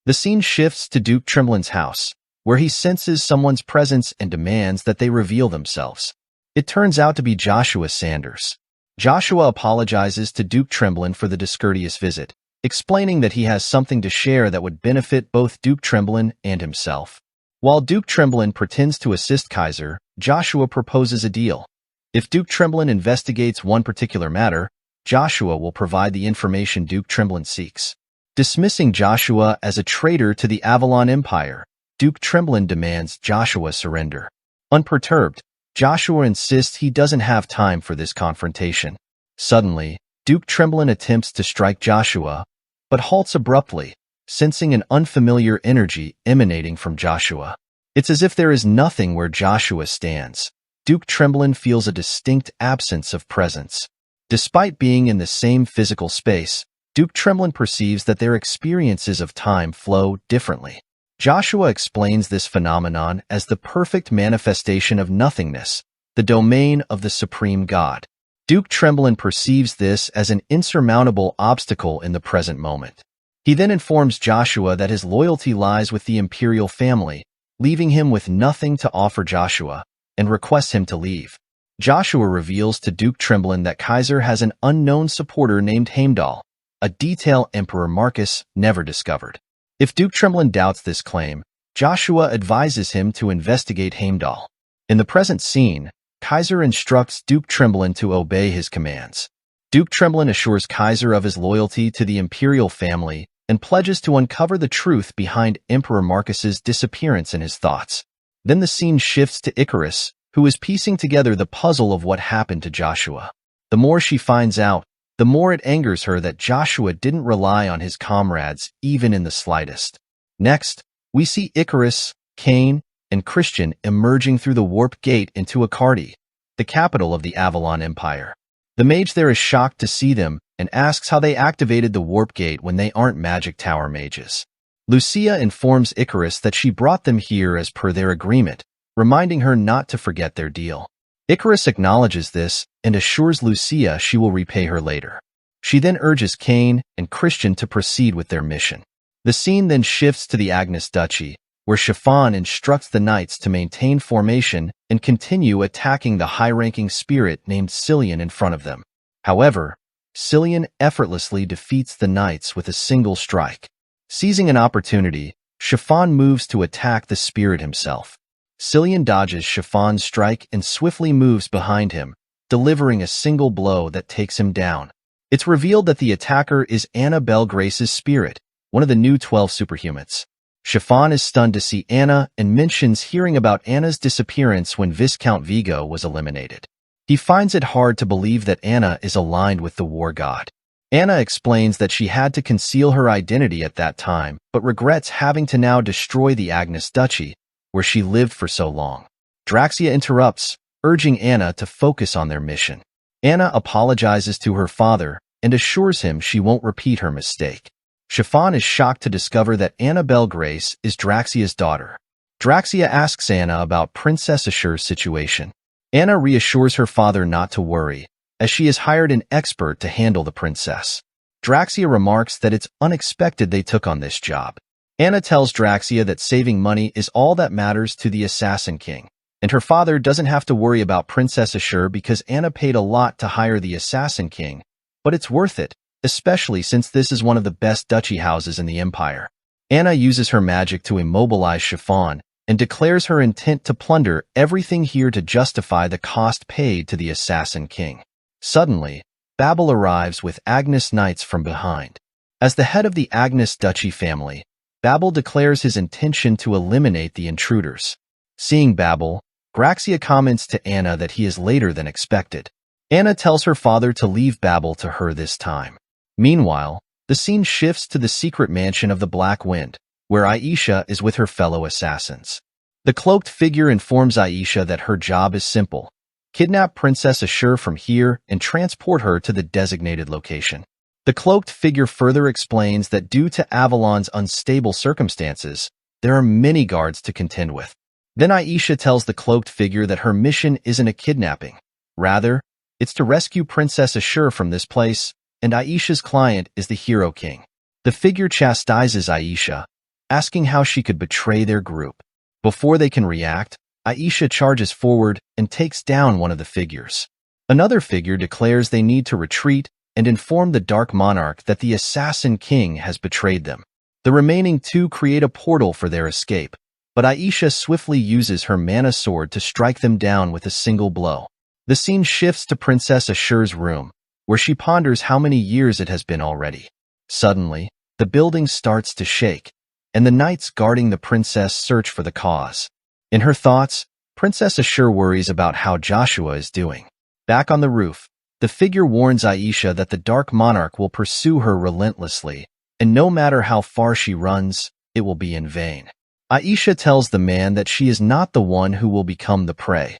The scene shifts to Duke Tremblin's house, where he senses someone's presence and demands that they reveal themselves. It turns out to be Joshua Sanders. Joshua apologizes to Duke Tremblin for the discourteous visit, explaining that he has something to share that would benefit both Duke Tremblin and himself. While Duke Tremblin pretends to assist Kaiser, Joshua proposes a deal. If Duke Tremblin investigates one particular matter, Joshua will provide the information Duke Tremblin seeks. Dismissing Joshua as a traitor to the Avalon Empire, Duke Tremblin demands Joshua surrender. Unperturbed, Joshua insists he doesn't have time for this confrontation. Suddenly, Duke Tremblin attempts to strike Joshua, but halts abruptly, sensing an unfamiliar energy emanating from Joshua. It's as if there is nothing where Joshua stands. Duke Tremblin feels a distinct absence of presence. Despite being in the same physical space, Duke Tremblin perceives that their experiences of time flow differently. Joshua explains this phenomenon as the perfect manifestation of nothingness, the domain of the supreme God. Duke Tremblin perceives this as an insurmountable obstacle in the present moment. He then informs Joshua that his loyalty lies with the imperial family, leaving him with nothing to offer Joshua, and requests him to leave. Joshua reveals to Duke Tremblin that Kaiser has an unknown supporter named Heimdall, a detail Emperor Marcus never discovered. If Duke Tremblin doubts this claim, Joshua advises him to investigate Heimdall. In the present scene, Kaiser instructs Duke Tremblin to obey his commands. Duke Tremblin assures Kaiser of his loyalty to the imperial family and pledges to uncover the truth behind Emperor Marcus's disappearance in his thoughts. Then the scene shifts to Icarus, who is piecing together the puzzle of what happened to Joshua. The more she finds out, the more it angers her that Joshua didn't rely on his comrades even in the slightest. Next, we see Icarus, Cain, and Christian emerging through the warp gate into Akardi, the capital of the Avalon Empire. The mage there is shocked to see them and asks how they activated the warp gate when they aren't magic tower mages. Lucia informs Icarus that she brought them here as per their agreement, reminding her not to forget their deal. Icarus acknowledges this and assures Lucia she will repay her later. She then urges Cain and Christian to proceed with their mission. The scene then shifts to the Agnes Duchy, where Chiffon instructs the knights to maintain formation and continue attacking the high-ranking spirit named Cillian in front of them. However, Cillian effortlessly defeats the knights with a single strike. Seizing an opportunity, Chiffon moves to attack the spirit himself. Cillian dodges Chiffon's strike and swiftly moves behind him, delivering a single blow that takes him down. It's revealed that the attacker is Anna Belgrace's spirit, one of the new 12 superhumans. Chiffon is stunned to see Anna and mentions hearing about Anna's disappearance when Viscount Vigo was eliminated. He finds it hard to believe that Anna is aligned with the war god. Anna explains that she had to conceal her identity at that time, but regrets having to now destroy the Agnes Duchy, where she lived for so long. Draxia interrupts, urging Anna to focus on their mission. Anna apologizes to her father and assures him she won't repeat her mistake. Chiffon is shocked to discover that Anna Belgrace is Draxia's daughter. Draxia asks Anna about Princess Asura's situation. Anna reassures her father not to worry, as she has hired an expert to handle the princess. Draxia remarks that it's unexpected they took on this job. Anna tells Draxia that saving money is all that matters to the Assassin King, and her father doesn't have to worry about Princess Asura because Anna paid a lot to hire the Assassin King, but it's worth it, especially since this is one of the best duchy houses in the empire. Anna uses her magic to immobilize Chiffon and declares her intent to plunder everything here to justify the cost paid to the Assassin King. Suddenly, Babel arrives with Agnes Knights from behind. As the head of the Agnes Duchy family, Babel declares his intention to eliminate the intruders. Seeing Babel, Graxia comments to Anna that he is later than expected. Anna tells her father to leave Babel to her this time. Meanwhile, the scene shifts to the secret mansion of the Black Wind, where Aisha is with her fellow assassins. The cloaked figure informs Aisha that her job is simple: kidnap Princess Asura from here and transport her to the designated location. The cloaked figure further explains that due to Avalon's unstable circumstances, there are many guards to contend with. Then Aisha tells the cloaked figure that her mission isn't a kidnapping. Rather, it's to rescue Princess Asura from this place, and Aisha's client is the Hero King. The figure chastises Aisha, asking how she could betray their group. Before they can react, Aisha charges forward and takes down one of the figures. Another figure declares they need to retreat and inform the Dark Monarch that the Assassin King has betrayed them. The remaining two create a portal for their escape, but Aisha swiftly uses her mana sword to strike them down with a single blow. The scene shifts to Princess Asura's room, where she ponders how many years it has been already. Suddenly, the building starts to shake, and the knights guarding the princess search for the cause. In her thoughts, Princess Asura worries about how Joshua is doing. Back on the roof, the figure warns Aisha that the Dark Monarch will pursue her relentlessly, and no matter how far she runs, it will be in vain. Aisha tells the man that she is not the one who will become the prey.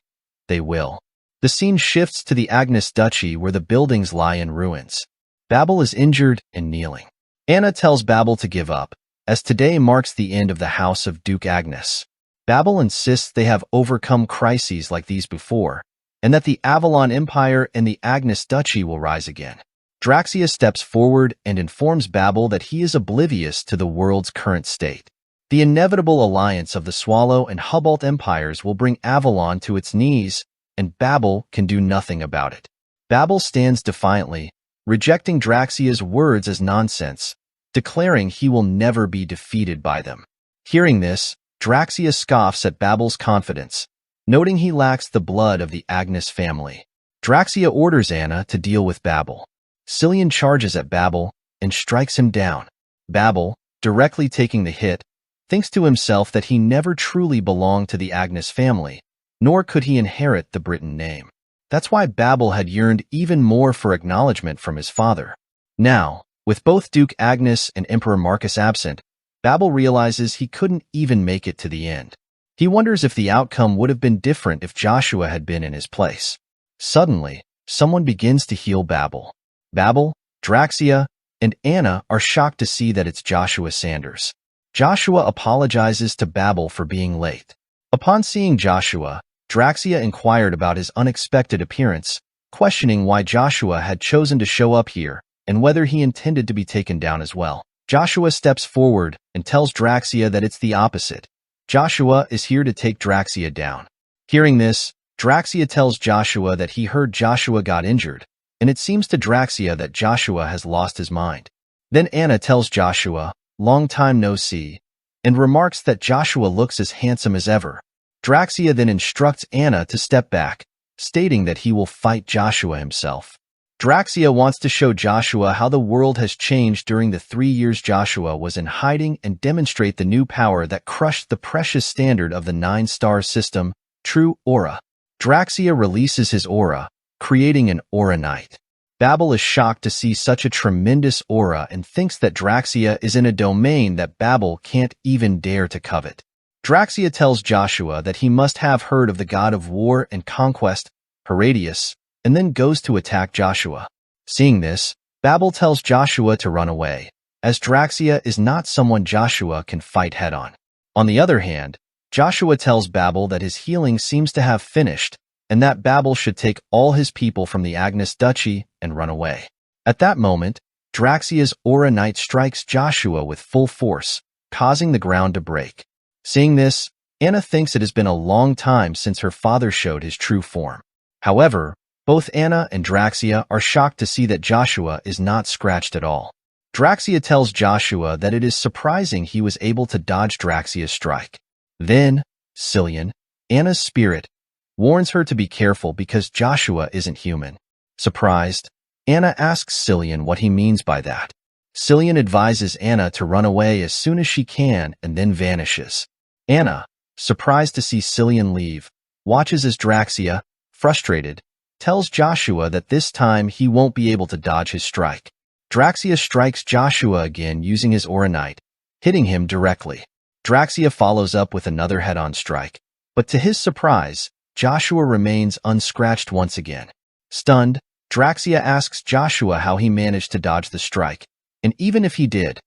They will. The scene shifts to the Agnes Duchy, where the buildings lie in ruins. Babel is injured and kneeling. Anna tells Babel to give up, as today marks the end of the house of Duke Agnes. Babel insists they have overcome crises like these before, and that the Avalon Empire and the Agnes Duchy will rise again. Draxia steps forward and informs Babel that he is oblivious to the world's current state. The inevitable alliance of the Swallow and Hubalt empires will bring Avalon to its knees, and Babel can do nothing about it. Babel stands defiantly, rejecting Draxia's words as nonsense, declaring he will never be defeated by them. Hearing this, Draxia scoffs at Babel's confidence, noting he lacks the blood of the Agnes family. Draxia orders Anna to deal with Babel. Cillian charges at Babel and strikes him down. Babel, directly taking the hit, thinks to himself that he never truly belonged to the Agnes family, nor could he inherit the Britain name. That's why Babel had yearned even more for acknowledgement from his father. Now, with both Duke Agnes and Emperor Marcus absent, Babel realizes he couldn't even make it to the end. He wonders if the outcome would have been different if Joshua had been in his place. Suddenly, someone begins to heal Babel. Babel, Draxia, and Anna are shocked to see that it's Joshua Sanders. Joshua apologizes to Babel for being late. Upon seeing Joshua, Draxia inquired about his unexpected appearance, questioning why Joshua had chosen to show up here and whether he intended to be taken down as well. Joshua steps forward and tells Draxia that it's the opposite. Joshua is here to take Draxia down. Hearing this, Draxia tells Joshua that he heard Joshua got injured, and it seems to Draxia that Joshua has lost his mind. Then Anna tells Joshua, "Long time no see," and remarks that Joshua looks as handsome as ever. Draxia then instructs Anna to step back, stating that he will fight Joshua himself. Draxia wants to show Joshua how the world has changed during the 3 years Joshua was in hiding and demonstrate the new power that crushed the precious standard of the 9-star system, true aura. Draxia releases his aura, creating an aura knight. Babel is shocked to see such a tremendous aura and thinks that Draxia is in a domain that Babel can't even dare to covet. Draxia tells Joshua that he must have heard of the god of war and conquest, Herodias, and then goes to attack Joshua. Seeing this, Babel tells Joshua to run away, as Draxia is not someone Joshua can fight head-on. On the other hand, Joshua tells Babel that his healing seems to have finished, and that Babel should take all his people from the Agnes Duchy and run away. At that moment, Draxia's aura knight strikes Joshua with full force, causing the ground to break. Seeing this, Anna thinks it has been a long time since her father showed his true form. However, both Anna and Draxia are shocked to see that Joshua is not scratched at all. Draxia tells Joshua that it is surprising he was able to dodge Draxia's strike. Then, Cillian, Anna's spirit, warns her to be careful because Joshua isn't human. Surprised, Anna asks Cillian what he means by that. Cillian advises Anna to run away as soon as she can and then vanishes. Anna, surprised to see Cillian leave, watches as Draxia, frustrated, tells Joshua that this time he won't be able to dodge his strike. Draxia strikes Joshua again using his aura knight, hitting him directly. Draxia follows up with another head-on strike, but to his surprise, Joshua remains unscratched once again. Stunned, Draxia asks Joshua how he managed to dodge the strike, and even if he did,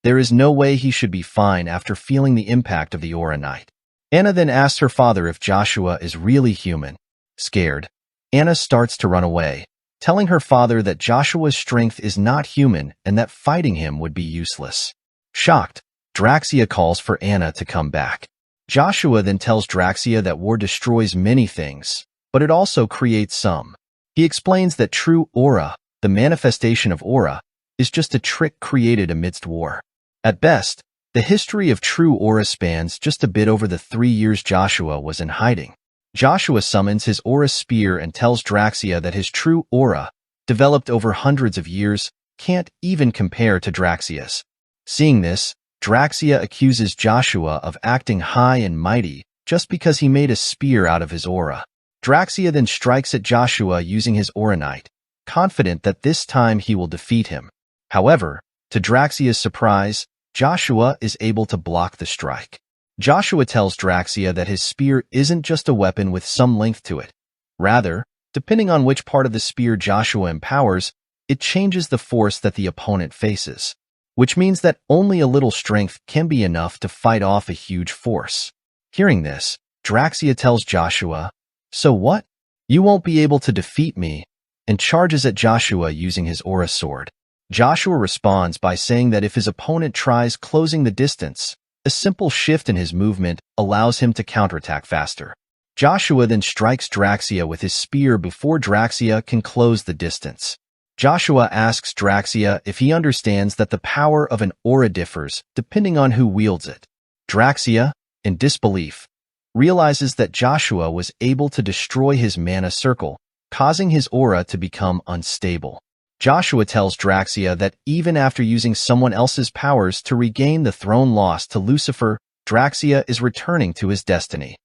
there is no way he should be fine after feeling the impact of the aura knight. Anna then asks her father if Joshua is really human. Scared, Anna starts to run away, telling her father that Joshua's strength is not human and that fighting him would be useless. Shocked, Draxia calls for Anna to come back. Joshua then tells Draxia that war destroys many things, but it also creates some. He explains that true aura, the manifestation of aura, is just a trick created amidst war. At best, the history of true aura spans just a bit over the 3 years Joshua was in hiding. Joshua summons his aura spear and tells Draxia that his true aura, developed over hundreds of years, can't even compare to Draxia's. Seeing this, Draxia accuses Joshua of acting high and mighty just because he made a spear out of his aura. Draxia then strikes at Joshua using his aura knight, confident that this time he will defeat him. However, to Draxia's surprise, Joshua is able to block the strike. Joshua tells Draxia that his spear isn't just a weapon with some length to it. Rather, depending on which part of the spear Joshua empowers, it changes the force that the opponent faces, which means that only a little strength can be enough to fight off a huge force. Hearing this, Draxia tells Joshua, "So what? You won't be able to defeat me," and charges at Joshua using his aura sword. Joshua responds by saying that if his opponent tries closing the distance, a simple shift in his movement allows him to counterattack faster. Joshua then strikes Draxia with his spear before Draxia can close the distance. Joshua asks Draxia if he understands that the power of an aura differs depending on who wields it. Draxia, in disbelief, realizes that Joshua was able to destroy his mana circle, causing his aura to become unstable. Joshua tells Draxia that even after using someone else's powers to regain the throne lost to Lucifer, Draxia is returning to his destiny.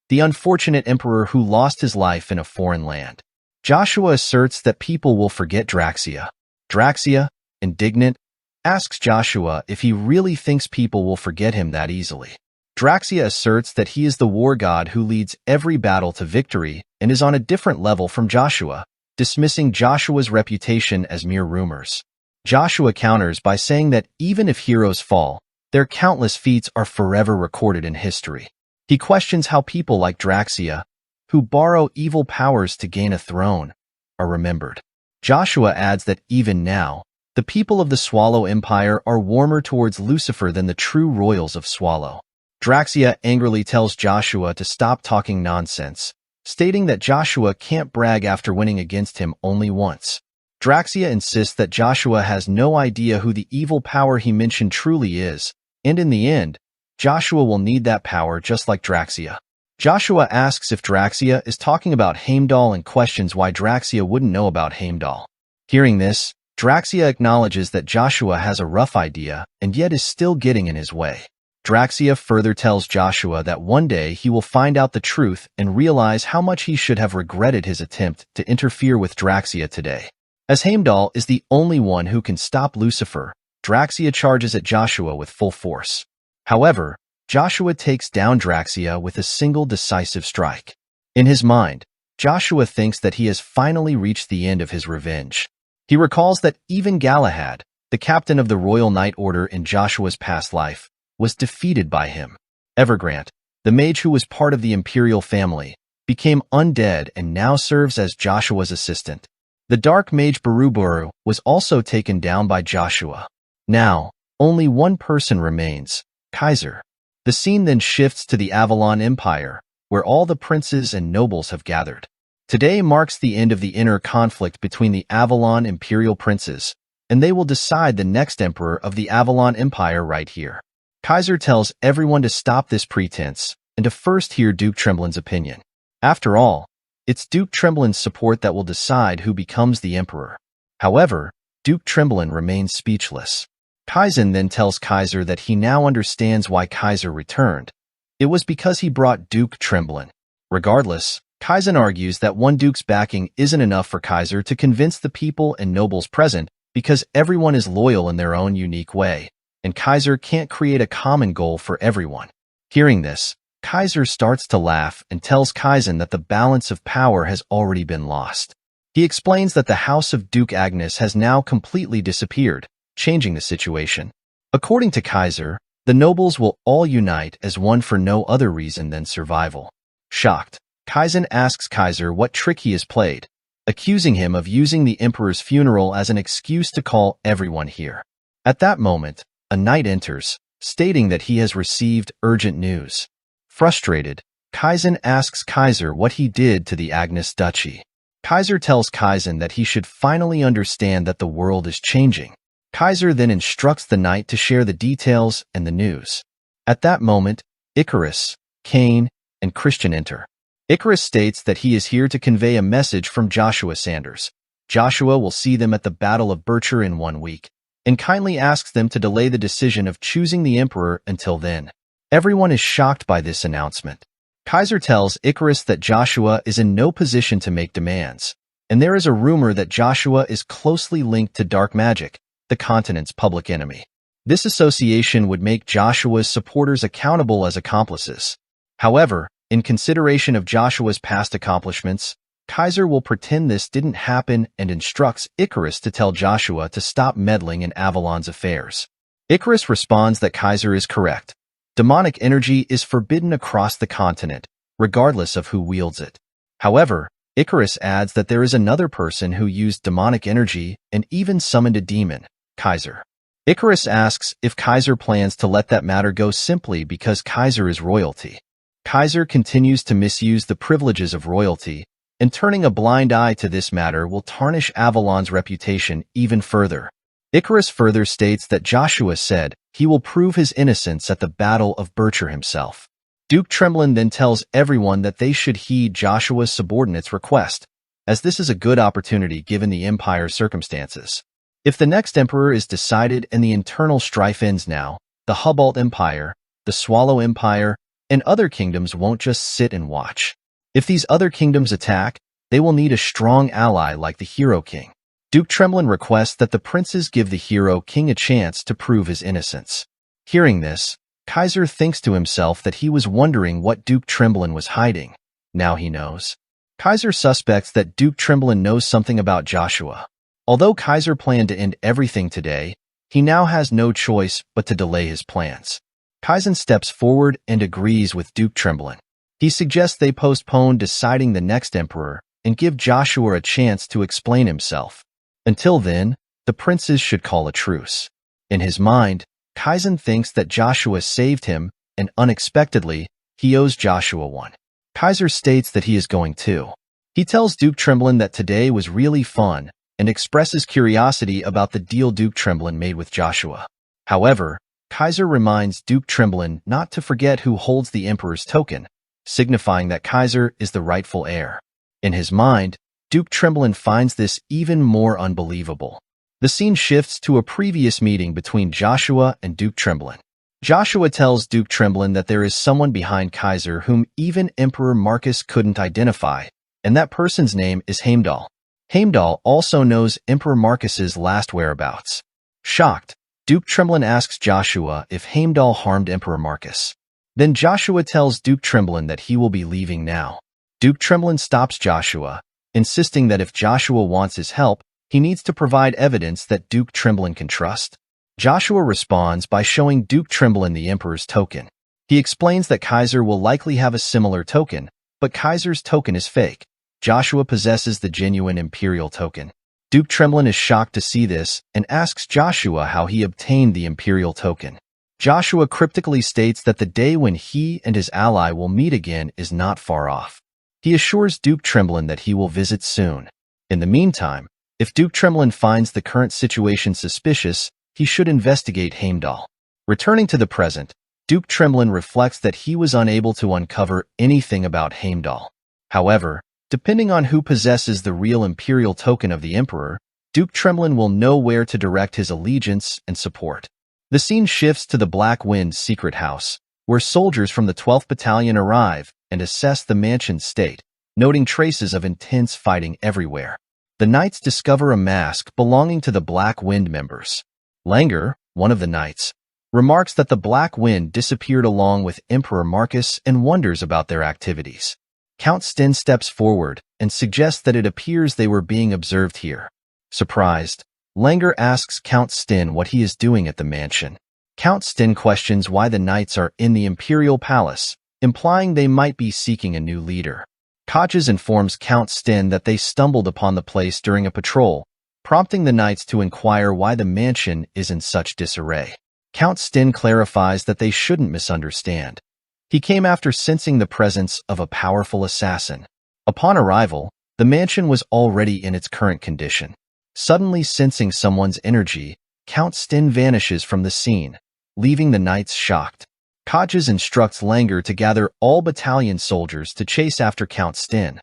The unfortunate emperor who lost his life in a foreign land. Joshua asserts that people will forget Draxia. Draxia, indignant, asks Joshua if he really thinks people will forget him that easily. Draxia asserts that he is the war god who leads every battle to victory and is on a different level from Joshua, dismissing Joshua's reputation as mere rumors. Joshua counters by saying that even if heroes fall, their countless feats are forever recorded in history. He questions how people like Draxia, who borrow evil powers to gain a throne, are remembered. Joshua adds that even now, The people of the Swallow Empire are warmer towards Lucifer than the true royals of Swallow. Draxia angrily tells Joshua to stop talking nonsense, stating that Joshua can't brag after winning against him only once. Draxia insists that Joshua has no idea who the evil power he mentioned truly is, and in the end, Joshua will need that power just like Draxia. Joshua asks if Draxia is talking about Heimdall and questions why Draxia wouldn't know about Heimdall. Hearing this, Draxia acknowledges that Joshua has a rough idea and yet is still getting in his way. Draxia further tells Joshua that one day he will find out the truth and realize how much he should have regretted his attempt to interfere with Draxia today. As Heimdall is the only one who can stop Lucifer, Draxia charges at Joshua with full force. However, Joshua takes down Draxia with a single decisive strike. In his mind, Joshua thinks that he has finally reached the end of his revenge. He recalls that even Galahad, the captain of the Royal Knight Order in Joshua's past life, was defeated by him. Evergrande, the mage who was part of the imperial family, became undead and now serves as Joshua's assistant. The dark mage Buruburu was also taken down by Joshua. Now, only one person remains, Kaiser. The scene then shifts to the Avalon Empire, where all the princes and nobles have gathered. Today marks the end of the inner conflict between the Avalon imperial princes, and they will decide the next emperor of the Avalon Empire right here. Kaiser tells everyone to stop this pretense and to first hear Duke Tremblin's opinion. After all, it's Duke Tremblин's support that will decide who becomes the emperor. However, Duke Tremblin remains speechless. Kaizen then tells Kaiser that he now understands why Kaiser returned. It was because he brought Duke Tremblin. Regardless, Kaizen argues that one duke's backing isn't enough for Kaiser to convince the people and nobles present because everyone is loyal in their own unique way, and Kaiser can't create a common goal for everyone. Hearing this, Kaiser starts to laugh and tells Kaizen that the balance of power has already been lost. He explains that the house of Duke Agnes has now completely disappeared, changing the situation. According to Kaiser, the nobles will all unite as one for no other reason than survival. Shocked, Kaizen asks Kaiser what trick he has played, accusing him of using the emperor's funeral as an excuse to call everyone here. At that moment, a knight enters, stating that he has received urgent news. Frustrated, Kaizen asks Kaiser what he did to the Agnes Duchy. Kaiser tells Kaizen that he should finally understand that the world is changing. Kaiser then instructs the knight to share the details and the news. At that moment, Icarus, Cain, and Christian enter. Icarus states that he is here to convey a message from Joshua Sanders. Joshua will see them at the Battle of Bircher in 1 week, and kindly asks them to delay the decision of choosing the emperor until then. Everyone is shocked by this announcement. Kaiser tells Icarus that Joshua is in no position to make demands, and there is a rumor that Joshua is closely linked to dark magic, the continent's public enemy. This association would make Joshua's supporters accountable as accomplices. However, in consideration of Joshua's past accomplishments, Kaiser will pretend this didn't happen and instructs Icarus to tell Joshua to stop meddling in Avalon's affairs. Icarus responds that Kaiser is correct. Demonic energy is forbidden across the continent, regardless of who wields it. However, Icarus adds that there is another person who used demonic energy and even summoned a demon, Kaiser. Icarus asks if Kaiser plans to let that matter go simply because Kaiser is royalty. Kaiser continues to misuse the privileges of royalty, and turning a blind eye to this matter will tarnish Avalon's reputation even further. Icarus further states that Joshua said he will prove his innocence at the Battle of Bircher himself. Duke Tremblin then tells everyone that they should heed Joshua's subordinate's request, as this is a good opportunity given the Empire's circumstances. If the next emperor is decided and the internal strife ends now, the Hubalt Empire, the Swallow Empire, and other kingdoms won't just sit and watch. If these other kingdoms attack, they will need a strong ally like the Hero King. Duke Tremblin requests that the princes give the Hero King a chance to prove his innocence. Hearing this, Kaiser thinks to himself that he was wondering what Duke Tremblin was hiding. Now he knows. Kaiser suspects that Duke Tremblin knows something about Joshua. Although Kaiser planned to end everything today, he now has no choice but to delay his plans. Kaizen steps forward and agrees with Duke Tremblin. He suggests they postpone deciding the next emperor and give Joshua a chance to explain himself. Until then, the the princes should call a truce. In his mind, Kaizen thinks that Joshua saved him, and unexpectedly, he owes Joshua one. Kaiser states that he is going too. He tells Duke Tremblin that today was really fun and expresses curiosity about the deal Duke Tremblin made with Joshua. However, Kaiser reminds Duke Tremblin not to forget who holds the Emperor's token, signifying that Kaiser is the rightful heir. In his mind, Duke Tremblin finds this even more unbelievable. The scene shifts to a previous meeting between Joshua and Duke Tremblin. Joshua tells Duke Tremblin that there is someone behind Kaiser whom even Emperor Marcus couldn't identify, and that person's name is Heimdall. Heimdall also knows Emperor Marcus's last whereabouts. Shocked, Duke Tremblin asks Joshua if Heimdall harmed Emperor Marcus. Then Joshua tells Duke Tremblin that he will be leaving now. Duke Tremblin stops Joshua, insisting that if Joshua wants his help, he needs to provide evidence that Duke Tremblin can trust. Joshua responds by showing Duke Tremblin the Emperor's token. He explains that Kaiser will likely have a similar token, but Kaiser's token is fake. Joshua possesses the genuine Imperial token. Duke Tremblin is shocked to see this and asks Joshua how he obtained the Imperial token. Joshua cryptically states that the day when he and his ally will meet again is not far off. He assures Duke Tremblin that he will visit soon. In the meantime, if Duke Tremblin finds the current situation suspicious, he should investigate Heimdall. Returning to the present, Duke Tremblin reflects that he was unable to uncover anything about Heimdall. However, depending on who possesses the real Imperial token of the Emperor, Duke Tremblin will know where to direct his allegiance and support. The scene shifts to the Black Wind's secret house, where soldiers from the 12th Battalion arrive and assess the mansion's state, noting traces of intense fighting everywhere. The knights discover a mask belonging to the Black Wind members. Langer, one of the knights, remarks that the Black Wind disappeared along with Emperor Marcus and wonders about their activities. Count Sten steps forward and suggests that it appears they were being observed here. Surprised, Langer asks Count Sten what he is doing at the mansion. Count Sten questions why the knights are in the Imperial Palace, implying they might be seeking a new leader. Kodges informs Count Sten that they stumbled upon the place during a patrol, prompting the knights to inquire why the mansion is in such disarray. Count Sten clarifies that they shouldn't misunderstand. He came after sensing the presence of a powerful assassin. Upon arrival, the mansion was already in its current condition. Suddenly sensing someone's energy, Count Sten vanishes from the scene, leaving the knights shocked. Kodges instructs Langer to gather all battalion soldiers to chase after Count Sten.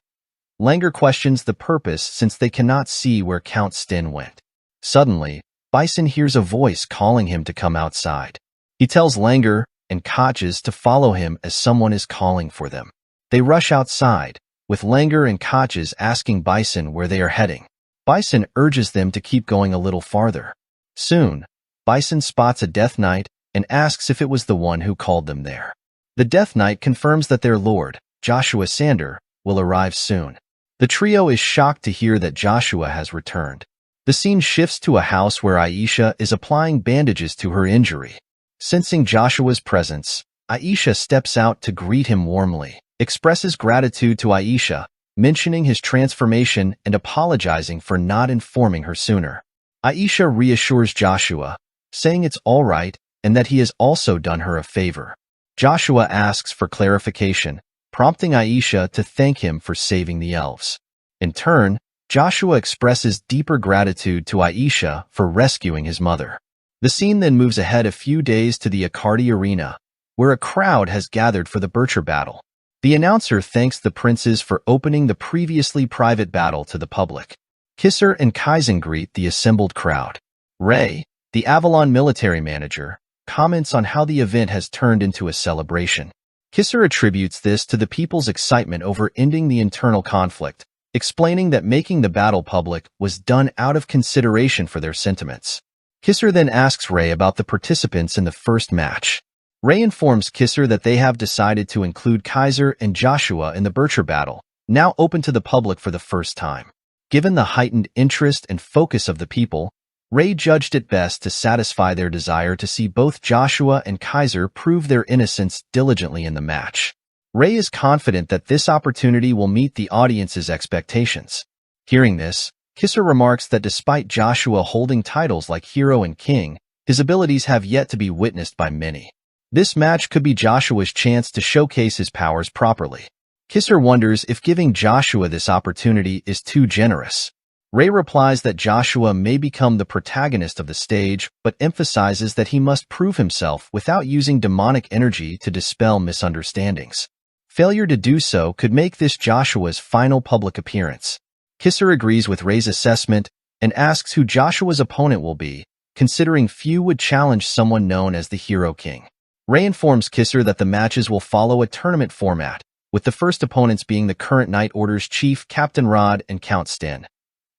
Langer questions the purpose since they cannot see where Count Sten went. Suddenly, Bison hears a voice calling him to come outside. He tells Langer and Kodges to follow him as someone is calling for them. They rush outside, with Langer and Kodges asking Bison where they are heading. Bison urges them to keep going a little farther. Soon, Bison spots a Death Knight and asks if it was the one who called them there. The Death Knight confirms that their lord, Joshua Sander, will arrive soon. The trio is shocked to hear that Joshua has returned. The scene shifts to a house where Aisha is applying bandages to her injury. Sensing Joshua's presence, Aisha steps out to greet him warmly, expresses gratitude to Aisha, mentioning his transformation and apologizing for not informing her sooner. Aisha reassures Joshua, saying it's all right and that he has also done her a favor. Joshua asks for clarification, prompting Aisha to thank him for saving the elves. In turn, Joshua expresses deeper gratitude to Aisha for rescuing his mother. The scene then moves ahead a few days to the Akardi Arena, where a crowd has gathered for the Bircher battle. The announcer thanks the princes for opening the previously private battle to the public. Kisser and Kaizen greet the assembled crowd. Ray, the Avalon military manager, comments on how the event has turned into a celebration. Kisser attributes this to the people's excitement over ending the internal conflict, explaining that making the battle public was done out of consideration for their sentiments. Kisser then asks Ray about the participants in the first match. Ray informs Kisser that they have decided to include Kaiser and Joshua in the Bircher battle, now open to the public for the first time. Given the heightened interest and focus of the people, Ray judged it best to satisfy their desire to see both Joshua and Kaiser prove their innocence diligently in the match. Ray is confident that this opportunity will meet the audience's expectations. Hearing this, Kisser remarks that despite Joshua holding titles like hero and king, his abilities have yet to be witnessed by many. This match could be Joshua's chance to showcase his powers properly. Kisser wonders if giving Joshua this opportunity is too generous. Ray replies that Joshua may become the protagonist of the stage, but emphasizes that he must prove himself without using demonic energy to dispel misunderstandings. Failure to do so could make this Joshua's final public appearance. Kisser agrees with Ray's assessment and asks who Joshua's opponent will be, considering few would challenge someone known as the Hero King. Ray informs Kisser that the matches will follow a tournament format, with the first opponents being the current Night Order's chief Captain Rod and Count Sten.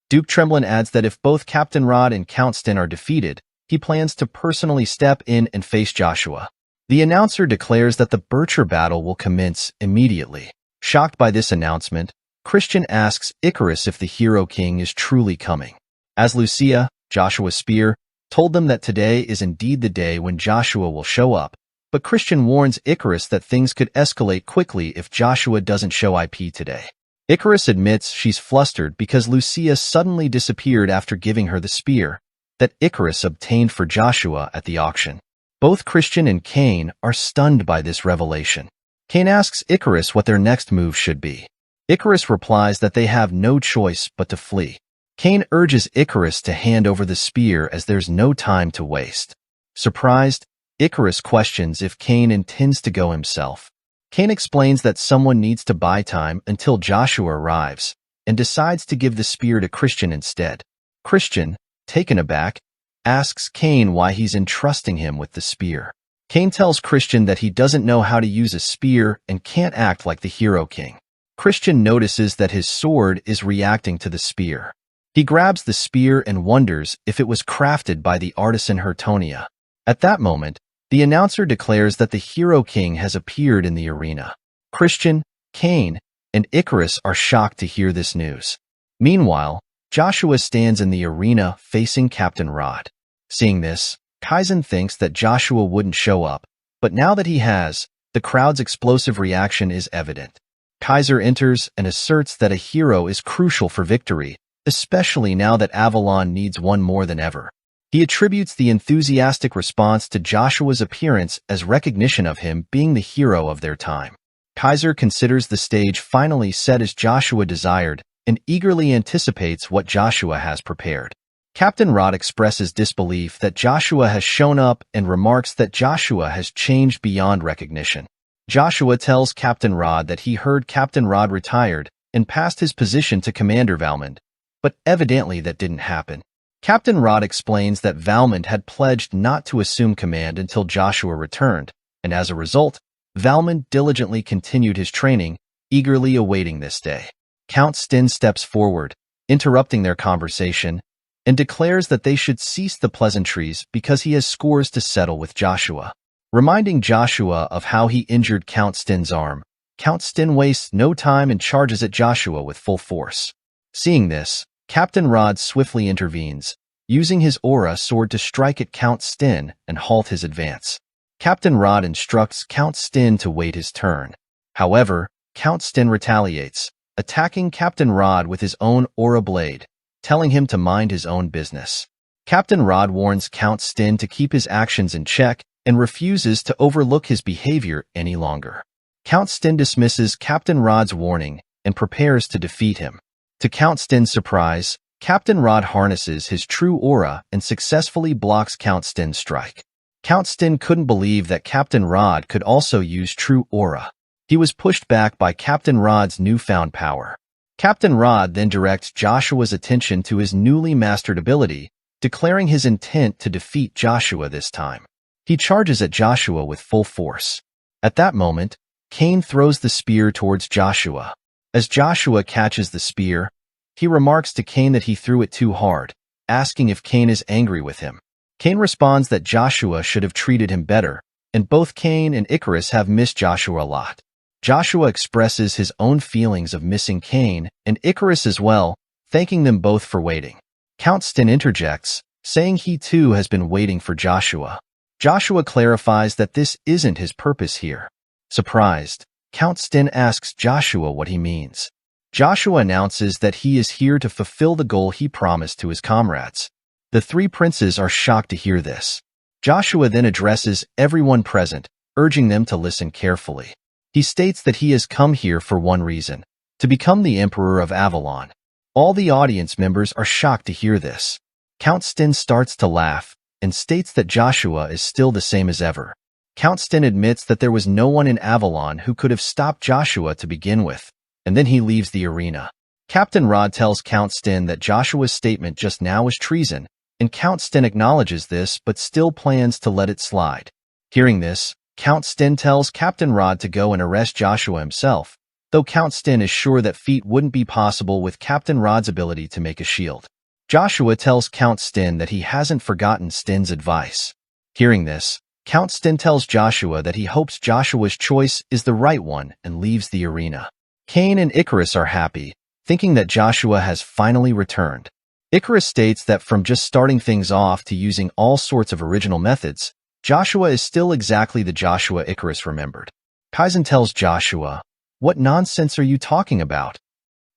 Duke Tremblin adds that if both Captain Rod and Count Sten are defeated, he plans to personally step in and face Joshua. The announcer declares that the Bircher battle will commence immediately. Shocked by this announcement, Christian asks Icarus if the Hero King is truly coming. As Lucia, Joshua's spear, told them that today is indeed the day when Joshua will show up, but Christian warns Icarus that things could escalate quickly if Joshua doesn't show IP today. Icarus admits she's flustered because Lucia suddenly disappeared after giving her the spear that Icarus obtained for Joshua at the auction. Both Christian and Kane are stunned by this revelation. Kane asks Icarus what their next move should be. Icarus replies that they have no choice but to flee. Kane urges Icarus to hand over the spear as there's no time to waste. Surprised, Icarus questions if Kane intends to go himself. Kane explains that someone needs to buy time until Joshua arrives, and decides to give the spear to Christian instead. Christian, taken aback, asks Kane why he's entrusting him with the spear. Kane tells Christian that he doesn't know how to use a spear and can't act like the Hero King. Christian notices that his sword is reacting to the spear. He grabs the spear and wonders if it was crafted by the artisan Hertonia. At that moment, the announcer declares that the Hero King has appeared in the arena. Christian, Kane, and Icarus are shocked to hear this news. Meanwhile, Joshua stands in the arena facing Captain Rod. Seeing this, Kaizen thinks that Joshua wouldn't show up, but now that he has, the crowd's explosive reaction is evident. Kaiser enters and asserts that a hero is crucial for victory, especially now that Avalon needs one more than ever. He attributes the enthusiastic response to Joshua's appearance as recognition of him being the hero of their time. Kaiser considers the stage finally set as Joshua desired and eagerly anticipates what Joshua has prepared. Captain Rod expresses disbelief that Joshua has shown up and remarks that Joshua has changed beyond recognition. Joshua tells Captain Rod that he heard Captain Rod retired and passed his position to Commander Valmond, but evidently that didn't happen. Captain Rod explains that Valmond had pledged not to assume command until Joshua returned, and as a result, Valmond diligently continued his training, eagerly awaiting this day. Count Sten steps forward, interrupting their conversation, and declares that they should cease the pleasantries because he has scores to settle with Joshua. Reminding Joshua of how he injured Count Sten's arm, Count Sten wastes no time and charges at Joshua with full force. Seeing this, Captain Rod swiftly intervenes, using his aura sword to strike at Count Sten and halt his advance. Captain Rod instructs Count Sten to wait his turn. However, Count Sten retaliates, attacking Captain Rod with his own aura blade, telling him to mind his own business. Captain Rod warns Count Sten to keep his actions in check and refuses to overlook his behavior any longer. Count Sten dismisses Captain Rod's warning and prepares to defeat him. To Count Sten's surprise, Captain Rod harnesses his true aura and successfully blocks Count Sten's strike. Count Sten couldn't believe that Captain Rod could also use true aura. He was pushed back by Captain Rod's newfound power. Captain Rod then directs Joshua's attention to his newly mastered ability, declaring his intent to defeat Joshua this time. He charges at Joshua with full force. At that moment, Kane throws the spear towards Joshua. As Joshua catches the spear, he remarks to Kane that he threw it too hard, asking if Kane is angry with him. Kane responds that Joshua should have treated him better, and both Kane and Icarus have missed Joshua a lot. Joshua expresses his own feelings of missing Kane and Icarus as well, thanking them both for waiting. Count Sten interjects, saying he too has been waiting for Joshua. Joshua clarifies that this isn't his purpose here. Surprised, Count Sten asks Joshua what he means. Joshua announces that he is here to fulfill the goal he promised to his comrades. The three princes are shocked to hear this. Joshua then addresses everyone present, urging them to listen carefully. He states that he has come here for one reason: to become the Emperor of Avalon. All the audience members are shocked to hear this. Count Sten starts to laugh and states that Joshua is still the same as ever. Count Sten admits that there was no one in Avalon who could have stopped Joshua to begin with, and then he leaves the arena. Captain Rod tells Count Sten that Joshua's statement just now was treason, and Count Sten acknowledges this but still plans to let it slide. Hearing this, Count Sten tells Captain Rod to go and arrest Joshua himself, though Count Sten is sure that feat wouldn't be possible with Captain Rod's ability to make a shield. Joshua tells Count Sten that he hasn't forgotten Sten's advice. Hearing this, Count Sten tells Joshua that he hopes Joshua's choice is the right one and leaves the arena. Cain and Icarus are happy, thinking that Joshua has finally returned. Icarus states that from just starting things off to using all sorts of original methods, Joshua is still exactly the Joshua Icarus remembered. Kaizen tells Joshua, "What nonsense are you talking about?"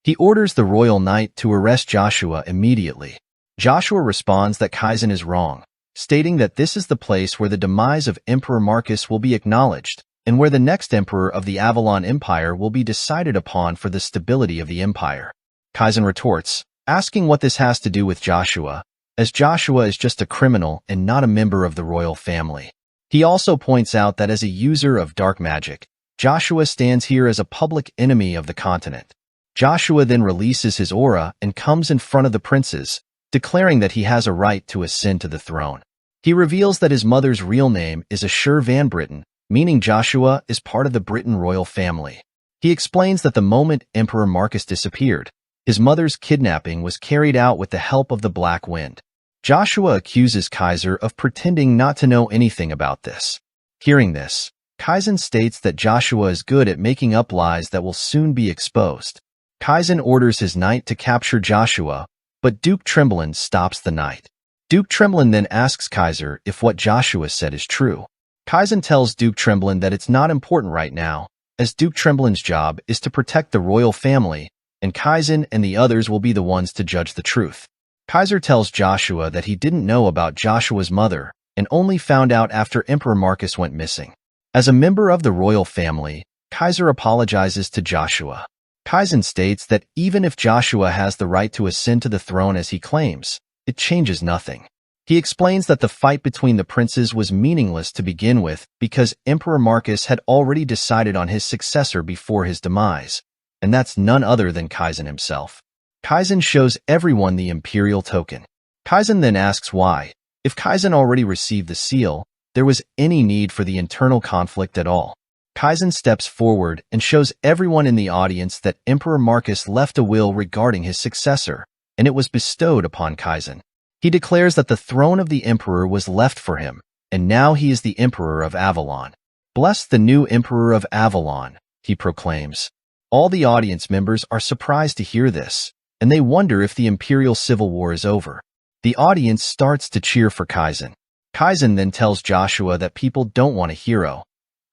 He orders the royal knight to arrest Joshua immediately. Joshua responds that Kaizen is wrong, stating that this is the place where the demise of Emperor Marcus will be acknowledged, and where the next emperor of the Avalon Empire will be decided upon for the stability of the empire. Kaizen retorts, asking what this has to do with Joshua, as Joshua is just a criminal and not a member of the royal family. He also points out that as a user of dark magic, Joshua stands here as a public enemy of the continent. Joshua then releases his aura and comes in front of the princes, declaring that he has a right to ascend to the throne. He reveals that his mother's real name is Asura Van Britten, meaning Joshua is part of the Britten royal family. He explains that the moment Emperor Marcus disappeared, his mother's kidnapping was carried out with the help of the Black Wind. Joshua accuses Kaiser of pretending not to know anything about this. Hearing this, Kaizen states that Joshua is good at making up lies that will soon be exposed. Kaizen orders his knight to capture Joshua, but Duke Tremblin stops the knight. Duke Tremblin then asks Kaiser if what Joshua said is true. Kaizen tells Duke Tremblin that it's not important right now, as Duke Tremblin's job is to protect the royal family, and Kaizen and the others will be the ones to judge the truth. Kaiser tells Joshua that he didn't know about Joshua's mother and only found out after Emperor Marcus went missing. As a member of the royal family, Kaiser apologizes to Joshua. Kaizen states that even if Joshua has the right to ascend to the throne as he claims, it changes nothing. He explains that the fight between the princes was meaningless to begin with because Emperor Marcus had already decided on his successor before his demise, and that's none other than Kaizen himself. Kaizen shows everyone the Imperial token. Kaizen then asks why, if Kaizen already received the seal, there was any need for the internal conflict at all. Kaizen steps forward and shows everyone in the audience that Emperor Marcus left a will regarding his successor, and it was bestowed upon Kaizen. He declares that the throne of the emperor was left for him, and now he is the Emperor of Avalon. "Bless the new Emperor of Avalon," he proclaims. All the audience members are surprised to hear this, and they wonder if the Imperial Civil War is over. The audience starts to cheer for Kaizen. Kaizen then tells Joshua that people don't want a hero.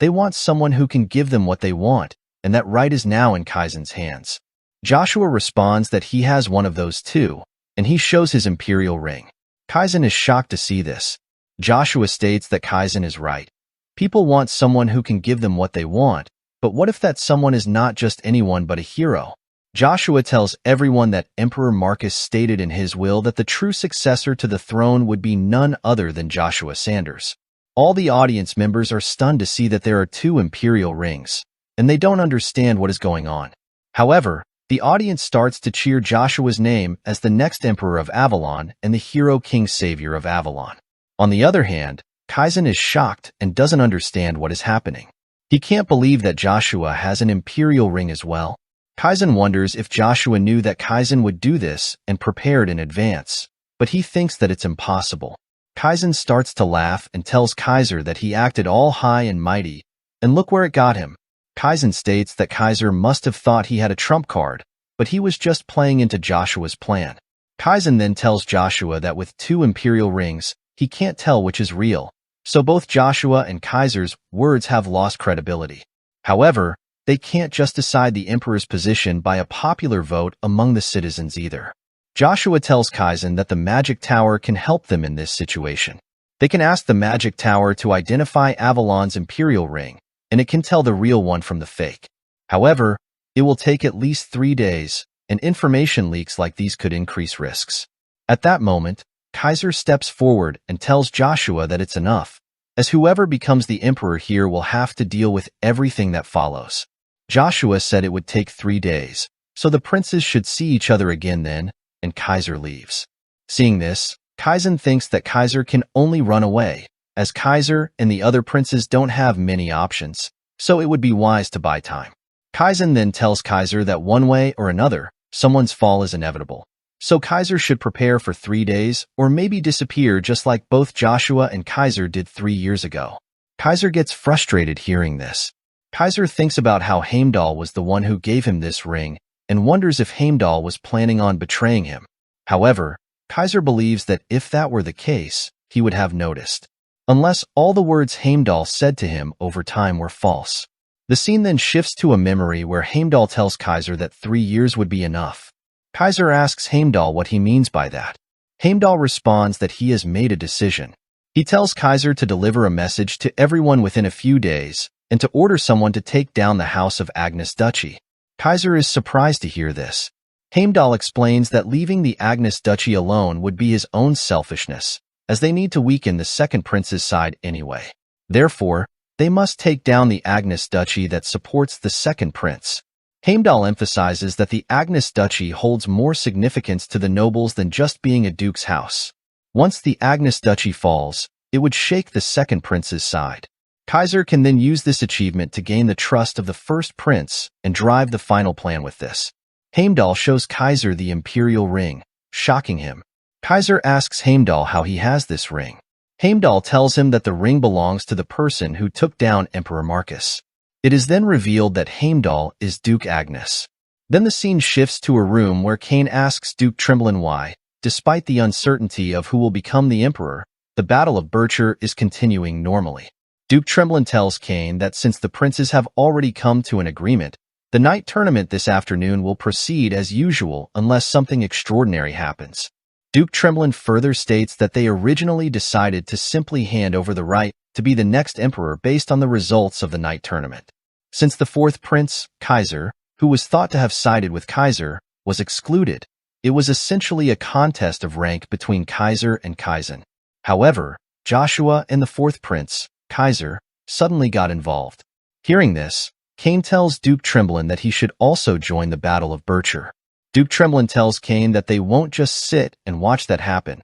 They want someone who can give them what they want, and that right is now in Kaizen's hands. Joshua responds that he has one of those too, and he shows his imperial ring. Kaizen is shocked to see this. Joshua states that Kaizen is right. People want someone who can give them what they want, but what if that someone is not just anyone but a hero? Joshua tells everyone that Emperor Marcus stated in his will that the true successor to the throne would be none other than Joshua Sanders. All the audience members are stunned to see that there are two imperial rings, and they don't understand what is going on. However, the audience starts to cheer Joshua's name as the next emperor of Avalon and the hero king savior of Avalon. On the other hand, Kaizen is shocked and doesn't understand what is happening. He can't believe that Joshua has an imperial ring as well. Kaizen wonders if Joshua knew that Kaizen would do this and prepared in advance, but he thinks that it's impossible. Kaizen starts to laugh and tells Kaiser that he acted all high and mighty, and look where it got him. Kaizen states that Kaiser must have thought he had a trump card, but he was just playing into Joshua's plan. Kaizen then tells Joshua that with two imperial rings, he can't tell which is real, so both Joshua and Kaiser's words have lost credibility. However, they can't just decide the emperor's position by a popular vote among the citizens either. Joshua tells Kaizen that the magic tower can help them in this situation. They can ask the magic tower to identify Avalon's imperial ring, and it can tell the real one from the fake. However, it will take at least 3 days, and information leaks like these could increase risks. At that moment, Kaiser steps forward and tells Joshua that it's enough, as whoever becomes the emperor here will have to deal with everything that follows. Joshua said it would take 3 days, so the princes should see each other again then, and Kaiser leaves. Seeing this, Kaizen thinks that Kaiser can only run away, as Kaiser and the other princes don't have many options, so it would be wise to buy time. Kaizen then tells Kaiser that one way or another, someone's fall is inevitable. So Kaiser should prepare for 3 days or maybe disappear just like both Joshua and Kaiser did 3 years ago. Kaiser gets frustrated hearing this. Kaiser thinks about how Heimdall was the one who gave him this ring and wonders if Heimdall was planning on betraying him. However, Kaiser believes that if that were the case, he would have noticed, unless all the words Heimdall said to him over time were false. The scene then shifts to a memory where Heimdall tells Kaiser that 3 years would be enough. Kaiser asks Heimdall what he means by that. Heimdall responds that he has made a decision. He tells Kaiser to deliver a message to everyone within a few days and to order someone to take down the house of Agnes Duchy. Kaiser is surprised to hear this. Heimdall explains that leaving the Agnes Duchy alone would be his own selfishness, as they need to weaken the second prince's side anyway. Therefore, they must take down the Agnes Duchy that supports the second prince. Heimdall emphasizes that the Agnes Duchy holds more significance to the nobles than just being a duke's house. Once the Agnes Duchy falls, it would shake the second prince's side. Kaiser can then use this achievement to gain the trust of the first prince and drive the final plan with this. Heimdall shows Kaiser the imperial ring, shocking him. Kaiser asks Heimdall how he has this ring. Heimdall tells him that the ring belongs to the person who took down Emperor Marcus. It is then revealed that Heimdall is Duke Agnes. Then the scene shifts to a room where Cain asks Duke Tremblin why, despite the uncertainty of who will become the emperor, the Battle of Bircher is continuing normally. Duke Tremblin tells Cain that since the princes have already come to an agreement, the night tournament this afternoon will proceed as usual unless something extraordinary happens. Duke Tremblin further states that they originally decided to simply hand over the right to be the next emperor based on the results of the night tournament. Since the fourth prince, Kaiser, who was thought to have sided with Kaiser, was excluded, it was essentially a contest of rank between Kaiser and Kaizen. However, Joshua and the fourth prince, Kaiser, suddenly got involved. Hearing this, Cain tells Duke Tremblin that he should also join the Battle of Bircher. Duke Tremblin tells Cain that they won't just sit and watch that happen,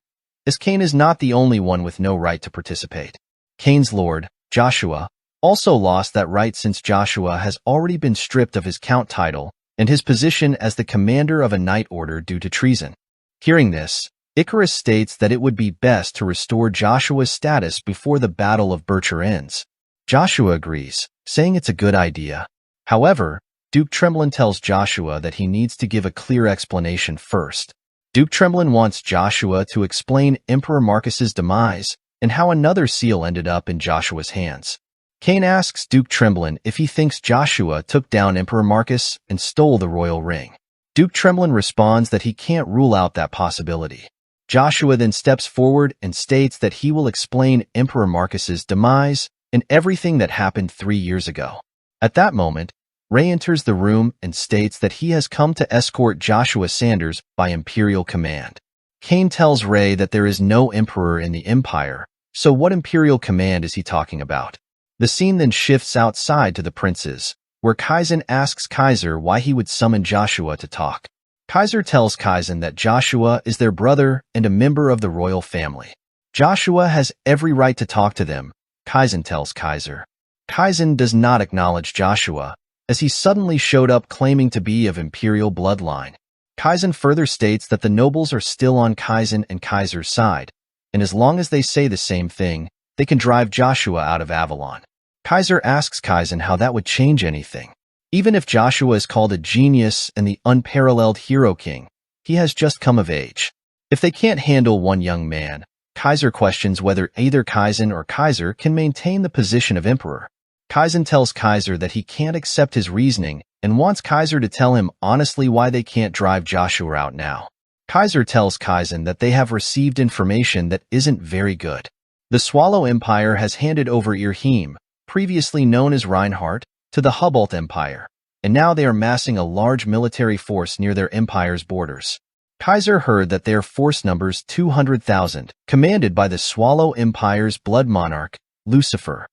as Cain is not the only one with no right to participate. Cain's lord, Joshua, also lost that right since Joshua has already been stripped of his count title and his position as the commander of a knight order due to treason. Hearing this, Icarus states that it would be best to restore Joshua's status before the Battle of Bircher ends. Joshua agrees, saying it's a good idea. However, Duke Tremblin tells Joshua that he needs to give a clear explanation first. Duke Tremblin wants Joshua to explain Emperor Marcus's demise and how another seal ended up in Joshua's hands. Cain asks Duke Tremblin if he thinks Joshua took down Emperor Marcus and stole the royal ring. Duke Tremblin responds that he can't rule out that possibility. Joshua then steps forward and states that he will explain Emperor Marcus's demise and everything that happened 3 years ago. At that moment, Ray enters the room and states that he has come to escort Joshua Sanders by imperial command. Cain tells Ray that there is no emperor in the empire, so what imperial command is he talking about? The scene then shifts outside to the princes, where Kaizen asks Kaiser why he would summon Joshua to talk. Kaiser tells Kaizen that Joshua is their brother and a member of the royal family. Joshua has every right to talk to them, Kaizen tells Kaiser. Kaizen does not acknowledge Joshua, as he suddenly showed up claiming to be of imperial bloodline. Kaizen further states that the nobles are still on Kaizen and Kaiser's side, and as long as they say the same thing, they can drive Joshua out of Avalon. Kaiser asks Kaizen how that would change anything. Even if Joshua is called a genius and the unparalleled hero king, he has just come of age. If they can't handle one young man, Kaiser questions whether either Kaizen or Kaiser can maintain the position of emperor. Kaizen tells Kaiser that he can't accept his reasoning and wants Kaiser to tell him honestly why they can't drive Joshua out now. Kaiser tells Kaizen that they have received information that isn't very good. The Swallow Empire has handed over Irheim, previously known as Reinhardt, to the Hubalt Empire, and now they are massing a large military force near their empire's borders. Kaiser heard that their force numbers 200,000, commanded by the Swallow Empire's blood monarch, Lucifer.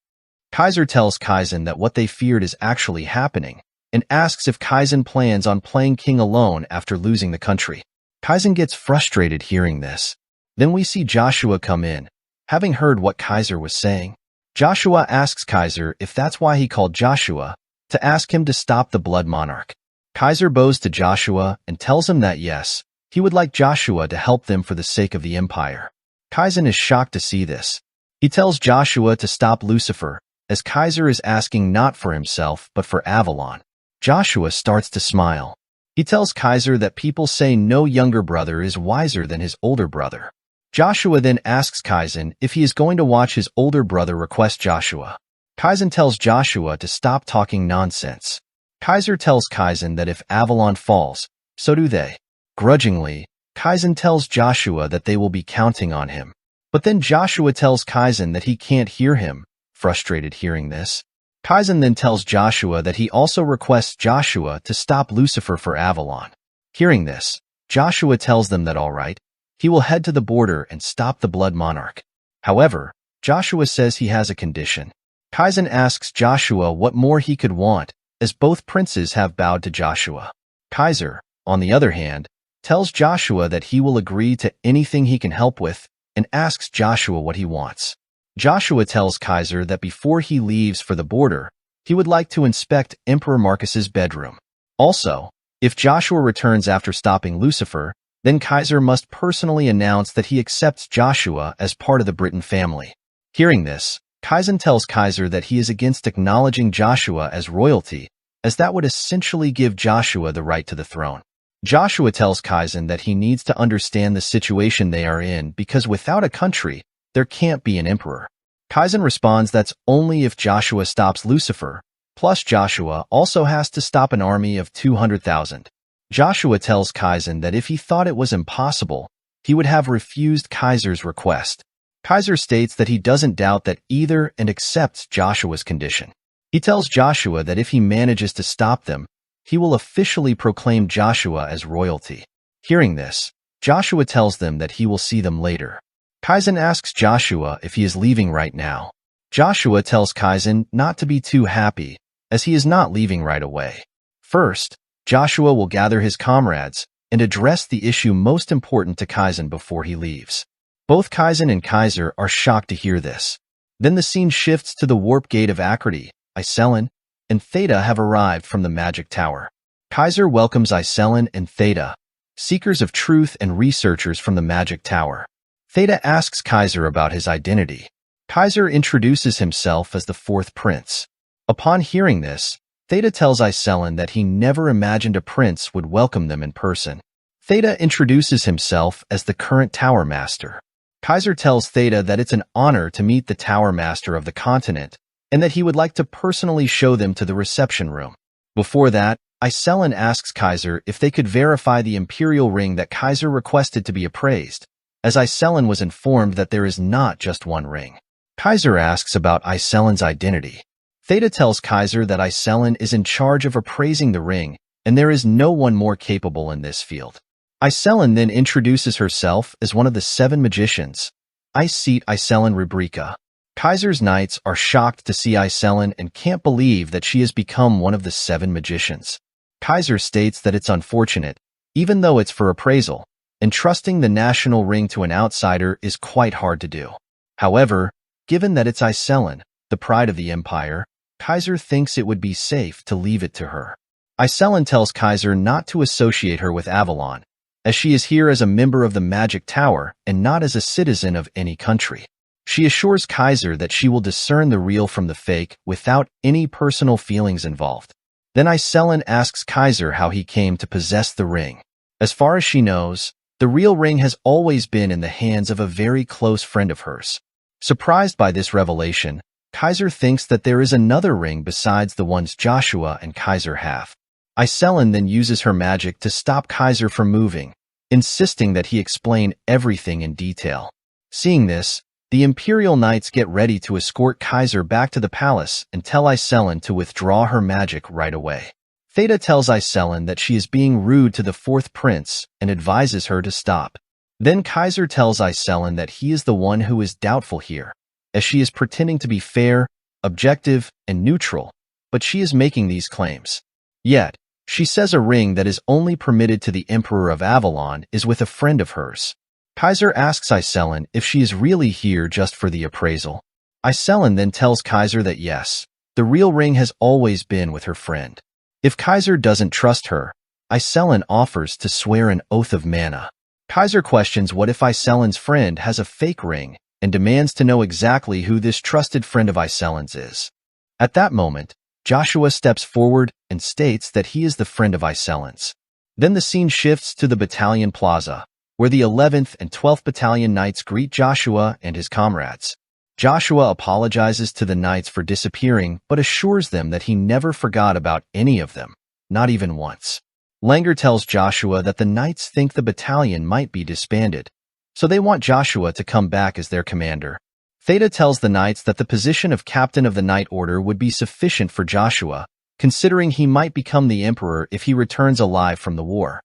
Kaiser tells Kaizen that what they feared is actually happening, and asks if Kaizen plans on playing king alone after losing the country. Kaizen gets frustrated hearing this. Then we see Joshua come in, having heard what Kaiser was saying. Joshua asks Kaiser if that's why he called Joshua, to ask him to stop the blood monarch. Kaiser bows to Joshua and tells him that yes, he would like Joshua to help them for the sake of the empire. Kaizen is shocked to see this. He tells Joshua to stop Lucifer, as Kaiser is asking not for himself but for Avalon. Joshua starts to smile. He tells Kaiser that people say no younger brother is wiser than his older brother. Joshua then asks Kaizen if he is going to watch his older brother request Joshua. Kaizen tells Joshua to stop talking nonsense. Kaiser tells Kaizen that if Avalon falls, so do they. Grudgingly, Kaizen tells Joshua that they will be counting on him. But then Joshua tells Kaizen that he can't hear him, frustrated hearing this. Kaizen then tells Joshua that he also requests Joshua to stop Lucifer for Avalon. Hearing this, Joshua tells them that alright, he will head to the border and stop the blood monarch. However, Joshua says he has a condition. Kaizen asks Joshua what more he could want, as both princes have bowed to Joshua. Kaiser, on the other hand, tells Joshua that he will agree to anything he can help with, and asks Joshua what he wants. Joshua tells Kaiser that before he leaves for the border, he would like to inspect Emperor Marcus's bedroom. Also, if Joshua returns after stopping Lucifer, then Kaiser must personally announce that he accepts Joshua as part of the Britain family. Hearing this, Kaizen tells Kaiser that he is against acknowledging Joshua as royalty, as that would essentially give Joshua the right to the throne. Joshua tells Kaizen that he needs to understand the situation they are in because without a country, there can't be an emperor. Kaizen responds that's only if Joshua stops Lucifer, plus Joshua also has to stop an army of 200,000. Joshua tells Kaizen that if he thought it was impossible, he would have refused Kaiser's request. Kaiser states that he doesn't doubt that either and accepts Joshua's condition. He tells Joshua that if he manages to stop them, he will officially proclaim Joshua as royalty. Hearing this, Joshua tells them that he will see them later. Kaizen asks Joshua if he is leaving right now. Joshua tells Kaizen not to be too happy, as he is not leaving right away. First, Joshua will gather his comrades and address the issue most important to Kaizen before he leaves. Both Kaizen and Kaiser are shocked to hear this. Then the scene shifts to the warp gate of Akriti. Iselin and Theta have arrived from the magic tower. Kaiser welcomes Iselin and Theta, seekers of truth and researchers from the magic tower. Theta asks Kaiser about his identity. Kaiser introduces himself as the fourth prince. Upon hearing this, Theta tells Iselin that he never imagined a prince would welcome them in person. Theta introduces himself as the current tower master. Kaiser tells Theta that it's an honor to meet the tower master of the continent, and that he would like to personally show them to the reception room. Before that, Iselin asks Kaiser if they could verify the imperial ring that Kaiser requested to be appraised, as Iselin was informed that there is not just one ring. Kaiser asks about Iselin's identity. Theta tells Kaiser that Iselin is in charge of appraising the ring, and there is no one more capable in this field. Iselin then introduces herself as one of the 7 magicians. I seat Iselin Rubrica. Kaiser's knights are shocked to see Iselin and can't believe that she has become one of the 7 magicians. Kaiser states that it's unfortunate, even though it's for appraisal, and trusting the national ring to an outsider is quite hard to do. However, given that it's Iselin, the pride of the empire, Kaiser thinks it would be safe to leave it to her. Iselin tells Kaiser not to associate her with Avalon, as she is here as a member of the Magic Tower and not as a citizen of any country. She assures Kaiser that she will discern the real from the fake without any personal feelings involved. Then Iselin asks Kaiser how he came to possess the ring. As far as she knows, the real ring has always been in the hands of a very close friend of hers. Surprised by this revelation, Kaiser thinks that there is another ring besides the ones Joshua and Kaiser have. Iselin then uses her magic to stop Kaiser from moving, insisting that he explain everything in detail. Seeing this, the Imperial Knights get ready to escort Kaiser back to the palace and tell Iselin to withdraw her magic right away. Theta tells Iselin that she is being rude to the fourth prince and advises her to stop. Then Kaiser tells Iselin that he is the one who is doubtful here, as she is pretending to be fair, objective, and neutral, but she is making these claims. Yet, she says a ring that is only permitted to the Emperor of Avalon is with a friend of hers. Kaiser asks Iselin if she is really here just for the appraisal. Iselin then tells Kaiser that yes, the real ring has always been with her friend. If Kaiser doesn't trust her, Iselin offers to swear an oath of mana. Kaiser questions what if Iselin's friend has a fake ring and demands to know exactly who this trusted friend of Iselin's is. At that moment, Joshua steps forward and states that he is the friend of Iselin's. Then the scene shifts to the battalion plaza, where the 11th and 12th Battalion Knights greet Joshua and his comrades. Joshua apologizes to the Knights for disappearing, but assures them that he never forgot about any of them, not even once. Langer tells Joshua that the Knights think the battalion might be disbanded, so they want Joshua to come back as their commander. Theta tells the Knights that the position of Captain of the Knight Order would be sufficient for Joshua, considering he might become the Emperor if he returns alive from the war.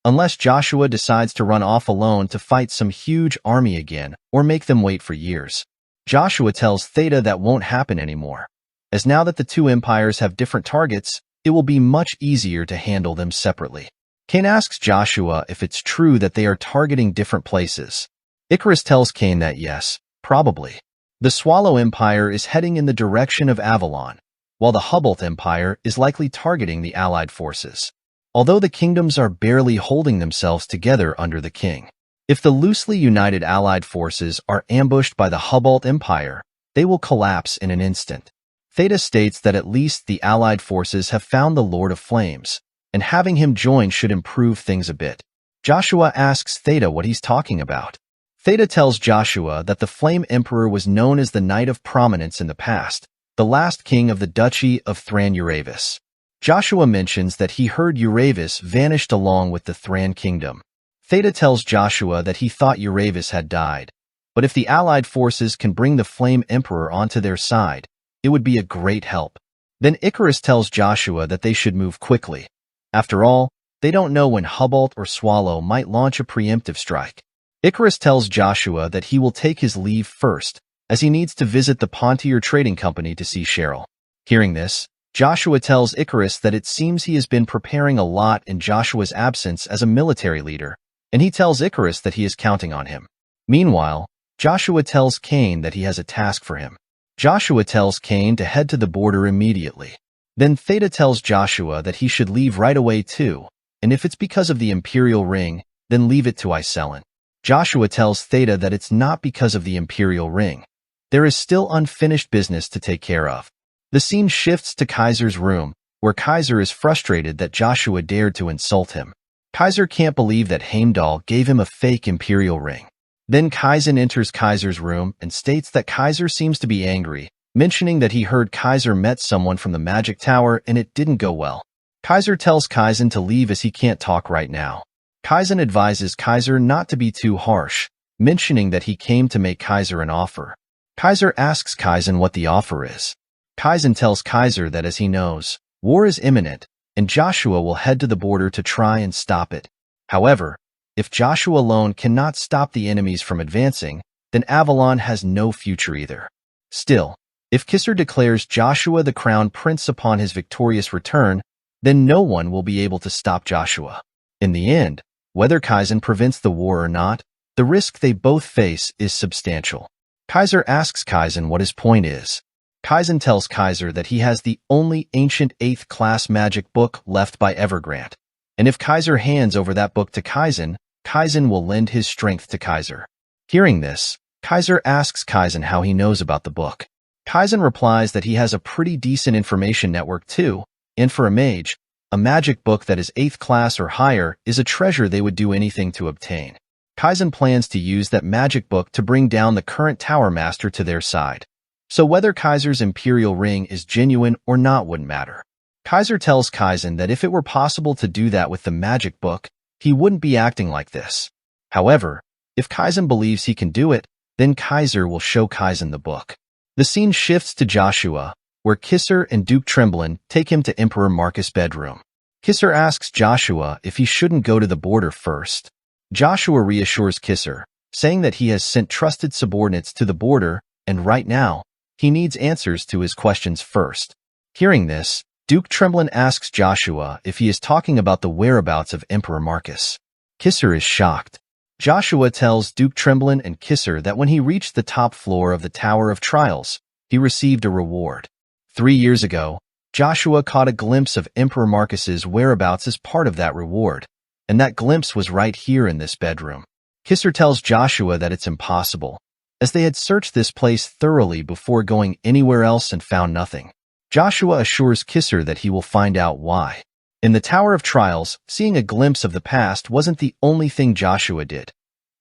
Unless Joshua decides to run off alone to fight some huge army again or make them wait for years. Joshua tells Theta that won't happen anymore, as now that the two empires have different targets, it will be much easier to handle them separately. Cain asks Joshua if it's true that they are targeting different places. Icarus tells Cain that yes, probably. The Swallow Empire is heading in the direction of Avalon, while the Hubble Empire is likely targeting the Allied forces. Although the kingdoms are barely holding themselves together under the king. If the loosely united Allied forces are ambushed by the Hubble Empire, they will collapse in an instant. Theta states that at least the Allied forces have found the Lord of Flames, and having him join should improve things a bit. Joshua asks Theta what he's talking about. Theta tells Joshua that the Flame Emperor was known as the Knight of Prominence in the past, the last king of the Duchy of Thran Uravis. Joshua mentions that he heard Uravis vanished along with the Thran Kingdom. Theta tells Joshua that he thought Uravis had died, but if the Allied forces can bring the Flame Emperor onto their side, it would be a great help. Then Icarus tells Joshua that they should move quickly. After all, they don't know when Hubble or Swallow might launch a preemptive strike. Icarus tells Joshua that he will take his leave first, as he needs to visit the Pontier Trading Company to see Cheryl. Hearing this, Joshua tells Icarus that it seems he has been preparing a lot in Joshua's absence as a military leader, and he tells Icarus that he is counting on him. Meanwhile, Joshua tells Cain that he has a task for him. Joshua tells Cain to head to the border immediately. Then Theta tells Joshua that he should leave right away too, and if it's because of the Imperial Ring, then leave it to Iselin. Joshua tells Theta that it's not because of the Imperial Ring. There is still unfinished business to take care of. The scene shifts to Kaiser's room, where Kaiser is frustrated that Joshua dared to insult him. Kaiser can't believe that Heimdall gave him a fake Imperial Ring. Then Kaizen enters Kaiser's room and states that Kaiser seems to be angry, mentioning that he heard Kaiser met someone from the Magic Tower and it didn't go well. Kaiser tells Kaizen to leave as he can't talk right now. Kaizen advises Kaiser not to be too harsh, mentioning that he came to make Kaiser an offer. Kaiser asks Kaizen what the offer is. Kaizen tells Kaiser that as he knows, war is imminent, and Joshua will head to the border to try and stop it. However, if Joshua alone cannot stop the enemies from advancing, then Avalon has no future either. Still, if Kisser declares Joshua the crown prince upon his victorious return, then no one will be able to stop Joshua. In the end, whether Kaizen prevents the war or not, the risk they both face is substantial. Kaiser asks Kaizen what his point is. Kaizen tells Kaiser that he has the only ancient 8th class magic book left by Evergrande, and if Kaiser hands over that book to Kaizen, Kaizen will lend his strength to Kaiser. Hearing this, Kaiser asks Kaizen how he knows about the book. Kaizen replies that he has a pretty decent information network too, and for a mage, a magic book that is 8th class or higher is a treasure they would do anything to obtain. Kaizen plans to use that magic book to bring down the current Tower Master to their side. So whether Kaiser's imperial ring is genuine or not wouldn't matter. Kaiser tells Kaizen that if it were possible to do that with the magic book, he wouldn't be acting like this. However, if Kaizen believes he can do it, then Kaiser will show Kaizen the book. The scene shifts to Joshua, where Kisser and Duke Tremblin take him to Emperor Marcus' bedroom. Kisser asks Joshua if he shouldn't go to the border first. Joshua reassures Kisser, saying that he has sent trusted subordinates to the border, and right now, he needs answers to his questions first. Hearing this, Duke Tremblin asks Joshua if he is talking about the whereabouts of Emperor Marcus. Kisser is shocked. Joshua tells Duke Tremblin and Kisser that when he reached the top floor of the Tower of Trials, he received a reward. 3 years ago, Joshua caught a glimpse of Emperor Marcus's whereabouts as part of that reward, and that glimpse was right here in this bedroom. Kisser tells Joshua that it's impossible, as they had searched this place thoroughly before going anywhere else and found nothing. Joshua assures Kisser that he will find out why. In the Tower of Trials, seeing a glimpse of the past wasn't the only thing Joshua did.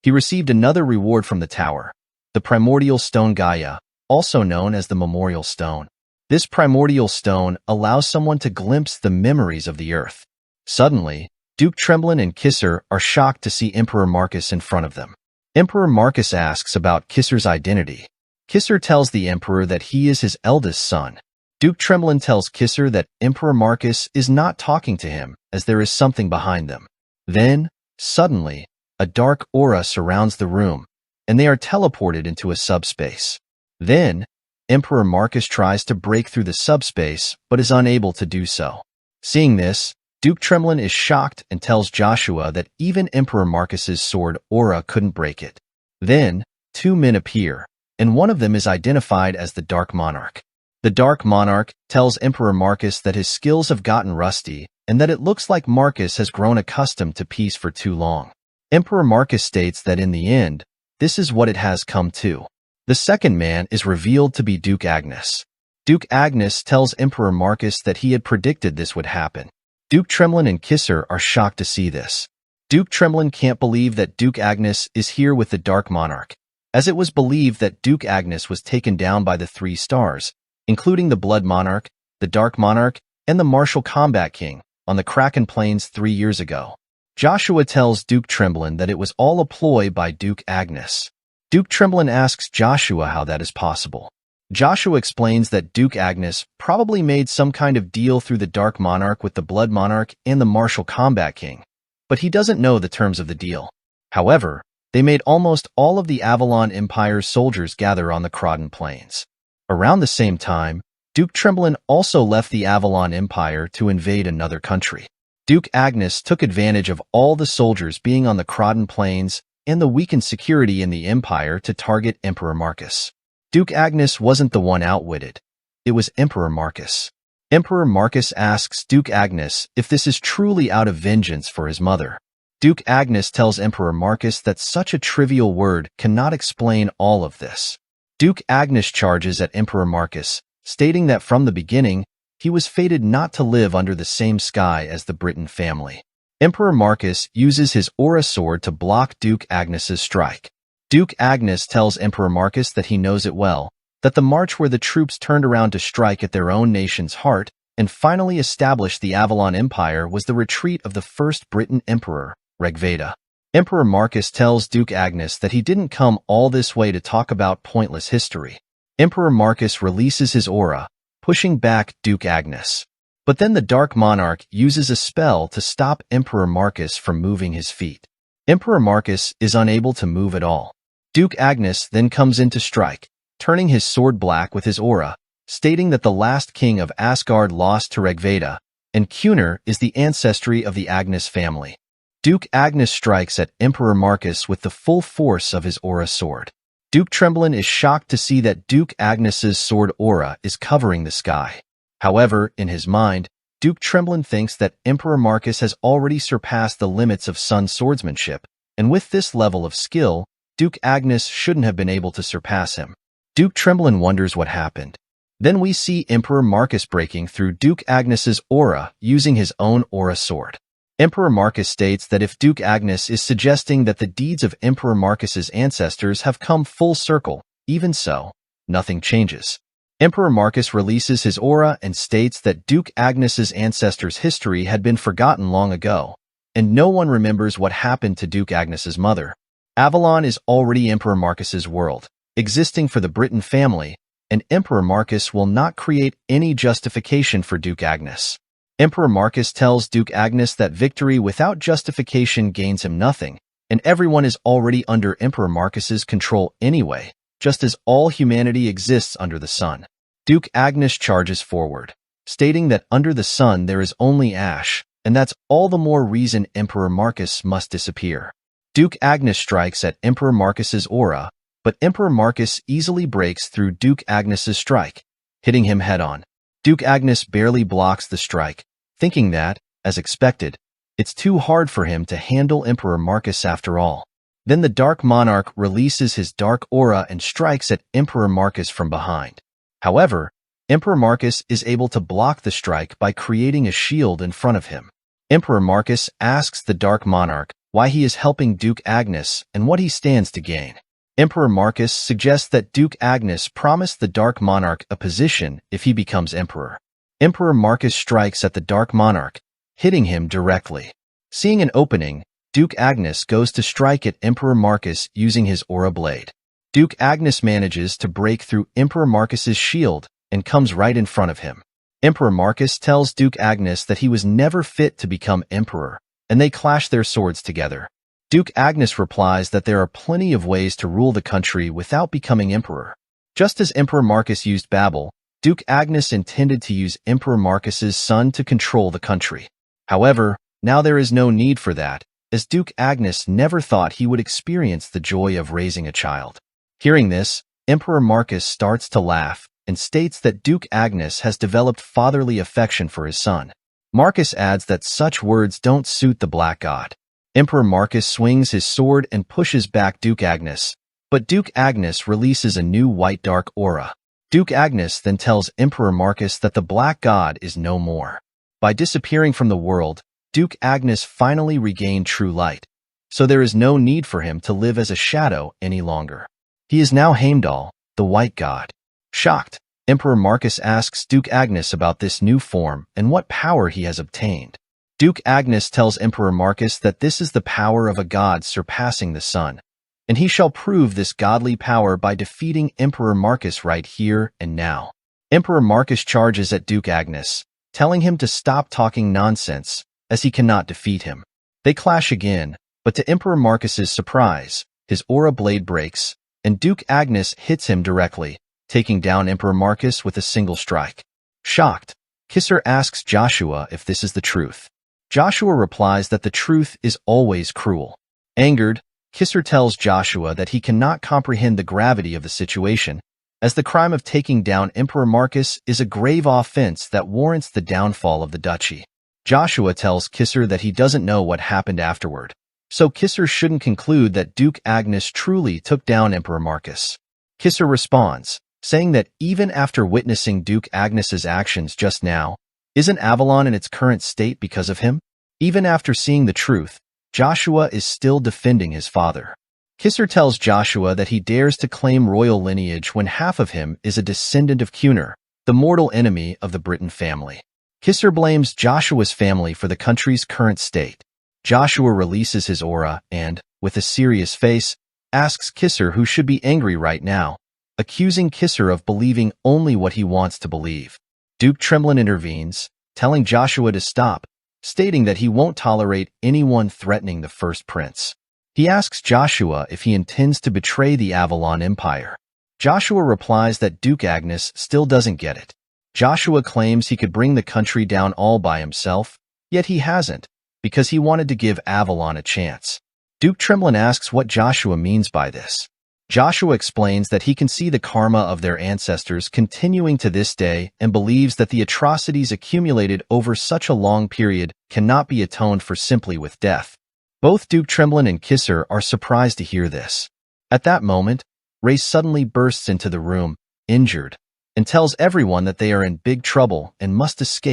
He received another reward from the tower, the Primordial Stone Gaia, also known as the Memorial Stone. This primordial stone allows someone to glimpse the memories of the earth. Suddenly, Duke Tremblin and Kisser are shocked to see Emperor Marcus in front of them. Emperor Marcus asks about Kisser's identity. Kisser tells the Emperor that he is his eldest son. Duke Tremblin tells Kisser that Emperor Marcus is not talking to him, as there is something behind them. Then, suddenly, a dark aura surrounds the room, and they are teleported into a subspace. Then, Emperor Marcus tries to break through the subspace, but is unable to do so. Seeing this, Duke Tremblin is shocked and tells Joshua that even Emperor Marcus's sword aura couldn't break it. Then, 2 men appear, and one of them is identified as the Dark Monarch. The Dark Monarch tells Emperor Marcus that his skills have gotten rusty and that it looks like Marcus has grown accustomed to peace for too long. Emperor Marcus states that in the end, this is what it has come to. The second man is revealed to be Duke Agnes. Duke Agnes tells Emperor Marcus that he had predicted this would happen. Duke Tremblin and Kisser are shocked to see this. Duke Tremblin can't believe that Duke Agnes is here with the Dark Monarch, as it was believed that Duke Agnes was taken down by the 3 stars, including the Blood Monarch, the Dark Monarch, and the Martial Combat King, on the Kraken Plains 3 years ago. Joshua tells Duke Tremblin that it was all a ploy by Duke Agnes. Duke Tremblin asks Joshua how that is possible. Joshua explains that Duke Agnes probably made some kind of deal through the Dark Monarch with the Blood Monarch and the Martial Combat King, but he doesn't know the terms of the deal. However, they made almost all of the Avalon Empire's soldiers gather on the Kraken Plains. Around the same time, Duke Tremblin also left the Avalon Empire to invade another country. Duke Agnes took advantage of all the soldiers being on the Kraken Plains and the weakened security in the Empire to target Emperor Marcus. Duke Agnes wasn't the one outwitted. It was Emperor Marcus. Emperor Marcus asks Duke Agnes if this is truly out of vengeance for his mother. Duke Agnes tells Emperor Marcus that such a trivial word cannot explain all of this. Duke Agnes charges at Emperor Marcus, stating that from the beginning, he was fated not to live under the same sky as the Britain family. Emperor Marcus uses his aura sword to block Duke Agnes's strike. Duke Agnes tells Emperor Marcus that he knows it well, that the march where the troops turned around to strike at their own nation's heart and finally established the Avalon Empire was the retreat of the first Briton emperor, Rigveda. Emperor Marcus tells Duke Agnes that he didn't come all this way to talk about pointless history. Emperor Marcus releases his aura, pushing back Duke Agnes. But then the Dark Monarch uses a spell to stop Emperor Marcus from moving his feet. Emperor Marcus is unable to move at all. Duke Agnes then comes in to strike, turning his sword black with his aura, stating that the last king of Asgard lost to Rigveda, and Kuner is the ancestry of the Agnes family. Duke Agnes strikes at Emperor Marcus with the full force of his aura sword. Duke Tremblin is shocked to see that Duke Agnes's sword aura is covering the sky. However, in his mind, Duke Tremblin thinks that Emperor Marcus has already surpassed the limits of sun swordsmanship, and with this level of skill, Duke Agnes shouldn't have been able to surpass him. Duke Tremblin wonders what happened. Then we see Emperor Marcus breaking through Duke Agnes's aura using his own aura sword. Emperor Marcus states that if Duke Agnes is suggesting that the deeds of Emperor Marcus's ancestors have come full circle, even so, nothing changes. Emperor Marcus releases his aura and states that Duke Agnes's ancestors' history had been forgotten long ago, and no one remembers what happened to Duke Agnes's mother. Avalon is already Emperor Marcus's world, existing for the Britain family, and Emperor Marcus will not create any justification for Duke Agnes. Emperor Marcus tells Duke Agnes that victory without justification gains him nothing, and everyone is already under Emperor Marcus's control anyway, just as all humanity exists under the sun. Duke Agnes charges forward, stating that under the sun there is only ash, and that's all the more reason Emperor Marcus must disappear. Duke Agnes strikes at Emperor Marcus's aura, but Emperor Marcus easily breaks through Duke Agnes's strike, hitting him head-on. Duke Agnes barely blocks the strike, thinking that, as expected, it's too hard for him to handle Emperor Marcus after all. Then the Dark Monarch releases his dark aura and strikes at Emperor Marcus from behind. However, Emperor Marcus is able to block the strike by creating a shield in front of him. Emperor Marcus asks the Dark Monarch why he is helping Duke Agnes and what he stands to gain. Emperor Marcus suggests that Duke Agnes promised the Dark Monarch a position if he becomes emperor. Emperor Marcus strikes at the Dark Monarch, hitting him directly. Seeing an opening, Duke Agnes goes to strike at Emperor Marcus using his aura blade. Duke Agnes manages to break through Emperor Marcus's shield and comes right in front of him. Emperor Marcus tells Duke Agnes that he was never fit to become emperor, and they clash their swords together. Duke Agnes replies that there are plenty of ways to rule the country without becoming emperor. Just as Emperor Marcus used Babel, Duke Agnes intended to use Emperor Marcus's son to control the country. However, now there is no need for that, as Duke Agnes never thought he would experience the joy of raising a child. Hearing this, Emperor Marcus starts to laugh and states that Duke Agnes has developed fatherly affection for his son. Marcus adds that such words don't suit the Black God. Emperor Marcus swings his sword and pushes back Duke Agnes, but Duke Agnes releases a new white dark aura. Duke Agnes then tells Emperor Marcus that the Black God is no more. By disappearing from the world, Duke Agnes finally regained true light, so there is no need for him to live as a shadow any longer. He is now Heimdall, the White God. Shocked, Emperor Marcus asks Duke Agnes about this new form and what power he has obtained. Duke Agnes tells Emperor Marcus that this is the power of a god surpassing the sun, and he shall prove this godly power by defeating Emperor Marcus right here and now. Emperor Marcus charges at Duke Agnes, telling him to stop talking nonsense, as he cannot defeat him. They clash again, but to Emperor Marcus's surprise, his aura blade breaks, and Duke Agnes hits him directly, taking down Emperor Marcus with a single strike. Shocked, Kisser asks Joshua if this is the truth. Joshua replies that the truth is always cruel. Angered, Kisser tells Joshua that he cannot comprehend the gravity of the situation, as the crime of taking down Emperor Marcus is a grave offense that warrants the downfall of the duchy. Joshua tells Kisser that he doesn't know what happened afterward, so Kisser shouldn't conclude that Duke Agnes truly took down Emperor Marcus. Kisser responds, saying that even after witnessing Duke Agnes's actions just now, isn't Avalon in its current state because of him? Even after seeing the truth, Joshua is still defending his father. Kisser tells Joshua that he dares to claim royal lineage when half of him is a descendant of Cunor, the mortal enemy of the Britain family. Kisser blames Joshua's family for the country's current state. Joshua releases his aura and, with a serious face, asks Kisser who should be angry right now, accusing Kisser of believing only what he wants to believe. Duke Tremblin intervenes, telling Joshua to stop, stating that he won't tolerate anyone threatening the first prince. He asks Joshua if he intends to betray the Avalon Empire. Joshua replies that Duke Agnes still doesn't get it. Joshua claims he could bring the country down all by himself, yet he hasn't, because he wanted to give Avalon a chance. Duke Tremblin asks what Joshua means by this. Joshua explains that he can see the karma of their ancestors continuing to this day and believes that the atrocities accumulated over such a long period cannot be atoned for simply with death. Both Duke Tremblin and Kisser are surprised to hear this. At that moment, Ray suddenly bursts into the room, injured, and tells everyone that they are in big trouble and must escape